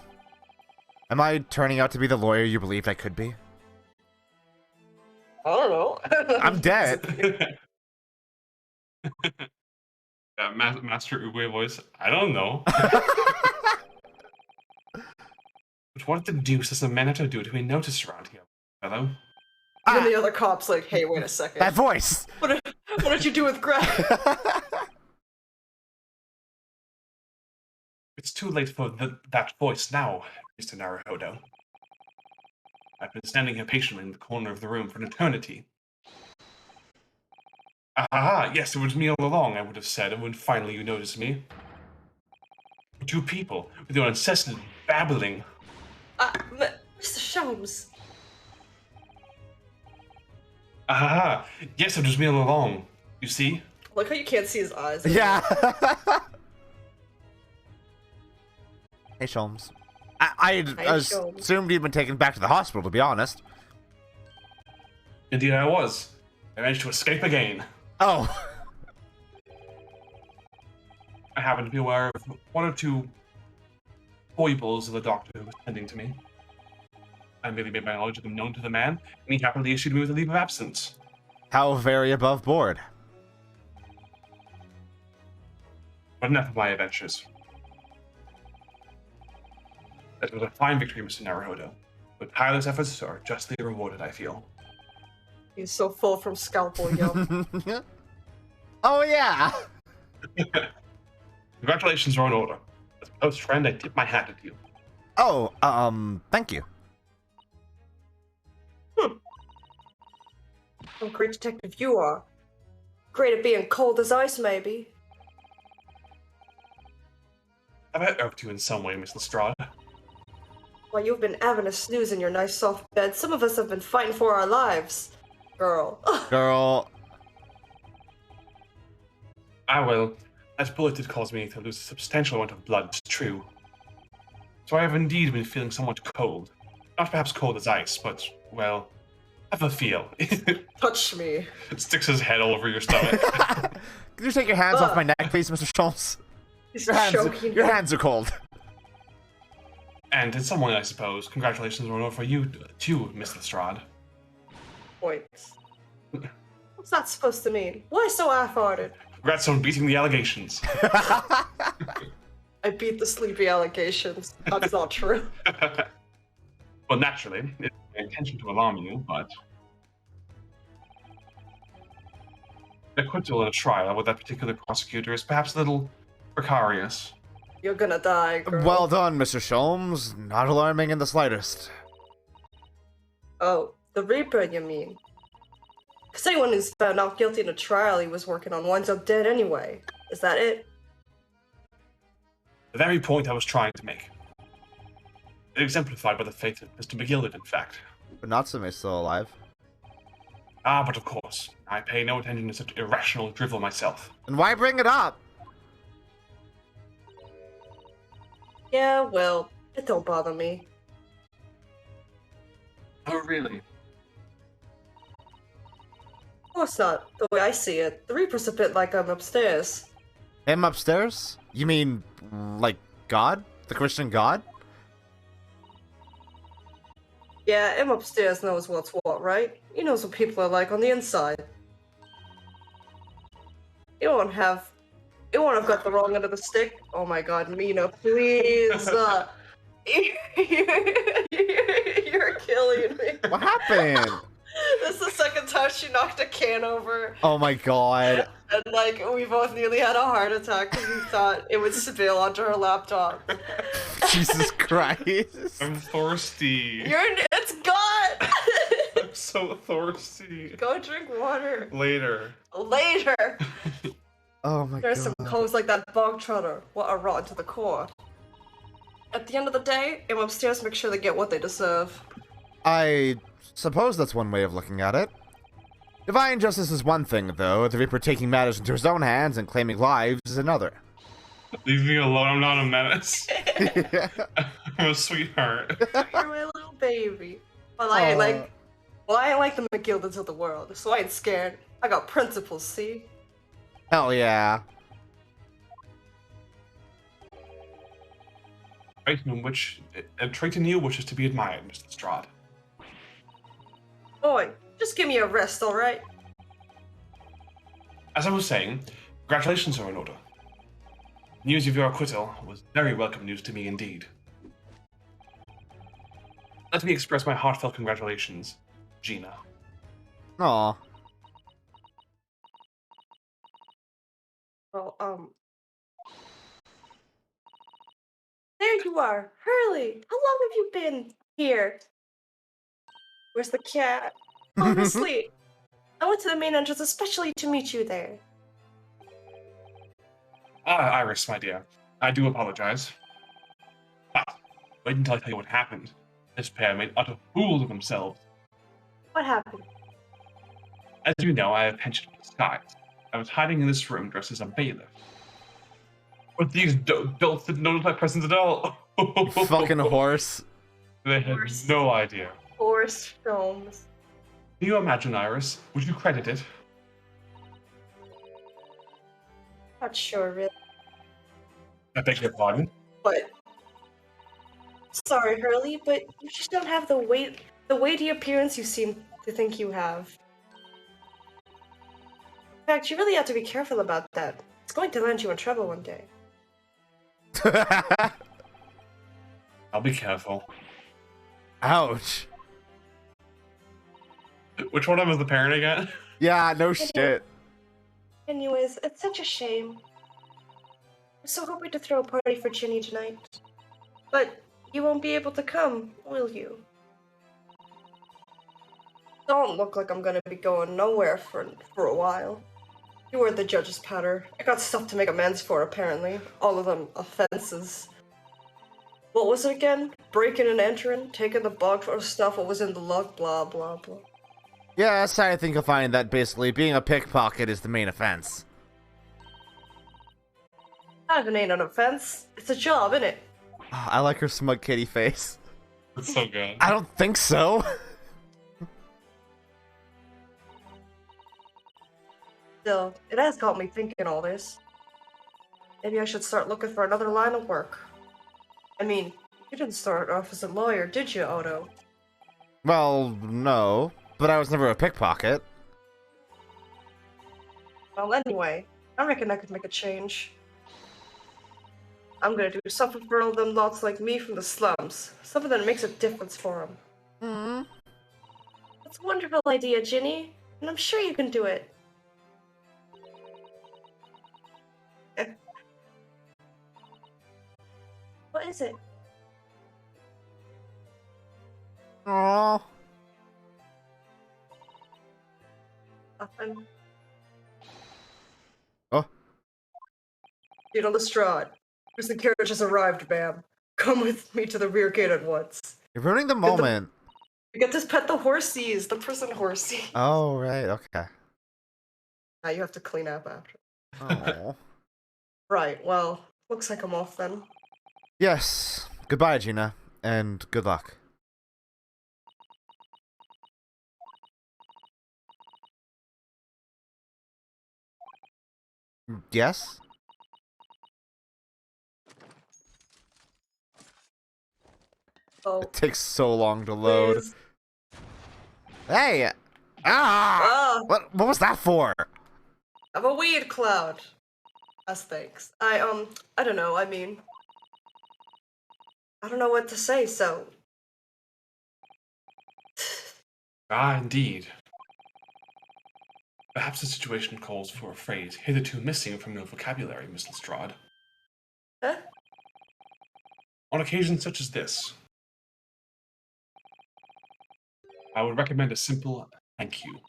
Am I turning out to be the lawyer you believed I could be? I don't know. I'm dead. Master Uwe voice. I don't know. But what the deuce does a man have to do to be noticed around here, fellow? And the other cop's like, hey, wait a second. That voice! What did you do with Greg? It's too late for that voice now, Mr. Naruhodo. I've been standing here patiently in the corner of the room for an eternity. Ah, yes, it was me all along, I would have said, when finally you noticed me. Two people, with your incessant babbling. Mr. Sholmes. Ah, yes, it was me all along. You see? Look how you can't see his eyes. Yeah. Hey, Sholmes. I assumed you'd been taken back to the hospital, to be honest. Indeed I was. I managed to escape again. Oh. I happen to be aware of one or two foibles of the doctor who was tending to me. I merely made my knowledge of them known to the man, and he happily issued me with a leave of absence. How very above board. But enough of my adventures. That was a fine victory, Mr. Naruhodo. But tireless efforts are justly rewarded, I feel. He's so full from scalpel yum. Oh, yeah. Congratulations are in order. As a close friend, I tip my hat at you. Oh, thank you. What a great detective you are. great at being cold as ice, maybe. Have I irked you in some way, Miss Lestrade? While you've been having a snooze in your nice soft bed, some of us have been fighting for our lives. Girl. Girl. Ah, well, that bullet did cause me to lose a substantial amount of blood, it's true. So I have indeed been feeling somewhat cold. Not perhaps cold as ice, but, well, have a feel. Touch me. It sticks his head all over your stomach. Could you take your hands off my neck, please, Mr. Schultz? He's Your hands are cold. And in some way, I suppose, congratulations were for you, too, Miss Lestrade. Points. What's that supposed to mean? Why so half-hearted? Congrats on beating the allegations. I beat the sleepy allegations. That's not true. Well, naturally, it's my intention to alarm you, but... The acquittal in a trial with that particular prosecutor is perhaps a little precarious. You're gonna die, girl. Well done, Mr. Sholmes. Not alarming in the slightest. Oh, the Reaper, you mean? Because anyone who's found not guilty in a trial he was working on winds up dead anyway. Is that it? The very point I was trying to make. Exemplified by the fate of Mr. McGilded, in fact. But Natsume is still alive. Ah, but of course, I pay no attention to such irrational drivel myself. And why bring it up? Yeah, well, it don't bother me. Oh, really? Of course not. The way I see it, the Reaper's a bit like I'm upstairs. Him upstairs? You mean, like, God? The Christian God? Yeah, him upstairs knows what's what, right? He knows what people are like on the inside. You won't have got the wrong end of the stick. Oh my god, Mina, please. You're killing me. What happened? This is the second time she knocked a can over. Oh my god. And, like, we both nearly had a heart attack because we thought it would spill onto her laptop. Jesus Christ. I'm thirsty. It's gone! I'm so thirsty. Go drink water. Later. Later! Oh my There's god. some hoes like that bog trotter. What a rotten to the core. At the end of the day, I'm upstairs to make sure they get what they deserve. I suppose that's one way of looking at it. Divine justice is one thing, though. The Reaper taking matters into his own hands and claiming lives is another. Leave me alone, I'm not a menace. I'm a sweetheart. You're my little baby. Well, I ain't like the McGildeds of the world, so I ain't scared. I got principles, see? Hell yeah. A trait in you which is to be admired, Mr. Lestrade. Boy, just give me a rest, alright? As I was saying, congratulations are in order. News of your acquittal was very welcome news to me indeed. Let me express my heartfelt congratulations, Gina. Aw. Well, there you are, Hurley! How long have you been here? Where's the cat? Honestly, I went to the main entrance especially to meet you there. Ah, Iris, my dear. I do apologize. But, wait until I tell you what happened. This pair made utter fools of themselves. What happened? As you know, I have penchant for disguise. I was hiding in this room dressed as a bailiff. But these dolts didn't notice my presence at all. Fucking horse. They had Horse. no idea. Horse films. Can you imagine, Iris? Would you credit it? Not sure, really. I beg your pardon? But sorry, Hurley, but you just don't have the weighty appearance you seem to think you have. In fact, you really have to be careful about that. It's going to land you in trouble one day. I'll be careful. Ouch. Which one of them is the parent again? Yeah, no shit. Anyways, it's such a shame. I'm so hoping to throw a party for Ginny tonight. But you won't be able to come, will you? Don't look like I'm gonna be going nowhere for a while. You were the judge's powder. I got stuff to make amends for, apparently. All of them offenses. What was it again? Breaking and entering, taking the box or stuff, what was in the log, blah, blah, blah. Yes, I think you'll find that basically being a pickpocket is the main offense. Not even ain't an offense. It's a job, innit? I like her smug kitty face. It's so good. I don't think so. Still, it has got me thinking all this. Maybe I should start looking for another line of work. I mean, you didn't start off as a lawyer, did you, Odo? Well, no. But I was never a pickpocket. Well, anyway, I reckon I could make a change. I'm gonna do something for all them lots like me from the slums. Something that makes a difference for them. That's a wonderful idea, Ginny. And I'm sure you can do it. What is it? Aww. Nothing. Oh. Get on the Lestrade. The carriage has arrived, ma'am. Come with me to the rear gate at once. You're ruining the moment. You get to pet the horsies, the prison horsey. Oh, right, okay. Now you have to clean up after. Oh. Right, well, looks like I'm off then. Yes. Goodbye, Gina. And good luck. Yes? Oh, It takes so long to load. please. Hey! Ah! Ah, What was that for? I'm a weed cloud. As thanks. I don't know, I mean... I don't know what to say, so... Ah, indeed. Perhaps the situation calls for a phrase hitherto missing from your vocabulary, Miss Lestrade. Huh? On occasions such as this, I would recommend a simple thank you.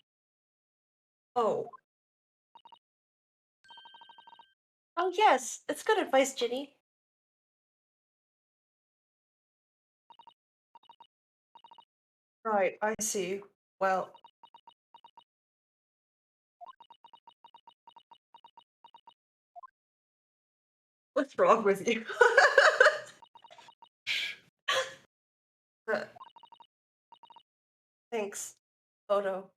Oh. Oh yes, it's good advice, Ginny. Right, I see. Well... What's wrong with you? Uh, Thanks, Odo.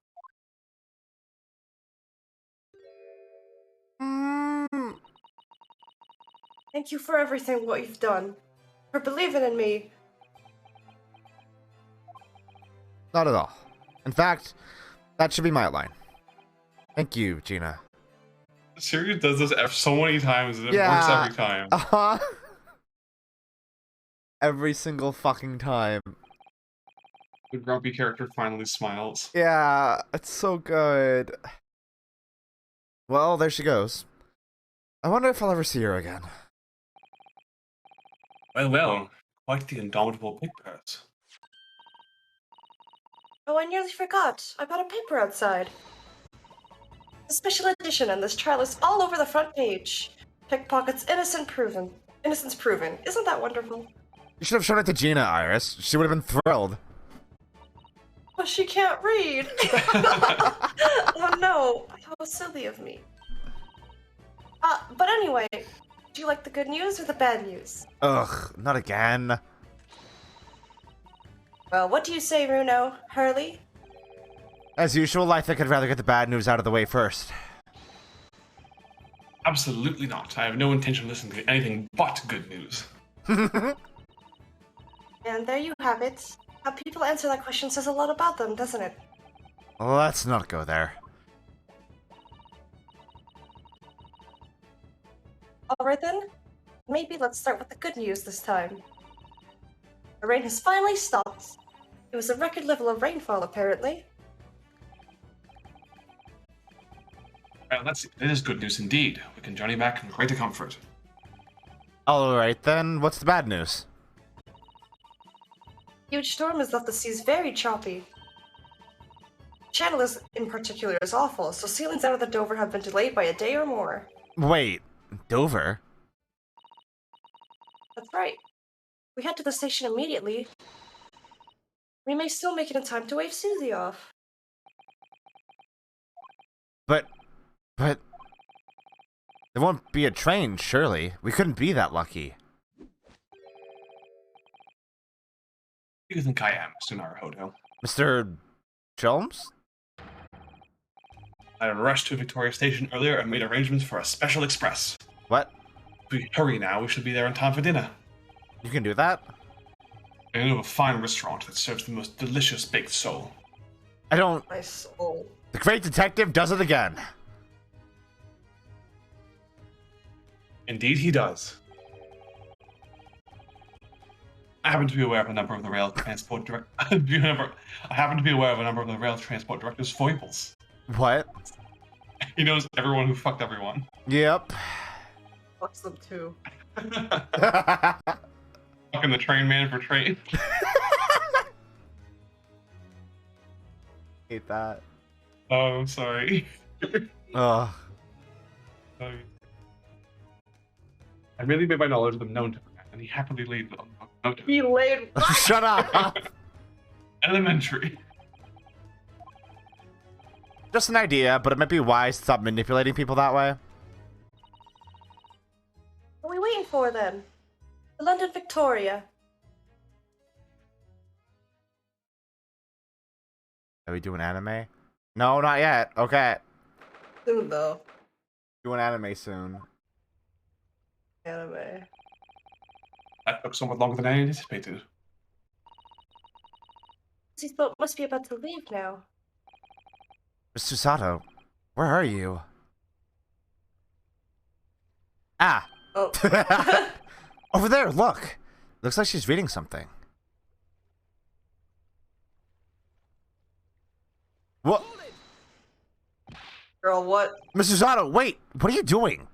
Thank you for everything what you've done. For believing in me. Not at all. In fact, that should be my line. Thank you, Gina. The series does this so many times, and it works every time. Uh-huh. Every single fucking time. The grumpy character finally smiles. Yeah, it's so good. Well, there she goes. I wonder if I'll ever see her again. Well, well, quite the indomitable pig purse. Oh, I nearly forgot. I bought a paper outside. A special edition, and this trial is all over the front page. Pickpockets innocence proven. Innocence proven. Isn't that wonderful? You should have shown it to Gina, Iris. She would have been thrilled. But she can't read. Oh no, how silly of me. But anyway, do you like the good news or the bad news? Ugh, not again. Well, what do you say, Runo? Hurley? As usual, I think I'd rather get the bad news out of the way first. Absolutely not. I have no intention of listening to anything but good news. And there you have it. How people answer that question says a lot about them, doesn't it? Let's not go there. Alright then, maybe let's start with the good news this time. The rain has finally stopped. It was a record level of rainfall, apparently. Well, it is good news indeed. We can journey back in greater comfort. Alright then, what's the bad news? Huge storm has left the seas very choppy. Channel in particular is awful, so sailings out of the Dover have been delayed by a day or more. Wait, Dover? That's right. We head to the station immediately. We may still make it in time to wave Susie off. But there won't be a train, surely. We couldn't be that lucky. Who do you think I am, Sunaruhodo? Mr. Cholmes? I rushed to Victoria Station earlier and made arrangements for a special express. What? If we hurry now, we should be there in time for dinner. You can do that? I know of a fine restaurant that serves the most delicious baked sole. I don't... My soul. The great detective does it again. Indeed he does. I happen to be aware of a number of the rail transport director's foibles. What? He knows everyone who fucked everyone. Yep. Fucks them too. Fucking the train man for train. Hate that. Oh, I'm sorry. Ugh. Sorry. I really made my knowledge of them known to him, and he happily laid them. He laid. Shut up! Elementary. Just an idea, but it might be wise to stop manipulating people that way. What are we waiting for then? The London Victoria. Are we doing anime? No, not yet. Okay. Soon though. Doing anime soon. Anime. That took somewhat longer than I anticipated. Susie's boat must be about to leave now. Mr. Sato, where are you? Ah! Oh. Over there, look! Looks like she's reading something. What? Girl, what? Mr. Sato, wait! What are you doing?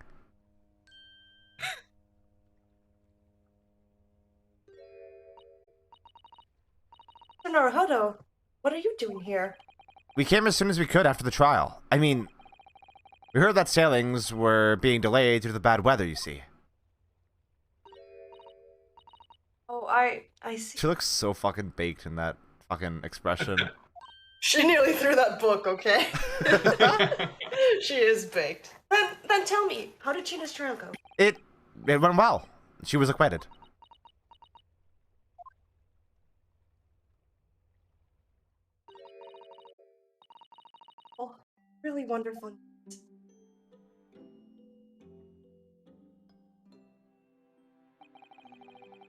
Naruhodo, what are you doing here? We came as soon as we could after the trial. I mean, we heard that sailings were being delayed due to the bad weather, you see. Oh, I see. She looks so fucking baked in that fucking expression. She nearly threw that book, okay? She is baked. Then tell me, how did Gina's trial go? It went well. She was acquitted. Oh, really wonderful.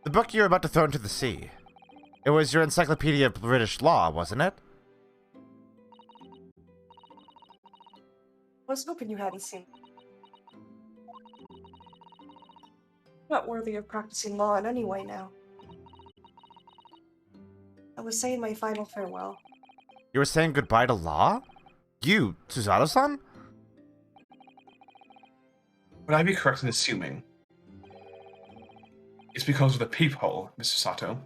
The book you're about to throw into the sea. It was your Encyclopedia of British Law, wasn't it? I was hoping you hadn't seen it. Not worthy of practicing law in any way now. I was saying my final farewell. You were saying goodbye to law? You, Susato-san? Would I be correct in assuming it's because of the peephole, Mr. Sato?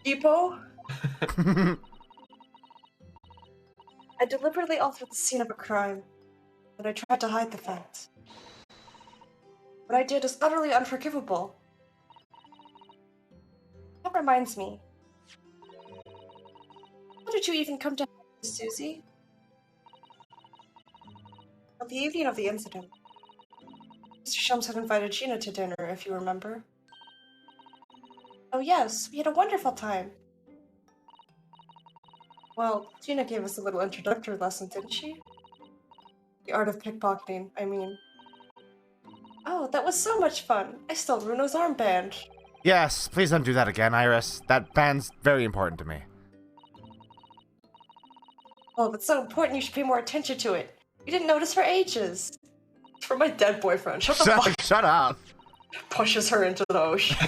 Depot? I deliberately altered the scene of a crime, but I tried to hide the facts. What I did is utterly unforgivable. That reminds me. How did you even come to Susie? On the evening of the incident, Mr. Shums had invited Gina to dinner, if you remember. Oh yes, we had a wonderful time. Well, Gina gave us a little introductory lesson, didn't she? The art of pickpocketing, I mean. Oh, that was so much fun. I stole Runo's armband. Yes, please don't do that again, Iris. That band's very important to me. Oh, if it's so important, you should pay more attention to it. You didn't notice for ages. It's for my dead boyfriend. Shut the fuck. Shut up. Pushes her into the ocean.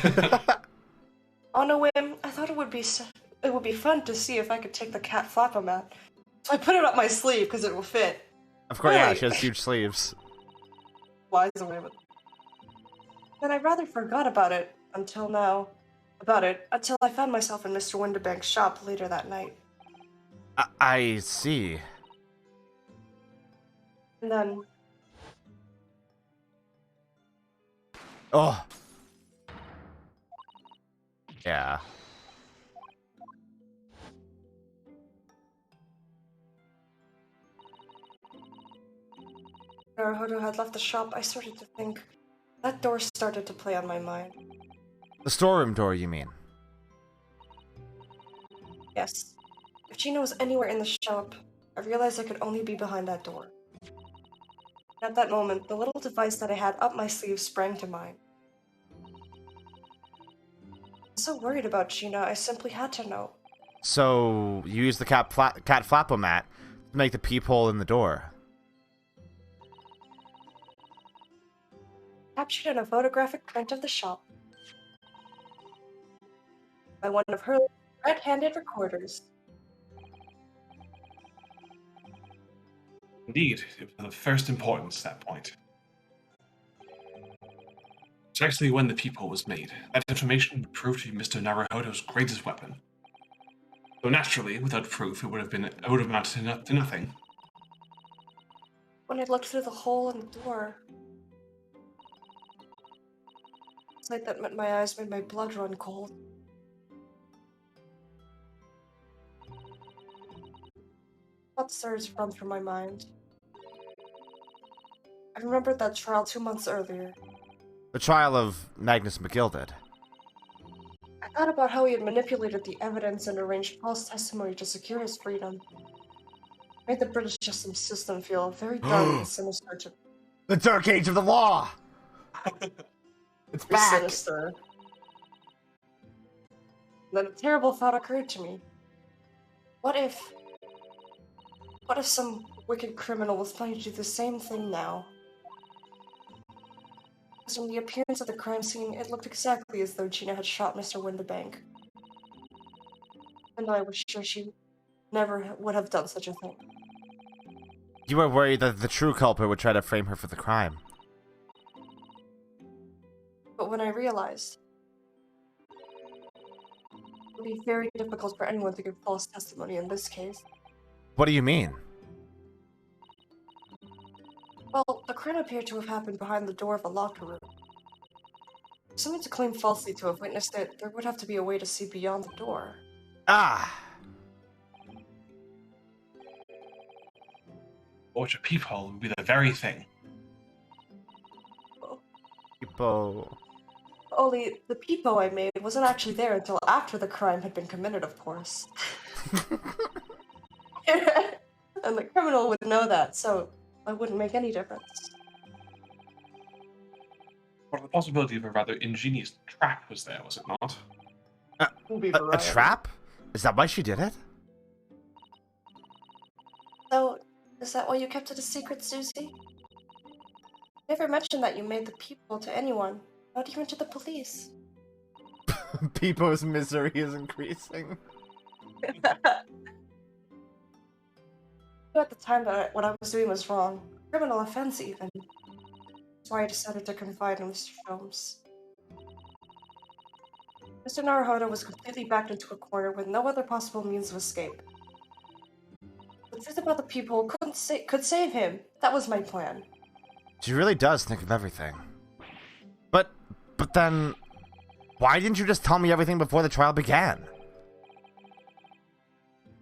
On a whim, I thought it would be fun to see if I could take the cat flap out. So I put it up my sleeve because it will fit. Of course, yeah, Wait. she has huge sleeves. Flies away with it. Then I rather forgot about it until now. Until I found myself in Mr. Winterbank's shop later that night. I see. And then Oh. Yeah. Naruhodo had left the shop, I started to think. That door started to play on my mind. The storeroom door, you mean? Yes. If Gina was anywhere in the shop, I realized I could only be behind that door. At that moment, the little device that I had up my sleeve sprang to mind. I'm so worried about Gina, I simply had to know. So, you use the cat flapomat to make the peephole in the door. Captured in a photographic print of the shop by one of her red-handed recorders. Indeed, it was of first importance at that point. It's actually when the peephole was made. That information would prove to be Mr. Naruhodo's greatest weapon. So naturally, without proof, it would have amounted to nothing. When I looked through the hole in the door, the sight that met my eyes made my blood run cold. Thoughts started to run through my mind. I remembered that trial 2 months earlier. The trial of Magnus McGilded. I thought about how he had manipulated the evidence and arranged false testimony to secure his freedom. Made the British justice system feel very dark and sinister to The Dark Age of the Law! It's be back! sinister. Then a terrible thought occurred to me. What if some wicked criminal was planning to do the same thing now? Because from the appearance of the crime scene, it looked exactly as though Gina had shot Mr. Windibank. And I was sure she never would have done such a thing. You were worried that the true culprit would try to frame her for the crime. But when I realized it would be very difficult for anyone to give false testimony in this case. What do you mean? Well, the crime appeared to have happened behind the door of a locker room. For someone to claim falsely to have witnessed it, there would have to be a way to see beyond the door. Ah! Or a peephole would be the very thing. People... Only the peepo I made wasn't actually there until after the crime had been committed, of course. And the criminal would know that, so it wouldn't make any difference. But the possibility of a rather ingenious trap was there, was it not? A trap? Is that why she did it? So, is that why you kept it a secret, Susie? You never mentioned that you made the peephole to anyone, not even to the police. People's misery is increasing. Knew at the time that what I was doing was wrong. Criminal offense, even. That's why I decided to confide in Mr. Sholmes. Mr. Naruhodo was completely backed into a corner with no other possible means of escape. The truth about the people could save him. That was my plan. She really does think of everything. But then... Why didn't you just tell me everything before the trial began?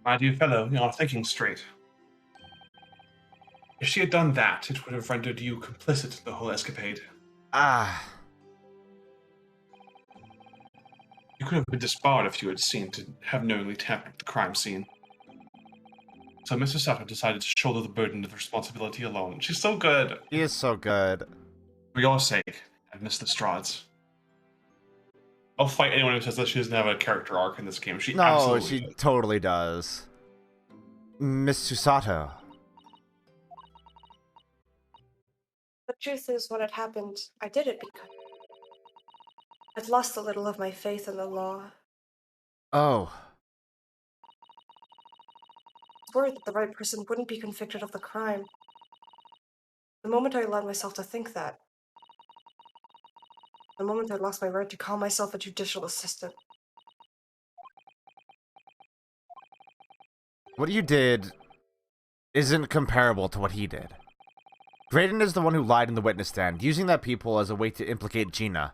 My dear fellow, you are thinking straight. If she had done that, it would have rendered you complicit in the whole escapade. Ah... You could have been disbarred if you had seen to have knowingly tampered with the crime scene. So Mr. Sato decided to shoulder the burden of responsibility alone. She's so good. He is so good. For your sake, and Miss Lestrade's. I'll fight anyone who says that she doesn't have a character arc in this game. She No, absolutely she does. totally does. Miss Susato. The truth is, when it happened, I did it because I'd lost a little of my faith in the law. Oh. I was worried that the right person wouldn't be convicted of the crime. The moment I allowed myself to think that, the moment I lost my right to call myself a judicial assistant. What you did isn't comparable to what he did. Graydon is the one who lied in the witness stand, using that people as a way to implicate Gina.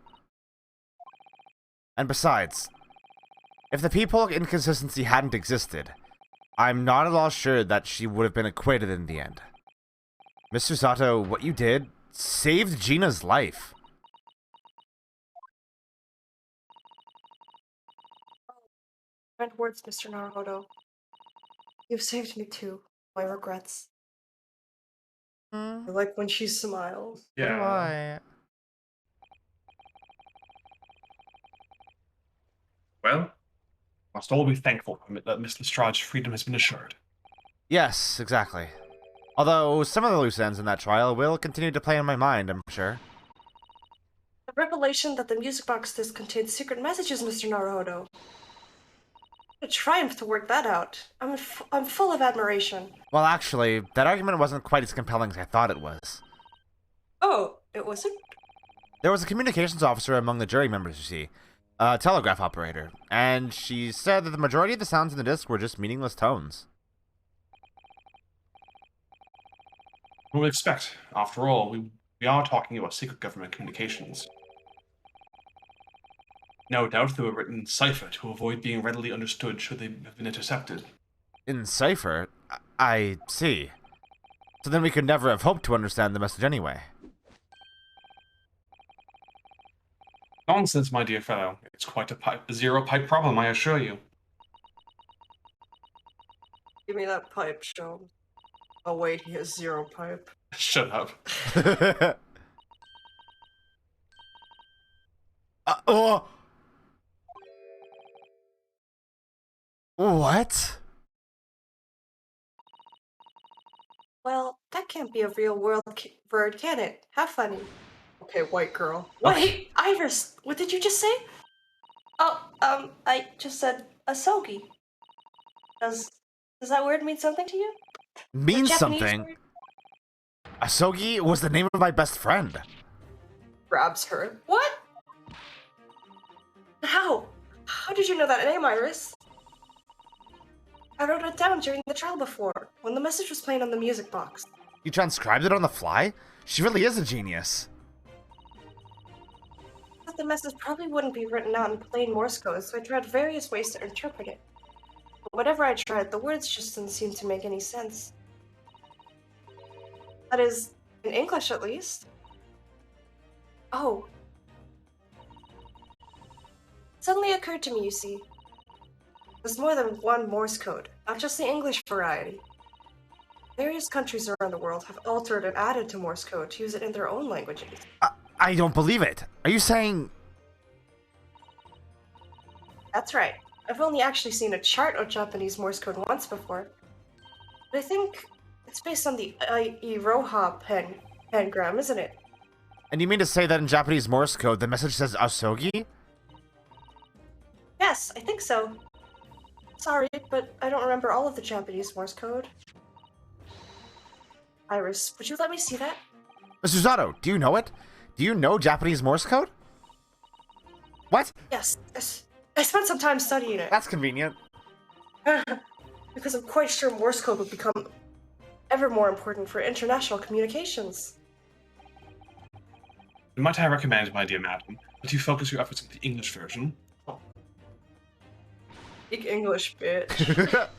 And besides, if the people inconsistency hadn't existed, I'm not at all sure that she would have been acquitted in the end. Mr. Sato, what you did saved Gina's life. Kind words, Mr. Naruhodo. You've saved me too. My regrets. I like when she smiles. So do I. Well, must all be thankful that Miss Lestrange's freedom has been assured. Yes, exactly. Although, some of the loose ends in that trial will continue to play in my mind, I'm sure. The revelation that the music box disc contained secret messages, Mr. Naruhodo. What a triumph to work that out. I'm full of admiration. Well, actually, that argument wasn't quite as compelling as I thought it was. Oh, it wasn't? There was a communications officer among the jury members, you see. A telegraph operator. And she said that the majority of the sounds in the disc were just meaningless tones. What would expect? After all, we are talking about secret government communications. No doubt they were written in cipher to avoid being readily understood should they have been intercepted. In cipher? I see. So then we could never have hoped to understand the message anyway. Nonsense, my dear fellow. It's quite a zero-pipe problem, I assure you. Give me that pipe, Sholmes. Oh wait, he has 0 pipe. Shut up. Oh! What? Well, that can't be a real world bird, can it? How funny. Okay, white girl. Okay. Wait, Iris, what did you just say? Oh, I just said asogi. Does that word mean something to you? Means Japanese something. word? Asogi was the name of my best friend. Grabs her. What? How? How did you know that name, Iris? I wrote it down during the trial before, when the message was playing on the music box. You transcribed it on the fly? She really is a genius. I thought the message probably wouldn't be written out in plain Morse code, so I tried various ways to interpret it. But whatever I tried, the words just didn't seem to make any sense. That is, in English at least. Oh. It suddenly occurred to me, you see. There's more than one Morse code, not just the English variety. Various countries around the world have altered and added to Morse code to use it in their own languages. I don't believe it. Are you saying... That's right. I've only actually seen a chart of Japanese Morse code once before. But I think it's based on the Iroha pangram, isn't it? And you mean to say that in Japanese Morse code, the message says asogi? Yes, I think so. Sorry, but I don't remember all of the Japanese Morse code. Iris, would you let me see that? Mr. Zato, do you know it? Do you know Japanese Morse code? What? Yes, I spent some time studying it. That's convenient. Because I'm quite sure Morse code would become ever more important for international communications. Might I recommend, my dear madam, that you focus your efforts on the English version? Speak English, bitch.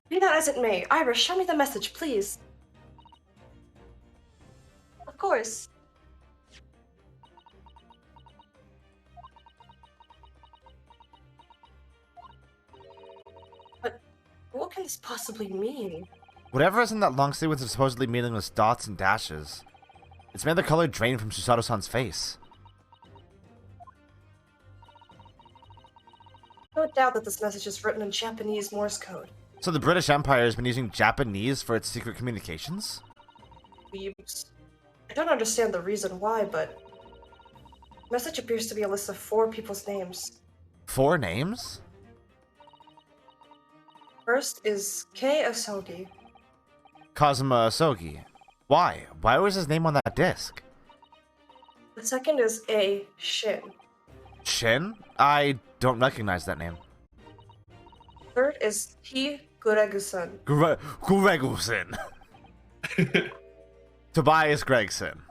Be that as it may, Iris, show me the message, please. Of course. But what can this possibly mean? Whatever is in that long sequence of supposedly meaningless dots and dashes, it's made the color drain from Susato-san's face. No doubt that this message is written in Japanese Morse code. So the British Empire has been using Japanese for its secret communications? Weebs. I don't understand the reason why, but the message appears to be a list of 4 people's names. 4 names? First is Kei Asogi. Kazuma Asogi. Why? Why was his name on that disc? The second is A. Shin. Shin? I don't recognize that name. Third is T. Guregusan. Gregson. Tobias Gregson.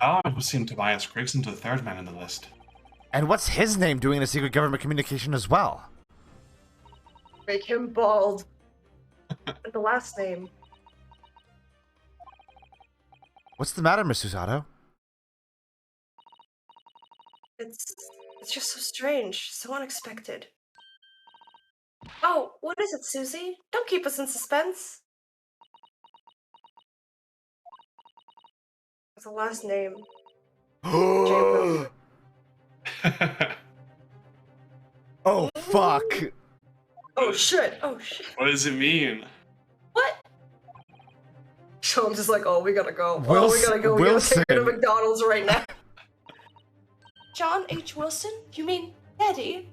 Oh, it would seem Tobias Gregson to the third man in the list. And what's his name doing in a secret government communication as well? Make him bald. And the last name. What's the matter, Miss Susato? It's just so strange, so unexpected. Oh, what is it, Susie? Don't keep us in suspense. It's the last name. Oh, fuck. Oh shit! Oh shit! What does it mean? What? Sean's just like, oh, we gotta go. We Wilson- gotta go. We gotta take her to Wilson. McDonald's right now. John H. Wilson? You mean Eddie?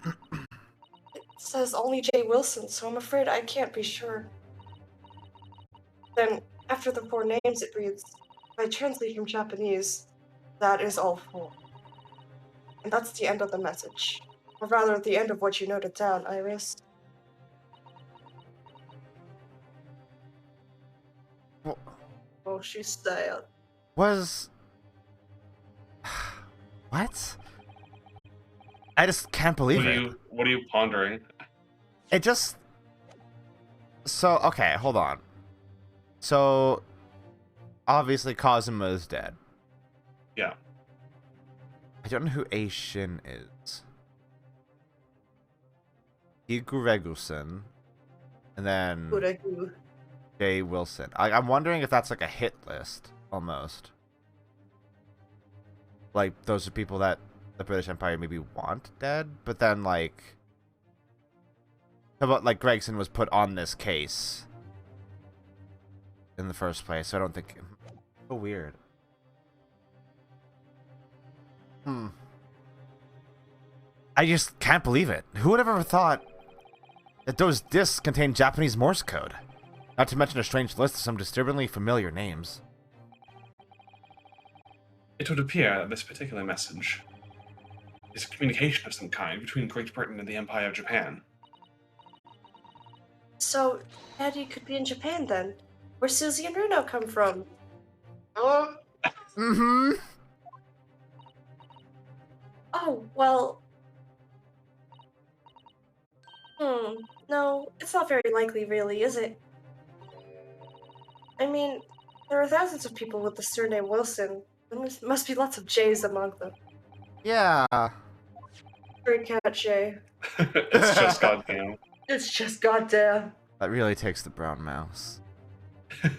It says only J. Wilson, so I'm afraid I can't be sure. Then, after the four names, it reads, if I translate from Japanese, that is all four. And that's the end of the message. Or rather, the end of what you noted down, Iris. Oh, she's sad. Was... What? I just can't believe it. What are you pondering? It just... So, okay, hold on. So, obviously Kazuma is dead. Yeah. I don't know who Aishin is. Iguregusen. And then Guregu. Jay Wilson. I'm wondering if that's like a hit list, almost. Like, those are people that the British Empire maybe want dead, but then, like... How about, like, Gregson was put on this case in the first place, so I don't think... So weird. I just can't believe it. Who would have ever thought that those discs contain Japanese Morse code? Not to mention a strange list of some disturbingly familiar names. It would appear that this particular message is a communication of some kind between Great Britain and the Empire of Japan. So, Eddie could be in Japan then. Where Susie and Runo come from. Oh. Mm-hmm. Oh, well... No, it's not very likely, really, is it? I mean, there are thousands of people with the surname Wilson. There must be lots of J's among them. Yeah. Great cat, Jay. It's just goddamn. It's just goddamn. That really takes the brown mouse.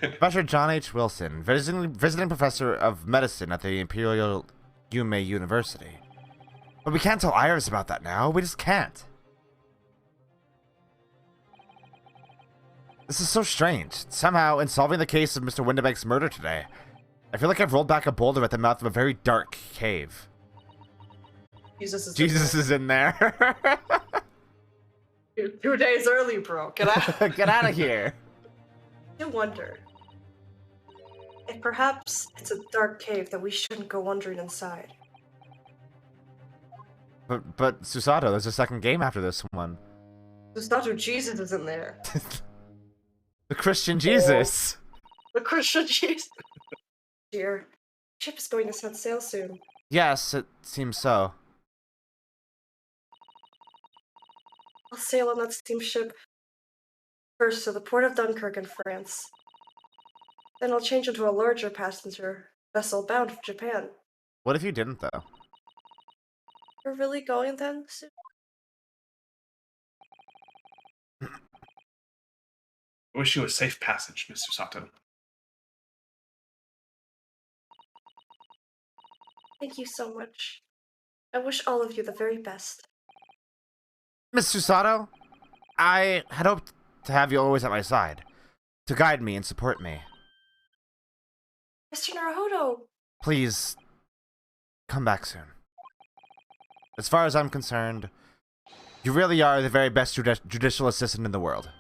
Professor John H. Wilson, visiting professor of medicine at the Imperial Yume University. But we can't tell Iris about that now. We just can't. This is so strange. Somehow, in solving the case of Mr. Windibank's murder today, I feel like I've rolled back a boulder at the mouth of a very dark cave. Jesus is in there. 2 days early, bro. Get out. Get out of here. I wonder if perhaps it's a dark cave that we shouldn't go wandering inside. But Susato, there's a second game after this one. There's not who Jesus is in there. The Christian Jesus. The Christian Jesus. Dear, ship is going to set sail soon. Yes, it seems so. I'll sail on that steamship first to the port of Dunkirk in France. Then I'll change into a larger passenger vessel bound for Japan. What if you didn't, though? We're really going then? Soon? I wish you a safe passage, Mr. Sato. Thank you so much. I wish all of you the very best. Miss Susato, I had hoped to have you always at my side, to guide me and support me. Mr. Naruhodo! Please, come back soon. As far as I'm concerned, you really are the very best judicial assistant in the world.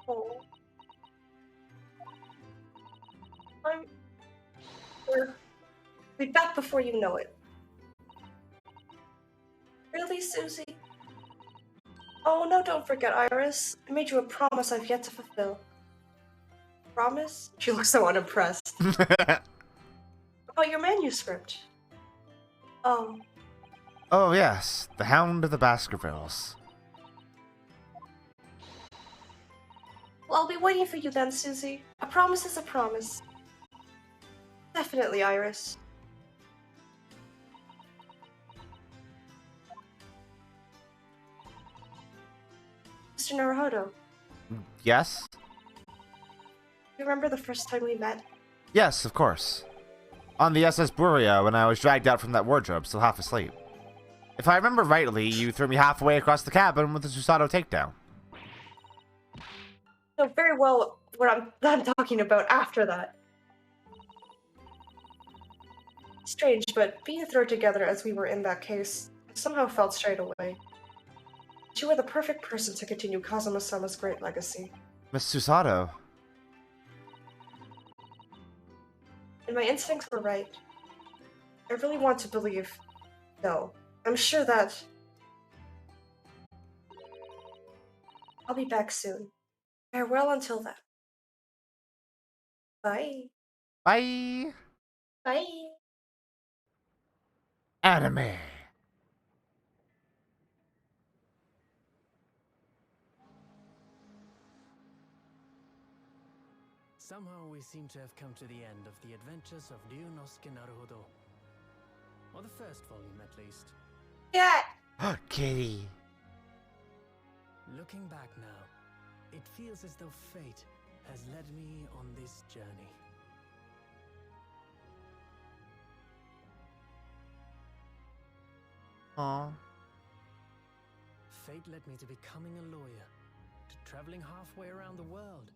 Oh. We'll be back before you know it. Really, Susie? Oh, no, don't forget, Iris. I made you a promise I've yet to fulfill. Promise? She looks so unimpressed. About your manuscript. Oh, Oh, yes. The Hound of the Baskervilles. well, I'll be waiting for you then, Susie. A promise is a promise. Definitely, Iris. Mr. Naruhodo, Yes? you remember the first time we met? Yes, of course. On the SS Buria when I was dragged out from that wardrobe, still half asleep. If I remember rightly, you threw me halfway across the cabin with the Susato takedown. No, very well what I'm talking about after that. Strange, but being thrown together as we were in that case, I somehow felt straight away. You were the perfect person to continue Kazuma-sama's great legacy. Miss Susato. And my instincts were right. I really want to believe. No, I'm sure that I'll be back soon. Farewell until then. Bye. Bye. Bye. Anime. Somehow we seem to have come to the end of the adventures of Ryunosuke Naruhodo. Or the first volume, at least. Yeah. Kitty. Looking back now, it feels as though fate has led me on this journey. Aww. Fate led me to becoming a lawyer, to traveling halfway around the world,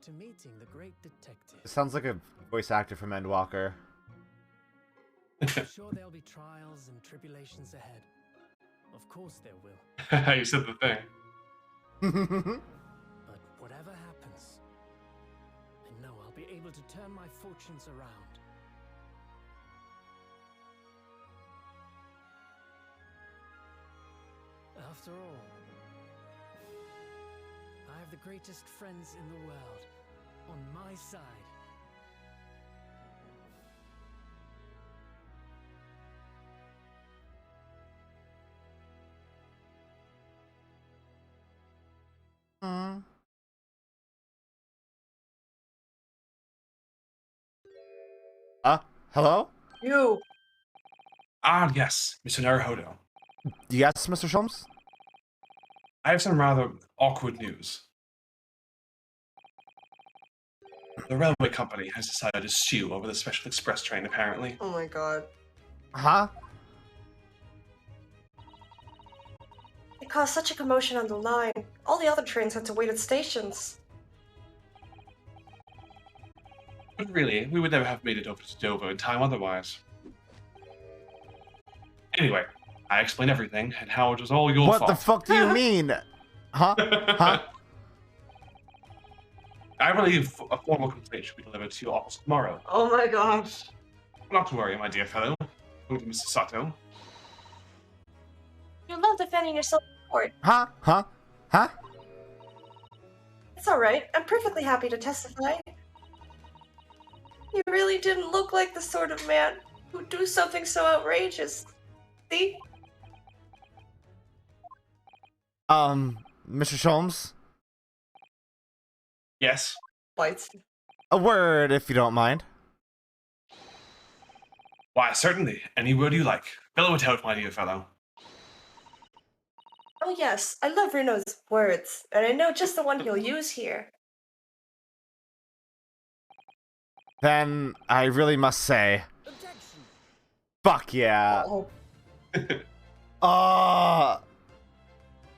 to meeting the great detective. It sounds like a voice actor from Endwalker. I'm sure there'll be trials and tribulations ahead. Of course there will. You said the thing. But whatever happens, I know I'll be able to turn my fortunes around. After all, I have the greatest friends in the world on my side. Hello? You. Ah, yes, Mr. Naruhodo. Yes, Mr. Sholmes? I have some rather awkward news. The railway company has decided to sue over the special express train, apparently. Oh my god. Huh? It caused such a commotion on the line. All the other trains had to wait at stations. But really, we would never have made it over to Dover in time otherwise. Anyway, I explained everything and how it was all your What fault. the fuck do you mean? Huh? Huh? I believe a formal complaint should be delivered to your office tomorrow. Oh my gosh. Not to worry, my dear fellow. Going to Mr. Sato. You love defending yourself in court. Huh? Huh? Huh? It's alright. I'm perfectly happy to testify. You really didn't look like the sort of man who'd do something so outrageous. See? Mr. Sholmes? Yes. Bites. A word, if you don't mind. Why, certainly. Any word you like. Bellow it out, my dear fellow. Oh yes, I love Runo's words, and I know just the one he'll use here. Then I really must say, Objection! fuck yeah. Oh,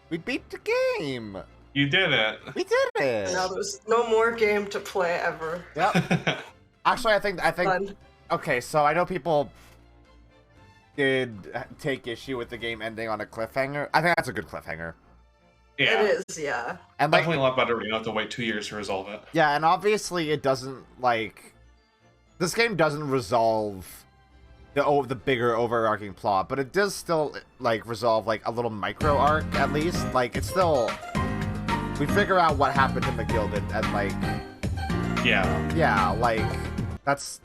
We beat the game. You did it. We did it. now there's no more game to play ever. Yep. Actually, I think. Done. Okay, so I know people did take issue with the game ending on a cliffhanger. I think that's a good cliffhanger. Yeah. It is, yeah. And like, Definitely a lot better. You don't have to wait 2 years to resolve it. yeah, and obviously it doesn't like. This game doesn't resolve the bigger overarching plot, but it does still like resolve like a little micro arc at least. Like it's still we figure out what happened to McGill and like yeah, like that's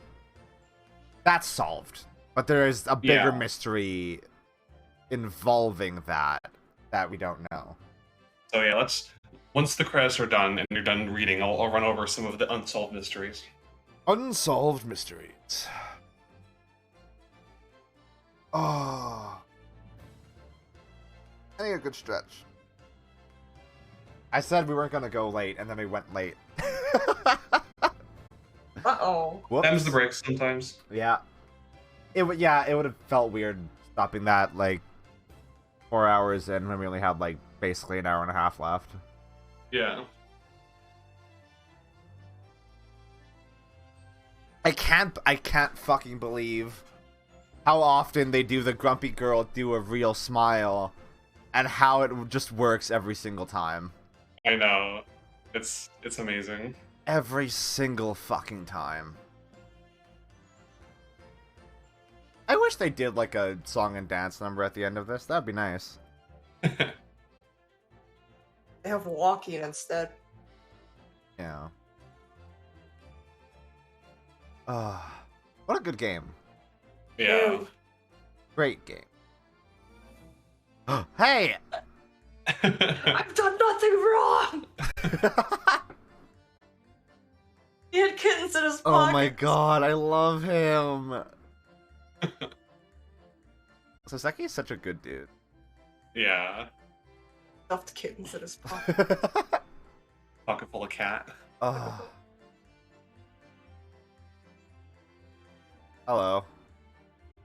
solved. But there is a bigger mystery involving that we don't know. So yeah, once the credits are done and you're done reading, I'll run over some of the unsolved mysteries. Unsolved mysteries. Oh. I need a good stretch. I said we weren't gonna go late, and then we went late. Uh-oh. Them's the breaks sometimes. Yeah. It would have felt weird stopping that, like, 4 hours in when we only had, like, basically an hour and a half left. Yeah. I can't fucking believe how often they do the grumpy girl do a real smile and how it just works every single time. I know. It's amazing. Every single fucking time. I wish they did like a song and dance number at the end of this. That'd be nice. They have walking instead. Yeah. What a good game. Yeah. Great game. Hey! I've done nothing wrong! He had kittens in his pocket. Oh my god, I love him. Saseki is such a good dude. Yeah. Stuffed kittens in his pocket. Pocket full of cat. Oh. Hello.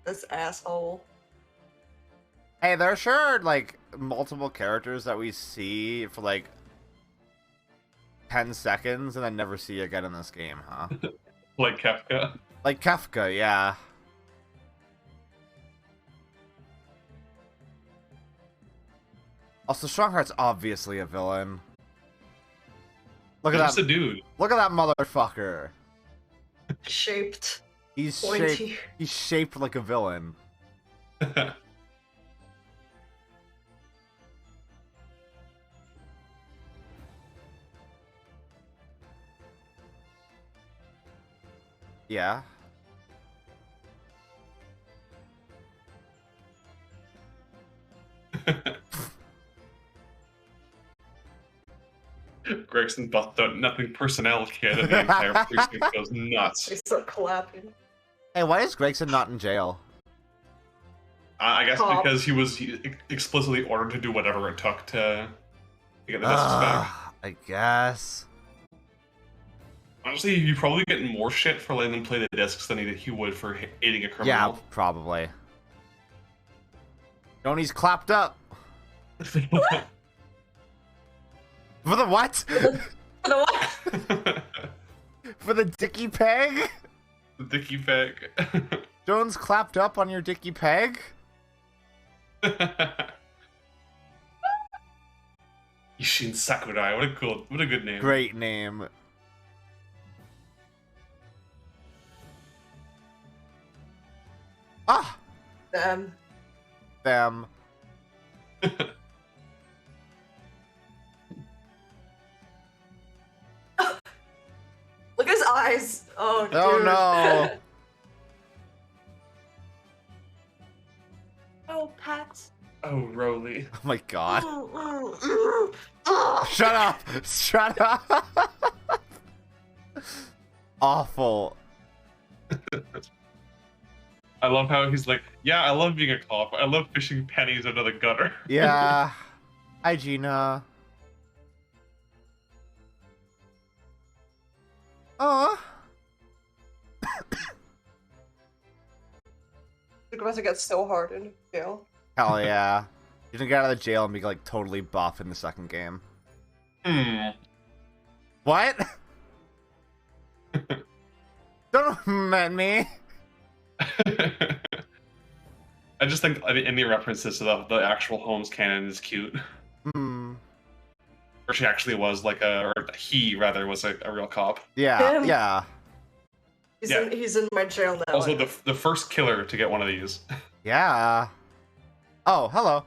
This asshole. Hey, there are sure like multiple characters that we see for like 10 seconds and then never see again in this game, huh? Like Kefka. Like Kefka, yeah. Also, Strongheart's obviously a villain. Look at Just that a dude. Look at that motherfucker. Shaped. He's Pointy. shaped. He's shaped like a villain. Yeah. Gregson bust out nothing personnel kid and the entire precinct goes nuts. They start clapping. Hey, why is Gregson not in jail? I guess Cop. because he was explicitly ordered to do whatever it took to get the discs back. I guess. Honestly, you probably get more shit for letting them play the discs than he would for aiding a Yeah, criminal. probably. Tony's clapped up. For the what? What? For the dicky peg? The dicky peg. Jones clapped up on your dicky peg? Ishin Sakurai, what a good name. Great name. Ah! Them. Them. Look at his eyes. Oh, dude. Oh no! Oh, Pat. Oh, Roly. Oh my god. Shut up! Shut up! Awful. I love how he's like, yeah, I love being a cop. I love fishing pennies out of the gutter. Yeah. Hi, Gina. Aw. They're about to get so hard in jail. Hell yeah. You can get out of the jail and be like totally buff in the second game. What? Don't man me. I just think any references to the actual Holmes canon is cute. Hmm. Or she actually was like or he rather was a real cop. Yeah, Him. yeah. He's in my jail now. Also, the first killer to get one of these. Yeah. Oh, hello.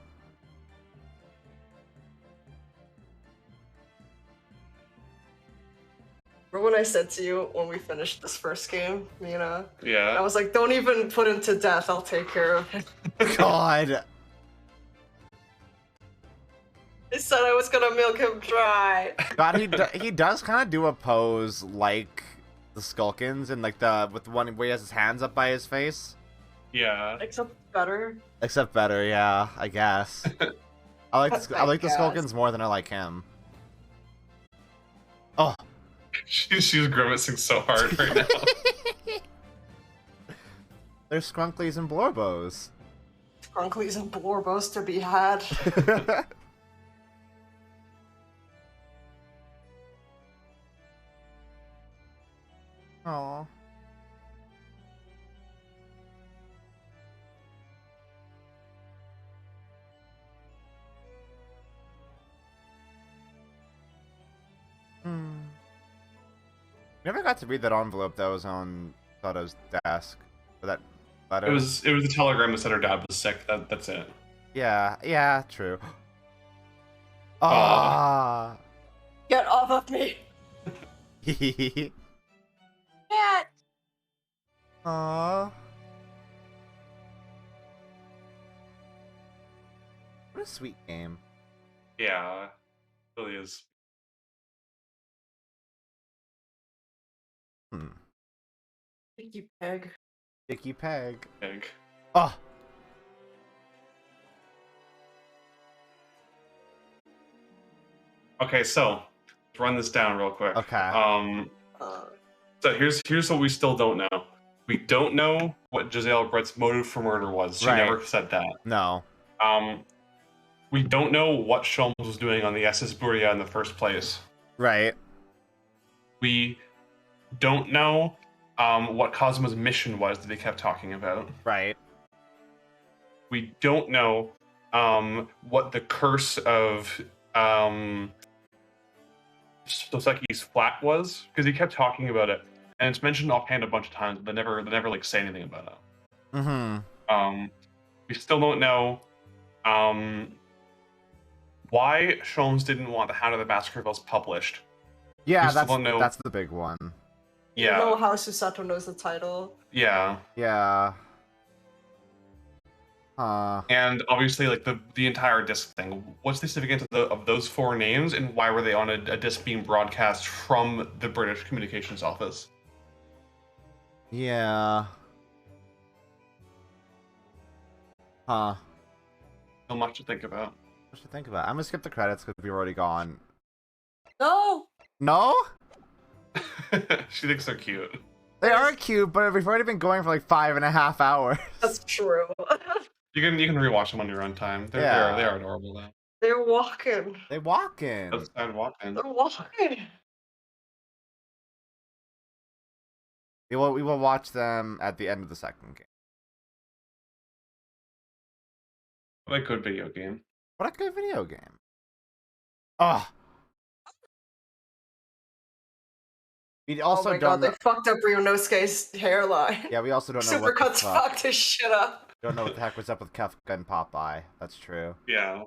Remember when I said to you when we finished this first game, I Yeah. was like, don't even put him to death, I'll take care of him. God. I said I was gonna milk him dry. God, he does kind of do a pose like the Skulkins and like with the one where he has his hands up by his face. Yeah. Except better. Except better, yeah, I guess. I like the guess. Skulkins more than I like him. Oh. She's grimacing so hard right now. There's Skrunklies and Blorbos. Skrunklies and Blorbos to be had. Aww. Never got to read that envelope that was on Sato's desk. Or that letter. It was a telegram that said her dad was sick. That's it. Yeah, true. Ah. Get off of me! Get. Aww. What a sweet game. Yeah. It really is. Sticky peg. Dicky Peg. Big. Oh. Okay, so let's run this down real quick. Okay. So here's what we still don't know. We don't know what Giselle Brett's motive for murder was. She Right. never said that. No. We don't know what Sholmes was doing on the SS Buria in the first place. Right. We don't know what Cosmo's mission was that they kept talking about. Right. We don't know what the curse of Soseki's flat was, because he kept talking about it, and it's mentioned offhand a bunch of times, but they never like say anything about it. Mm-hmm. We still don't know why Sholmes didn't want the Hound of the Baskervilles published. Yeah, We still don't know. that's the big one. You Yeah, know how Susato knows the title. yeah, Yeah. and obviously, like the entire disc thing. What's the significance of those four names, and why were they on a disc being broadcast from the British Communications Office? Yeah. Huh. So much to think about. What should I think about? I'm gonna skip the credits because we've already gone. No! No? She thinks they're cute. They are cute, but we've already been going for like 5.5 hours. That's true. You can rewatch them on your own time. They are adorable though. They're walking. They walk in. Outside walking. They're walking. We will watch them at the end of the second game. What a good video game. What a good video game. Oh. We also Oh my don't god, they fucked up Ryunosuke's hairline. Yeah, we also don't know what the Supercuts fuck. fucked his shit up. Don't know what the heck was up with Kefka and Popeye. That's true. Yeah.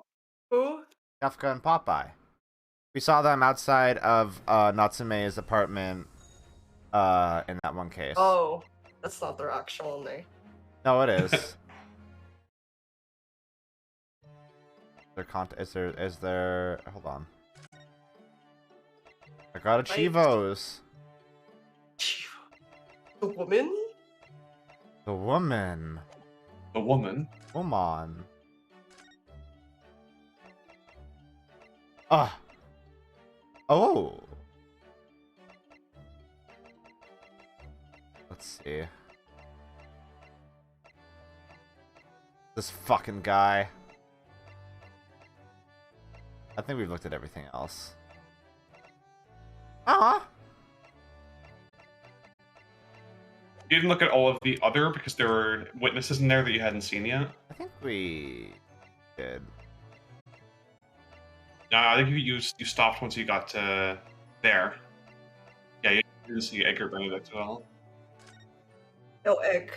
Who? Kefka and Popeye. We saw them outside of Natsume's apartment in that one case. Oh, that's not their actual name. No, it is. Is there hold on. I got a Chivos. The woman? The woman. The woman. Woman. Ah. Oh. Let's see. This fucking guy. I think we've looked at everything else. Ah. You didn't look at all of the other because there were witnesses in there that you hadn't seen yet. I think we did. No, I think you stopped once you got to there. Yeah, you didn't see Edgar Benedict at all. No egg.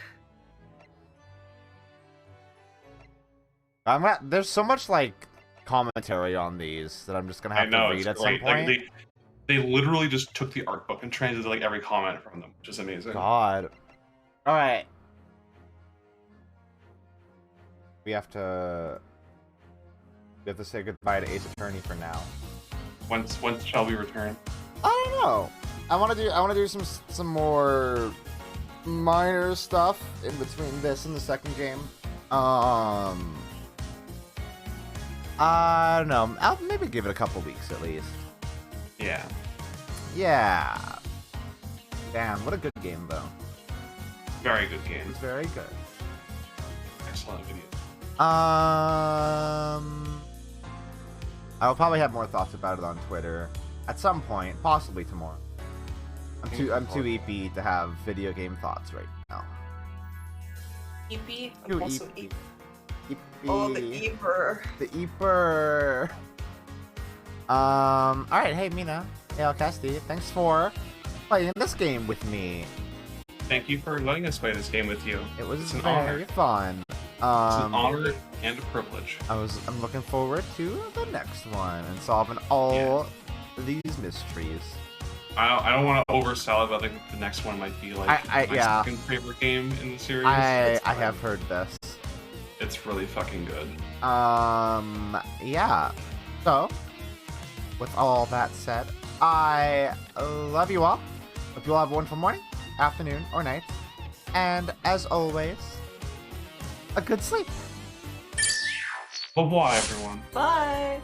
There's so much like commentary on these that I'm just gonna have to read it's at great. some point. Like, they literally just took the art book and translated like every comment from them, which is amazing. God. All right. We have to say goodbye to Ace Attorney for now. When shall we return? I don't know. I want to do some more minor stuff in between this and the second game. I don't know. I'll maybe give it a couple weeks at least. Yeah. Yeah. Damn, what a good game though. Very good game. It's very good. Excellent video. I'll probably have more thoughts about it on Twitter at some point, possibly tomorrow. I'm too EP to have video game thoughts right now. EP? Too I'm also EP. EP. EP. Oh, the Eeper. The Eeper. Alright, hey Mina. Hey Alcasti, thanks for playing this game with me. Thank you for letting us play this game with you. It was It's an very honor. fun. It's an honor and a privilege. I'm looking forward to the next one and solving all these mysteries. I don't want to oversell it, but I think the next one might be like my second favorite game in the series. I have heard this. It's really fucking good. Yeah. So, with all that said, I love you all. Hope you all have a wonderful morning, afternoon, or night. And as always, a good sleep. Bye-bye, everyone. Bye.